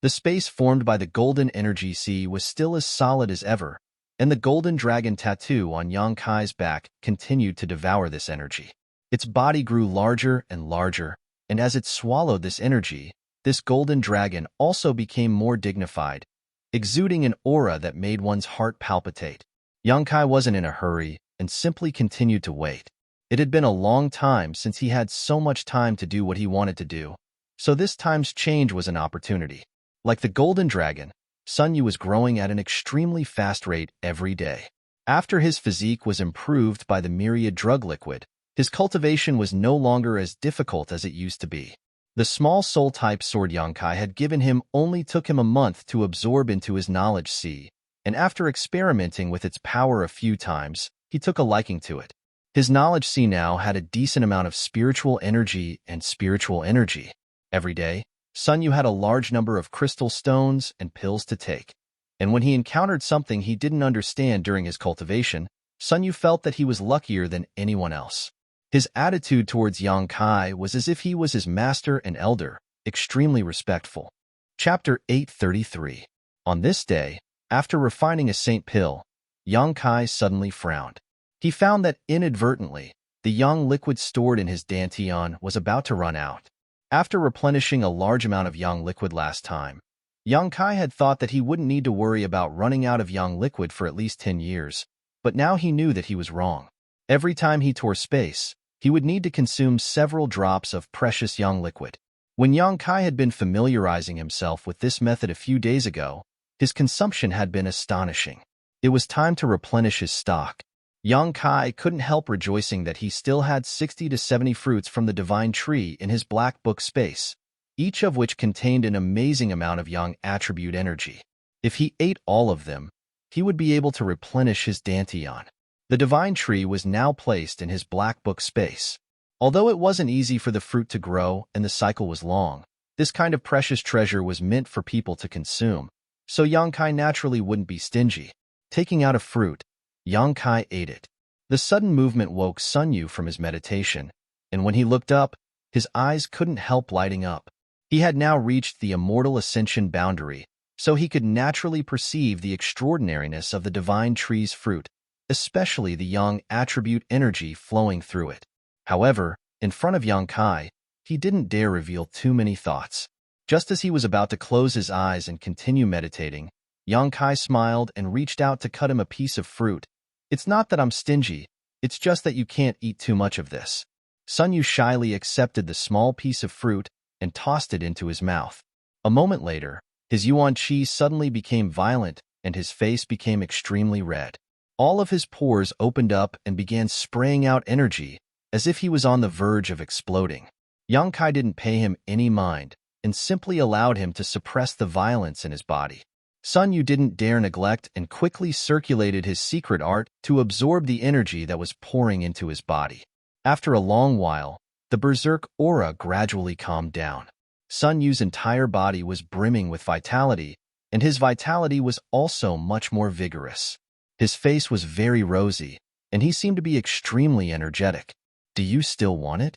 The space formed by the golden energy sea was still as solid as ever, and the golden dragon tattoo on Yang Kai's back continued to devour this energy. Its body grew larger, and and as it swallowed this energy, this golden dragon also became more dignified, exuding an aura that made one's heart palpitate. Young Kai wasn't in a hurry and simply continued to wait. It had been a long time since he had so much time to do what he wanted to do, so this time's change was an opportunity. Like the golden dragon, Sun Yu was growing at an extremely fast rate every day. After his physique was improved by the myriad drug liquid, his cultivation was no longer as difficult as it used to be. The small soul-type sword Young Kai had given him only took him a month to absorb into his knowledge sea, and after experimenting with its power a few times, he took a liking to it. His knowledge sea now had a decent amount of spiritual energy and spiritual energy. Every day, Sun Yu had a large number of crystal stones and pills to take, and when he encountered something he didn't understand during his cultivation, Sun Yu felt that he was luckier than anyone else. His attitude towards Yang Kai was as if he was his master and elder, extremely respectful. Chapter 833. On this day, after refining a saint pill, Yang Kai suddenly frowned. He found that inadvertently, the yang liquid stored in his dantian was about to run out. After replenishing a large amount of yang liquid last time, Yang Kai had thought that he wouldn't need to worry about running out of yang liquid for at least 10 years, but now he knew that he was wrong. Every time he tore space, he would need to consume several drops of precious yang liquid. When Yang Kai had been familiarizing himself with this method a few days ago, his consumption had been astonishing. It was time to replenish his stock. Yang Kai couldn't help rejoicing that he still had 60 to 70 fruits from the divine tree in his black book space, each of which contained an amazing amount of yang attribute energy. If he ate all of them, he would be able to replenish his dantian. The divine tree was now placed in his black book space. Although it wasn't easy for the fruit to grow and the cycle was long, this kind of precious treasure was meant for people to consume, so Yang Kai naturally wouldn't be stingy. Taking out a fruit, Yang Kai ate it. The sudden movement woke Sun Yu from his meditation, and when he looked up, his eyes couldn't help lighting up. He had now reached the immortal ascension boundary, so he could naturally perceive the extraordinariness of the divine tree's fruit, especially the yang attribute energy flowing through it. However, in front of Yang Kai, he didn't dare reveal too many thoughts. Just as he was about to close his eyes and continue meditating, Yang Kai smiled and reached out to cut him a piece of fruit. It's not that I'm stingy, it's just that you can't eat too much of this. Sun Yu shyly accepted the small piece of fruit and tossed it into his mouth. A moment later, his yuan qi suddenly became violent and his face became extremely red. All of his pores opened up and began spraying out energy, as if he was on the verge of exploding. Yang Kai didn't pay him any mind, and simply allowed him to suppress the violence in his body. Sun Yu didn't dare neglect and quickly circulated his secret art to absorb the energy that was pouring into his body. After a long while, the berserk aura gradually calmed down. Sun Yu's entire body was brimming with vitality, and his vitality was also much more vigorous. His face was very rosy, and he seemed to be extremely energetic. Do you still want it?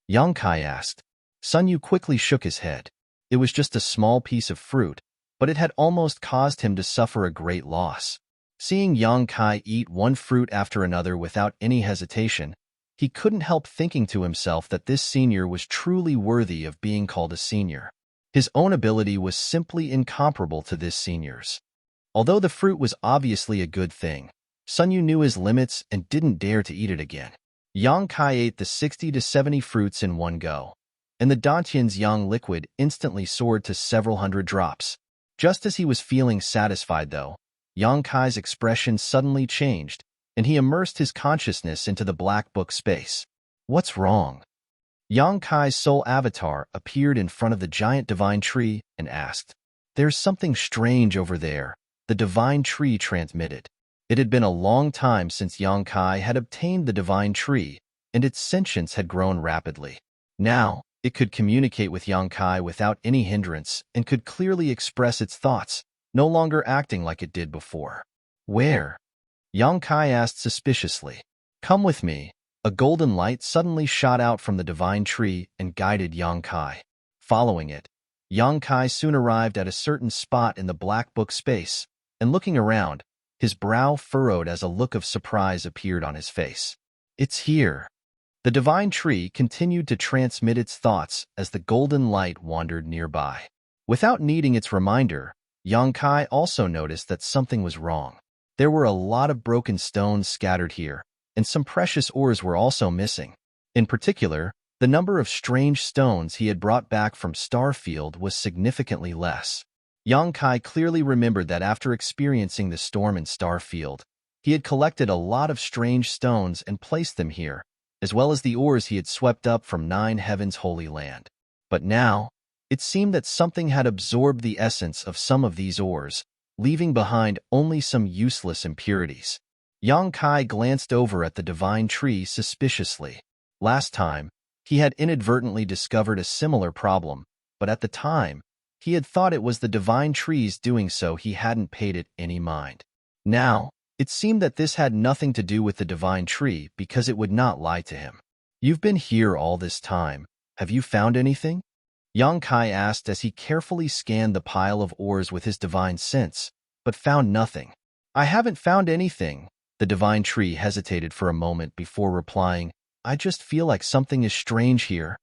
Yang Kai asked. Sun Yu quickly shook his head. It was just a small piece of fruit, but it had almost caused him to suffer a great loss. Seeing Yang Kai eat one fruit after another without any hesitation, he couldn't help thinking to himself that this senior was truly worthy of being called a senior. His own ability was simply incomparable to this senior's. Although the fruit was obviously a good thing, Sun Yu knew his limits and didn't dare to eat it again. Yang Kai ate the 60 to 70 fruits in one go, and the dantian's yang liquid instantly soared to several hundred drops. Just as he was feeling satisfied though, Yang Kai's expression suddenly changed, and he immersed his consciousness into the black book space. What's wrong? Yang Kai's soul avatar appeared in front of the giant divine tree and asked. There's something strange over there, the divine tree transmitted. It had been a long time since Yang Kai had obtained the divine tree, and its sentience had grown rapidly. Now, it could communicate with Yang Kai without any hindrance and could clearly express its thoughts, no longer acting like it did before. Where? Yang Kai asked suspiciously. Come with me. A golden light suddenly shot out from the divine tree and guided Yang Kai. Following it, Yang Kai soon arrived at a certain spot in the black book space, and looking around, his brow furrowed as a look of surprise appeared on his face. It's here. The divine tree continued to transmit its thoughts as the golden light wandered nearby. Without needing its reminder, Yang Kai also noticed that something was wrong. There were a lot of broken stones scattered here, and some precious ores were also missing. In particular, the number of strange stones he had brought back from Starfield was significantly less. Yang Kai clearly remembered that after experiencing the storm in Starfield, he had collected a lot of strange stones and placed them here, as well as the ores he had swept up from Nine Heaven's Holy Land. But now, it seemed that something had absorbed the essence of some of these ores, leaving behind only some useless impurities. Yang Kai glanced over at the divine tree suspiciously. Last time, he had inadvertently discovered a similar problem, but at the time, he had thought it was the divine tree's doing so he hadn't paid it any mind. Now, it seemed that this had nothing to do with the divine tree because it would not lie to him. "You've been here all this time. Have you found anything?" Yang Kai asked as he carefully scanned the pile of ores with his divine sense, but found nothing. "I haven't found anything." The divine tree hesitated for a moment before replying, "I just feel like something is strange here.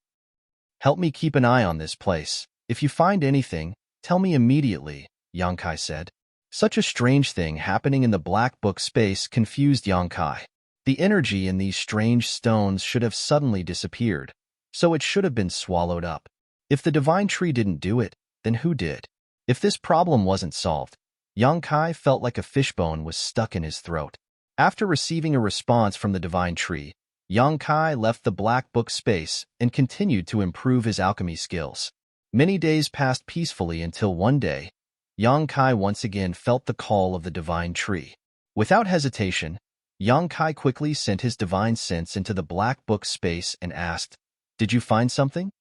Help me keep an eye on this place. If you find anything, tell me immediately," Yang Kai said. Such a strange thing happening in the Black Book space confused Yang Kai. The energy in these strange stones should have suddenly disappeared, so it should have been swallowed up. If the divine tree didn't do it, then who did? If this problem wasn't solved, Yang Kai felt like a fishbone was stuck in his throat. After receiving a response from the divine tree, Yang Kai left the Black Book space and continued to improve his alchemy skills. Many days passed peacefully until one day, Yang Kai once again felt the call of the divine tree. Without hesitation, Yang Kai quickly sent his divine sense into the Black Book space and asked, "Did you find something?"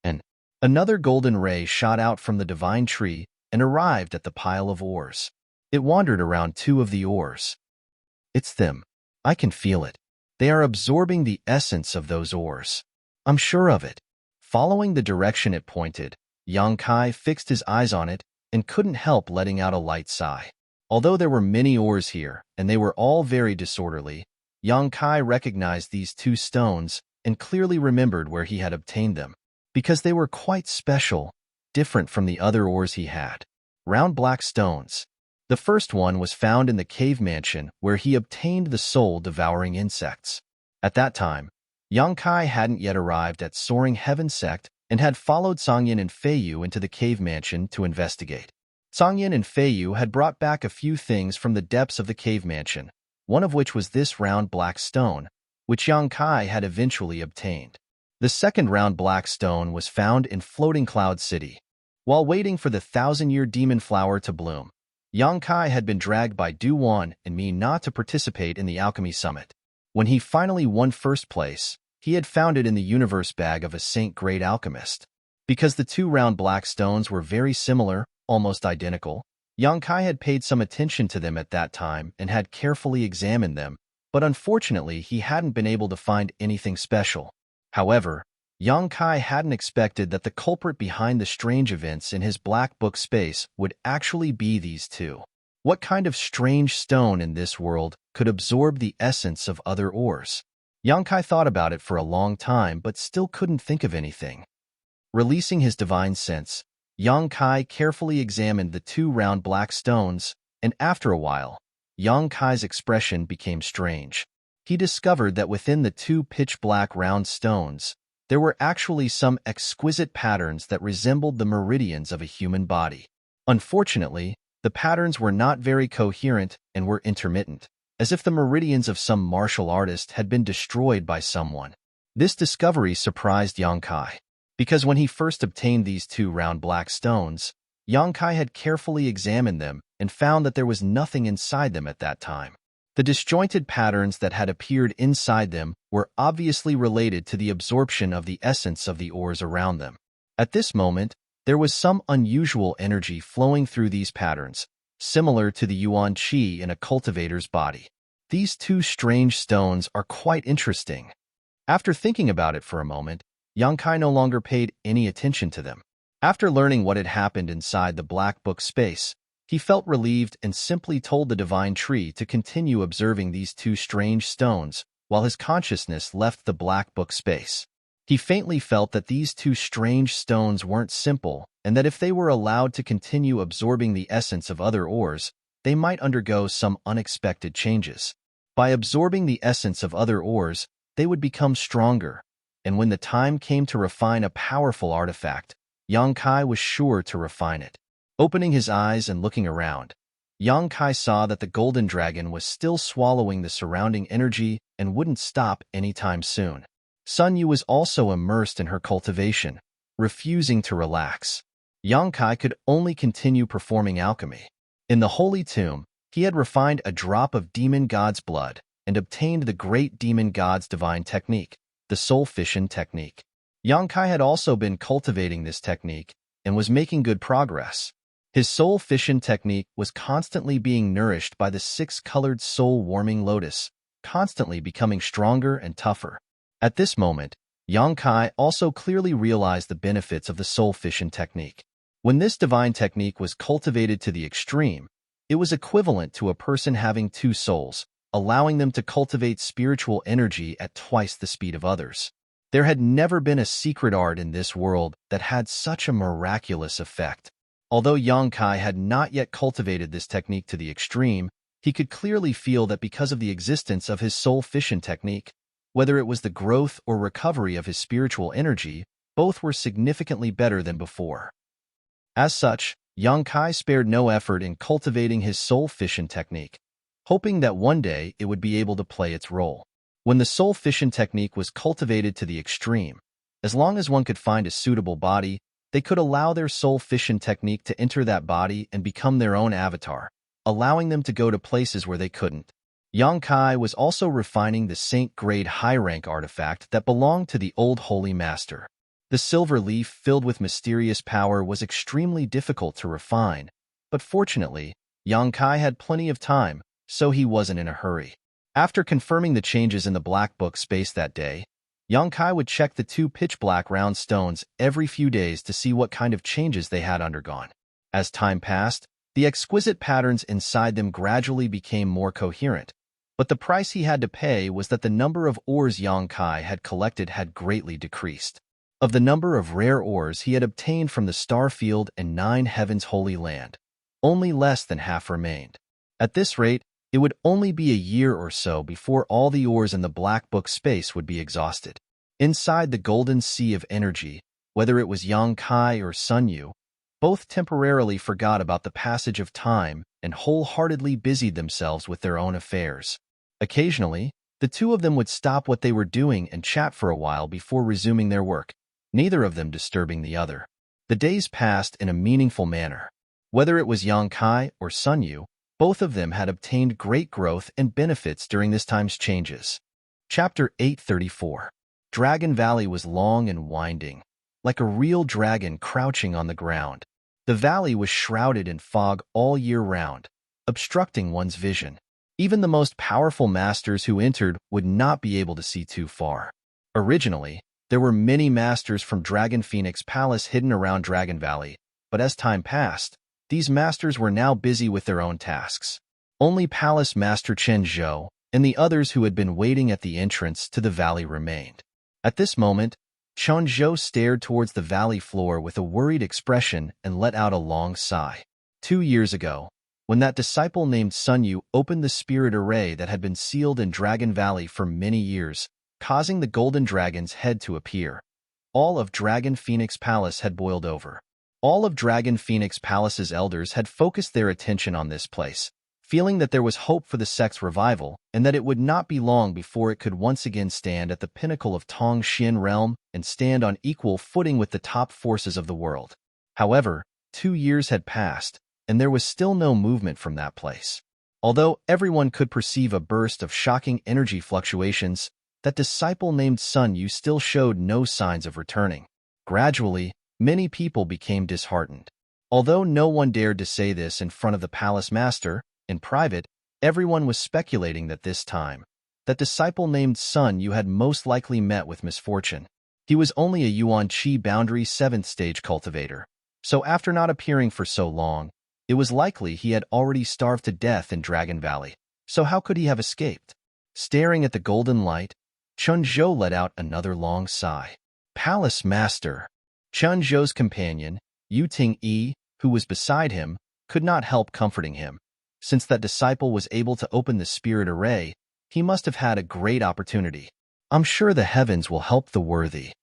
And another golden ray shot out from the divine tree and arrived at the pile of ores. It wandered around two of the ores. "It's them. I can feel it. They are absorbing the essence of those ores. I'm sure of it." Following the direction it pointed, Yang Kai fixed his eyes on it and couldn't help letting out a light sigh. Although there were many ores here, and they were all very disorderly, Yang Kai recognized these two stones and clearly remembered where he had obtained them, because they were quite special, different from the other ores he had. Round black stones. The first one was found in the cave mansion where he obtained the soul-devouring insects. At that time, Yang Kai hadn't yet arrived at Soaring Heaven Sect and had followed Songyin and Feiyu into the cave mansion to investigate. Songyin and Feiyu had brought back a few things from the depths of the cave mansion, one of which was this round black stone, which Yang Kai had eventually obtained. The second round black stone was found in Floating Cloud City. While waiting for the 1,000-year demon flower to bloom, Yang Kai had been dragged by Du Wan and Me not to participate in the Alchemy Summit. When he finally won first place, he had found it in the universe bag of a Saint Great Alchemist. Because the two round black stones were very similar, almost identical, Yang Kai had paid some attention to them at that time and had carefully examined them, but unfortunately he hadn't been able to find anything special. However, Yang Kai hadn't expected that the culprit behind the strange events in his Black Book space would actually be these two. What kind of strange stone in this world could absorb the essence of other ores? Yang Kai thought about it for a long time but still couldn't think of anything. Releasing his divine sense, Yang Kai carefully examined the two round black stones, and after a while, Yang Kai's expression became strange. He discovered that within the two pitch-black round stones, there were actually some exquisite patterns that resembled the meridians of a human body. Unfortunately, the patterns were not very coherent and were intermittent, as if the meridians of some martial artist had been destroyed by someone. This discovery surprised Yang Kai, because when he first obtained these two round black stones, Yang Kai had carefully examined them and found that there was nothing inside them at that time. The disjointed patterns that had appeared inside them were obviously related to the absorption of the essence of the ores around them. At this moment, there was some unusual energy flowing through these patterns, similar to the yuan qi in a cultivator's body. These two strange stones are quite interesting. After thinking about it for a moment, Yang Kai no longer paid any attention to them. After learning what had happened inside the Black Book space, he felt relieved and simply told the divine tree to continue observing these two strange stones, while his consciousness left the black book space. He faintly felt that these two strange stones weren't simple, and that if they were allowed to continue absorbing the essence of other ores, they might undergo some unexpected changes. By absorbing the essence of other ores, they would become stronger, and when the time came to refine a powerful artifact, Yang Kai was sure to refine it. Opening his eyes and looking around, Yang Kai saw that the golden dragon was still swallowing the surrounding energy and wouldn't stop anytime soon. Sun Yu was also immersed in her cultivation, refusing to relax. Yang Kai could only continue performing alchemy. In the holy tomb, he had refined a drop of demon god's blood and obtained the great demon god's divine technique, the soul fission technique. Yang Kai had also been cultivating this technique and was making good progress. His soul fission technique was constantly being nourished by the six-colored soul-warming lotus, constantly becoming stronger and tougher. At this moment, Yang Kai also clearly realized the benefits of the soul fission technique. When this divine technique was cultivated to the extreme, it was equivalent to a person having two souls, allowing them to cultivate spiritual energy at twice the speed of others. There had never been a secret art in this world that had such a miraculous effect. Although Yang Kai had not yet cultivated this technique to the extreme, he could clearly feel that because of the existence of his soul fission technique, whether it was the growth or recovery of his spiritual energy, both were significantly better than before. As such, Yang Kai spared no effort in cultivating his soul fission technique, hoping that one day it would be able to play its role. When the soul fission technique was cultivated to the extreme, as long as one could find a suitable body, they could allow their soul fission technique to enter that body and become their own avatar, allowing them to go to places where they couldn't. Yang Kai was also refining the Saint-grade high-rank artifact that belonged to the old Holy Master. The silver leaf filled with mysterious power was extremely difficult to refine, but fortunately, Yang Kai had plenty of time, so he wasn't in a hurry. After confirming the changes in the black book space that day, Yang Kai would check the two pitch-black round stones every few days to see what kind of changes they had undergone. As time passed, the exquisite patterns inside them gradually became more coherent, but the price he had to pay was that the number of ores Yang Kai had collected had greatly decreased. Of the number of rare ores he had obtained from the star field and 9 heavens holy land, only less than half remained. At this rate, it would only be a year or so before all the ores in the black book space would be exhausted. Inside the golden sea of energy, whether it was Yang Kai or Sun Yu, both temporarily forgot about the passage of time and wholeheartedly busied themselves with their own affairs. Occasionally, the two of them would stop what they were doing and chat for a while before resuming their work, neither of them disturbing the other. The days passed in a meaningful manner. Whether it was Yang Kai or Sun Yu, both of them had obtained great growth and benefits during this time's changes. Chapter 834. Dragon Valley was long and winding, like a real dragon crouching on the ground. The valley was shrouded in fog all year round, obstructing one's vision. Even the most powerful masters who entered would not be able to see too far. Originally, there were many masters from Dragon Phoenix Palace hidden around Dragon Valley, but as time passed, these masters were now busy with their own tasks. Only Palace Master Chen Zhou and the others who had been waiting at the entrance to the valley remained. At this moment, Chen Zhou stared towards the valley floor with a worried expression and let out a long sigh. 2 years ago, when that disciple named Sun Yu opened the spirit array that had been sealed in Dragon Valley for many years, causing the golden dragon's head to appear, all of Dragon Phoenix Palace had boiled over. All of Dragon Phoenix Palace's elders had focused their attention on this place, feeling that there was hope for the sect's revival and that it would not be long before it could once again stand at the pinnacle of Tong Xin realm and stand on equal footing with the top forces of the world. However, 2 years had passed, and there was still no movement from that place. Although everyone could perceive a burst of shocking energy fluctuations, that disciple named Sun Yu still showed no signs of returning. Gradually, many people became disheartened. Although no one dared to say this in front of the palace master, in private, everyone was speculating that this time, that disciple named Sun Yu had most likely met with misfortune. He was only a Yuan Qi boundary 7th stage cultivator, so after not appearing for so long, it was likely he had already starved to death in Dragon Valley. So how could he have escaped? Staring at the golden light, Chunzhou let out another long sigh. Palace Master. Chunzhou's companion, Yu Ting-yi, who was beside him, could not help comforting him. Since that disciple was able to open the spirit array, he must have had a great opportunity. I'm sure the heavens will help the worthy.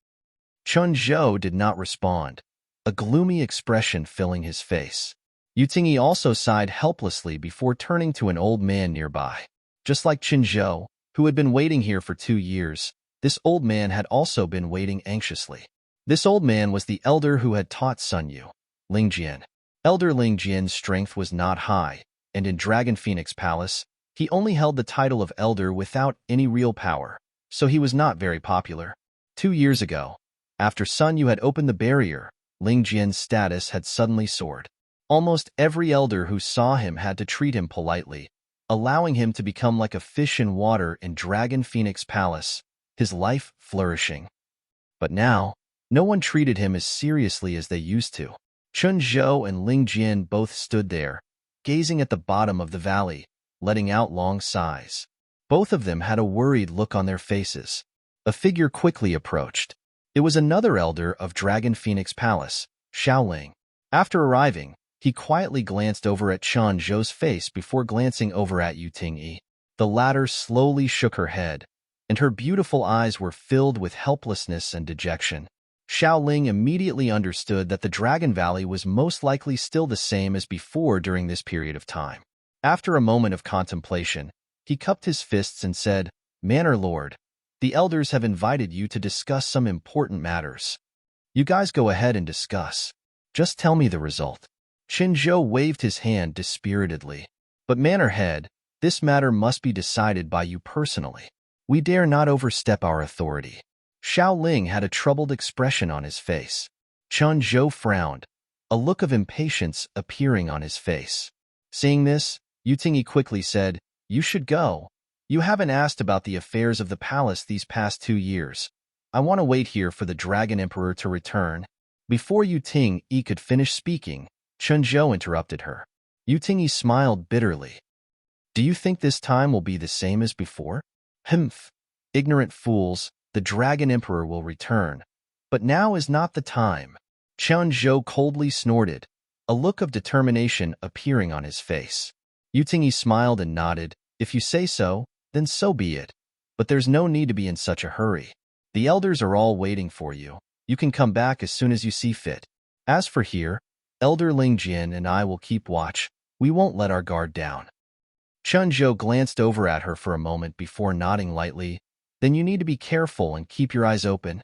Chunzhou did not respond, a gloomy expression filling his face. Yu Ting-yi also sighed helplessly before turning to an old man nearby. Just like Chunzhou, who had been waiting here for 2 years, this old man had also been waiting anxiously. This old man was the elder who had taught Sun Yu, Ling Jian. Elder Ling Jian's strength was not high, and in Dragon Phoenix Palace, he only held the title of elder without any real power, so he was not very popular. 2 years ago, after Sun Yu had opened the barrier, Ling Jian's status had suddenly soared. Almost every elder who saw him had to treat him politely, allowing him to become like a fish in water in Dragon Phoenix Palace, his life flourishing. But now, no one treated him as seriously as they used to. Chunzhou and Ling Jian both stood there, gazing at the bottom of the valley, letting out long sighs. Both of them had a worried look on their faces. A figure quickly approached. It was another elder of Dragon Phoenix Palace, Xiaoling. After arriving, he quietly glanced over at Chunzhou's face before glancing over at Yu Ting-yi. The latter slowly shook her head, and her beautiful eyes were filled with helplessness and dejection. Xiaoling immediately understood that the Dragon Valley was most likely still the same as before during this period of time. After a moment of contemplation, he cupped his fists and said, "Manor Lord, the elders have invited you to discuss some important matters. You guys go ahead and discuss. Just tell me the result." Chunzhou waved his hand dispiritedly. "But Manor Head, this matter must be decided by you personally. We dare not overstep our authority." Xiaoling had a troubled expression on his face. Chunzhou frowned, a look of impatience appearing on his face. Seeing this, Yu Ting-yi quickly said, "You should go. You haven't asked about the affairs of the palace these past 2 years. I want to wait here for the Dragon Emperor to return." Before Yu Ting-yi could finish speaking, Chunzhou interrupted her. Yu Ting-yi smiled bitterly. "Do you think this time will be the same as before? Humph, ignorant fools, the Dragon Emperor will return. But now is not the time." Chunzhou coldly snorted, a look of determination appearing on his face. Yu Ting-yi smiled and nodded. "If you say so, then so be it. But there's no need to be in such a hurry. The elders are all waiting for you. You can come back as soon as you see fit. As for here, Elder Ling Jian and I will keep watch. We won't let our guard down." Chunzhou glanced over at her for a moment before nodding lightly. "Then you need to be careful and keep your eyes open."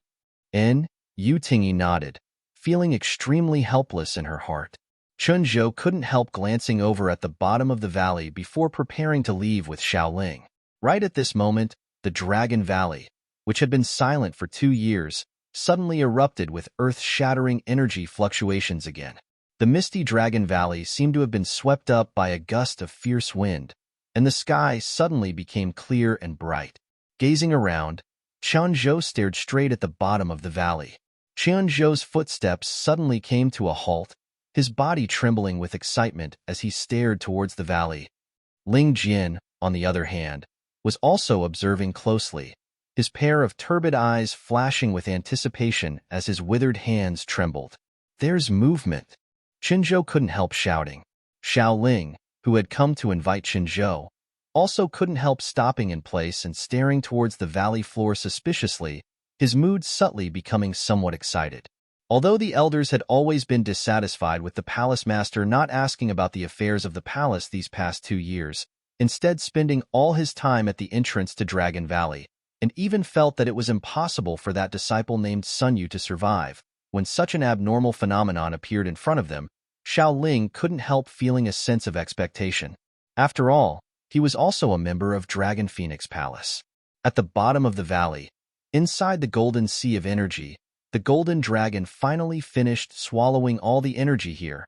Yu Ting-yi nodded, feeling extremely helpless in her heart. Chunzhou couldn't help glancing over at the bottom of the valley before preparing to leave with Xiaoling. Right at this moment, the Dragon Valley, which had been silent for 2 years, suddenly erupted with earth-shattering energy fluctuations again. The misty Dragon Valley seemed to have been swept up by a gust of fierce wind, and the sky suddenly became clear and bright. Gazing around, Chunzhou stared straight at the bottom of the valley. Chunzhou's footsteps suddenly came to a halt, his body trembling with excitement as he stared towards the valley. Ling Jian, on the other hand, was also observing closely, his pair of turbid eyes flashing with anticipation as his withered hands trembled. "There's movement!" Chunzhou couldn't help shouting. Xiaoling, who had come to invite Chunzhou, also couldn't help stopping in place and staring towards the valley floor suspiciously, his mood subtly becoming somewhat excited. Although the elders had always been dissatisfied with the palace master not asking about the affairs of the palace these past 2 years, instead spending all his time at the entrance to Dragon Valley, and even felt that it was impossible for that disciple named Sun Yu to survive, when such an abnormal phenomenon appeared in front of them, Xiaoling couldn't help feeling a sense of expectation. After all, he was also a member of Dragon Phoenix Palace. At the bottom of the valley, inside the golden sea of energy, the golden dragon finally finished swallowing all the energy here,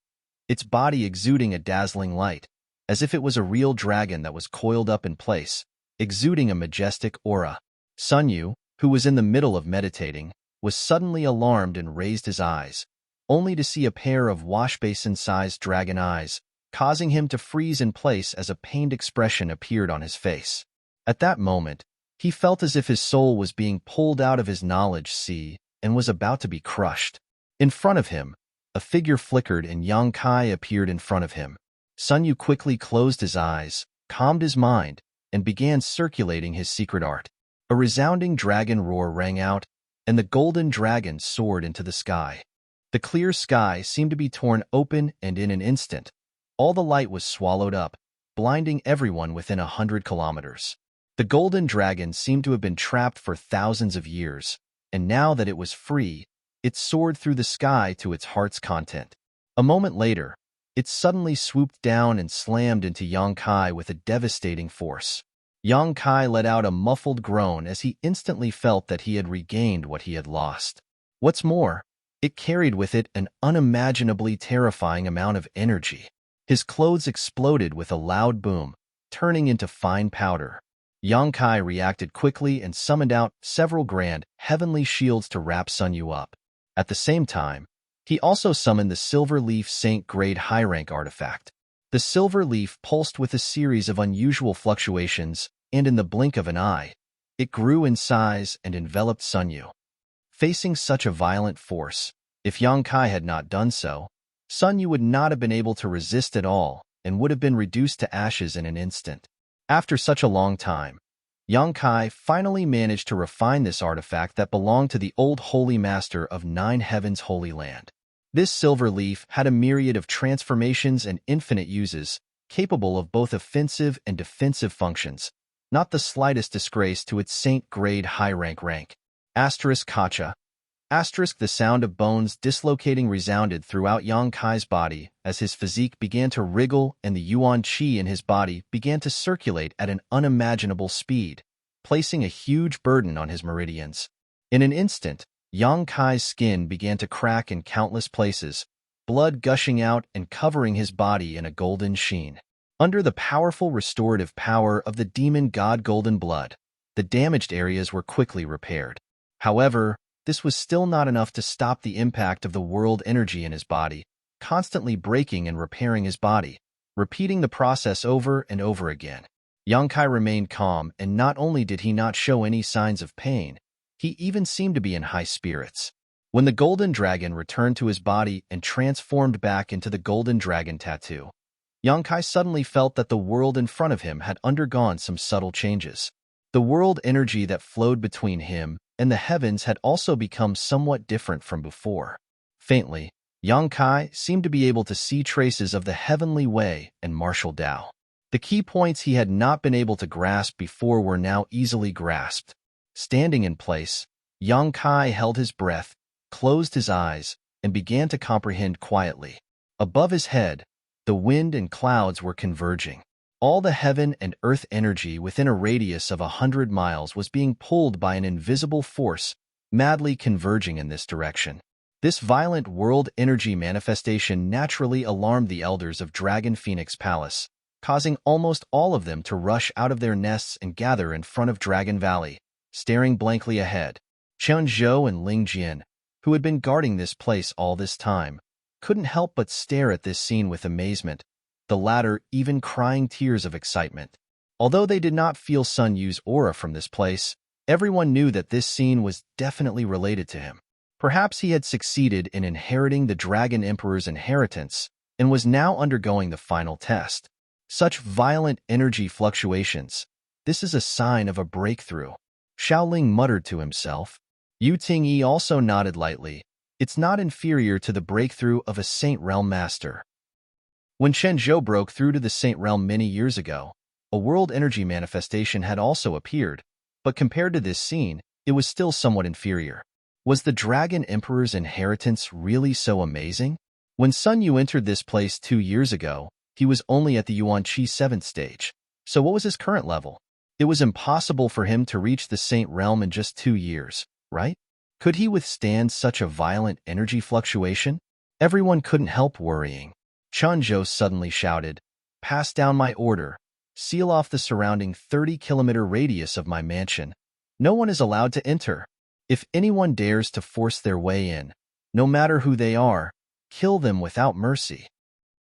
its body exuding a dazzling light, as if it was a real dragon that was coiled up in place, exuding a majestic aura. Sun Yu, who was in the middle of meditating, was suddenly alarmed and raised his eyes, only to see a pair of wash-basin-sized dragon eyes, causing him to freeze in place as a pained expression appeared on his face. At that moment, he felt as if his soul was being pulled out of his knowledge sea and was about to be crushed. In front of him, a figure flickered and Yang Kai appeared in front of him. Sun Yu quickly closed his eyes, calmed his mind, and began circulating his secret art. A resounding dragon roar rang out, and the golden dragon soared into the sky. The clear sky seemed to be torn open, and in an instant, all the light was swallowed up, blinding everyone within 100 kilometers. The golden dragon seemed to have been trapped for thousands of years, and now that it was free, it soared through the sky to its heart's content. A moment later, it suddenly swooped down and slammed into Yang Kai with a devastating force. Yang Kai let out a muffled groan as he instantly felt that he had regained what he had lost. What's more, it carried with it an unimaginably terrifying amount of energy. His clothes exploded with a loud boom, turning into fine powder. Yang Kai reacted quickly and summoned out several grand, heavenly shields to wrap Sun Yu up. At the same time, he also summoned the Silver Leaf Saint-grade high-rank artifact. The silver leaf pulsed with a series of unusual fluctuations, and in the blink of an eye, it grew in size and enveloped Sun Yu. Facing such a violent force, if Yang Kai had not done so, Sun Yu would not have been able to resist at all and would have been reduced to ashes in an instant. After such a long time, Yang Kai finally managed to refine this artifact that belonged to the old Holy Master of Nine Heavens' Holy Land. This silver leaf had a myriad of transformations and infinite uses, capable of both offensive and defensive functions, not the slightest disgrace to its saint-grade high-rank. Asterisk Kacha. Asterisk the sound of bones dislocating resounded throughout Yang Kai's body as his physique began to wriggle and the yuan qi in his body began to circulate at an unimaginable speed, placing a huge burden on his meridians. In an instant, Yang Kai's skin began to crack in countless places, blood gushing out and covering his body in a golden sheen. Under the powerful restorative power of the demon god Golden Blood, the damaged areas were quickly repaired. However, this was still not enough to stop the impact of the world energy in his body, constantly breaking and repairing his body, repeating the process over and over again. Yang Kai remained calm, and not only did he not show any signs of pain, he even seemed to be in high spirits. When the golden dragon returned to his body and transformed back into the golden dragon tattoo, Yang Kai suddenly felt that the world in front of him had undergone some subtle changes. The world energy that flowed between him and the heavens had also become somewhat different from before. Faintly, Yang Kai seemed to be able to see traces of the heavenly way and martial Tao. The key points he had not been able to grasp before were now easily grasped. Standing in place, Yang Kai held his breath, closed his eyes, and began to comprehend quietly. Above his head, the wind and clouds were converging. All the heaven and earth energy within a radius of 100 miles was being pulled by an invisible force, madly converging in this direction. This violent world energy manifestation naturally alarmed the elders of Dragon Phoenix Palace, causing almost all of them to rush out of their nests and gather in front of Dragon Valley, staring blankly ahead. Chen Zhou and Ling Jian, who had been guarding this place all this time, couldn't help but stare at this scene with amazement, the latter even crying tears of excitement. Although they did not feel Sun Yu's aura from this place, everyone knew that this scene was definitely related to him. Perhaps he had succeeded in inheriting the Dragon Emperor's inheritance and was now undergoing the final test. Such violent energy fluctuations, this is a sign of a breakthrough. Xiaoling muttered to himself. Yu Tingyi also nodded lightly. It's not inferior to the breakthrough of a Saint Realm Master. When Shenzhou broke through to the Saint Realm many years ago, a world energy manifestation had also appeared, but compared to this scene, it was still somewhat inferior. Was the Dragon Emperor's inheritance really so amazing? When Sun Yu entered this place 2 years ago, he was only at the Yuan Qi 7th stage. So what was his current level? It was impossible for him to reach the Saint Realm in just 2 years, right? Could he withstand such a violent energy fluctuation? Everyone couldn't help worrying. Chunzhou suddenly shouted, "Pass down my order. Seal off the surrounding 30-kilometer radius of my mansion. No one is allowed to enter. If anyone dares to force their way in, no matter who they are, kill them without mercy."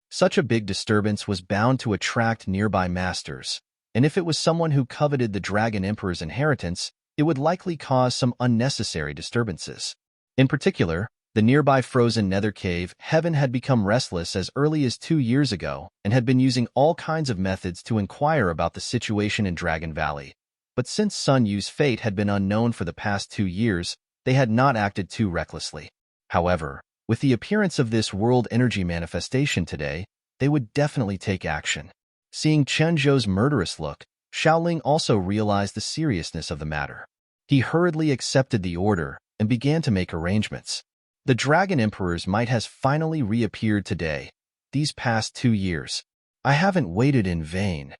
Such a big disturbance was bound to attract nearby masters, and if it was someone who coveted the Dragon Emperor's inheritance, it would likely cause some unnecessary disturbances. In particular, the nearby frozen nether cave Heaven had become restless as early as 2 years ago and had been using all kinds of methods to inquire about the situation in Dragon Valley. But since Sun Yu's fate had been unknown for the past 2 years, they had not acted too recklessly. However, with the appearance of this world energy manifestation today, they would definitely take action. Seeing Chen Zhou's murderous look, Xiaoling also realized the seriousness of the matter. He hurriedly accepted the order and began to make arrangements. The Dragon Emperors might has finally reappeared today, these past 2 years. I haven't waited in vain.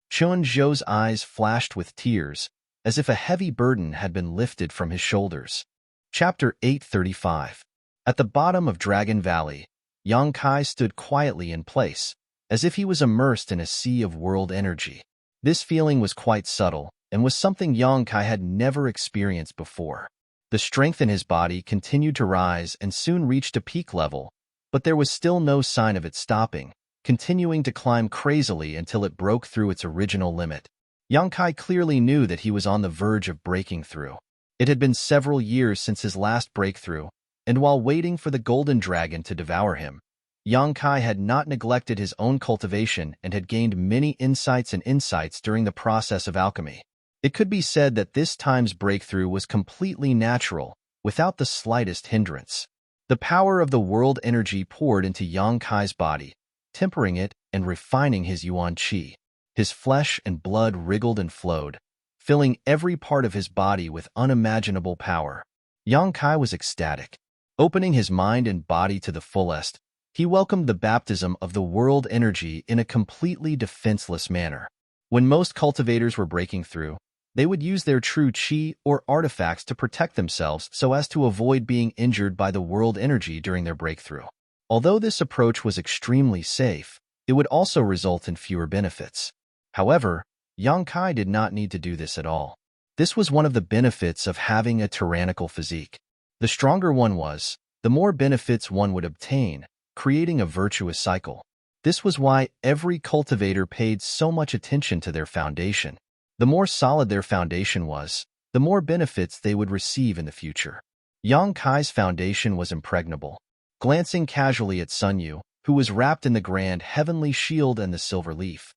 Chen Zhou's eyes flashed with tears, as if a heavy burden had been lifted from his shoulders. Chapter 835. At the bottom of Dragon Valley, Yang Kai stood quietly in place, as if he was immersed in a sea of world energy. This feeling was quite subtle, and was something Yang Kai had never experienced before. The strength in his body continued to rise and soon reached a peak level, but there was still no sign of it stopping, continuing to climb crazily until it broke through its original limit. Yang Kai clearly knew that he was on the verge of breaking through. It had been several years since his last breakthrough, and while waiting for the golden dragon to devour him, Yang Kai had not neglected his own cultivation and had gained many insights during the process of alchemy. It could be said that this time's breakthrough was completely natural, without the slightest hindrance. The power of the world energy poured into Yang Kai's body, tempering it and refining his yuan qi. His flesh and blood wriggled and flowed, filling every part of his body with unimaginable power. Yang Kai was ecstatic. Opening his mind and body to the fullest, he welcomed the baptism of the world energy in a completely defenseless manner. When most cultivators were breaking through, they would use their true qi or artifacts to protect themselves so as to avoid being injured by the world energy during their breakthrough. Although this approach was extremely safe, it would also result in fewer benefits. However, Yang Kai did not need to do this at all. This was one of the benefits of having a tyrannical physique. The stronger one was, the more benefits one would obtain, creating a virtuous cycle. This was why every cultivator paid so much attention to their foundation. The more solid their foundation was, the more benefits they would receive in the future. Yang Kai's foundation was impregnable. Glancing casually at Sun Yu, who was wrapped in the grand heavenly shield and the silver leaf,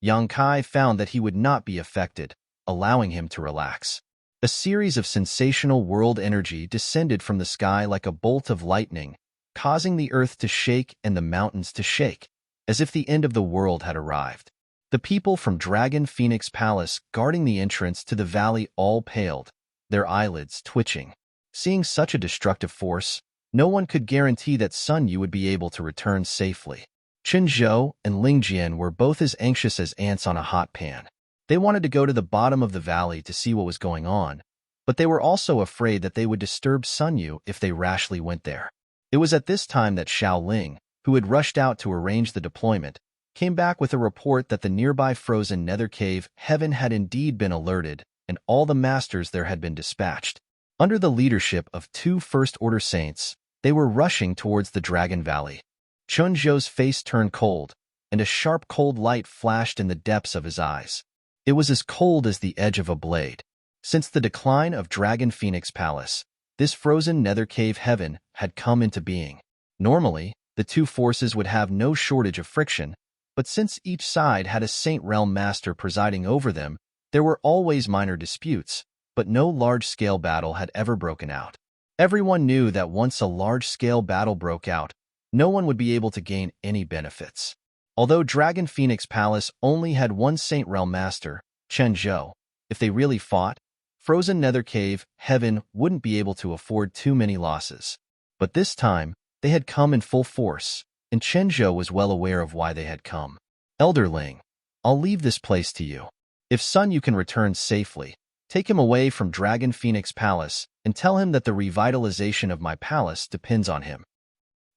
Yang Kai found that he would not be affected, allowing him to relax. A series of sensational world energy descended from the sky like a bolt of lightning, causing the earth to shake and the mountains to shake, as if the end of the world had arrived. The people from Dragon Phoenix Palace guarding the entrance to the valley all paled, their eyelids twitching. Seeing such a destructive force, no one could guarantee that Sun Yu would be able to return safely. Chen Zhou and Ling Jian were both as anxious as ants on a hot pan. They wanted to go to the bottom of the valley to see what was going on, but they were also afraid that they would disturb Sun Yu if they rashly went there. It was at this time that Xiaoling, who had rushed out to arrange the deployment, came back with a report that the nearby frozen nether cave Heaven had indeed been alerted, and all the masters there had been dispatched. Under the leadership of 2 First-Order Saints, they were rushing towards the Dragon Valley. Chen Zhou's face turned cold, and a sharp cold light flashed in the depths of his eyes. It was as cold as the edge of a blade. Since the decline of Dragon Phoenix Palace, this frozen nether cave Heaven had come into being. Normally, the 2 forces would have no shortage of friction, but since each side had a Saint Realm Master presiding over them, there were always minor disputes, but no large-scale battle had ever broken out. Everyone knew that once a large-scale battle broke out, no one would be able to gain any benefits. Although Dragon Phoenix Palace only had one Saint Realm Master, Chen Zhou, if they really fought, frozen nether cave Heaven wouldn't be able to afford too many losses. But this time, they had come in full force, and Chen Zhou was well aware of why they had come. Elderling, I'll leave this place to you. If Sun Yu can return safely, take him away from Dragon Phoenix Palace and tell him that the revitalization of my palace depends on him.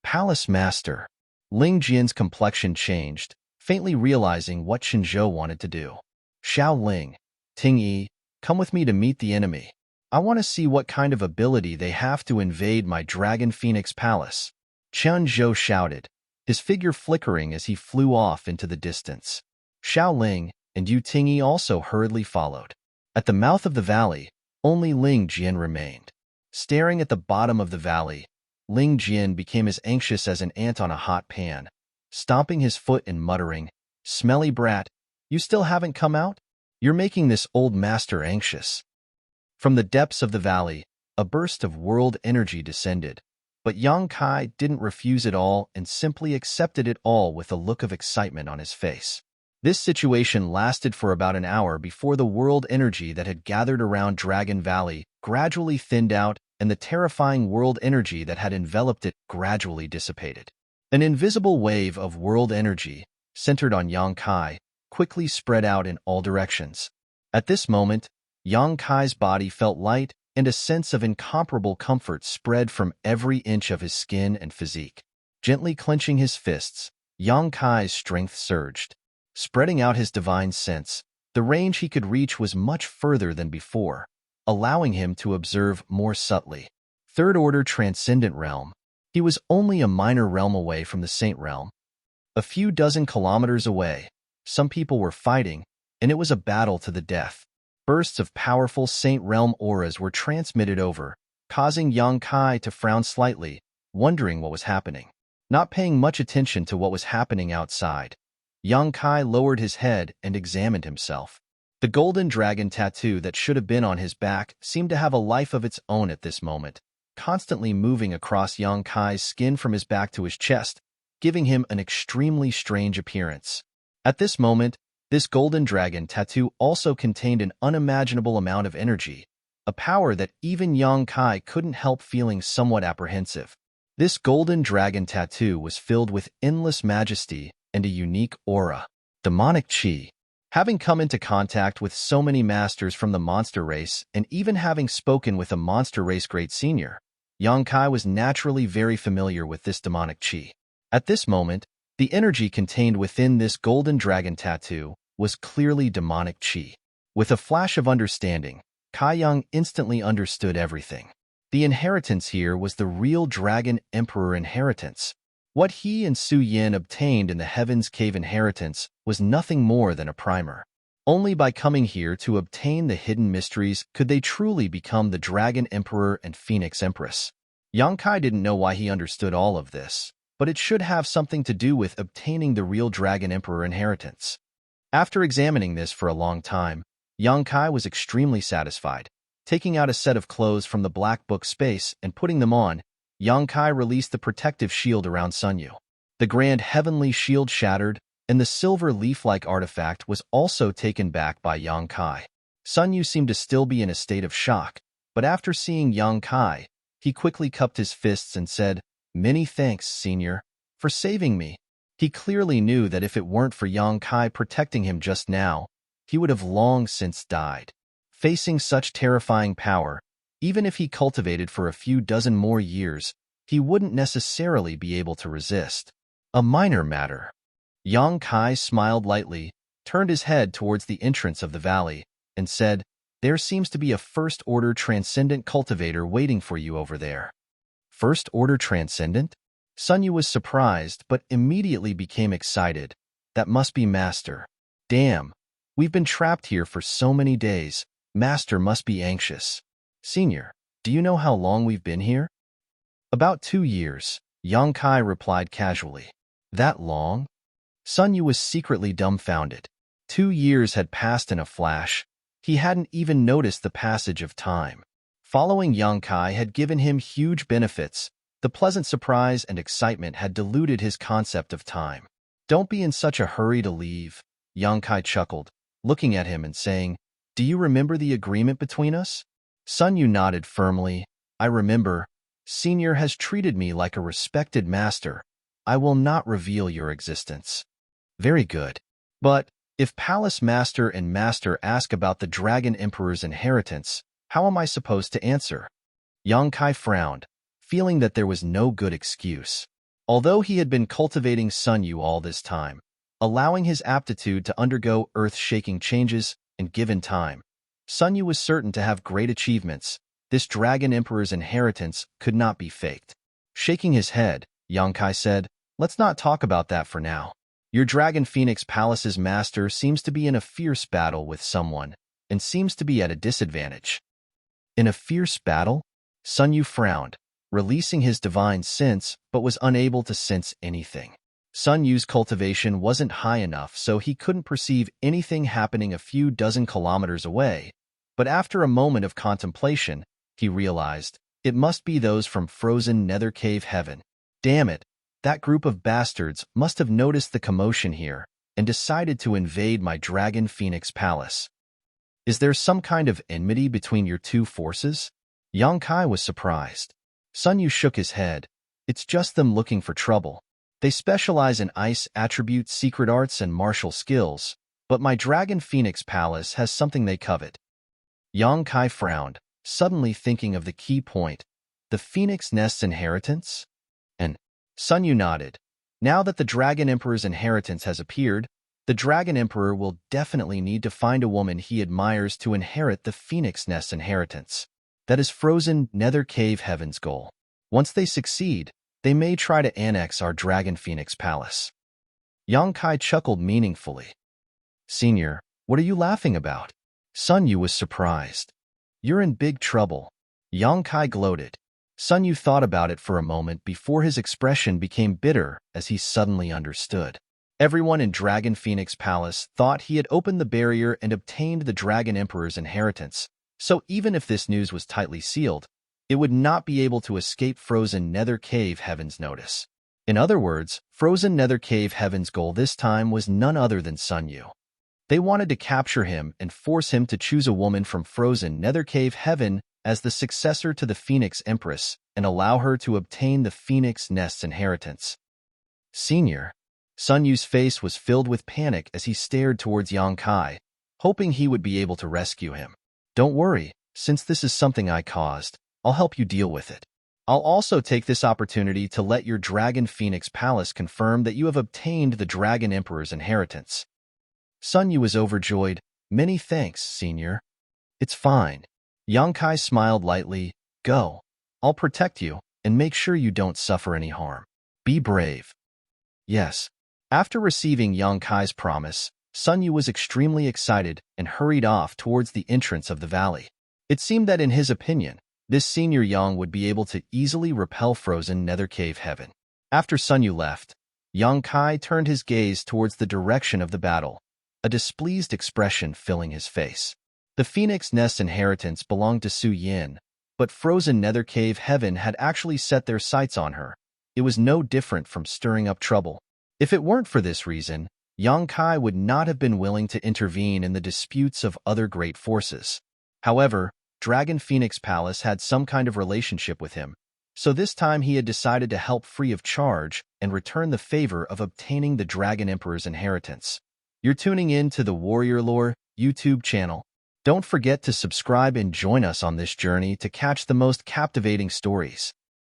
Palace Master. Ling Jian's complexion changed, faintly realizing what Chen Zhou wanted to do. Xiao Ling, Ting Yi, come with me to meet the enemy. I want to see what kind of ability they have to invade my Dragon Phoenix Palace. Chen Zhou shouted, his figure flickering as he flew off into the distance. Xiao Ling, and Yu Tingyi also hurriedly followed. At the mouth of the valley, only Ling Jian remained. Staring at the bottom of the valley, Ling Jian became as anxious as an ant on a hot pan, stomping his foot and muttering, "Smelly brat, you still haven't come out? You're making this old master anxious." From the depths of the valley, a burst of world energy descended, but Yang Kai didn't refuse it all and simply accepted it all with a look of excitement on his face. This situation lasted for about an hour before the world energy that had gathered around Dragon Valley gradually thinned out and the terrifying world energy that had enveloped it gradually dissipated. An invisible wave of world energy, centered on Yang Kai, quickly spread out in all directions. At this moment, Yang Kai's body felt light, and a sense of incomparable comfort spread from every inch of his skin and physique. Gently clenching his fists, Yang Kai's strength surged. Spreading out his divine sense, the range he could reach was much further than before, allowing him to observe more subtly. Third-order transcendent realm. He was only a minor realm away from the Saint realm. A few dozen kilometers away, some people were fighting, and it was a battle to the death. Bursts of powerful Saint realm auras were transmitted over, causing Yang Kai to frown slightly, wondering what was happening. Not paying much attention to what was happening outside, Yang Kai lowered his head and examined himself. The golden dragon tattoo that should have been on his back seemed to have a life of its own at this moment, constantly moving across Yang Kai's skin from his back to his chest, giving him an extremely strange appearance. At this moment, this golden dragon tattoo also contained an unimaginable amount of energy, a power that even Yang Kai couldn't help feeling somewhat apprehensive. This golden dragon tattoo was filled with endless majesty and a unique aura. Demonic Qi. Having come into contact with so many masters from the monster race and even having spoken with a monster race great senior, Yang Kai was naturally very familiar with this demonic Qi. At this moment, the energy contained within this golden dragon tattoo was clearly demonic Qi. With a flash of understanding, Kai Yang instantly understood everything. The inheritance here was the real Dragon Emperor inheritance. What he and Su Yin obtained in the Heaven's Cave inheritance was nothing more than a primer. Only by coming here to obtain the hidden mysteries could they truly become the Dragon Emperor and Phoenix Empress. Yang Kai didn't know why he understood all of this, but it should have something to do with obtaining the real Dragon Emperor inheritance. After examining this for a long time, Yang Kai was extremely satisfied. Taking out a set of clothes from the black book space and putting them on, Yang Kai released the protective shield around Sun Yu. The grand heavenly shield shattered, and the silver leaf-like artifact was also taken back by Yang Kai. Sun Yu seemed to still be in a state of shock, but after seeing Yang Kai, he quickly cupped his fists and said, "Many thanks, Senior, for saving me." He clearly knew that if it weren't for Yang Kai protecting him just now, he would have long since died. Facing such terrifying power, even if he cultivated for a few dozen more years, he wouldn't necessarily be able to resist. A minor matter. Yang Kai smiled lightly, turned his head towards the entrance of the valley, and said, "There seems to be a first-order transcendent cultivator waiting for you over there." First-order transcendent? Sun Yu was surprised, but immediately became excited. That must be Master. Damn, we've been trapped here for so many days. Master must be anxious. Senior, do you know how long we've been here? About 2 years, Yang Kai replied casually. That long? Sun Yu was secretly dumbfounded. 2 years had passed in a flash. He hadn't even noticed the passage of time. Following Yang Kai had given him huge benefits. The pleasant surprise and excitement had diluted his concept of time. Don't be in such a hurry to leave, Yang Kai chuckled, looking at him and saying, "Do you remember the agreement between us?" Sun Yu nodded firmly. "I remember. Senior has treated me like a respected master. I will not reveal your existence." Very good. But if Palace Master and Master ask about the Dragon Emperor's inheritance, how am I supposed to answer? Yang Kai frowned, feeling that there was no good excuse. Although he had been cultivating Sun Yu all this time, allowing his aptitude to undergo earth-shaking changes, and given time, Sun Yu was certain to have great achievements. This Dragon Emperor's inheritance could not be faked. Shaking his head, Yang Kai said, "Let's not talk about that for now. Your Dragon Phoenix Palace's master seems to be in a fierce battle with someone and seems to be at a disadvantage. In a fierce battle? Sun Yu frowned, releasing his divine sense, but was unable to sense anything. Sun Yu's cultivation wasn't high enough, so he couldn't perceive anything happening a few dozen kilometers away, but after a moment of contemplation, he realized it must be those from frozen Nether Cave Heaven. Damn it, that group of bastards must have noticed the commotion here and decided to invade my Dragon Phoenix Palace. Is there some kind of enmity between your two forces? Yang Kai was surprised. Sun Yu shook his head. It's just them looking for trouble. They specialize in ice attributes, secret arts, and martial skills, but my Dragon Phoenix Palace has something they covet. Yang Kai frowned, suddenly thinking of the key point, the Phoenix Nest's inheritance? And Sun Yu nodded. Now that the Dragon Emperor's inheritance has appeared, the Dragon Emperor will definitely need to find a woman he admires to inherit the Phoenix Nest's inheritance. That is frozen Nether Cave Heaven's goal. Once they succeed, they may try to annex our Dragon Phoenix Palace. Yang Kai chuckled meaningfully. Senior, what are you laughing about? Sun Yu was surprised. You're in big trouble. Yang Kai gloated. Sun Yu thought about it for a moment before his expression became bitter as he suddenly understood. Everyone in Dragon Phoenix Palace thought he had opened the barrier and obtained the Dragon Emperor's inheritance, so even if this news was tightly sealed, it would not be able to escape frozen Nether Cave Heaven's notice. In other words, frozen Nether Cave Heaven's goal this time was none other than Sun Yu. They wanted to capture him and force him to choose a woman from frozen Nether Cave Heaven as the successor to the Phoenix Empress and allow her to obtain the Phoenix Nest's inheritance. Senior. Sun Yu's face was filled with panic as he stared towards Yang Kai, hoping he would be able to rescue him. Don't worry, since this is something I caused, I'll help you deal with it. I'll also take this opportunity to let your Dragon Phoenix Palace confirm that you have obtained the Dragon Emperor's inheritance. Sun Yu was overjoyed. Many thanks, Senior. It's fine. Yang Kai smiled lightly. Go. I'll protect you, and make sure you don't suffer any harm. Be brave. Yes. After receiving Yang Kai's promise, Sun Yu was extremely excited and hurried off towards the entrance of the valley. It seemed that in his opinion, this Senior Yang would be able to easily repel frozen Nether Cave Heaven. After Sun Yu left, Yang Kai turned his gaze towards the direction of the battle, a displeased expression filling his face. The Phoenix Nest inheritance belonged to Su Yin, but frozen Nether Cave Heaven had actually set their sights on her. It was no different from stirring up trouble. If it weren't for this reason, Yang Kai would not have been willing to intervene in the disputes of other great forces. However, Dragon Phoenix Palace had some kind of relationship with him, so this time he had decided to help free of charge and return the favor of obtaining the Dragon Emperor's inheritance. You're tuning in to the Warrior Lore YouTube channel. Don't forget to subscribe and join us on this journey to catch the most captivating stories.